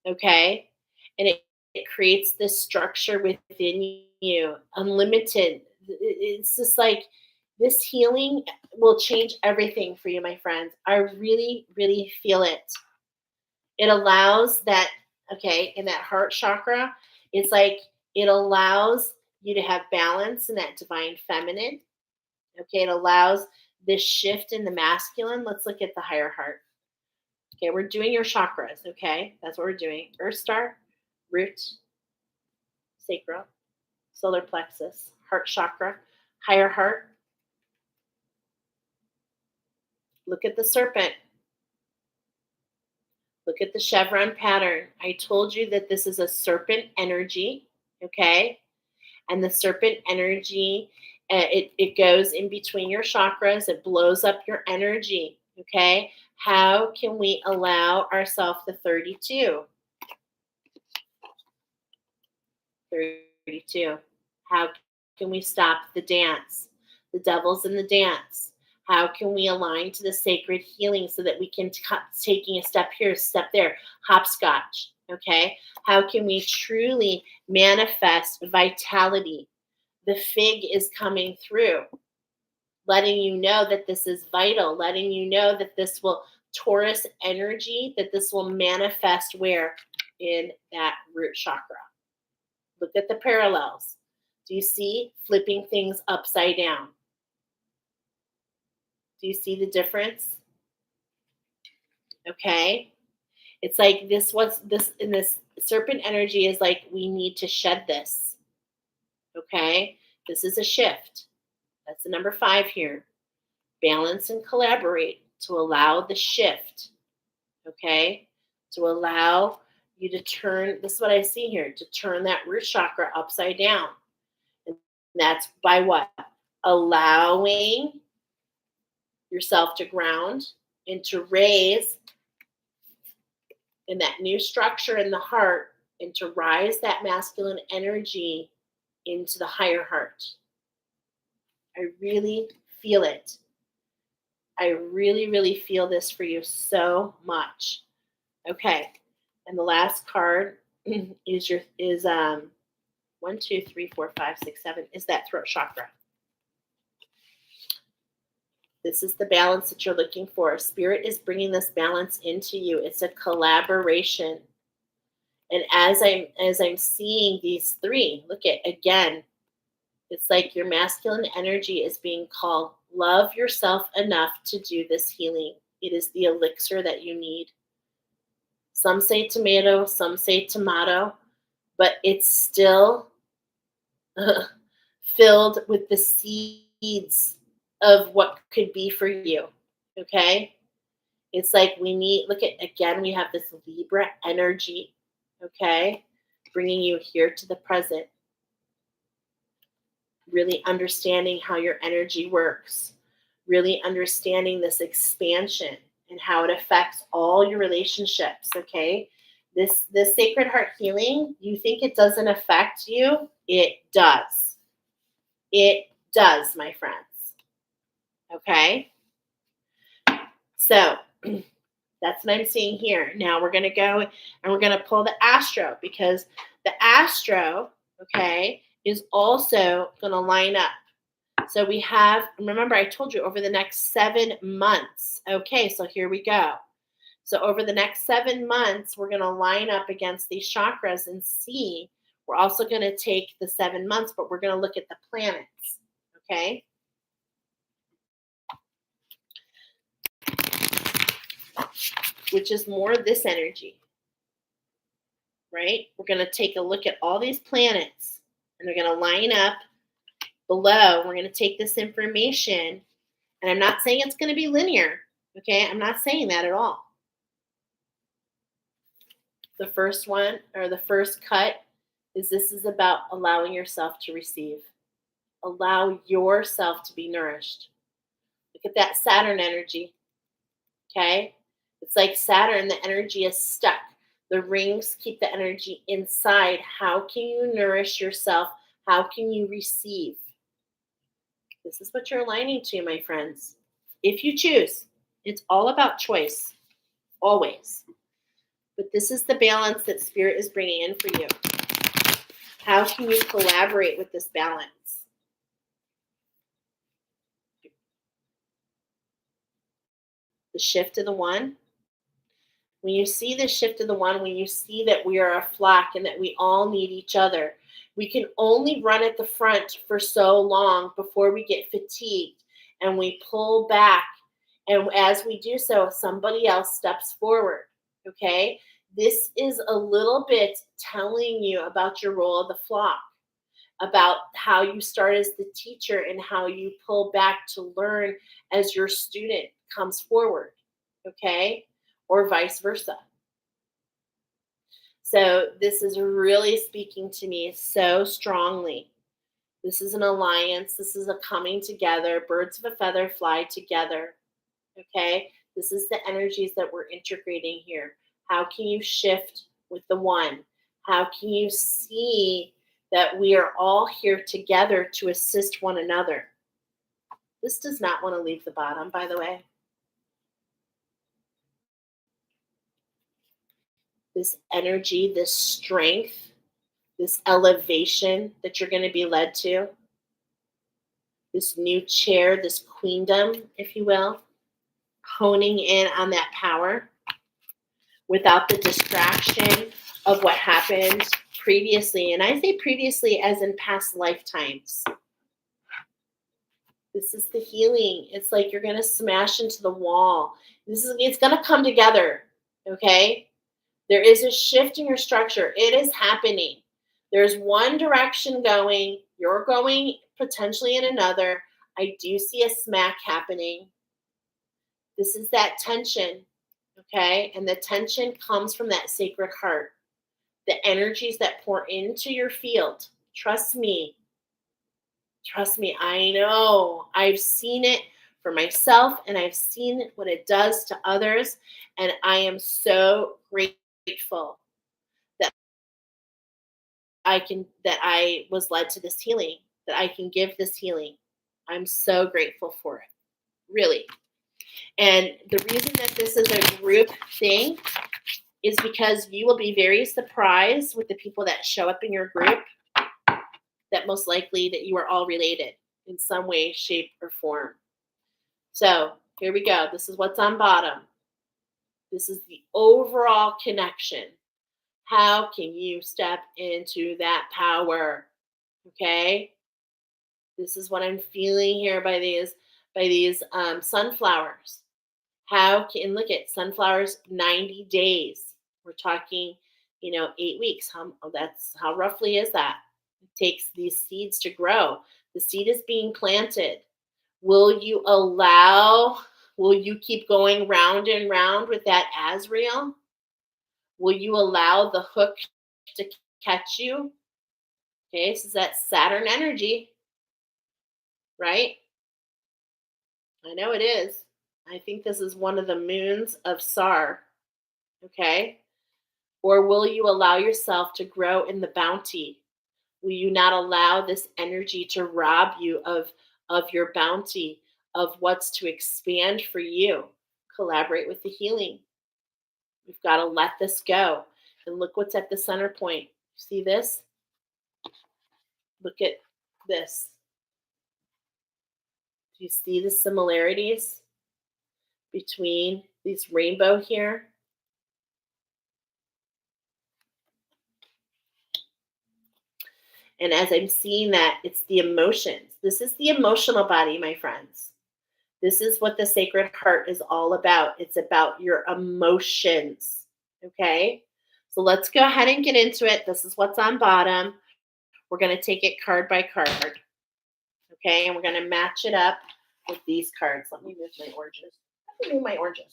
Okay, and it creates this structure within you, unlimited. It's just like this healing will change everything for you, my friends. I really, really feel it. It allows that, okay, in that heart chakra, it's like it allows you to have balance in that divine feminine. Okay, it allows this shift in the masculine. Let's look at the higher heart. Okay, we're doing your chakras. Okay, that's what we're doing. Earth star, root, sacral, solar plexus, heart chakra, higher heart. Look at the serpent. Look at the chevron pattern. I told you that this is a serpent energy. Okay, and the serpent energy, it goes in between your chakras. It blows up your energy. Okay, how can we allow ourselves the 32? 32. How can we stop the dance? The devil's in the dance. How can we align to the sacred healing so that we can taking a step here, step there, hopscotch? Okay. How can we truly manifest vitality? The fig is coming through, letting you know that this is vital, letting you know that this will Taurus energy, that this will manifest where? In that root chakra. Look at the parallels. Do you see flipping things upside down? Do you see the difference? Okay. It's like this was this in this serpent energy is like we need to shed this. Okay. This is a shift. That's the number 5 here. Balance and collaborate to allow the shift. Okay. To allow you to turn, this is what I see here, to turn that root chakra upside down. And that's by what? Allowing yourself to ground and to raise in that new structure in the heart and to rise that masculine energy into the higher heart. I really feel it. I really, really feel this for you so much. Okay. And the last card is 1, 2, 3, 4, 5, 6, 7 is that throat chakra. This is the balance that you're looking for. Spirit is bringing this balance into you. It's a collaboration. And as I'm seeing these 3, look at again, it's like your masculine energy is being called. Love yourself enough to do this healing. It is the elixir that you need. Some say tomato, some say tomato, but it's still filled with the seeds of what could be for you. Okay? It's like we need, look at, again, we have this Libra energy. Okay? Bringing you here to the present. Really understanding how your energy works. Really understanding this expansion and how it affects all your relationships. Okay? This Sacred Heart healing, you think it doesn't affect you? It does. It does, my friends. Okay? So that's what I'm seeing here. Now we're going to go and we're going to pull the Astro because the Astro, okay, is also going to line up. So we have, remember I told you over the next 7 months. Okay, so here we go. So over the next 7 months, we're going to line up against these chakras and see. We're also going to take the 7 months, but we're going to look at the planets. Okay? Which is more this energy. Right? We're going to take a look at all these planets and they're going to line up below. We're going to take this information, and I'm not saying it's going to be linear. Okay? I'm not saying that at all. The first one, or the first cut, is this is about allowing yourself to receive. Allow yourself to be nourished. Look at that Saturn energy. Okay? It's like Saturn, the energy is stuck. The rings keep the energy inside. How can you nourish yourself? How can you receive? This is what you're aligning to, my friends. If you choose, it's all about choice, always. But this is the balance that Spirit is bringing in for you. How can you collaborate with this balance? The shift of the 1. When you see the shift of the 1, when you see that we are a flock and that we all need each other, we can only run at the front for so long before we get fatigued and we pull back. And as we do so, somebody else steps forward. Okay? This is a little bit telling you about your role of the flock, about how you start as the teacher and how you pull back to learn as your student comes forward. Okay? Or vice versa. So this is really speaking to me so strongly. This is an alliance. This is a coming together. Birds of a feather fly together. Okay? This is the energies that we're integrating here. How can you shift with the 1? How can you see that we are all here together to assist one another? This does not want to leave the bottom, by the way. This energy, this strength, this elevation that you're going to be led to, this new chair, this queendom, if you will, honing in on that power without the distraction of what happened previously, and I say previously as in past lifetimes. This is the healing. It's like you're going to smash into the wall. It's going to come together, okay? There is a shift in your structure. It is happening. There's one direction going. You're going potentially in another. I do see a smack happening. This is that tension, okay? And the tension comes from that sacred heart. The energies that pour into your field. Trust me. Trust me, I know. I've seen it for myself and I've seen what it does to others. And I am so grateful that I was led to this healing, that I can give this healing. I'm so grateful for it. Really. And the reason that this is a group thing is because you will be very surprised with the people that show up in your group, that most likely that you are all related in some way, shape, or form. So here we go. This is what's on bottom. This is the overall connection. How can you step into that power? Okay. This is what I'm feeling here by these sunflowers. How can, look at sunflowers, 90 days. We're talking, 8 weeks. How roughly is that? It takes these seeds to grow. The seed is being planted. Will you keep going round and round with that Azrael? Will you allow the hook to catch you? Okay, this is that Saturn energy, right? I know it is. I think this is one of the moons of SAR, okay? Or will you allow yourself to grow in the bounty? Will you not allow this energy to rob you of your bounty, of what's to expand for you? Collaborate with the healing. We've got to let this go. And look what's at the center point. See this? Look at this. Do you see the similarities between these rainbow here? And as I'm seeing that, it's the emotions. This is the emotional body, my friends. This is what the Sacred Heart is all about. It's about your emotions, okay? So let's go ahead and get into it. This is what's on bottom. We're going to take it card by card, okay? And we're going to match it up with these cards. Let me move my oranges. Let me move my oranges.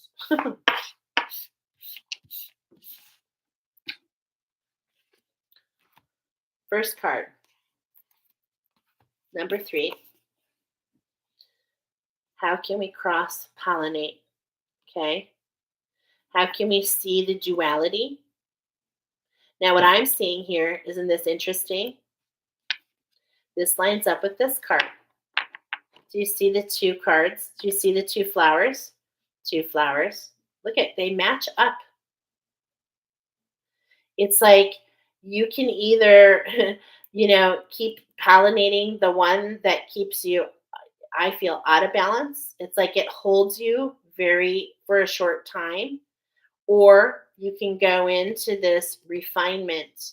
First card, number 3. How can we cross-pollinate? Okay. How can we see the duality? Now, what I'm seeing here, isn't this interesting? This lines up with this card. Do you see the 2 cards? Do you see the 2 flowers? 2 flowers. Look at, they match up. It's like you can either, keep pollinating the one that keeps you, I feel, out of balance. It's like it holds you for a short time. Or you can go into this refinement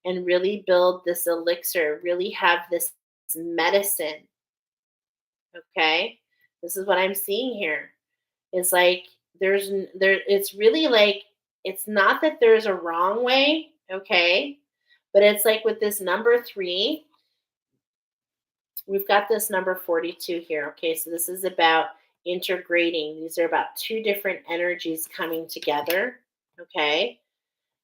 and really build this elixir, really have this medicine. Okay? This is what I'm seeing here. It's like it's really like, it's not that there's a wrong way, okay? But it's like with this number 3, we've got this number 42 here. Okay, so this is about integrating. These are about 2 different energies coming together, okay?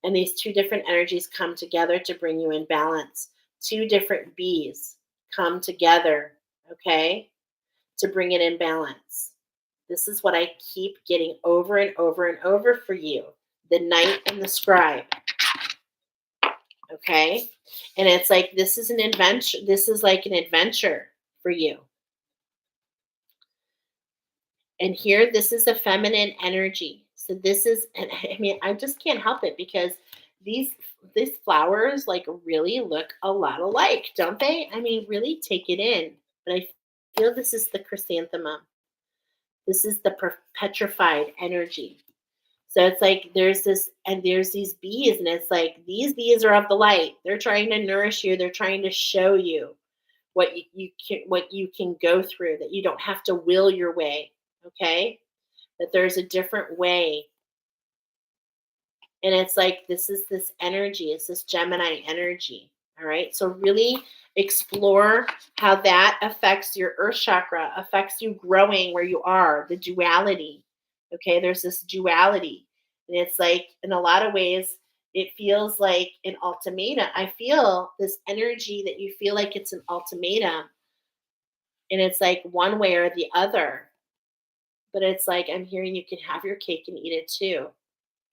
And these 2 different energies come together to bring you in balance. 2 different bees come together, okay, to bring it in balance. This is what I keep getting over and over and over for you. The Knight and the Scribe. Okay? And it's like this is an adventure. This is like an adventure for you. And here, this is a feminine energy. So this is, and I mean, I just can't help it because these flowers like really look a lot alike, don't they? I mean, really take it in. But I feel this is the chrysanthemum. This is the petrified energy. So it's like there's this, and there's these bees, and it's like these bees are of the light. They're trying to nourish you. They're trying to show you what you can go through, that you don't have to will your way. Okay, that there's a different way. And it's like this is this energy, it's this Gemini energy. All right. So really explore how that affects your earth chakra, affects you growing where you are, the duality. Okay. There's this duality. And it's like, in a lot of ways, it feels like an ultimatum. I feel this energy that you feel like it's an ultimatum. And it's like one way or the other. But it's like, I'm hearing you can have your cake and eat it too.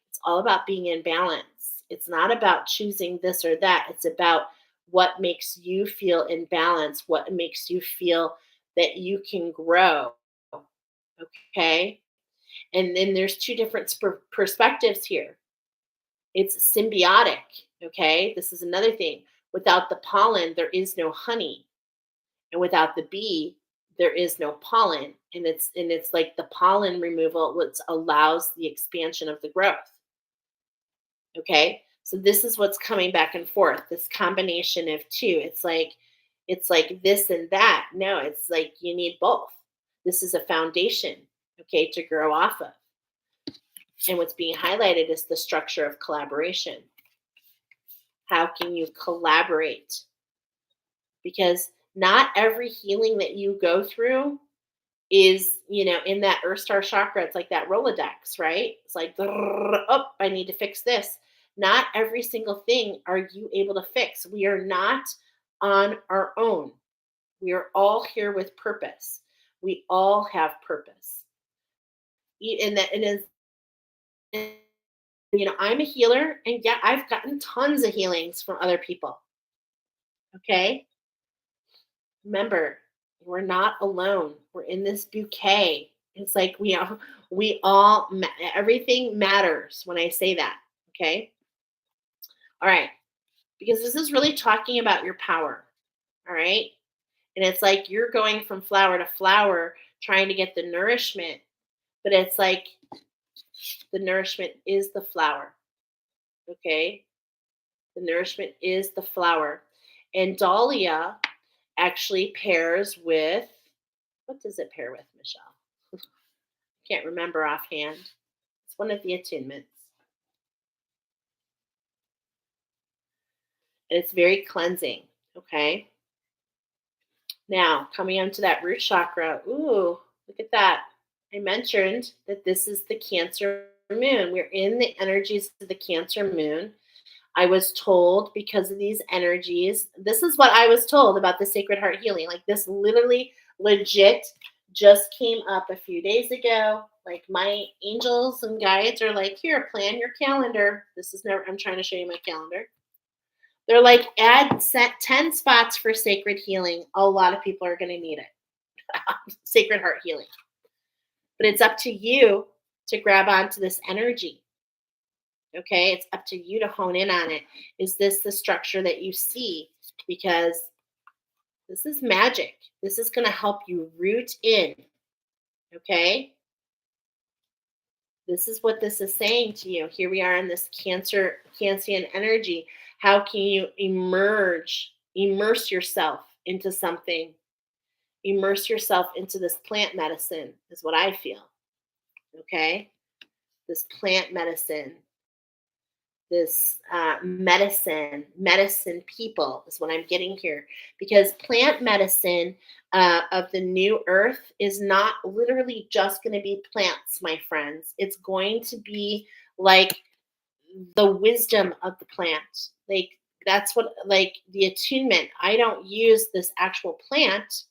It's all about being in balance. It's not about choosing this or that. It's about what makes you feel in balance, what makes you feel that you can grow. Okay. And then there's two different perspectives here. It's symbiotic. Okay. This is another thing. Without the pollen, there is no honey. And without the bee, there is no pollen. And it's like the pollen removal, which allows the expansion of the growth. Okay. So this is what's coming back and forth, this combination of two. It's like this and that. No, it's like you need both. This is a foundation, okay, to grow off of. And what's being highlighted is the structure of collaboration. How can you collaborate? Because not every healing that you go through is, in that earth star chakra. It's like that Rolodex, right? It's like, oh, I need to fix this. Not every single thing are you able to fix. We are not on our own. We are all here with purpose. We all have purpose. And that it is, I'm a healer, and yeah, I've gotten tons of healings from other people. Okay. Remember, we're not alone. We're in this bouquet. It's like everything matters when I say that. Okay. All right. Because this is really talking about your power. All right. And it's like you're going from flower to flower trying to get the nourishment, but it's like the nourishment is the flower. Okay. The nourishment is the flower. And Dahlia actually pairs with, what does it pair with, Michelle? Can't remember offhand. It's one of the attunements. And it's very cleansing. Okay. Now, coming onto that root chakra. Ooh, look at that. I mentioned that this is the Cancer moon. We're in the energies of the Cancer moon. I was told, because of these energies, this is what I was told about the Sacred Heart healing. Like, this literally legit just came up a few days ago. Like, my angels and guides are like, here, plan your calendar. I'm trying to show you my calendar. They're like, set 10 spots for sacred healing. A lot of people are going to need it. Sacred Heart healing. But it's up to you to grab onto this energy. Okay, it's up to you to hone in on it. Is this the structure that you see? Because this is magic. This is going to help you root in. Okay, this is what this is saying to you. Here we are in this Cancerian energy. How can you immerse yourself into something? Immerse yourself into this plant medicine is what I feel. Okay, this plant medicine. This medicine people is what I'm getting here, because plant medicine of the new earth is not literally just going to be plants, my friends. It's going to be like the wisdom of the plant. Like, that's what, like, the attunement. I don't use this actual plant.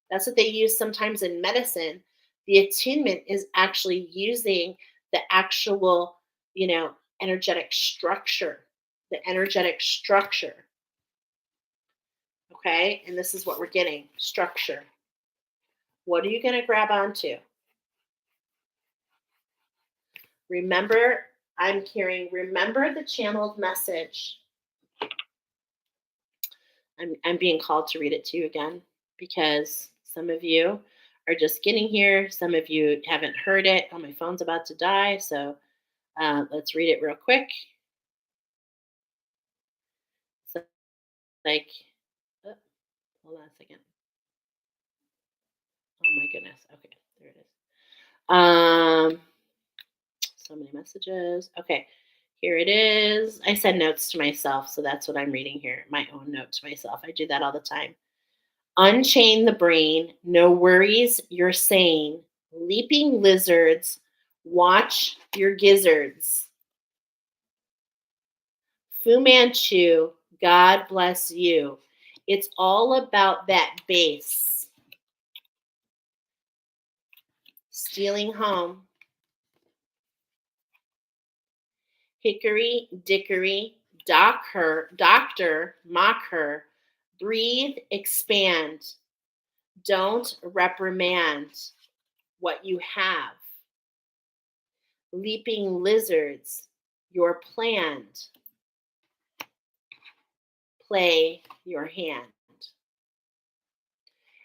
That's what they use sometimes in medicine. The attunement is actually using the actual, energetic structure, the energetic structure. Okay. And this is what we're getting, structure. What are you going to grab onto? Remember, I'm hearing, remember the channeled message. I'm being called to read it to you again, because some of you are just getting here. Some of you haven't heard it. Oh, my phone's about to die. So Let's read it real quick. So, like, oh, hold on a second. Oh my goodness. Okay, there it is. So many messages. Okay, here it is. I send notes to myself, so that's what I'm reading here. My own note to myself. I do that all the time. Unchain the brain. No worries. You're sane. Leaping lizards. Watch your gizzards. Fu Manchu. God bless you. It's all about that base. Stealing home. Hickory dickory, doctor, mock her, breathe, expand, don't reprimand what you have. Leaping lizards, your planned, play your hand.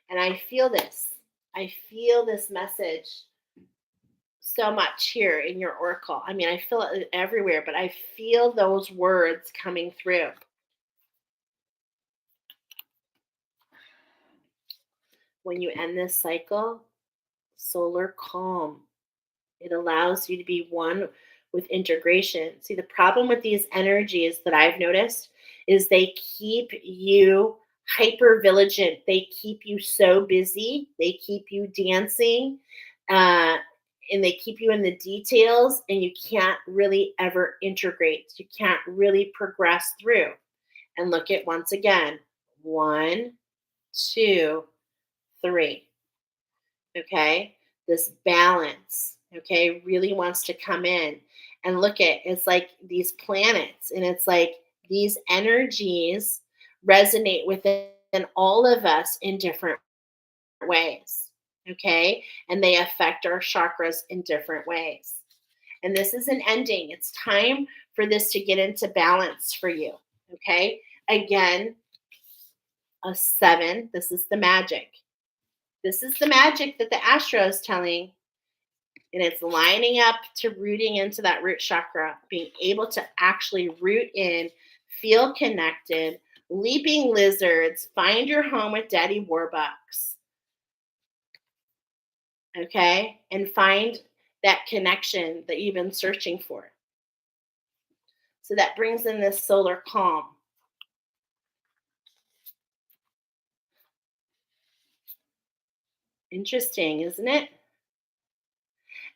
And I feel this. I feel this message so much here in your oracle. I mean, I feel it everywhere, but I feel those words coming through. When you end this cycle, solar calm. It allows you to be one with integration. See, the problem with these energies that I've noticed is they keep you hyper vigilant. They keep you so busy. They keep you dancing. And they keep you in the details, and you can't really ever integrate. You can't really progress through. And look at once again 1, 2, 3. Okay, this balance, okay, really wants to come in. And look at, it's like these planets, and it's like these energies resonate within all of us in different ways. Okay, and they affect our chakras in different ways. And this is an ending. It's time for this to get into balance for you. Okay, again, a 7. This is the magic. This is the magic that the Astro is telling, and it's lining up to rooting into that root chakra, being able to actually root in, feel connected, leaping lizards, find your home with Daddy Warbucks, okay, and find that connection that you've been searching for. So that brings in this solar calm. Interesting, isn't it?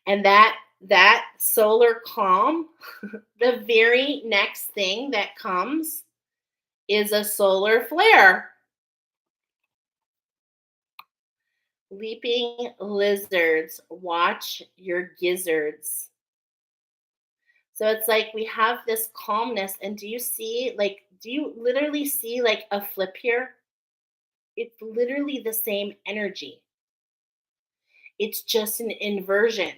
And that solar calm, the very next thing that comes is a solar flare. Leaping lizards, watch your gizzards. So it's like we have this calmness. And do you literally see like a flip here? It's literally the same energy. It's just an inversion.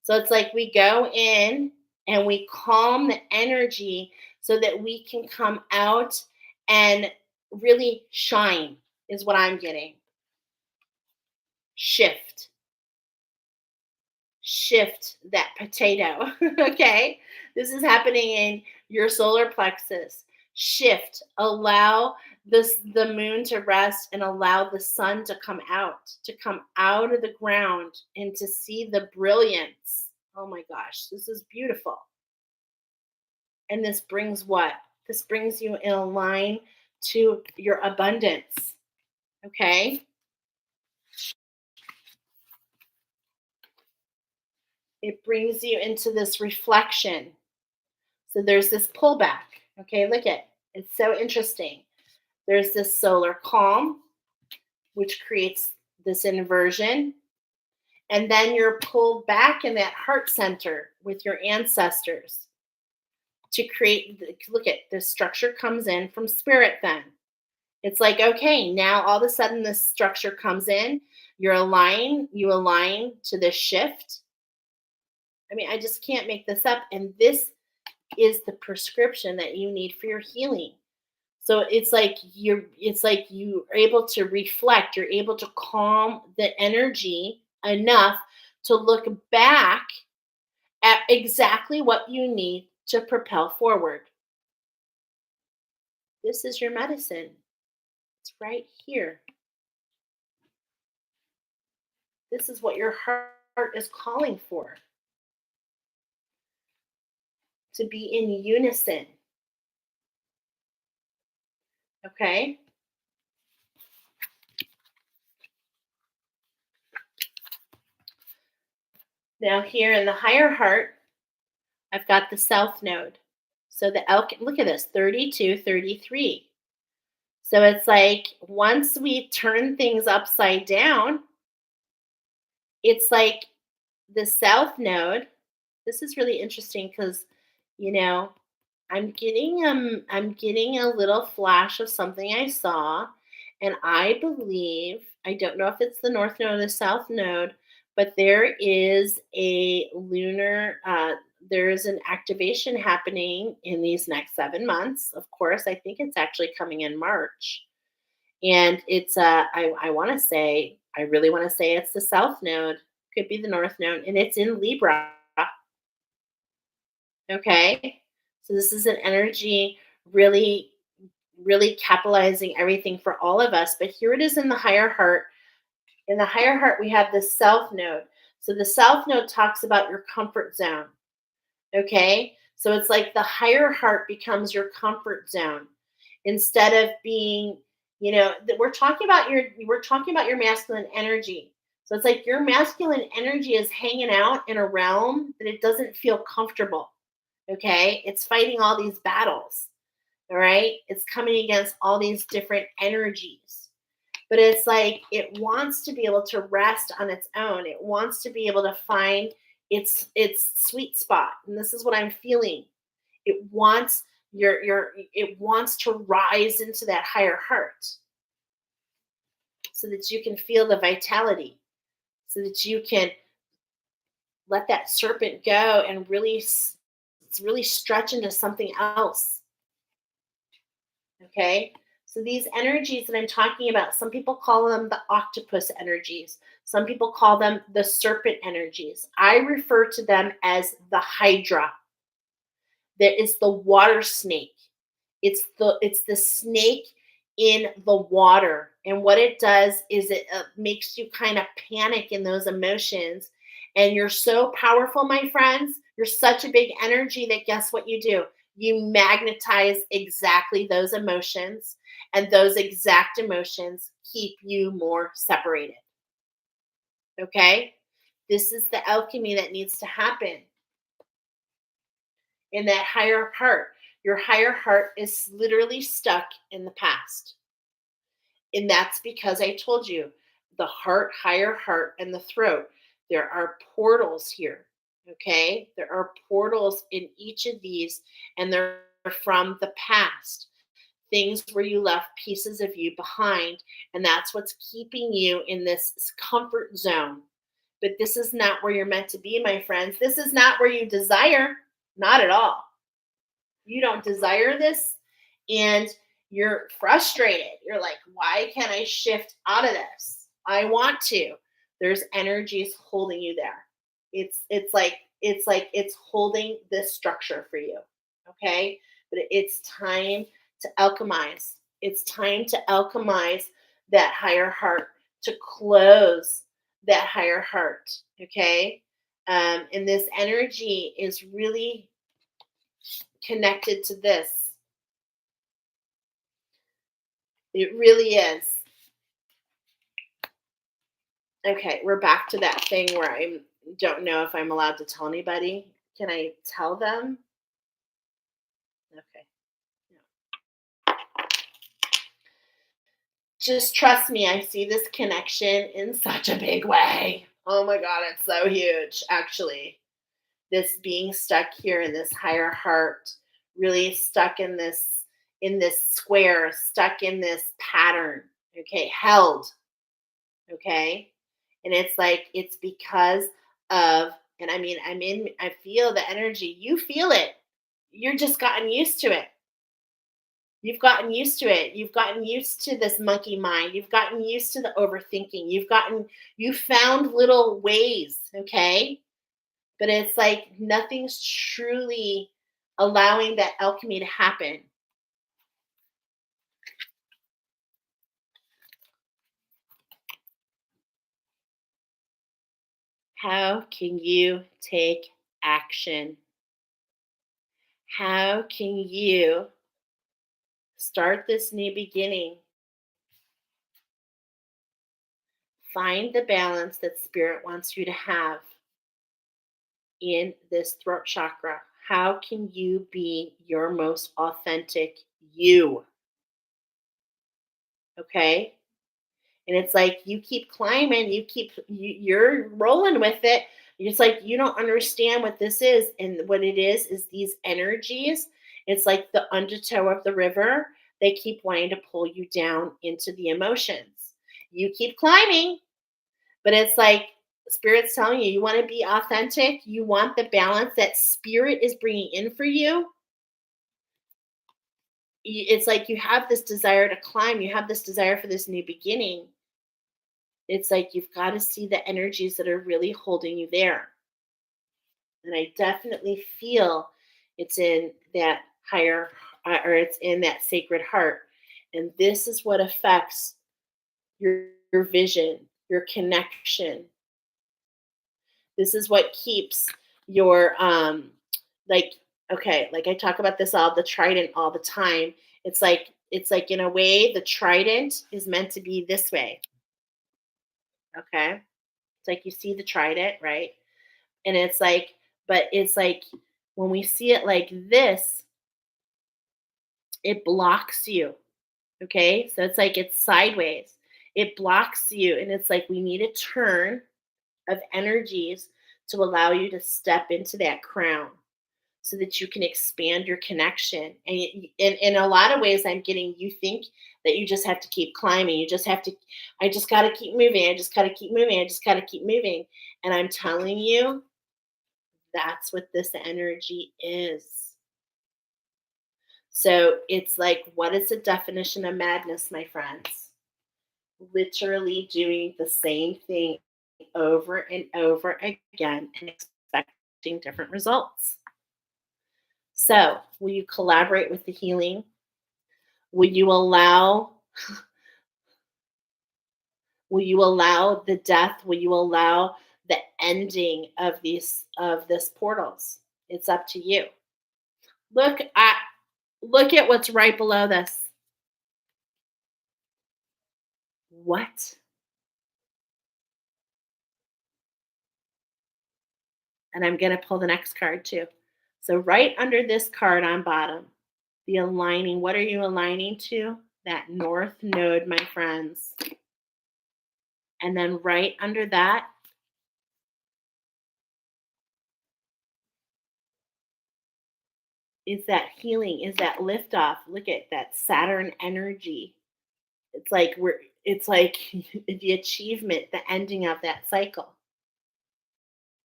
So it's like we go in and we calm the energy so that we can come out and really shine, is what I'm getting. Shift that potato. Okay, this is happening in your solar plexus. Shift, allow the moon to rest, and allow the sun to come out of the ground, and to see the brilliance. Oh my gosh, this is beautiful. And this brings what? This brings you in a line to your abundance. Okay, it brings you into this reflection. So there's this pullback. Okay, look at, it's so interesting. There's this solar calm, which creates this inversion. And then you're pulled back in that heart center with your ancestors to create, look at, the structure comes in from spirit then. It's like, okay, now all of a sudden this structure comes in. You align to this shift. I mean, I just can't make this up. And this is the prescription that you need for your healing. So it's like you are able to reflect, you're able to calm the energy enough to look back exactly what you need to propel forward. This is your medicine. It's right here. This is what your heart is calling for, to be in unison. Okay? Now, here in the higher heart, I've got the south node. So the elk, look at this, 32, 33. So it's like once we turn things upside down, it's like the south node. This is really interesting because, you know, I'm getting a little flash of something I saw, and I believe, I don't know if it's the north node or the south node, but there is a lunar there is an activation happening in these next 7 months. Of course, I think it's actually coming in March. And it's I want to say, I really want to say it's the south node, could be the north node, and it's in Libra. Okay. So this is an energy really, really capitalizing everything for all of us. But here it is in the higher heart. In the higher heart, we have the south node. So the south node talks about your comfort zone. Okay. So it's like the higher heart becomes your comfort zone instead of being, we're talking about your masculine energy. So it's like your masculine energy is hanging out in a realm that it doesn't feel comfortable. Okay. It's fighting all these battles. All right. It's coming against all these different energies. But it's like it wants to be able to rest on its own. It wants to be able to find its sweet spot. And this is what I'm feeling. It wants it wants to rise into that higher heart so that you can feel the vitality, so that you can let that serpent go and really stretch into something else. Okay. So these energies that I'm talking about, some people call them the octopus energies. Some people call them the serpent energies. I refer to them as the hydra. That is the water snake. It's the snake in the water. And what it does is it makes you kind of panic in those emotions. And you're so powerful, my friends. You're such a big energy that guess what you do? You magnetize exactly those emotions, and those exact emotions keep you more separated. Okay? This is the alchemy that needs to happen in that higher heart. Your higher heart is literally stuck in the past. And that's because I told you the heart, higher heart, and the throat. There are portals here. Okay. There are portals in each of these, and they're from the past. Things where you left pieces of you behind. And that's what's keeping you in this comfort zone. But this is not where you're meant to be, my friends. This is not where you desire. Not at all. You don't desire this, and you're frustrated. You're like, why can't I shift out of this? I want to. There's energies holding you there. It's like it's holding this structure for you. Okay? But it's time to alchemize. It's time to alchemize that higher heart, to close that higher heart. Okay? And this energy is really connected to this. It really is. Okay, we're back to that thing where I don't know if I'm allowed to tell anybody. Can I tell them? Okay. No. Just trust me, I see this connection in such a big way. Oh my God, it's so huge, actually. This being stuck here in this higher heart, really stuck in this square, stuck in this pattern, okay, held, okay? And it's like it's because of, and I mean, I feel the energy. You feel it. You're just gotten used to it. You've gotten used to it. You've gotten used to this monkey mind. You've gotten used to the overthinking. You found little ways, okay? but it's like nothing's truly allowing that alchemy to happen. How can you take action? How can you start this new beginning? Find the balance that spirit wants you to have in this throat chakra. How can you be your most authentic you? Okay? And it's like you keep climbing, you're rolling with it. It's like you don't understand what this is, and what it is these energies. It's like the undertow of the river. They keep wanting to pull you down into the emotions. You keep climbing, but it's like spirit's telling you, you want to be authentic, you want the balance that spirit is bringing in for you. It's like you have this desire to climb, you have this desire for this new beginning. It's like you've got to see the energies that are really holding you there. And I definitely feel it's in that higher, or it's in that sacred heart. And this is what affects your vision, your connection. This is what keeps your, like, okay, like I talk about this all the trident all the time. It's like in a way the trident is meant to be this way. Okay. It's like you see the trident, right? And it's like, but it's like when we see it like this, it blocks you. Okay. So it's like it's sideways. It blocks you. And it's like we need a turn of energies to allow you to step into that crown so that you can expand your connection. And in a lot of ways, I'm getting you think that you just have to keep climbing. You just have to, I just got to keep moving. I just got to keep moving. I just got to keep moving. And I'm telling you, that's what this energy is. So it's like, what is the definition of madness, my friends? Literally doing the same thing over and over again and expecting different results. So, will you collaborate with the healing? Will you allow the death? Will you allow the ending of this portals? It's up to you. Look at what's right below this. What? And I'm going to pull the next card too. So right under this card on bottom, the aligning, what are you aligning to? That north node, my friends. And then right under that is that healing, is that liftoff. Look at that Saturn energy. It's like the achievement, the ending of that cycle.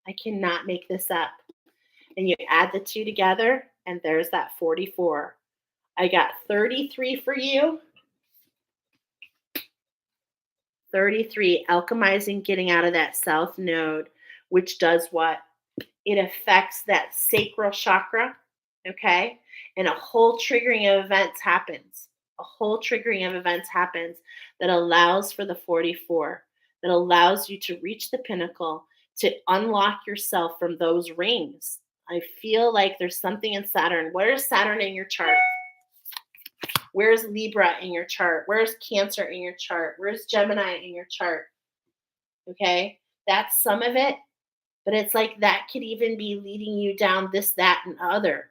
I cannot make this up. And you add the two together, and there's that 44. I got 33 for you. 33, alchemizing, getting out of that south node, which does what? It affects that sacral chakra, okay? And a whole triggering of events happens. A whole triggering of events happens that allows for the 44, that allows you to reach the pinnacle, to unlock yourself from those rings. I feel like there's something in Saturn. Where is Saturn in your chart? Where's Libra in your chart? Where's Cancer in your chart? Where's Gemini in your chart? Okay, that's some of it, but it's like that could even be leading you down this, that, and other.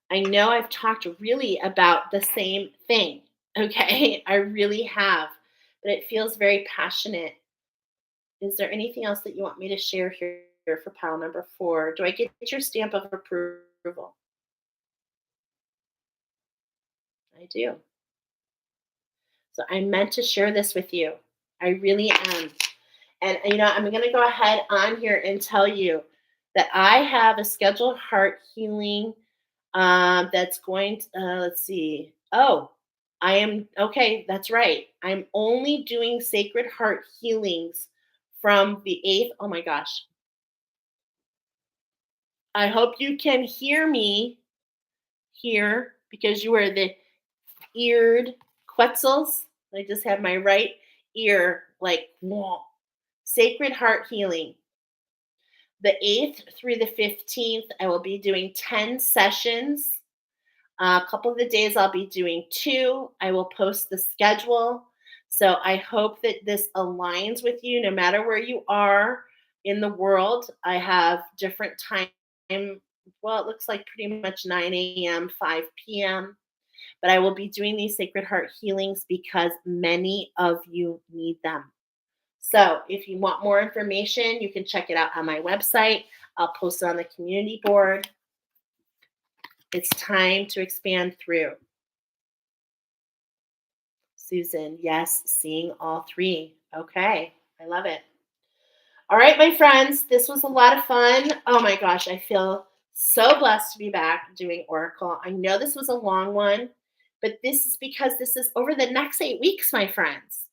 I know I've talked really about the same thing, okay? I really have, but it feels very passionate. Is there anything else that you want me to share here for pile number 4? Do I get your stamp of approval? I do. So I meant to share this with you. I really am. And I'm going to go ahead on here and tell you that I have a scheduled heart healing that's going to, let's see. Oh, I am, okay, that's right. I'm only doing sacred heart healings from the 8th. Oh my gosh. I hope you can hear me here because you are the eared Quetzals. I just have my right ear like whoa. Sacred Heart Healing. The 8th through the 15th, I will be doing 10 sessions. A couple of the days I'll be doing 2. I will post the schedule. So I hope that this aligns with you no matter where you are in the world. I have different time. Well, it looks like pretty much 9 a.m., 5 p.m. But I will be doing these Sacred Heart healings because many of you need them. So if you want more information, you can check it out on my website. I'll post it on the community board. It's time to expand through. Susan, yes, seeing all 3. Okay, I love it. All right, my friends, this was a lot of fun. Oh my gosh, I feel so blessed to be back doing Oracle. I know this was a long one, but this is because this is over the next 8 weeks, my friends.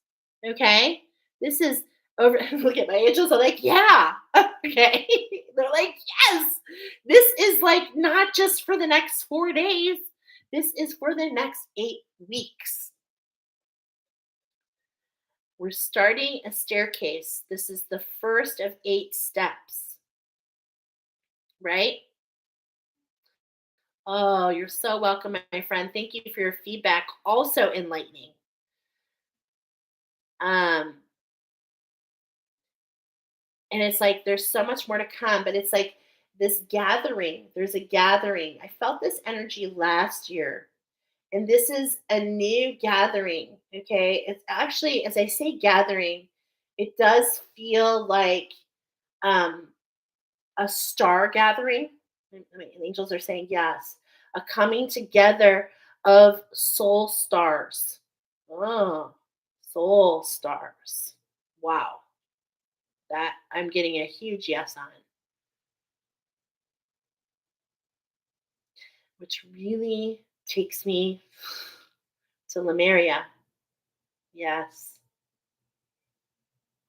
Okay? This is over. Look at my angels. Are like, yeah. Okay. They're like, yes. This is like not just for the next 4 days. This is for the next 8 weeks. We're starting a staircase. This is the first of 8 steps, right? Oh, you're so welcome, my friend. Thank you for your feedback. Also enlightening. Um, and it's like there's so much more to come, but it's like this gathering. There's a gathering. I felt this energy last year, and this is a new gathering. Okay, it's actually, as I say, gathering. It does feel like um, a star gathering. I mean, angels are saying yes, a coming together of soul stars. Oh, soul stars. Wow, that I'm getting a huge yes on, which really takes me to Lemuria. Yes.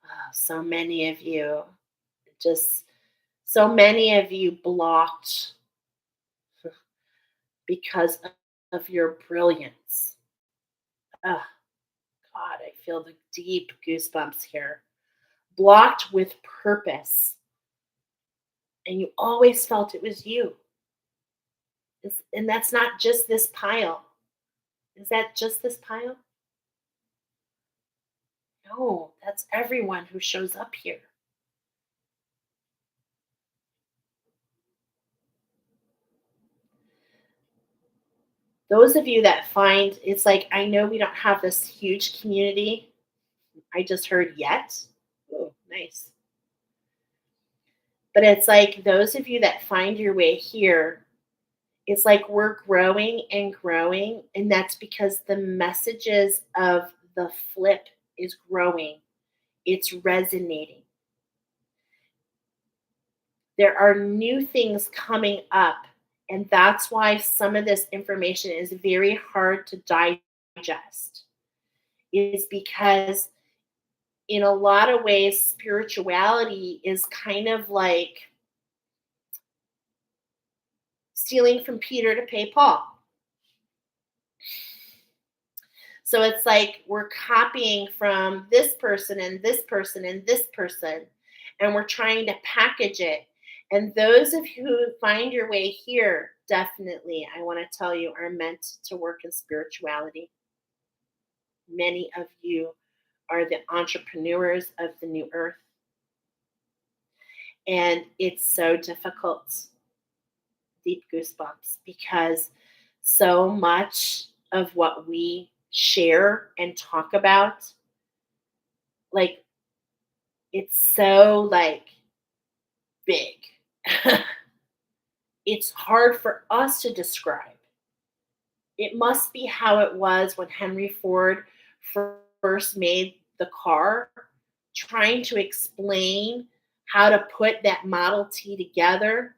Oh, so many of you, just so many of you blocked because of your brilliance. Oh, God, I feel the deep goosebumps here. Blocked with purpose. And you always felt it was you. And that's not just this pile. Is that just this pile? No, that's everyone who shows up here. Those of you that find it's like, I know we don't have this huge community. I just heard yet. Oh, nice. But it's like those of you that find your way here, it's like we're growing and growing. And that's because the messages of the flip is growing, it's resonating. There are new things coming up. And that's why some of this information is very hard to digest, is because in a lot of ways, spirituality is kind of like stealing from Peter to pay Paul. So it's like we're copying from this person and this person and this person, and we're trying to package it. And those of you who find your way here, definitely, I want to tell you, are meant to work in spirituality. Many of you are the entrepreneurs of the new earth. And it's so difficult, deep goosebumps, because so much of what we share and talk about, like, it's so like big. It's hard for us to describe. It must be how it was when Henry Ford first made the car, trying to explain how to put that Model T together,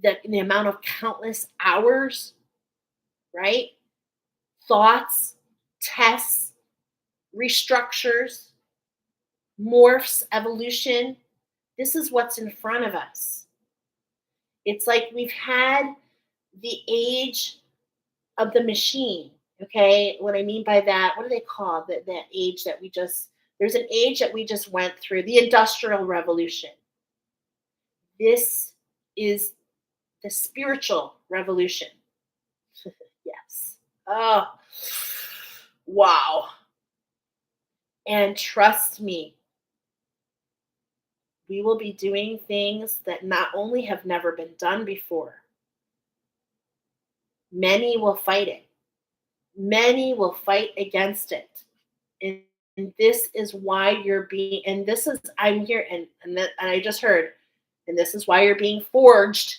the amount of countless hours, right? Thoughts, tests, restructures. morphs, evolution. This is what's in front of us. It's like we've had the age of the machine. Okay. What I mean by that, what do they call that age that we just, there's an age that we just went through, the Industrial Revolution. This is the spiritual revolution. Yes. Oh, wow. And trust me, we will be doing things that not only have never been done before, many will fight it. Many will fight against it. And this is why you're being, and this is, I'm here, and I just heard, and this is why you're being forged,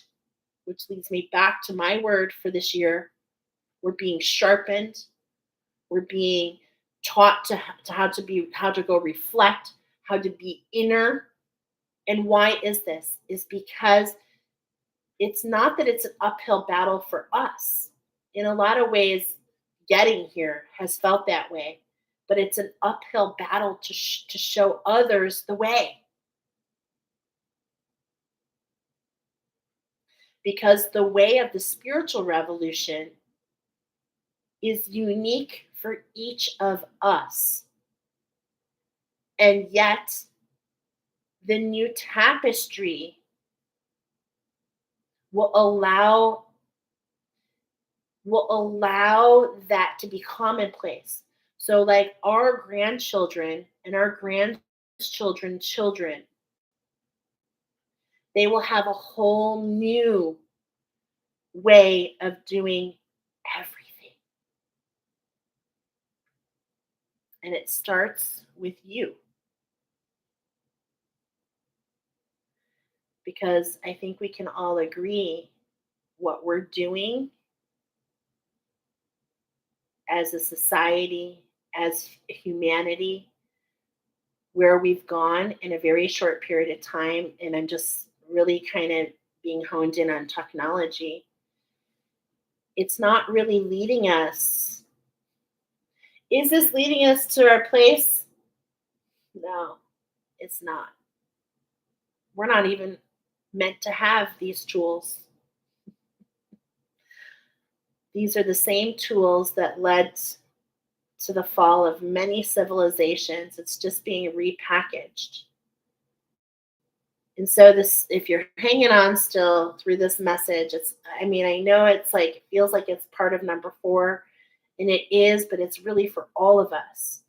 which leads me back to my word for this year. We're being sharpened. We're being taught how to go reflect, how to be inner. And why is this? Is because it's not that it's an uphill battle for us. In a lot of ways, getting here has felt that way, but it's an uphill battle to show others the way. Because the way of the spiritual revolution is unique for each of us. And yet, the new tapestry will allow that to be commonplace. So like our grandchildren and our grandchildren's children, they will have a whole new way of doing everything. And it starts with you. Because I think we can all agree what we're doing as a society, as humanity, where we've gone in a very short period of time. And I'm just really kind of being honed in on technology. It's not really leading us. Is this leading us to our place? No, it's not. We're not even meant to have these tools. These are the same tools that led to the fall of many civilizations. It's just being repackaged. And so this, if you're hanging on still through this message, it's, I mean, I know it's like, it feels like it's part of number 4, and it is, but it's really for all of us.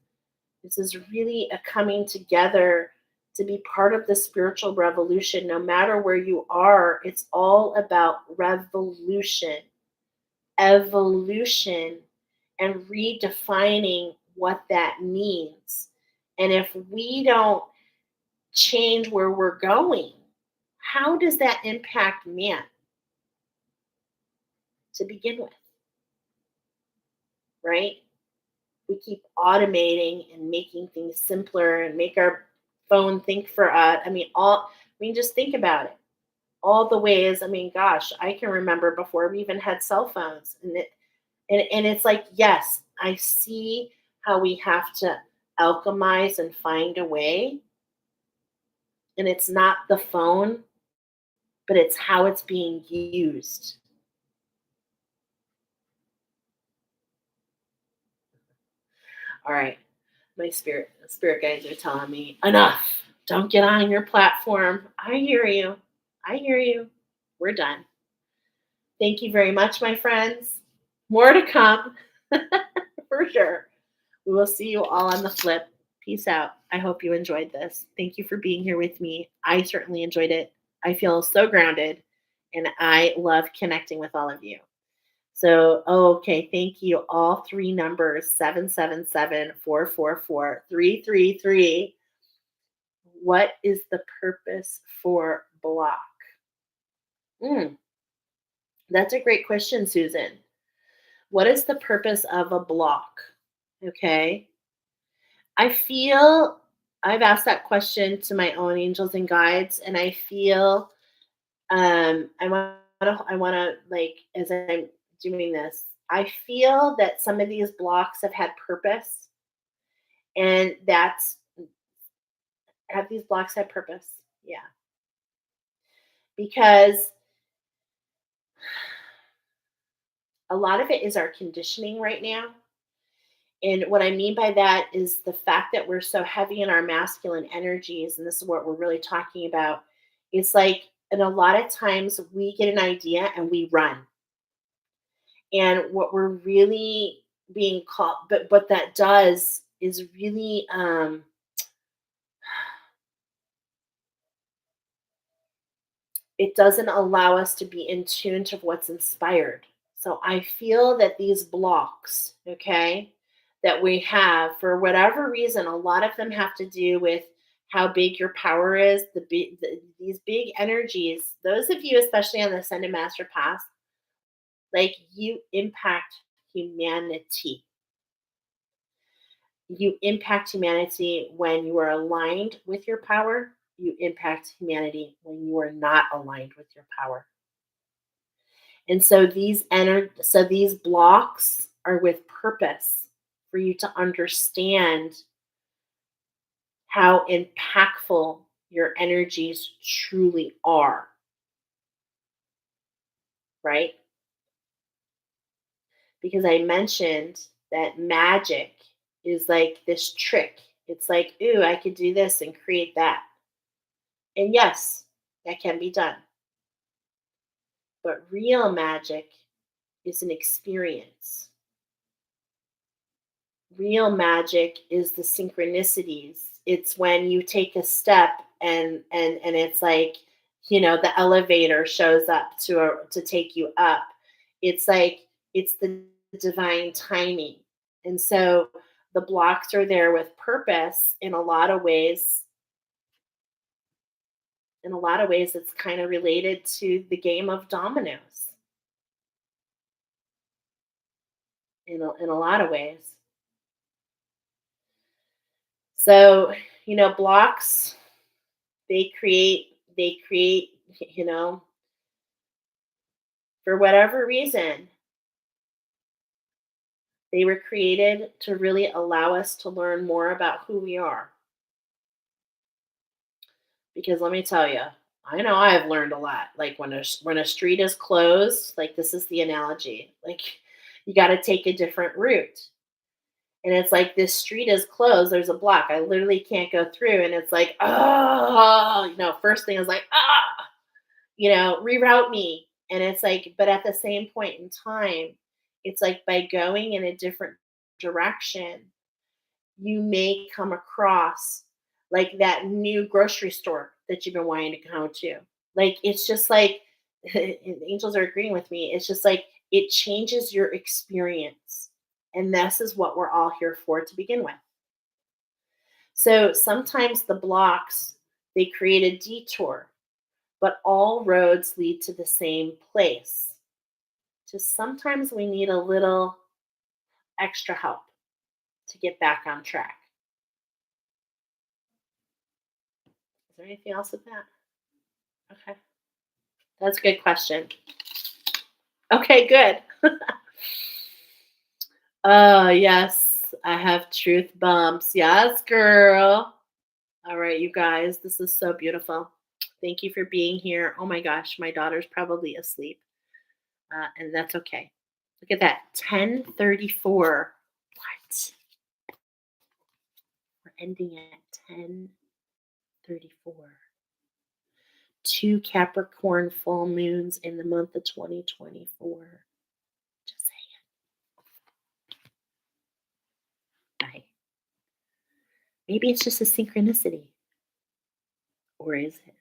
This is really a coming together to be part of the spiritual revolution. No matter where you are, it's all about revolution, evolution, and redefining what that means. And if we don't change where we're going, how does that impact man to begin with? Right? We keep automating and making things simpler and make our phone think for us. Just think about it. All the ways, gosh, I can remember before we even had cell phones. And it's like, yes, I see how we have to alchemize and find a way. And it's not the phone, but it's how it's being used. All right. My spirit guides are telling me, enough. Don't get on your platform. I hear you. I hear you. We're done. Thank you very much, my friends. More to come for sure. We will see you all on the flip. Peace out. I hope you enjoyed this. Thank you for being here with me. I certainly enjoyed it. I feel so grounded, and I love connecting with all of you. So, okay, thank you. All 3 numbers, 777-444-333. What is the purpose for block? That's a great question, Susan. What is the purpose of a block? Okay. I feel I've asked that question to my own angels and guides, and I feel I want to like, as I'm doing this, I feel that some of these blocks have had purpose, and that's Have these blocks had purpose? Yeah. Because a lot of it is our conditioning right now. And what I mean by that is the fact that we're so heavy in our masculine energies, and this is what we're really talking about. It's like, and a lot of times we get an idea and we run. And what we're really being called, but what that does is really, it doesn't allow us to be in tune to what's inspired. So I feel that these blocks, okay, that we have for whatever reason, a lot of them have to do with how big your power is, these big energies. Those of you, especially on the Ascended Master Path, like you impact humanity. You impact humanity when you are aligned with your power. You impact humanity when you are not aligned with your power. And so these blocks are with purpose for you to understand how impactful your energies truly are, right? Because I mentioned that magic is like this trick. It's like, ooh, I could do this and create that. And yes, that can be done. But real magic is an experience. Real magic is the synchronicities. It's when you take a step and it's like, the elevator shows up to take you up. It's like it's the divine timing. And so the blocks are there with purpose in a lot of ways. In a lot of ways, it's kind of related to the game of dominoes in a lot of ways. So, blocks, they create, you know, for whatever reason, they were created to really allow us to learn more about who we are. Because let me tell you, I know I've learned a lot. Like when a street is closed, like this is the analogy. Like you got to take a different route. And it's like this street is closed. There's a block. I literally can't go through. And it's like, oh, first thing is like, reroute me. And it's like, but at the same point in time, it's like by going in a different direction, you may come across like that new grocery store that you've been wanting to go to. Like, it's just like, angels are agreeing with me. It's just like, it changes your experience. And this is what we're all here for to begin with. So sometimes the blocks, they create a detour, but all roads lead to the same place. Just sometimes we need a little extra help to get back on track. Is there anything else with that? Okay. That's a good question. Okay, good. Oh, yes. I have truth bumps. Yes, girl. All right, you guys. This is so beautiful. Thank you for being here. Oh my gosh, my daughter's probably asleep. And that's okay. Look at that. 10:34. What? We're ending at 10:34. 2 Capricorn full moons in the month of 2024. Just saying. Bye. Maybe it's just a synchronicity. Or is it?